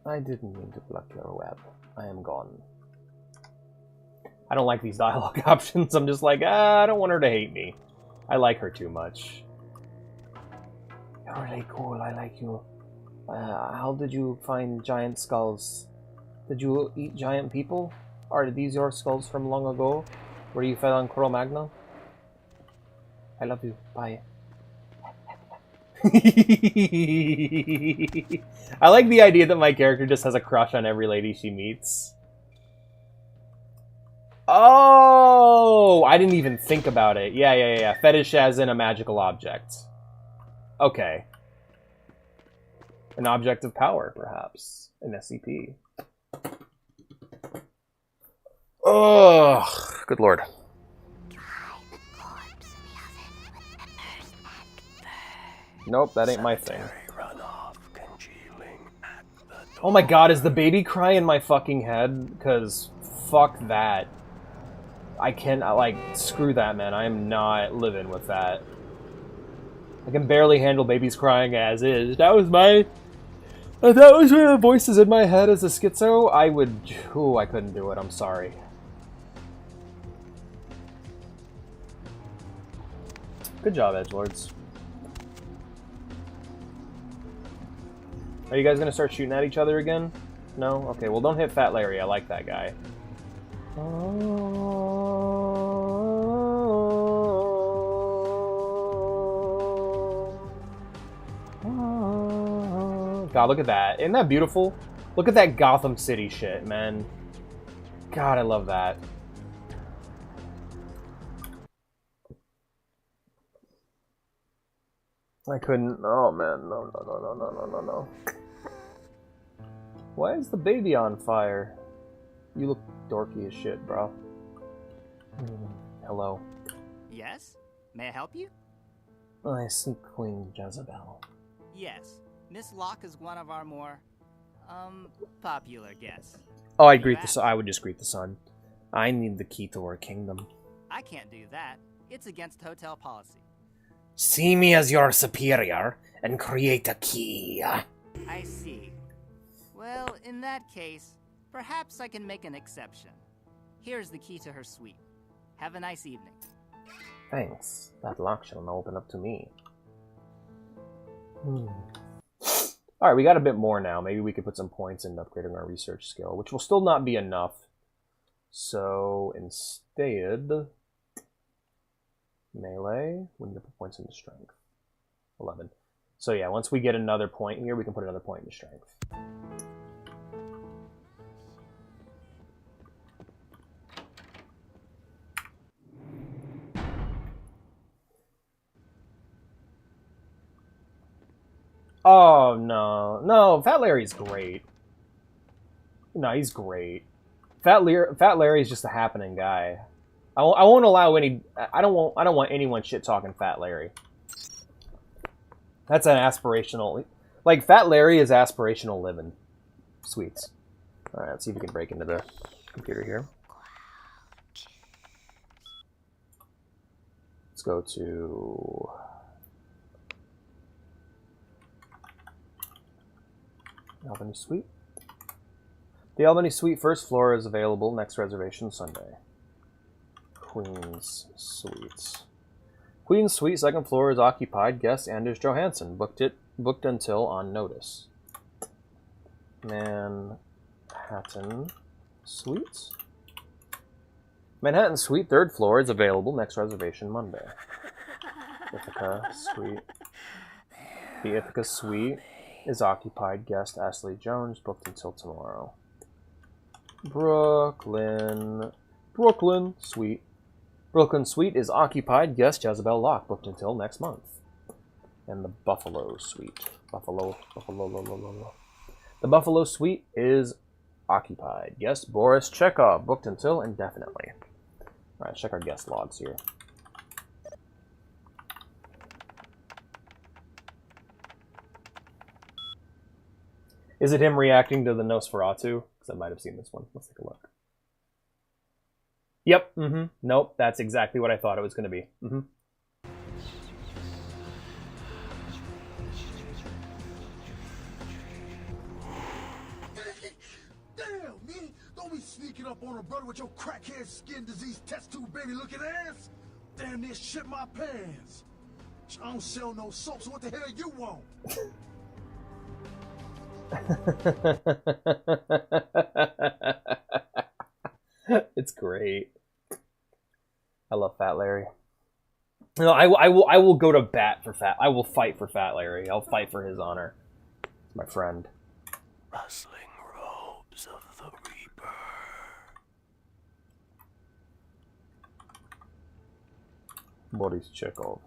I didn't mean to pluck your web. I am gone. I don't like these dialogue options. I'm just like, I don't want her to hate me. I like her too much. You're really cool. I like you. How did you find giant skulls? Did you eat giant people? Are these your skulls from long ago? Were you fed on Cro-Magnon? I love you. Bye. I like the idea that my character just has a crush on every lady she meets. Oh! I didn't even think about it. Yeah. Fetish as in a magical object. Okay. An object of power, perhaps. An SCP. Oh, good lord. Nope, that ain't my thing. Oh my god, is the baby cry in my fucking head? Because fuck that. I can't, like, screw that, man. I am not living with that. I can barely handle babies crying as is. That was my... If that was one of the voices in my head as a schizo, I would... Ooh, I couldn't do it. I'm sorry. Good job, edgelords. Are you guys gonna start shooting at each other again? No? Okay, well don't hit Fat Larry. I like that guy. God, look at that. Isn't that beautiful? Look at that Gotham City shit, man. God, I love that. I couldn't. Oh man, no, no, no, no, no, no, no, no. Why is the baby on fire? You look dorky as shit, bro. Hello. Yes? May I help you? I see Queen Jezebel. Yes. Miss Locke is one of our more, popular guests. Oh, I'd greet the sun. I would just greet the sun. I need the key to our kingdom. I can't do that. It's against hotel policy. See me as your superior and create a key. I see. Well, in that case, perhaps I can make an exception. Here's the key to her suite. Have a nice evening. Thanks. That lock shall now open up to me. Alright, we got a bit more now. Maybe we could put some points into upgrading our research skill, which will still not be enough. So, instead... Melee, we need to put points into strength. 11. So yeah, once we get another point here, we can put another point into strength. Oh, no. No, Fat Larry's great. No, he's great. Fat Larry's just a happening guy. I won't allow any... I don't want anyone shit-talking Fat Larry. That's an aspirational... Like, Fat Larry is aspirational living. Sweets. Alright, let's see if we can break into the computer here. Let's go to... Albany Suite. The Albany Suite first floor is available. Next reservation Sunday. Queen's Suite. Queen's Suite, second floor is occupied. Guest Anders Johansson. Booked until on notice. Manhattan Suite. Manhattan Suite, third floor is available. Next reservation Monday. Ithaca Suite. The Ithaca Suite is occupied. Guest Ashley Jones. Booked until tomorrow. Brooklyn Suite. Brooklyn Suite is occupied. Guest Jezebel Locke. Booked until next month. And the Buffalo Suite. The Buffalo Suite is occupied. Guest Boris Chekhov. Booked until indefinitely. Alright, check our guest logs here. Is it him reacting to the Nosferatu? Because I might have seen this one. Let's take a look. Yep. Nope. That's exactly what I thought it was going to be. Damn, man! Don't be sneaking up on a brother with your crackhead skin disease test tube baby looking ass! Damn near shit my pants! I don't sell no soap, so what the hell you want? It's great. I love Fat Larry. No, I will go to bat for Fat. I will fight for Fat Larry. I'll fight for his honor. He's my friend. Rustling robes of the Reaper. Boris Chekhov.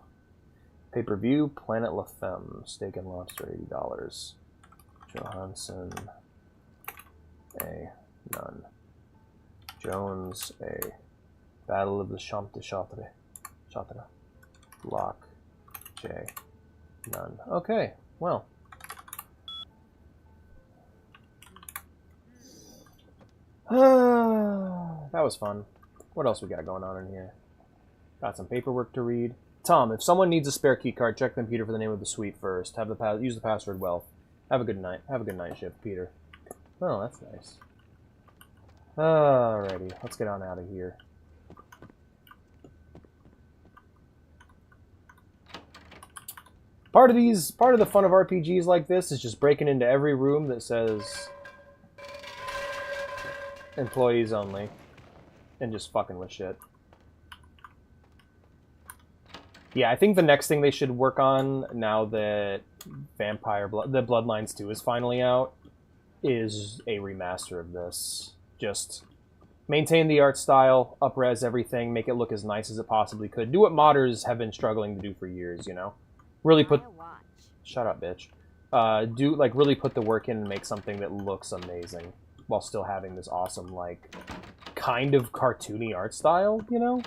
Pay-per-view, Planet La Femme. Steak and lobster, $80. Johansson. A. None. Jones A. Battle of the Champ de Chartres. Lock J. None. Okay, well. That was fun. What else we got going on in here? Got some paperwork to read. Tom, if someone needs a spare key card, check the computer for the name of the suite first. Use the password well. Have a good night. Have a good night shift, Peter. Oh, that's nice. Alrighty, let's get on out of here. Part of the fun of RPGs like this is just breaking into every room that says employees only and just fucking with shit. Yeah, I think the next thing they should work on now that the Bloodlines 2 is finally out is a remaster of this. Just maintain the art style, up-res everything, make it look as nice as it possibly could. Do what modders have been struggling to do for years, you know? Really put... Shut up, bitch. Really put the work in and make something that looks amazing while still having this awesome, like, kind of cartoony art style, you know?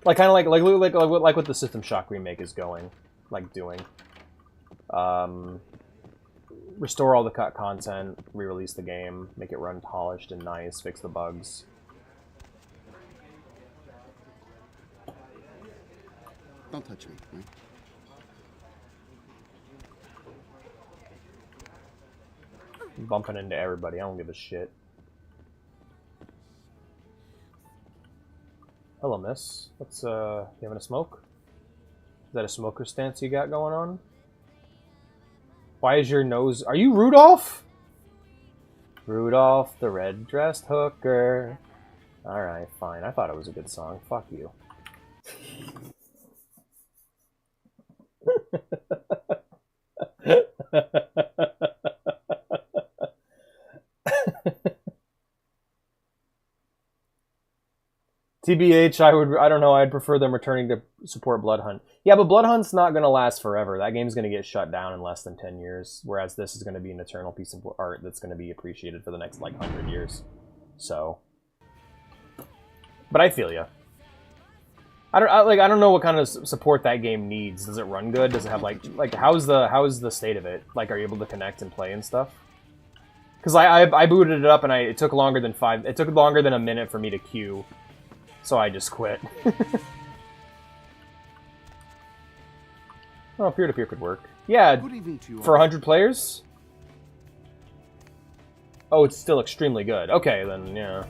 Like, kind of like what the System Shock remake is doing. Restore all the cut content, re-release the game, make it run polished and nice, fix the bugs. Don't touch me, right? Bumping into everybody, I don't give a shit. Hello, miss. What's, you having a smoke? Is that a smoker stance you got going on? Why is your nose... Are you Rudolph? Rudolph the red-dressed hooker. Alright, fine. I thought it was a good song. Fuck you. TBH, I don't know, I'd prefer them returning to support Bloodhunt. Yeah, but Bloodhunt's not going to last forever. That game's going to get shut down in less than 10 years, whereas this is going to be an eternal piece of art that's going to be appreciated for the next, like, 100 years. So. But I feel ya. I don't know what kind of support that game needs. Does it run good? Does it have, like how's the state of it? Like, are you able to connect and play and stuff? Because I booted it up and it took longer than a minute for me to queue. So I just quit. Oh, peer-to-peer could work. Yeah, for 100 players? Oh, it's still extremely good. Okay, then, yeah.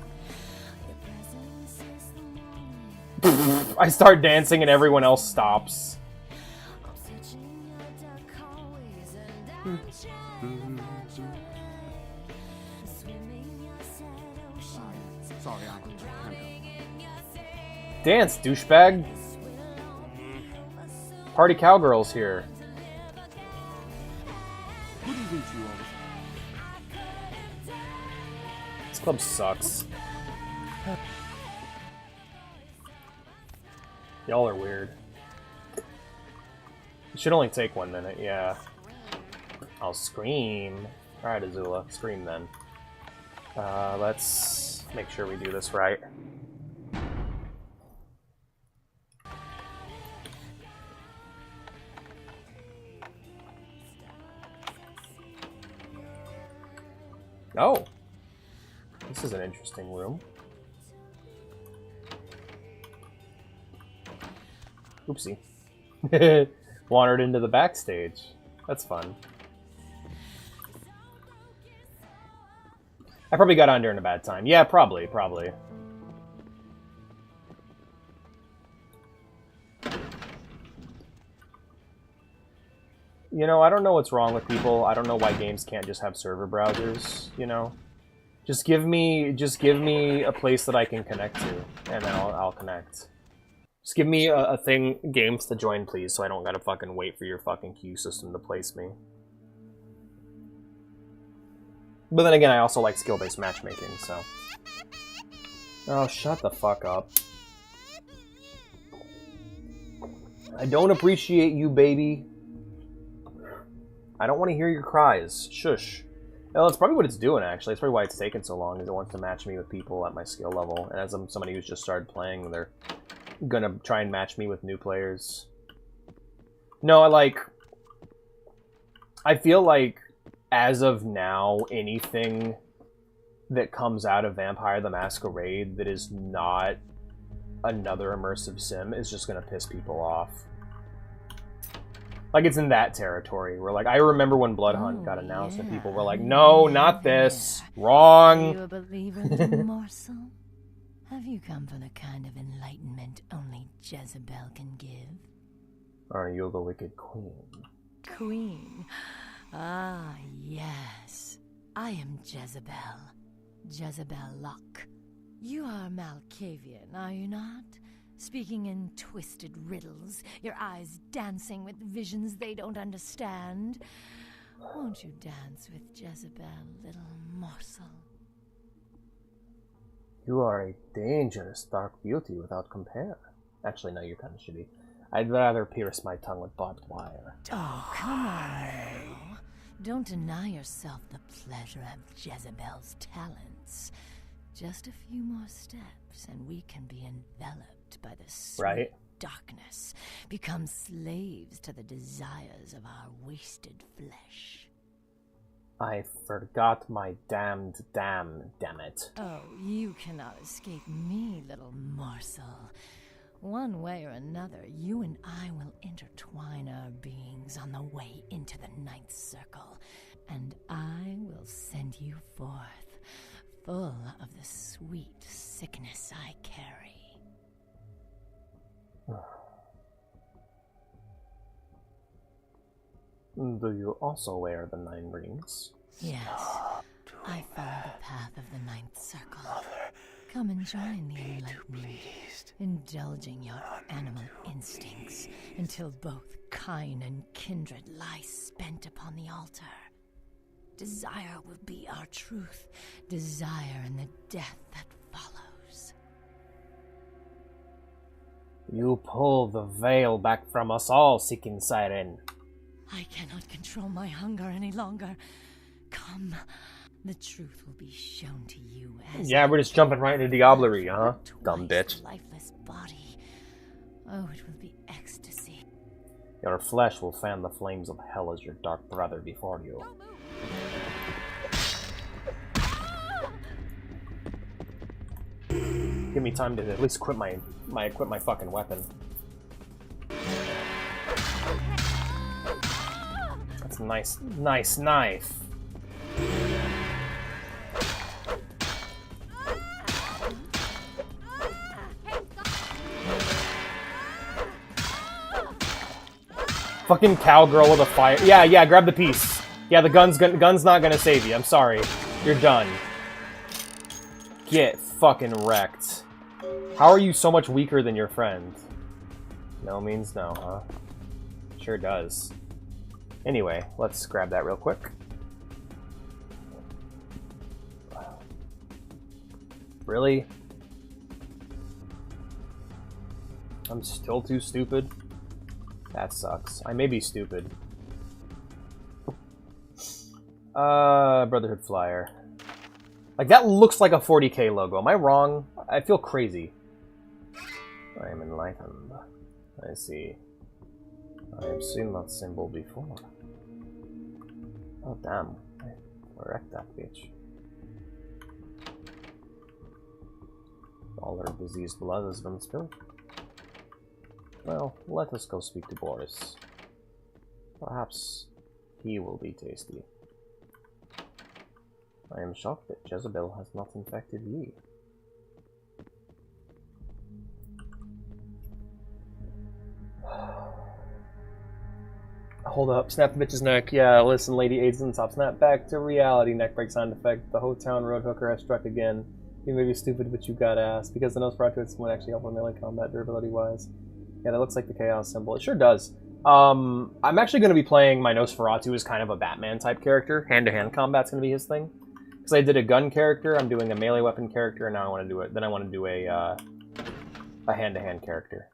I start dancing and everyone else stops. Sorry, Dance, douchebag. Party cowgirls here. This club sucks. Y'all are weird. It should only take 1 minute, yeah. I'll scream. Alright, Azula, scream then. Let's make sure we do this right. Oh! This is an interesting room. Oopsie. Wandered into the backstage. That's fun. I probably got on during a bad time. Yeah, probably. You know, I don't know what's wrong with people. I don't know why games can't just have server browsers, you know? Just give me a place that I can connect to, and then I'll connect. Just give me a thing, games to join, please, so I don't gotta fucking wait for your fucking queue system to place me. But then again, I also like skill-based matchmaking, so... Oh, shut the fuck up. I don't appreciate you, baby. I don't want to hear your cries. Shush. Well, it's probably what it's doing, actually. It's probably why it's taking so long, is it wants to match me with people at my skill level. And as I'm somebody who's just started playing, they're gonna try and match me with new players. No, I feel like, as of now, anything that comes out of Vampire the Masquerade that is not another immersive sim is just gonna piss people off. Like, it's in that territory where, like, I remember when Blood Hunt got announced and people were like, no, not this. Wrong. Are you a believer, little morsel? Have you come for the kind of enlightenment only Jezebel can give? Are you the Wicked Queen? Queen? Ah, yes. I am Jezebel. Jezebel Locke. You are Malkavian, are you not? Speaking in twisted riddles, your eyes dancing with visions they don't understand. Won't you dance with Jezebel, little morsel? You are a dangerous dark beauty without compare. Actually, no, you're kind of shitty. I'd rather pierce my tongue with barbed wire. Oh, come on now. Don't deny yourself the pleasure of Jezebel's talents. Just a few more steps, and we can be enveloped by the sweet darkness, become slaves to the desires of our wasted flesh. I forgot my damn it. Oh, you cannot escape me, little morsel. One way or another, you and I will intertwine our beings on the way into the ninth circle, and I will send you forth, full of the sweet sickness I carry. Do you also wear the 9 rings? Yes, I follow the path of the ninth circle. Come and join the enlightenment, indulging your animal instincts until both kind and kindred lie spent upon the altar. Desire will be our truth, desire and the death that follows. You pull the veil back from us all, Seeking Siren. I cannot control my hunger any longer. Come, the truth will be shown to you as Yeah, we're just jumping right into Diablerie, huh? Dumb bitch. lifeless body. Oh, it will be ecstasy. Your flesh will fan the flames of hell as your dark brother before you. Give me time to at least quit my fucking weapon. That's a nice knife. Fucking cowgirl with a fire. Yeah, grab the piece. Yeah, the gun's not gonna save you. I'm sorry. You're done. Get fucking wrecked. How are you so much weaker than your friend? No means no, huh? Sure does. Anyway, let's grab that real quick. Really? I'm still too stupid? That sucks. I may be stupid. Brotherhood Flyer. Like, that looks like a 40K logo. Am I wrong? I feel crazy. I am enlightened. I see. I have seen that symbol before. Oh, damn. I wrecked that bitch. All her diseased blood has been spilled. Well, let us go speak to Boris. Perhaps he will be tasty. I am shocked that Jezebel has not infected ye. Hold up, snap the bitch's neck. Yeah, listen, Lady AIDS in the top. Snap back to reality. Neck break sound effect. The Ho-Town Road Hooker has struck again. You may be stupid, but you got ass. Because the Nosferatu hits won't actually help with melee combat durability-wise. Yeah, that looks like the Chaos symbol. It sure does. I'm actually going to be playing my Nosferatu as kind of a Batman-type character. Hand-to-hand combat's going to be his thing. Because I did a gun character, I'm doing a melee weapon character, and now I want to do it. Then I want to do a hand-to-hand character.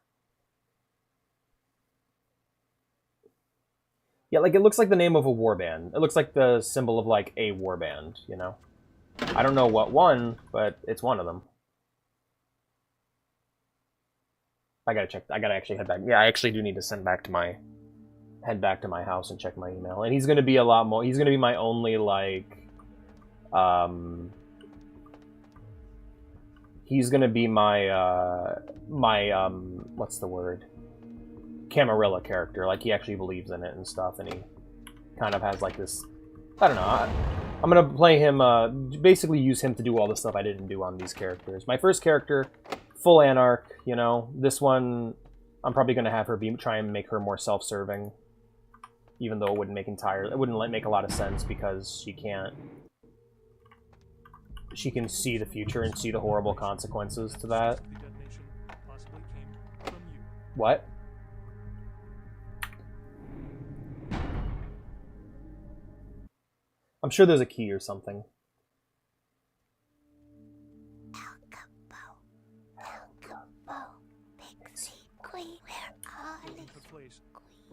Yeah, like, it looks like the name of a warband. It looks like the symbol of, like, a warband, you know? I don't know what one, but it's one of them. I gotta check. I gotta actually head back. Yeah, I actually do need to head back to my house and check my email. And he's gonna be a lot more. He's gonna be my only, like, he's gonna be my, what's the word? Camarilla character. Like, he actually believes in it and stuff, and he kind of has, like, this, I don't know. I'm gonna play him, basically use him to do all the stuff I didn't do on these characters. My first character, full Anarch, you know. This one, I'm probably gonna have her try and make her more self-serving. Even though it wouldn't make make a lot of sense because she can see the future and see the horrible consequences to that. What? I'm sure there's a key or something.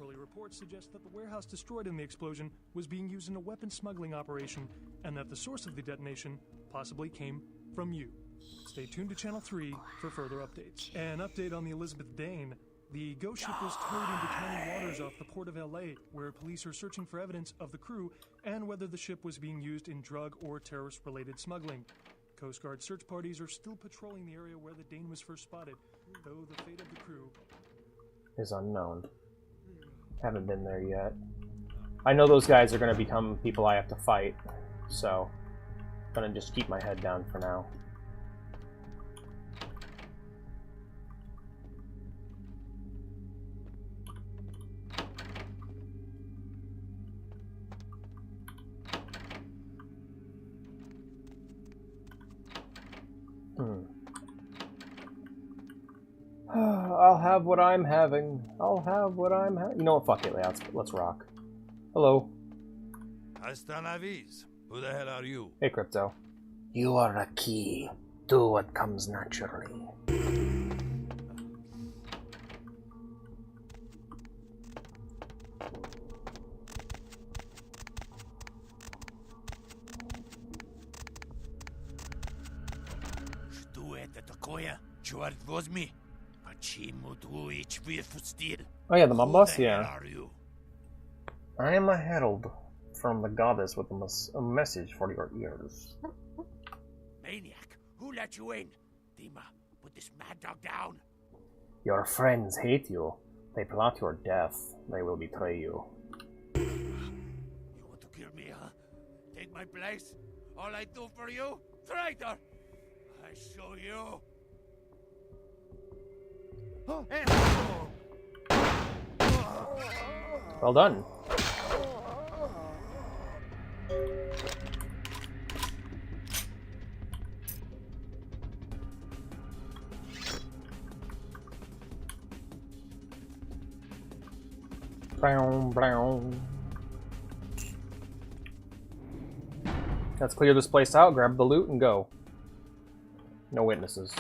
Early reports suggest that the warehouse destroyed in the explosion was being used in a weapon smuggling operation, and that the source of the detonation possibly came from you. Stay tuned to Channel 3 for further updates. An update on the Elizabeth Dane. The ghost ship was towed into county waters off the port of LA, where police are searching for evidence of the crew and whether the ship was being used in drug or terrorist-related smuggling. Coast Guard search parties are still patrolling the area where the Dane was first spotted, though the fate of the crew is unknown. Haven't been there yet. I know those guys are going to become people I have to fight, so I'm going to just keep my head down for now. I'll have what I'm having. I'll have what I'm having. You know what? Fuck it. Let's rock. Hello. Hasta la vis. Who the hell are you? Hey, Crypto. You are a key. Do what comes naturally. Что это такое? Черт возьми. Почему ты стиль? Oh yeah, the mob boss? Yeah. Are you? I am a herald from the goddess with a message for your ears. Maniac, who let you in? Dima, put this mad dog down. Your friends hate you. They plot your death. They will betray you. You want to kill me, huh? Take my place? All I do for you? Traitor! I show you. Well done. Brown, brown. Let's clear this place out, grab the loot, and go. No witnesses.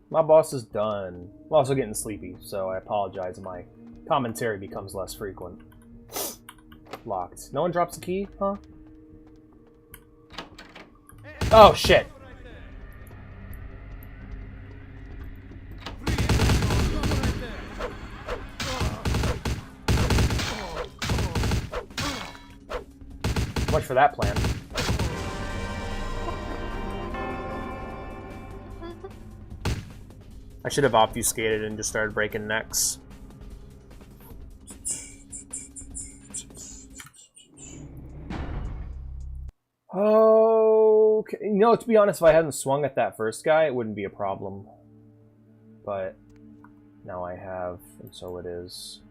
My boss is done. I'm also getting sleepy, so I apologize if my commentary becomes less frequent. Locked. No one drops the key, huh? Oh, shit! Much for that plan. I should have obfuscated and just started breaking necks. Okay. You know, to be honest, if I hadn't swung at that first guy, it wouldn't be a problem. But now I have, and so it is.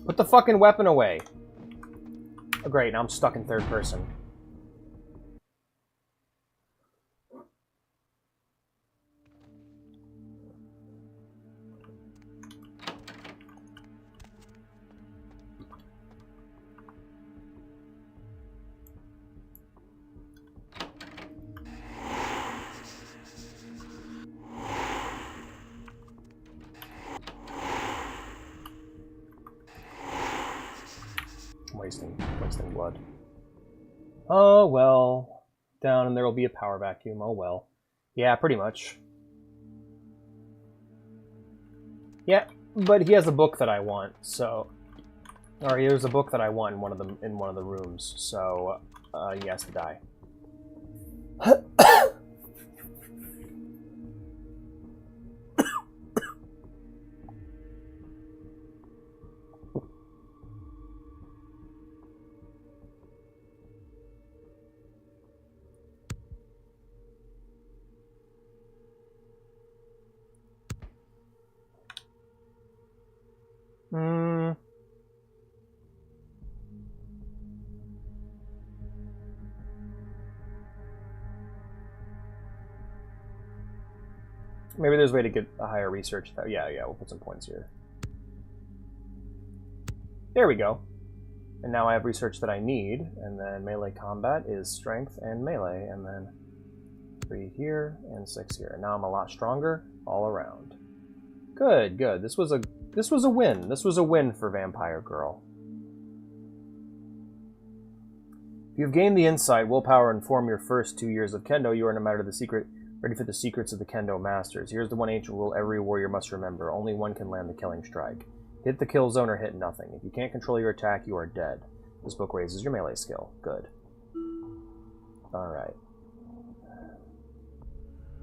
Put the fucking weapon away. Oh, great, now I'm stuck in third person. wasting blood. Oh well. Down and there will be a power vacuum. Oh well. Yeah, pretty much. Yeah, but he has a book that I want, so... Or there's a book that I want in one of the rooms, so he has to die. Maybe there's a way to get a higher research. Yeah, we'll put some points here. There we go. And now I have research that I need, and then melee combat is strength and melee, and then 3 here and 6 here. And now I'm a lot stronger all around. Good, good. This was a win. This was a win for Vampire Girl. If you've gained the insight, willpower, and form your first 2 years of Kendo, you are no matter the secret. Ready for the secrets of the Kendo Masters. Here's the one ancient rule every warrior must remember. Only one can land the killing strike. Hit the kill zone or hit nothing. If you can't control your attack, you are dead. This book raises your melee skill. Good. Alright.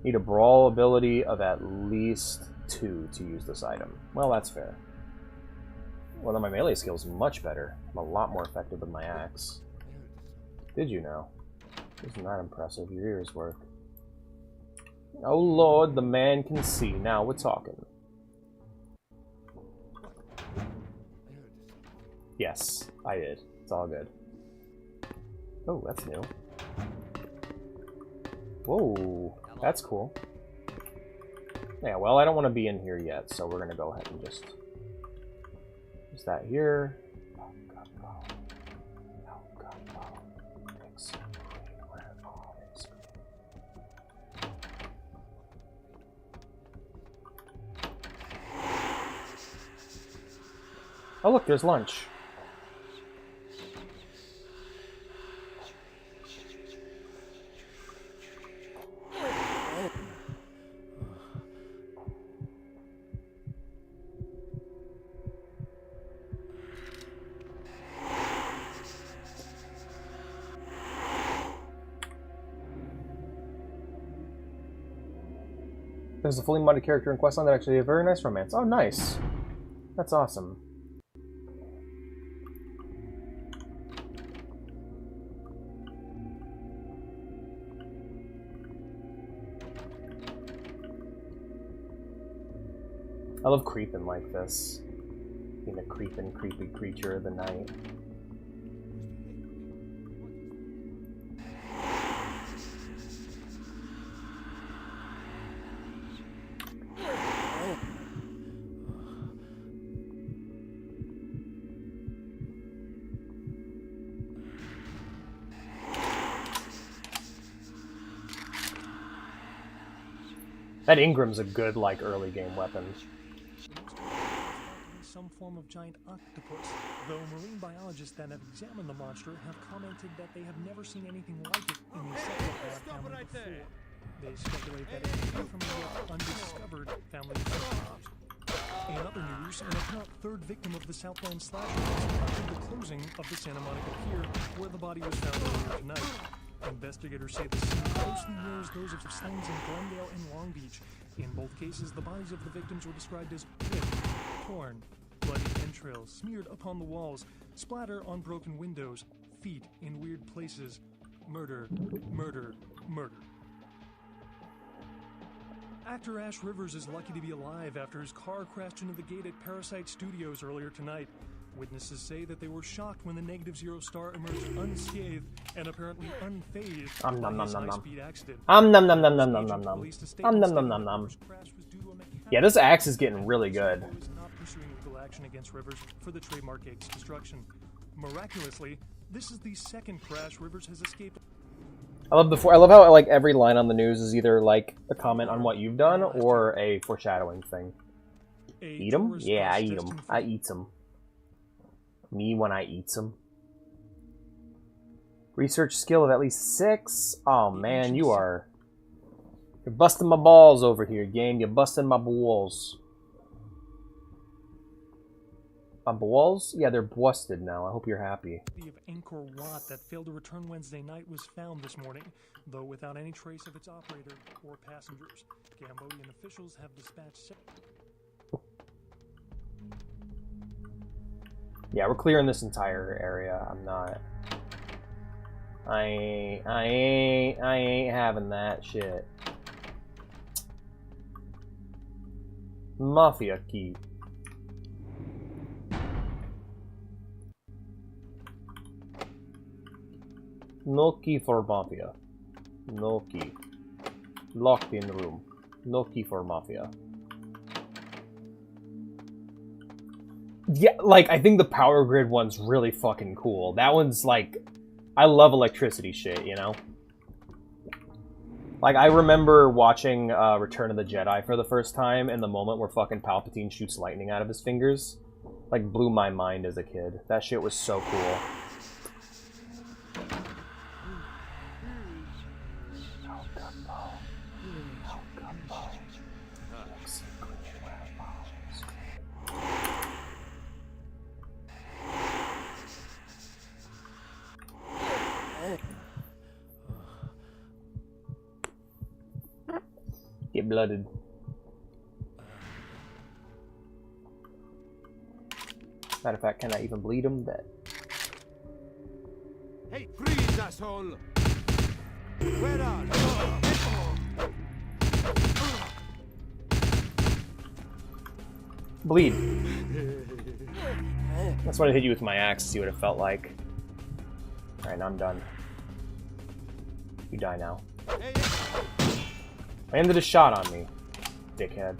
Need a brawl ability of at least 2 to use this item. Well, that's fair. Well, then my melee skill is much better. I'm a lot more effective with my axe. Did you know? Isn't that impressive? Your ears work. Oh Lord, the man can see. Now we're talking. Yes, I did. It's all good. Oh, that's new. Whoa, that's cool. Yeah, well, I don't want to be in here yet, so we're gonna go ahead and just use that here. Oh look, there's lunch. There's a fully modded character in Questline that actually has a very nice romance. Oh, nice. That's awesome. I love creeping like this. Being a creeping, creepy creature of the night. That Ingram's a good, like, early game weapon. Some form of giant octopus, though marine biologists that have examined the monster have commented that they have never seen anything like it in the cephalopod family before. They speculate that it came from a yet undiscovered family of monsters. In other news, an apparent third victim of the Southland slasher after the closing of the Santa Monica Pier, where the body was found earlier tonight. Investigators say the scene closely mirrors those of slayings in Glendale and Long Beach. In both cases, the bodies of the victims were described as ripped, torn, bloody entrails smeared upon the walls, splatter on broken windows, feet in weird places. Murder, murder, murder. Actor Ash Rivers is lucky to be alive after his car crashed into the gate at Parasite Studios earlier tonight. Witnesses say that they were shocked when the Negative Zero star emerged unscathed and apparently unfazed by his high-speed accident. Yeah, this axe is getting really good. Not pursuing legal action against Rivers for the trademark ape's destruction. Miraculously, this is the second crash Rivers has escaped. I love how like every line on the news is either like a comment on what you've done or a foreshadowing thing. Eat them? Yeah, I eat them. I eat them. Me when I eat them. Research skill of at least 6? Oh man, you're busting my balls over here, game. You're busting my balls. My balls? Yeah, they're busted now. I hope you're happy. The of Angkor Wat that failed to return Wednesday night was found this morning, though without any trace of its operator or passengers. Cambodian officials have dispatched... Yeah, we're clearing this entire area. I'm not... I ain't having that shit. Mafia key. No key for Mafia. No key. Locked in room. No key for Mafia. Yeah, like, I think the power grid one's really fucking cool. That one's like... I love electricity shit, you know? Like, I remember watching Return of the Jedi for the first time, and the moment where fucking Palpatine shoots lightning out of his fingers, like, blew my mind as a kid. That shit was so cool. Get blooded. Matter of fact, can I even bleed him? Bet. Hey, freeze, asshole! Where are you? Bleed. That's when I hit you with my axe to see what it felt like. Alright, now I'm done. You die now. Landed a shot on me, dickhead.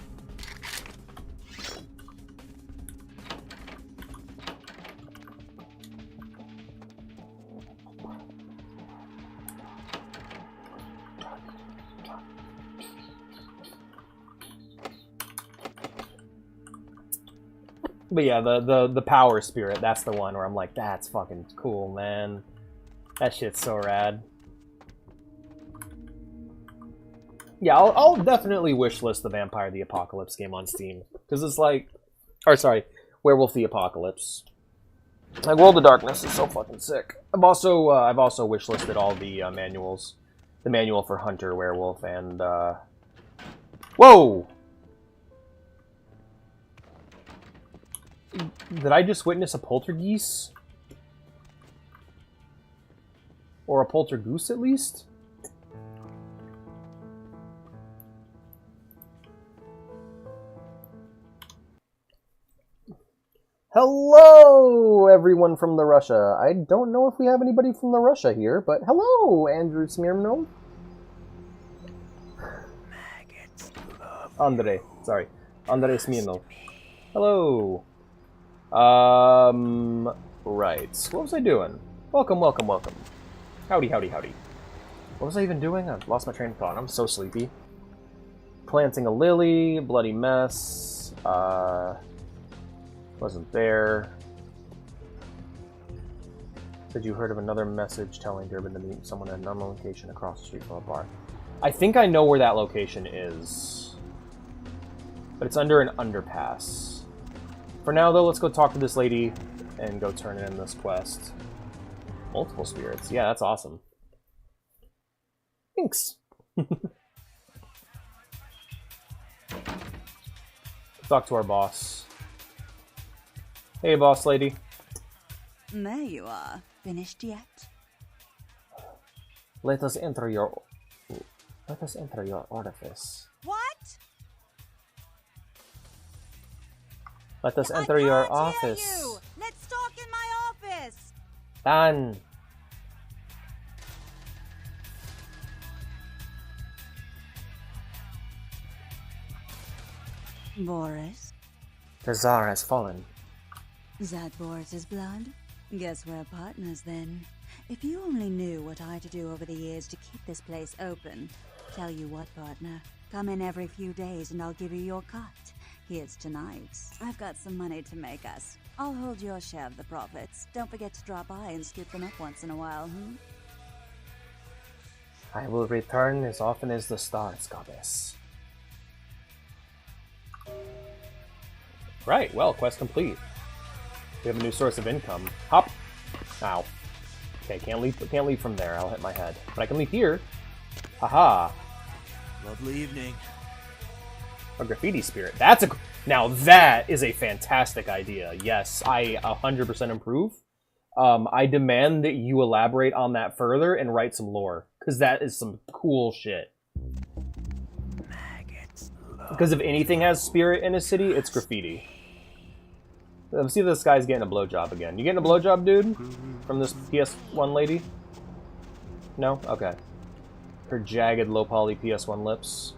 But yeah, the power spirit, that's the one where I'm like, that's fucking cool, man. That shit's so rad. Yeah, I'll definitely wishlist the Vampire the Apocalypse game on Steam. Because it's like... Or, sorry, Werewolf the Apocalypse. Like, World of Darkness is so fucking sick. I've also wishlisted all the manuals. The manual for Hunter, Werewolf, and... Whoa! Did I just witness a poltergeist? Or a poltergoose, at least? Hello, everyone from the Russia. I don't know if we have anybody from the Russia here, but hello, Andrew Smirnov. Andre Smirnov. Hello. Right. What was I doing? Welcome. Howdy. What was I even doing? I've lost my train of thought. I'm so sleepy. Planting a lily, bloody mess. Wasn't there. Said you heard of another message telling Durbin to meet someone at an unknown location across the street from a bar. I think I know where that location is. But it's under an underpass. For now, though, let's go talk to this lady and go turn in this quest. Multiple spirits. Yeah, that's awesome. Thanks. Talk to our boss. Hey, boss lady. There you are. Finished yet? Let us enter your orifice. What? Let us enter your I can't hear office. you. Let's talk in my office. Dan. Boris? The Tsar has fallen. That Boris's blood? Guess we're partners then. If you only knew what I had to do over the years to keep this place open. Tell you what, partner. Come in every few days and I'll give you your cut. Here's tonight's. I've got some money to make us. I'll hold your share of the profits. Don't forget to drop by and scoop them up once in a while, I will return as often as the stars, goddess. Right, well, quest complete. We have a new source of income. Hop! Ow. Okay, can't leave from there, I'll hit my head. But I can leave here. Haha. Lovely evening. A graffiti spirit. Now that is a fantastic idea. Yes, I 100% approve. I demand that you elaborate on that further and write some lore, because that is some cool shit. Because if anything has spirit in a city, it's graffiti. Let's see if this guy's getting a blowjob again. You getting a blowjob, dude? From this PS1 lady? No? Okay. Her jagged, low-poly PS1 lips.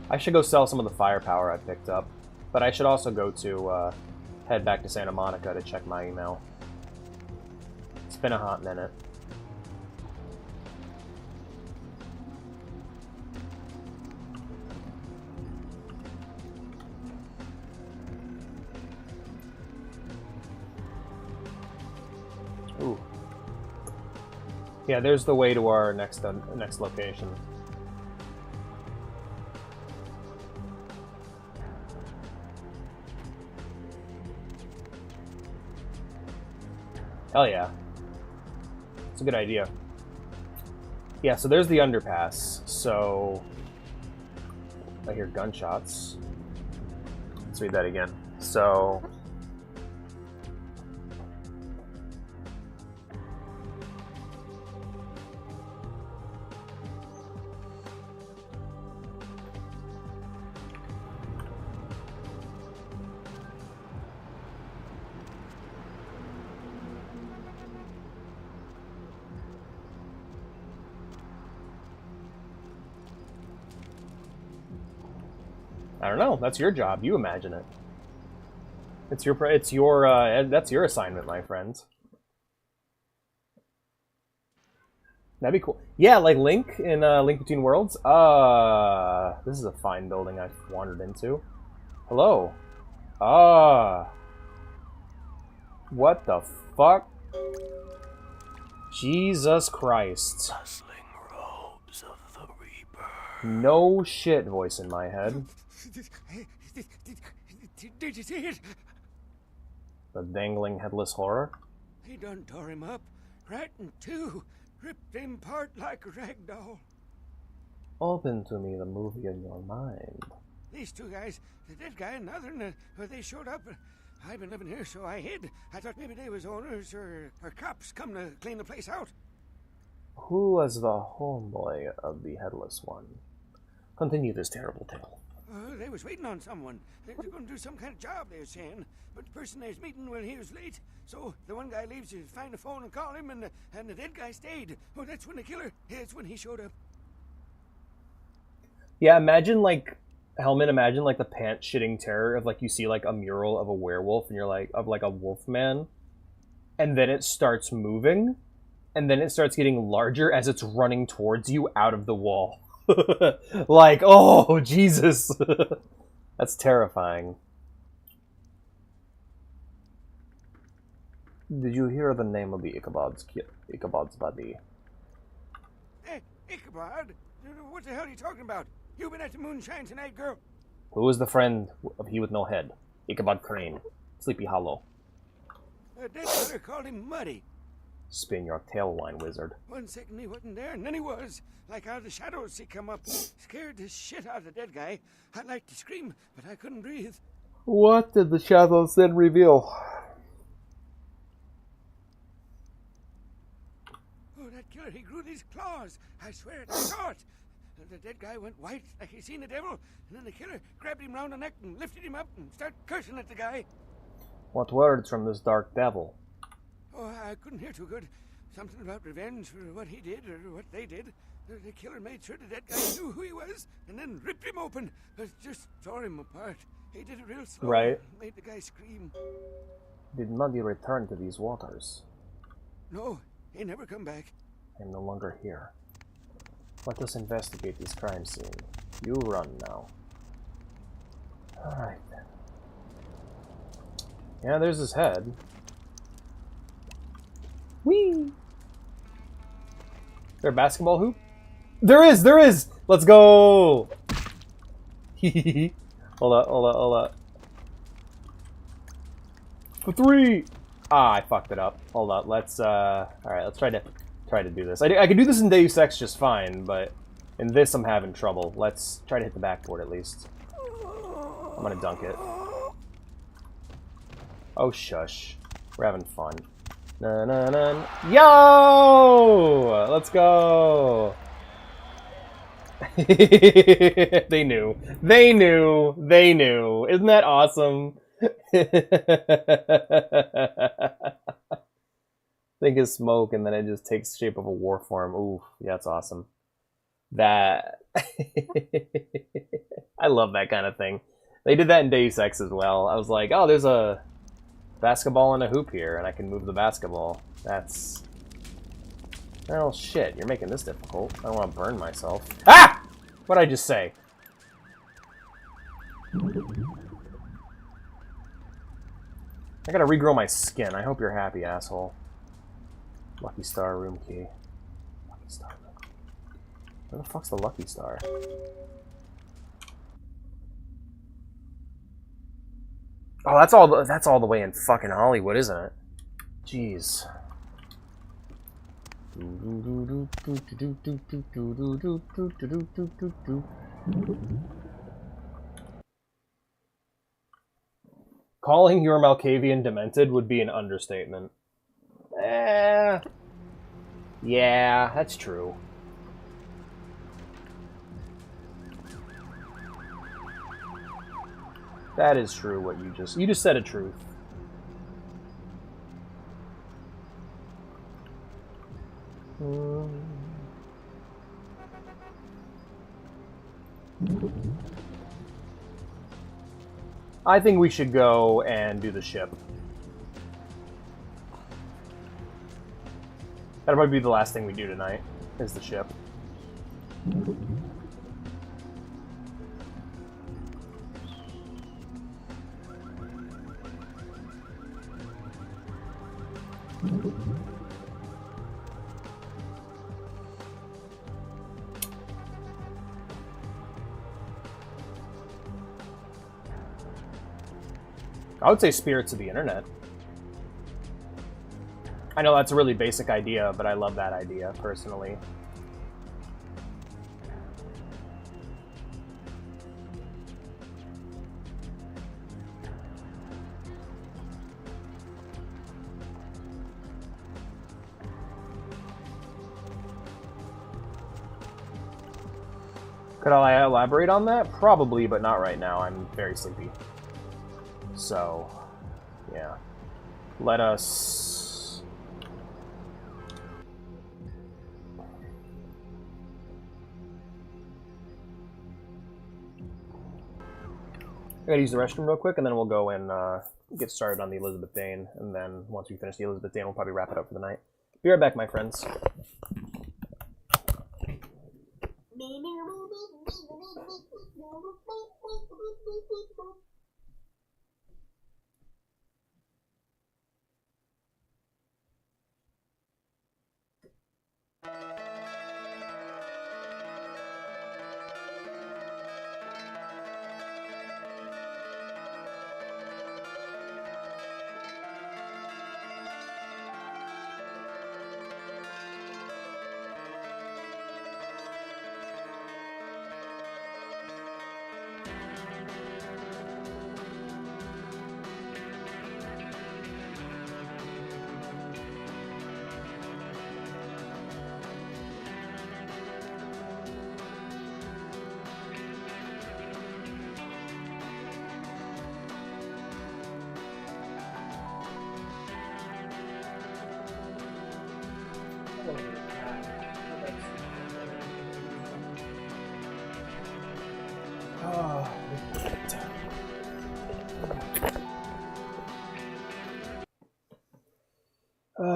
I should go sell some of the firepower I picked up. But I should also go to, head back to Santa Monica to check my email. It's been a hot minute. Ooh. Yeah, there's the way to our next location. Hell yeah. It's a good idea. Yeah, so there's the underpass. So I hear gunshots. Let's read that again. So I don't know. That's your job. You imagine it. That's your assignment, my friend. That'd be cool. Yeah, like Link in Link Between Worlds. This is a fine building I've wandered into. Hello. What the fuck? Jesus Christ. Dazzling robes of the Reaper. No shit, voice in my head. Did you see it? The dangling headless horror? He done tore him up, right in two, ripped him apart like a rag doll. Open to me the movie in your mind. These two guys, the dead guy and the other, they showed up. I've been living here, so I hid. I thought maybe they was owners or cops come to clean the place out. Who was the homeboy of the headless one? Continue this terrible tale. They was waiting on someone. They're going to do some kind of job, they were saying. But the person they was meeting, well, he was late. So the one guy leaves to find a phone and call him, and the dead guy stayed. Oh, that's when the killer, that's when he showed up. Yeah, imagine, like, Hellman, imagine, like, the pants-shitting terror of, like, you see, like, a mural of a werewolf, and you're like, of, like, a wolf man. And then it starts moving, and then it starts getting larger as it's running towards you out of the wall. Like, oh, Jesus. That's terrifying. Did you hear the name of the Ichabod's body? Hey, Ichabod? What the hell are you talking about? You been at the moonshine tonight, girl? Who is the friend of he with no head? Ichabod Crane. Sleepy Hollow. That fella called him Muddy. Spin your tail, wine wizard. 1 second he wasn't there, and then he was. Like out of the shadows he come up. Scared the shit out of the dead guy. I'd like to scream, but I couldn't breathe. What did the shadows then reveal? Oh, that killer, he grew these claws. I swear it, I saw it. The dead guy went white like he seen the devil, and then the killer grabbed him round the neck and lifted him up and started cursing at the guy. What words from this dark devil? Oh, I couldn't hear too good. Something about revenge for what he did or what they did. The killer made sure the dead guy knew who he was and then ripped him open. Just tore him apart. He did it real slow. Right. Made the guy scream. Did Muddy return to these waters? No, he never come back. I am no longer here. Let us investigate this crime scene. You run now. Alright then. Yeah, there's his head. there a basketball hoop? There is! There is! Let's go! Hold up, hold up, hold up. For 3! Ah, I fucked it up. Hold up, let's, alright, let's try to do this. I can do this in Deus Ex just fine, but in this I'm having trouble. Let's try to hit the backboard at least. I'm gonna dunk it. Oh, shush. We're having fun. Na na na. Yo! Let's go! They knew. They knew. They knew. Isn't that awesome? Think of smoke and then it just takes shape of a war form. Ooh, yeah, that's awesome. That I love that kind of thing. They did that in Deus Ex as well. I was like, oh, there's a basketball and a hoop here, and I can move the basketball. That's... Oh, shit, you're making this difficult. I don't want to burn myself. Ah! What'd I just say? I gotta regrow my skin. I hope you're happy, asshole. Lucky Star room key. Lucky Star room key. Where the fuck's the Lucky Star? Oh, that's all the way in fucking Hollywood, isn't it? Jeez. Calling your Malkavian demented would be an understatement. Yeah, that's true. That is true what you just said a truth. I think we should go and do the ship. That'll probably be the last thing we do tonight, is the ship. I would say Spirits of the Internet. I know that's a really basic idea, but I love that idea, personally. Could I elaborate on that? Probably, but not right now. I'm very sleepy. So, yeah. Let us... I gotta use the restroom real quick, and then we'll go and get started on the Elizabeth Dane, and then once we finish the Elizabeth Dane, we'll probably wrap it up for the night. Be right back, my friends.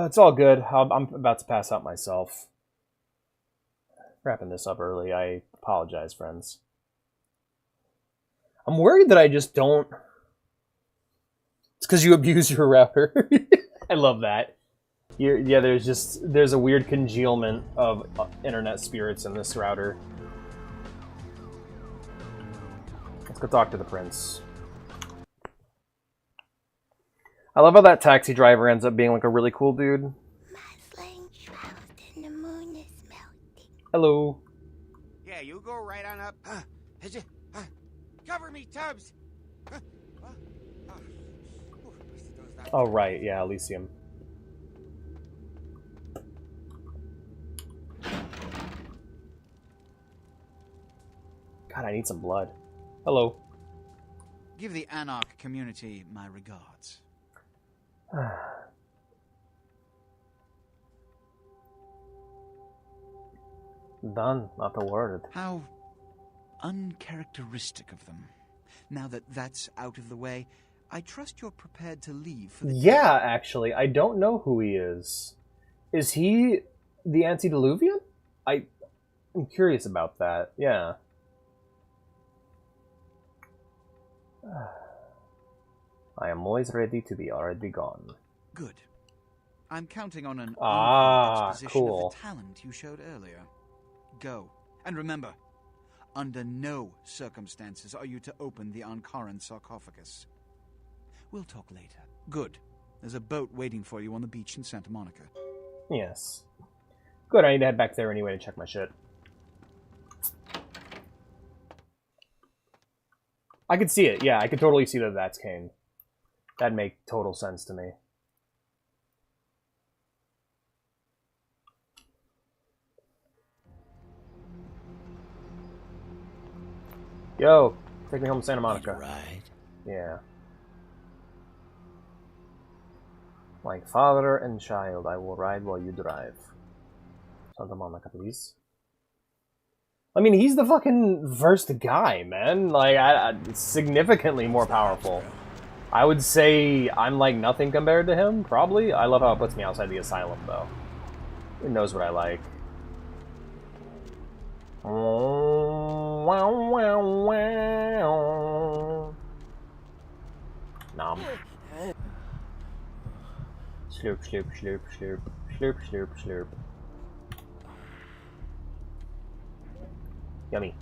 It's all good. I'm about to pass out myself. Wrapping this up early. I apologize, friends. I'm worried that I just don't... It's because you abuse your router. I love that. Yeah, there's a weird congealment of internet spirits in this router. Let's go talk to the prince. I love how that taxi driver ends up being like a really cool dude. Hello. Yeah, you go right on up. Cover me, Tubbs. Oh right, yeah, Elysium. God, I need some blood. Hello. Give the Anarch community my regards. Done, not a word. How uncharacteristic of them. Now that that's out of the way, I trust you're prepared to leave for the Yeah, actually, I don't know who he is. Is he the antediluvian? I'm curious about that. Yeah. I am always ready to be already gone. Good. I'm counting on an exposition cool. of the talent you showed earlier. Go. And remember, under no circumstances are you to open the Ankaran sarcophagus. We'll talk later. Good. There's a boat waiting for you on the beach in Santa Monica. Yes. Good, I need to head back there anyway to check my shit. I could see it, yeah, I could totally see that that's Kane. That'd make total sense to me. Yo, take me home to Santa Monica. Right. Yeah. Like father and child, I will ride while you drive. Santa Monica, please. I mean, he's the fucking first guy, man. Like, significantly more powerful. I would say I'm like nothing compared to him, probably. I love how it puts me outside the asylum, though. It knows what I like. Wow, wow, wow. Nom. Slurp, slurp, slurp, slurp, slurp, slurp, slurp. Yummy.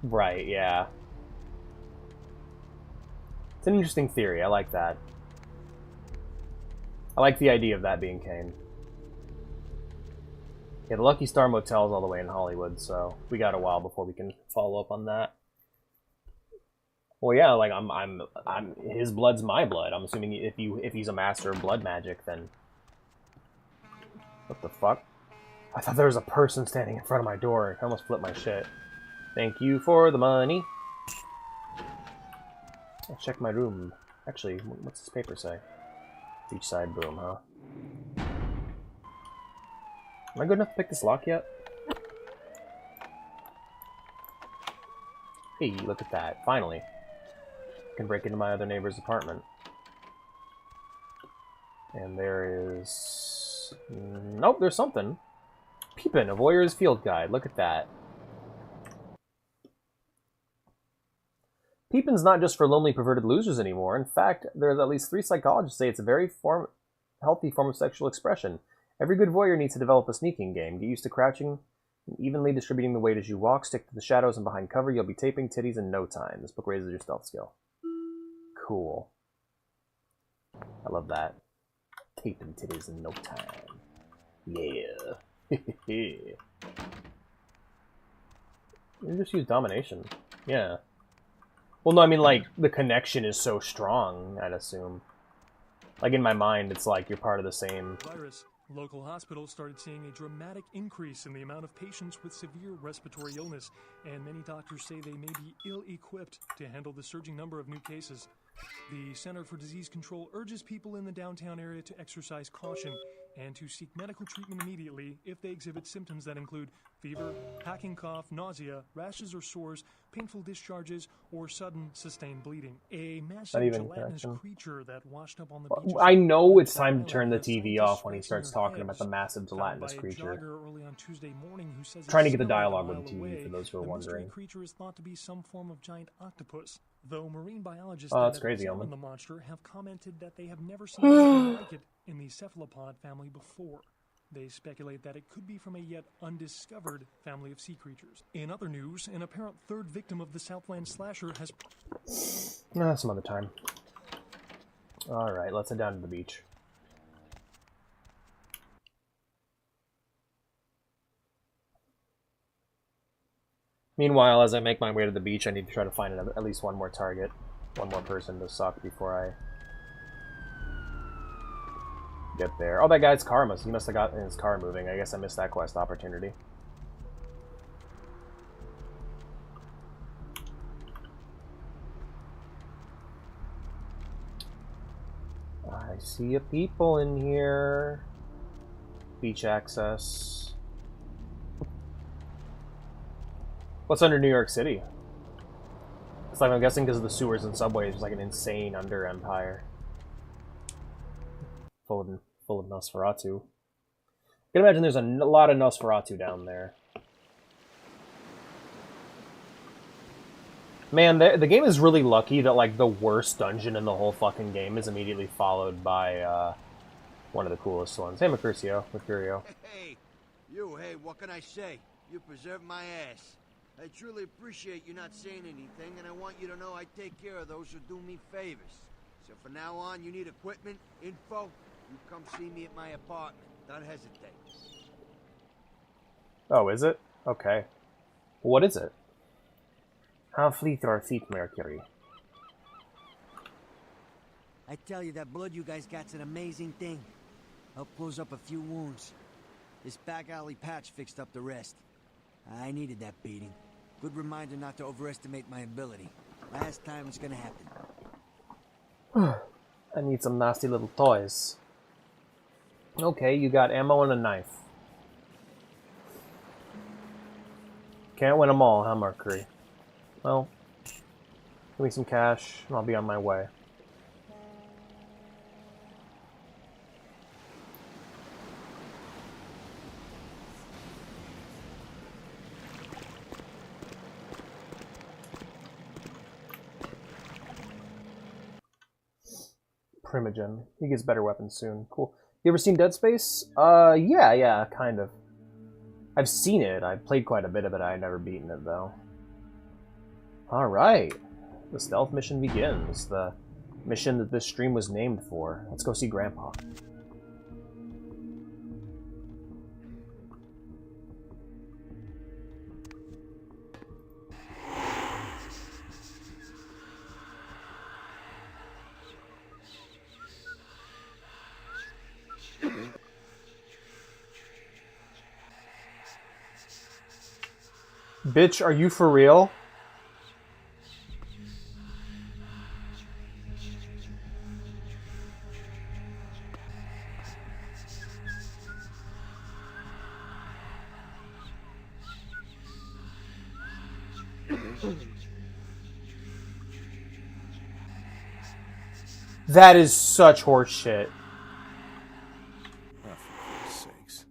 Right, yeah. It's an interesting theory. I like that. I like the idea of that being Kane. Yeah, the Lucky Star Motel's all the way in Hollywood, so we got a while before we can follow up on that. Well, yeah, like I'm his blood's my blood. I'm assuming if he's a master of blood magic, then what the fuck? I thought there was a person standing in front of my door. I almost flipped my shit. Thank you for the money. I'll check my room. Actually, what's this paper say? Beachside boom, huh? Am I good enough to pick this lock yet? Hey, look at that. Finally. I can break into my other neighbor's apartment. And there is... Nope, there's something. Peepin', a voyeur's field guide. Look at that. Peepin's not just for lonely, perverted losers anymore. In fact, there's at least 3 psychologists say it's a very healthy form of sexual expression. Every good voyeur needs to develop a sneaking game. Get used to crouching and evenly distributing the weight as you walk. Stick to the shadows and behind cover. You'll be taping titties in no time. This book raises your stealth skill. Cool. I love that. Taping titties in no time. Yeah. You just use domination. Yeah. Well, no, I mean, like, the connection is so strong, I'd assume. Like, in my mind, it's like you're part of the same... Virus. Local hospitals started seeing a dramatic increase in the amount of patients with severe respiratory illness, and many doctors say they may be ill-equipped to handle the surging number of new cases. The Center for Disease Control urges people in the downtown area to exercise caution and to seek medical treatment immediately if they exhibit symptoms that include fever, hacking cough, nausea, rashes or sores, painful discharges, or sudden sustained bleeding. A Not massive even gelatinous connection. creature that washed up on the beach. I know it's time to turn the TV off when he starts talking about the massive gelatinous By a creature. jogger early on Tuesday morning who says Trying he to get the smelled it a dialogue with mile the TV away. for those who are The mystery wondering. creature is thought to be some form of giant octopus, though marine biologists Oh, that that's have crazy, examined Omen. the monster have commented that they have never seen anything like it in the cephalopod family before. They speculate that it could be from a yet undiscovered family of sea creatures. In other news, an apparent third victim of the Southland slasher has... Some other time. Alright, let's head down to the beach. Meanwhile, as I make my way to the beach, I need to try to find at least one more target. One more person to suck before I get there. Oh, that guy's car he must have gotten his car moving. I guess I missed that quest opportunity. I see a people in here. Beach access. What's under New York City? It's like, I'm guessing because of the sewers and subways, it's like an insane under empire. Full of Nosferatu. I can imagine there's a lot of Nosferatu down there. Man, the game is really lucky that like the worst dungeon in the whole fucking game is immediately followed by one of the coolest ones. Hey, Mercutio. Hey, hey, what can I say? You preserved my ass. I truly appreciate you not saying anything, and I want you to know I take care of those who do me favors. So from now on, you need equipment, info, you come see me at my apartment. Don't hesitate. Oh, is it? Okay. What is it? How fleet are our feet, Mercury? I tell you, that blood you guys got's an amazing thing. Help close up a few wounds. This back alley patch fixed up the rest. I needed that beating. Good reminder not to overestimate my ability. Last time it's gonna happen. I need some nasty little toys. Okay, you got ammo and a knife. Can't win them all, huh, Mercury? Well, give me some cash, and I'll be on my way. Primogen. He gets better weapons soon. Cool. You ever seen Dead Space? Yeah, kind of. I've seen it. I've played quite a bit of it. I've never beaten it, though. Alright. The stealth mission begins. The mission that this stream was named for. Let's go see Grandpa. Bitch, are you for real? That is such horseshit. Oh, for Christ's sakes.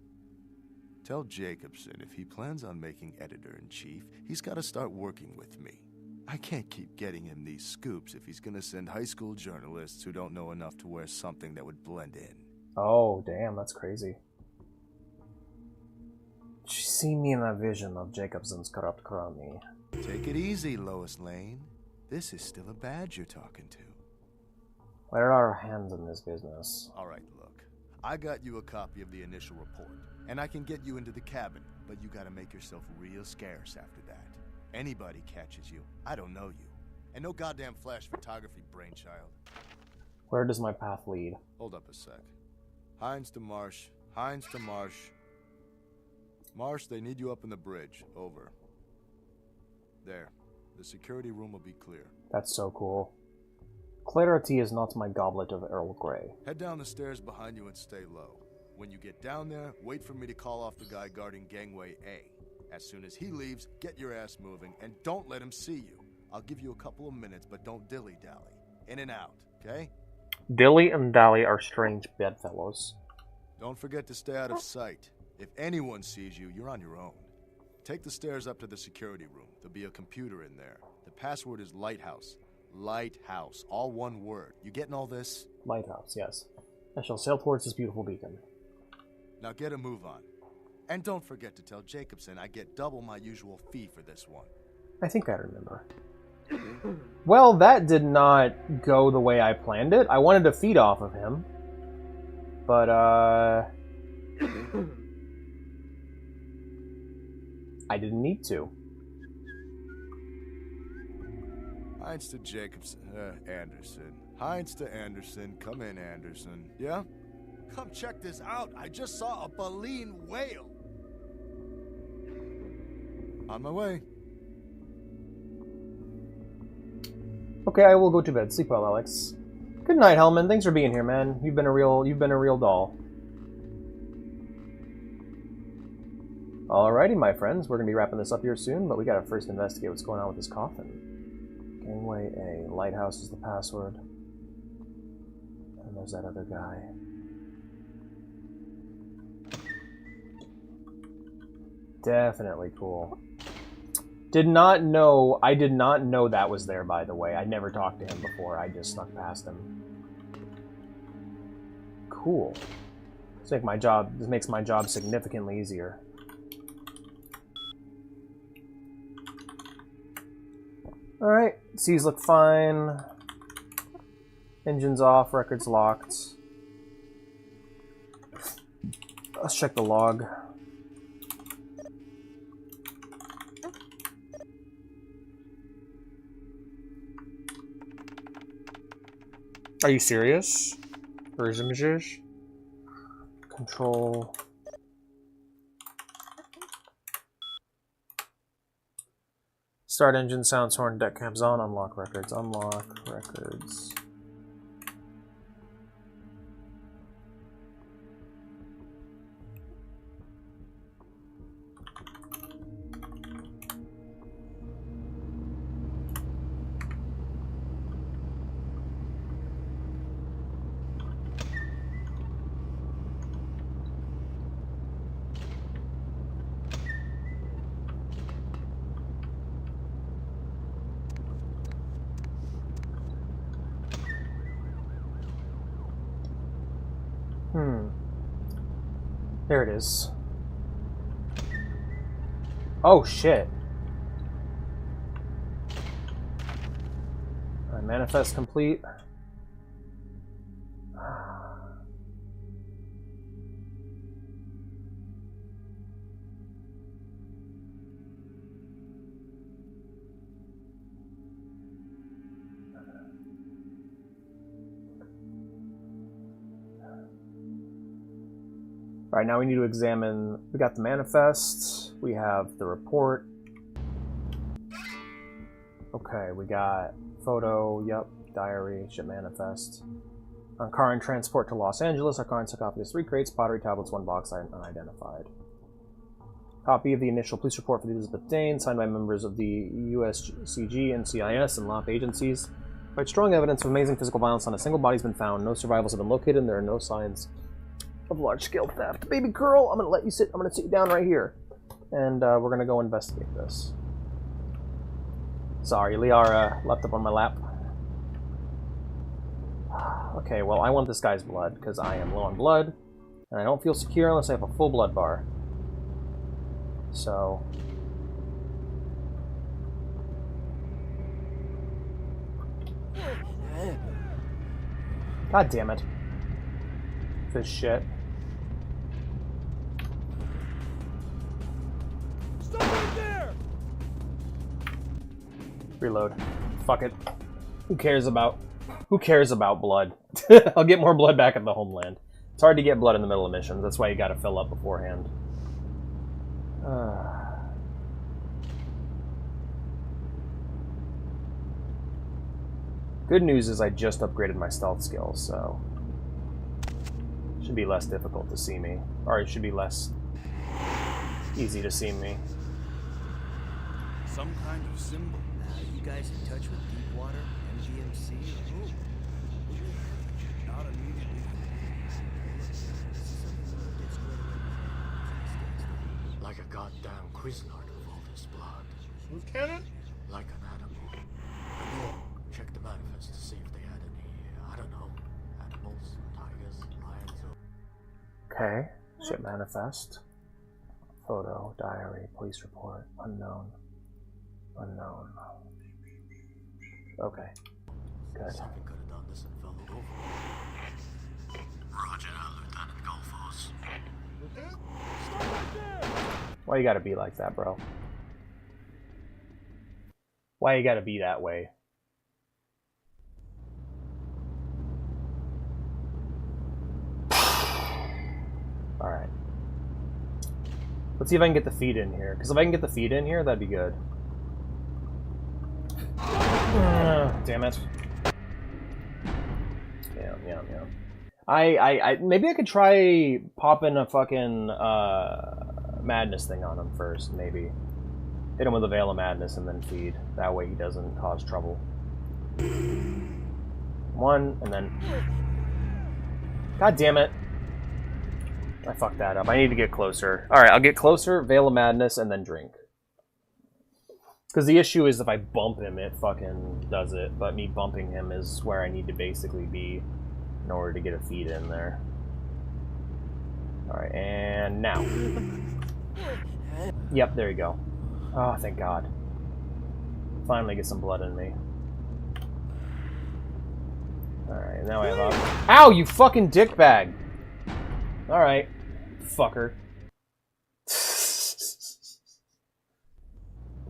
Tell Jacobson if he plans on making editor-in-chief, he's got to start working with me. I can't keep getting him these scoops if he's going to send high school journalists who don't know enough to wear something that would blend in. Oh, damn, that's crazy. Did you see me in that vision of Jacobson's corrupt crony? Take it easy, Lois Lane. This is still a badge you're talking to. Where are our hands in this business? All right, look. I got you a copy of the initial report, and I can get you into the cabin, but you gotta make yourself real scarce after that. Anybody catches you, I don't know you. And no goddamn flash photography, brainchild. Where does my path lead? Hold up a sec. Hines to Marsh. Hines to Marsh. Marsh, they need you up in the bridge. Over. There. The security room will be clear. That's so cool. Clarity is not my goblet of Earl Grey. Head down the stairs behind you and stay low. When you get down there, wait for me to call off the guy guarding gangway A. As soon as he leaves, get your ass moving, and don't let him see you. I'll give you a couple of minutes, but don't dilly-dally. In and out, okay? Dilly and Dally are strange bedfellows. Don't forget to stay out of sight. If anyone sees you, you're on your own. Take the stairs up to the security room. There'll be a computer in there. The password is Lighthouse. Lighthouse. All one word. You getting all this? Lighthouse, yes. I shall sail towards this beautiful beacon. Now get a move on. And don't forget to tell Jacobson I get double my usual fee for this one. I think I remember. Well, that did not go the way I planned it. I wanted to feed off of him. But, I didn't need to. Heinz to Jacobson. Anderson. Heinz to Anderson. Come in, Anderson. Yeah? Come check this out. I just saw a baleen whale. On my way. Okay, I will go to bed. Sleep well, Alex. Good night, Hellman. Thanks for being here, man. You've been a real doll. Alrighty, my friends. We're gonna be wrapping this up here soon, but we gotta first investigate what's going on with this coffin. Gangway A. Lighthouse is the password. And there's that other guy. Definitely cool. I did not know that was there, by the way. I never talked to him before. I just snuck past him. Cool. This makes my job significantly easier. Alright, C's look fine. Engine's off, records locked. Let's check the log. Are you serious? Or is it images? Control. Start engine, sounds horn, deck cabs on, unlock records, unlock records. There it is. Oh shit. Alright, manifest complete. Alright, now we need to examine, we got the manifest, we have the report. Okay, we got photo, yep, diary, ship manifest. On car and transport to Los Angeles, our car and sarcophagus 3 crates, pottery tablets, 1 box, unidentified. Copy of the initial police report for the Elizabeth Dane, signed by members of the USCG, NCIS, and LOP agencies. Quite strong evidence of amazing physical violence on a single body has been found. No survivals have been located, and there are no signs of large-scale theft. Baby girl, I'm gonna sit you down right here. And we're gonna go investigate this. Sorry, Liara leapt up on my lap. Okay, well, I want this guy's blood, because I am low on blood, and I don't feel secure unless I have a full blood bar. So... God damn it. This shit. Stop right there! Reload. Fuck it. Who cares about blood? I'll get more blood back at the homeland. It's hard to get blood in the middle of missions. That's why you gotta fill up beforehand. Good news is I just upgraded my stealth skills, so... it should be less difficult to see me. Or it should be less easy to see me. Some kind of symbol. You guys in touch with Deepwater, MDMC, or who? Not immediately. Like a goddamn Quiznard with all this blood. Lieutenant? Like an animal. Check the manifest to see if they had any, I don't know, animals, tigers, lions, or... Okay. Ship manifest. Photo, diary, police report, unknown. Unknown. Okay. Good. Something could have done this and fell over. Roger that, Lieutenant Golfos. Lieutenant? Stop right there! Why you gotta be like that, bro? Why you gotta be that way? Alright. Let's see if I can get the feed in here. Because if I can get the feed in here, that'd be good. Damn it. Yeah. I maybe I could try popping a fucking madness thing on him first, maybe. Hit him with a Veil of Madness and then feed. That way he doesn't cause trouble. One, and then... God damn it. I fucked that up. I need to get closer. Alright, I'll get closer, Veil of Madness, and then drink. Because the issue is if I bump him, it fucking does it. But me bumping him is where I need to basically be in order to get a feed in there. Alright, and now. Yep, there you go. Oh, thank God. Finally get some blood in me. Alright, now I have up. Ow, you fucking dickbag! Alright. Fucker.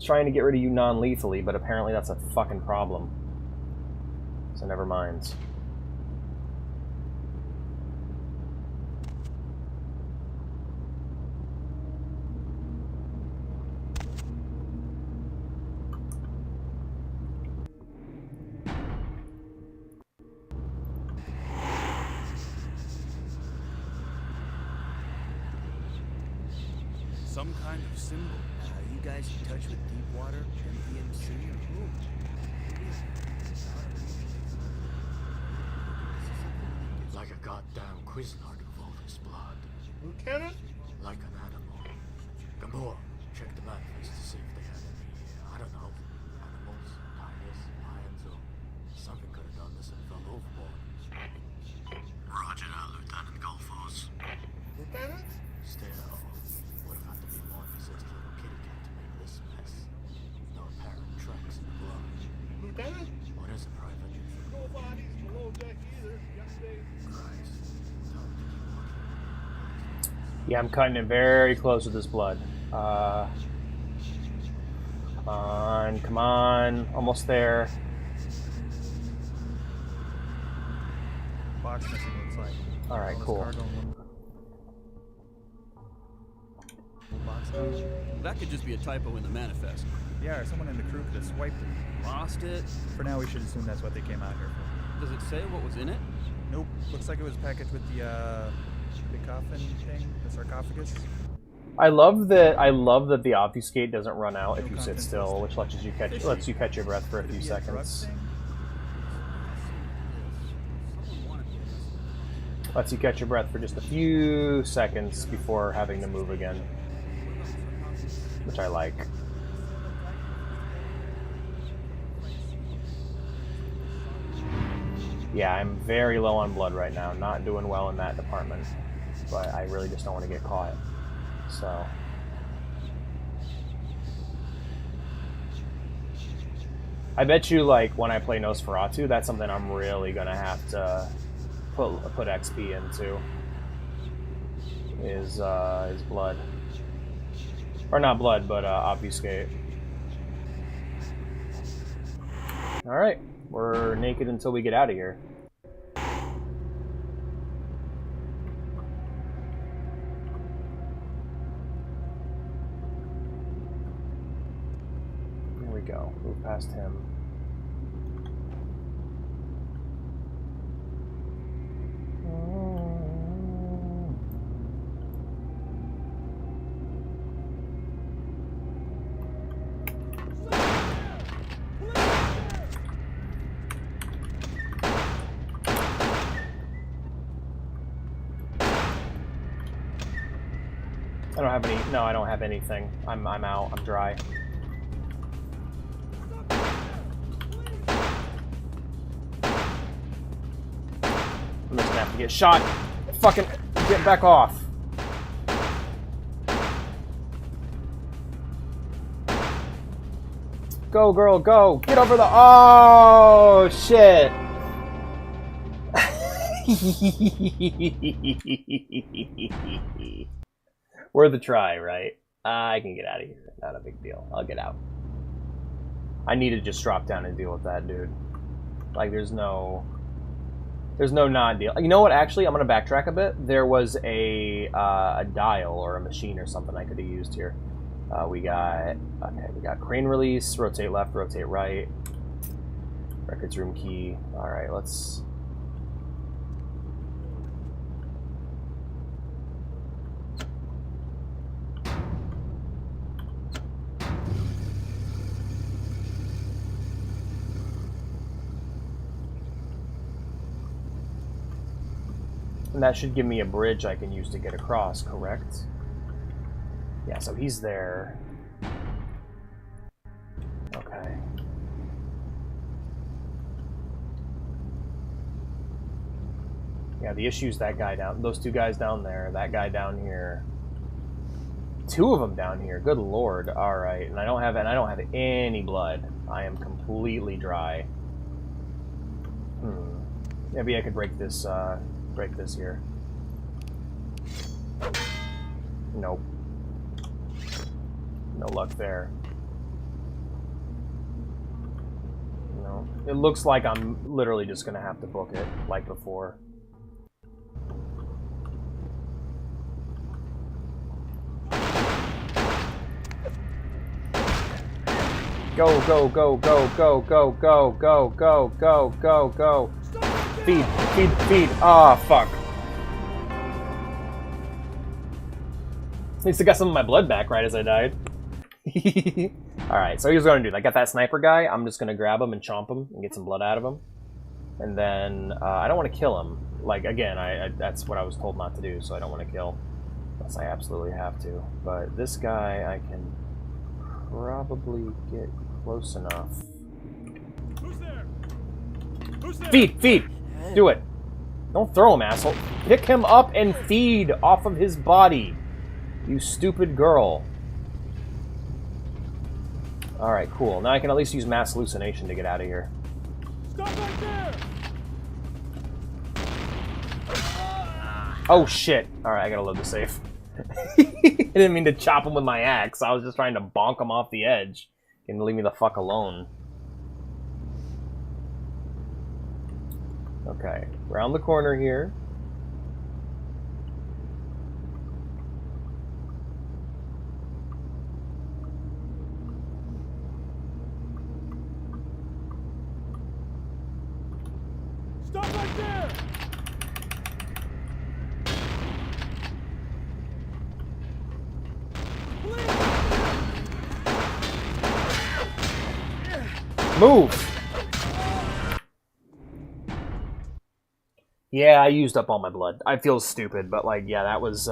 Trying to get rid of you non-lethally, but apparently that's a fucking problem. So never mind. Some kind of symbol. You guys in touch with Deepwater, MDMC, or who? Like a goddamn Quiznard with all this blood. Lieutenant? Like an animal. Gamora, check the manifest to see if they had any, I don't know, animals, tigers, lions, or something could have done this and fell overboard. Roger that, Lieutenant Golfos. Lieutenant? Still, would have had to be more than just a little kitty cat to make this mess. No apparent tracks in the blood. Lieutenant? What is it, Private? No bodies below deck either. Yesterday. Christ. Tell them to keep looking. Yeah, I'm cutting it very close with this blood. Come on, come on. Almost there. Box missing, looks like. Alright, cool. That could just be a typo in the manifest. Yeah, or someone in the crew could have swiped it. Lost it? For now, we should assume that's what they came out here for. Does it say what was in it? Nope. Looks like it was packaged with the coffin thing, the sarcophagus. I love that the obfuscate doesn't run out if you sit still, which lets you catch your breath for a few seconds. Lets you catch your breath for just a few seconds before having to move again, which I like. Yeah, I'm very low on blood right now. Not doing well in that department, but I really just don't want to get caught. So. I bet you, like, when I play Nosferatu, that's something I'm really gonna have to put XP into. Is blood. Or not blood, but obfuscate. Alright, we're naked until we get out of here. There we go, move past him. I don't have any. No, I don't have anything. I'm out. I'm dry. I'm just gonna have to get shot. Fucking get back off. Go, girl, go. Get over the. Oh, shit. Worth a try, right? I can get out of here. Not a big deal. I'll get out. I need to just drop down and deal with that, dude. Like, there's no non-deal. You know what? Actually, I'm gonna backtrack a bit. There was a dial or a machine or something I could have used here. We got crane release, rotate left, rotate right, records room key. All right, let's. And that should give me a bridge I can use to get across, correct? Yeah, so he's there. Okay. Yeah, the issue's that guy down, those two guys down there, that guy down here. Two of them down here. Good lord. All right, and I don't have any blood. I am completely dry. Maybe I could break this here. Nope. No luck there. No. It looks like I'm literally just gonna have to book it, like before. Go, go, go, go, go, go, go, go, go, go, go, go. Feed, feed, feed. Ah, fuck. At least I got some of my blood back right as I died. Alright, so here's what I'm gonna do. I got that sniper guy. I'm just gonna grab him and chomp him and get some blood out of him. And then, I don't want to kill him. Like, again, that's what I was told not to do, so I don't want to kill. Unless I absolutely have to. But this guy, I can probably get close enough. Who's there? Who's there? Feed! Feed! Do it! Don't throw him, asshole. Pick him up and feed off of his body. You stupid girl. Alright, cool. Now I can at least use mass hallucination to get out of here. Stop right there! Oh shit. Alright, I gotta load the safe. I didn't mean to chop him with my axe. I was just trying to bonk him off the edge. And leave me the fuck alone. Okay, round the corner here. Stop right there! Move! Yeah, I used up all my blood. I feel stupid, but like, yeah, that was,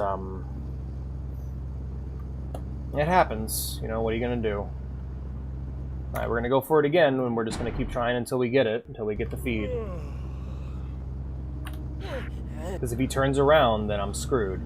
it happens. You know, what are you gonna do? Alright, we're gonna go for it again, and we're just gonna keep trying until we get it, until we get the feed. Because if he turns around, then I'm screwed.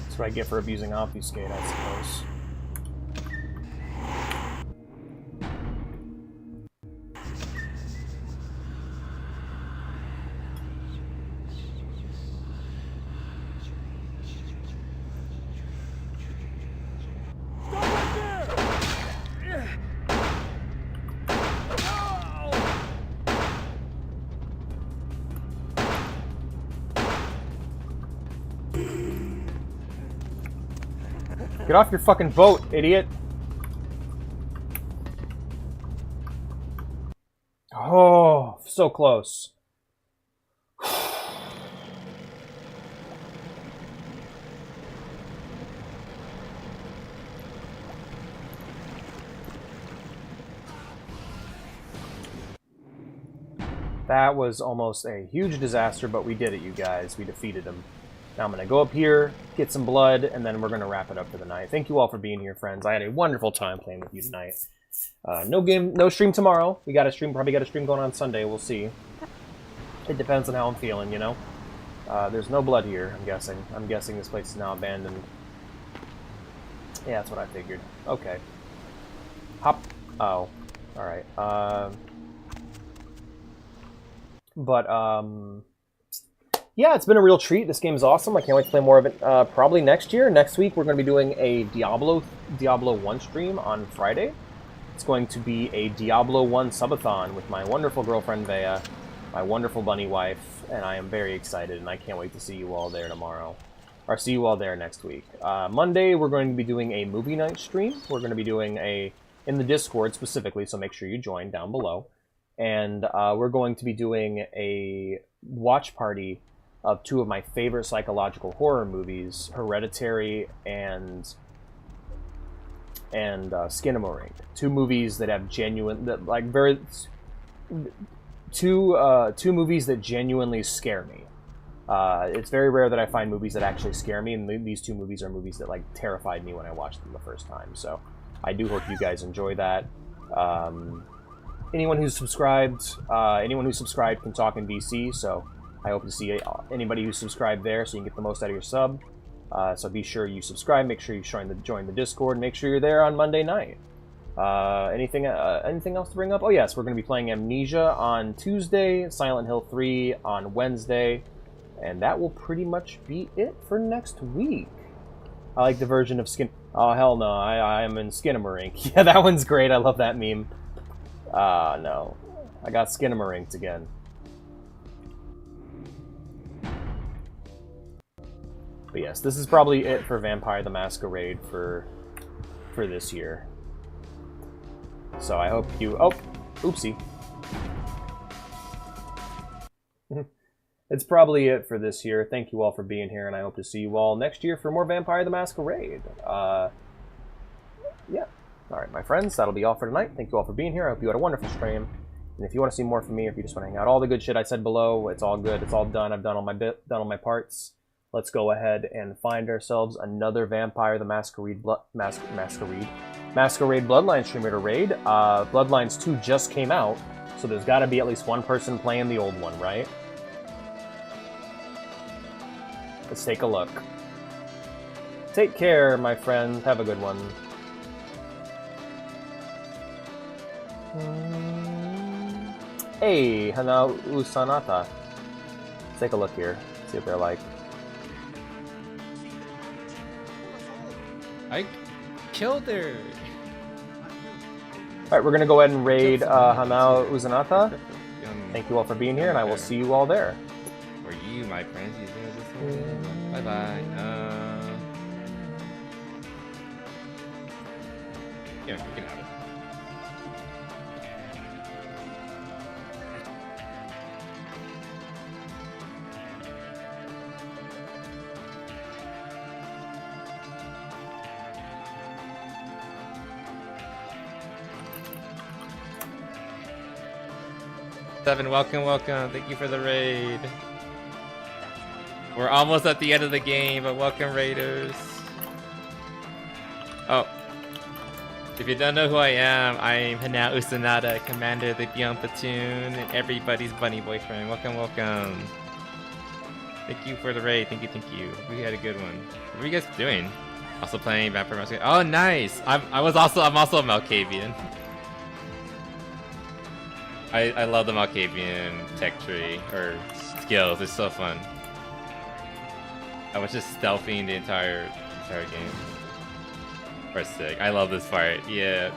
That's what I get for abusing Obfuscate, I suppose. Get off your fucking boat, idiot! Oh, so close. That was almost a huge disaster, but we did it, you guys. We defeated him. Now I'm going to go up here, get some blood, and then we're going to wrap it up for the night. Thank you all for being here, friends. I had a wonderful time playing with you tonight. No stream tomorrow. We got a stream, probably got a stream going on Sunday. We'll see. It depends on how I'm feeling, you know? There's no blood here, I'm guessing. I'm guessing this place is now abandoned. Yeah, that's what I figured. Okay. Hop. Oh. Alright. Yeah, it's been a real treat. This game is awesome. I can't wait to play more of it probably next year. Next week, we're going to be doing a Diablo 1 stream on Friday. It's going to be a Diablo 1 subathon with my wonderful girlfriend, Vea, my wonderful bunny wife, and I am very excited, and I can't wait to see you all there tomorrow. Or see you all there next week. Monday, we're going to be doing a movie night stream. We're going to be doing in the Discord specifically, so make sure you join down below. And we're going to be doing a watch party of two of my favorite psychological horror movies, Hereditary and Skinamarink. Two movies that have two movies that genuinely scare me. It's very rare that I find movies that actually scare me, and these two movies are movies that terrified me when I watched them the first time. So I do hope you guys enjoy that. Anyone who's subscribed can talk in VC, so I hope to see anybody who's subscribed there so you can get the most out of your sub. So be sure you subscribe, make sure you join the Discord, make sure you're there on Monday night. Anything else to bring up? Oh yes, we're going to be playing Amnesia on Tuesday, Silent Hill 3 on Wednesday, and that will pretty much be it for next week. I like the version of Skin... Oh, hell no, I am in Skinamarink. Yeah, that one's great, I love that meme. No. I got Skinamarinked again. But yes, this is probably it for Vampire the Masquerade for this year. So I hope you... Oh! Oopsie. It's probably it for this year. Thank you all for being here, and I hope to see you all next year for more Vampire the Masquerade. Yeah. Alright, my friends, that'll be all for tonight. Thank you all for being here. I hope you had a wonderful stream. And if you want to see more from me, or if you just want to hang out, all the good shit I said below, it's all good. It's all done. I've done all my parts. Let's go ahead and find ourselves another Vampire the Masquerade Bloodlines streamer to raid. Bloodlines 2 just came out, so there's got to be at least one person playing the old one, right? Let's take a look. Take care, my friends. Have a good one. Hey, Hana Usanata. Let's take a look here. See what they're like. I killed her. Alright, we're gonna go ahead and raid Hana Usanata. Thank you all for being here, and I will see you all there. For you, my friends, you do this one. Bye bye. Yeah, you can have it. Seven, welcome. Thank you for the raid. We're almost at the end of the game, but welcome, raiders. Oh. If you don't know who I am, I'm Hana Usanada, commander of the Beyond Platoon, and everybody's bunny boyfriend. Welcome. Thank you for the raid. Thank you. We had a good one. What are you guys doing? Also playing Vampire Masquerade. Oh, nice. I'm also a Malkavian. I love the Malkavian tech tree, or skills, it's so fun. I was just stealthing the entire game. We're sick. I love this part, yeah.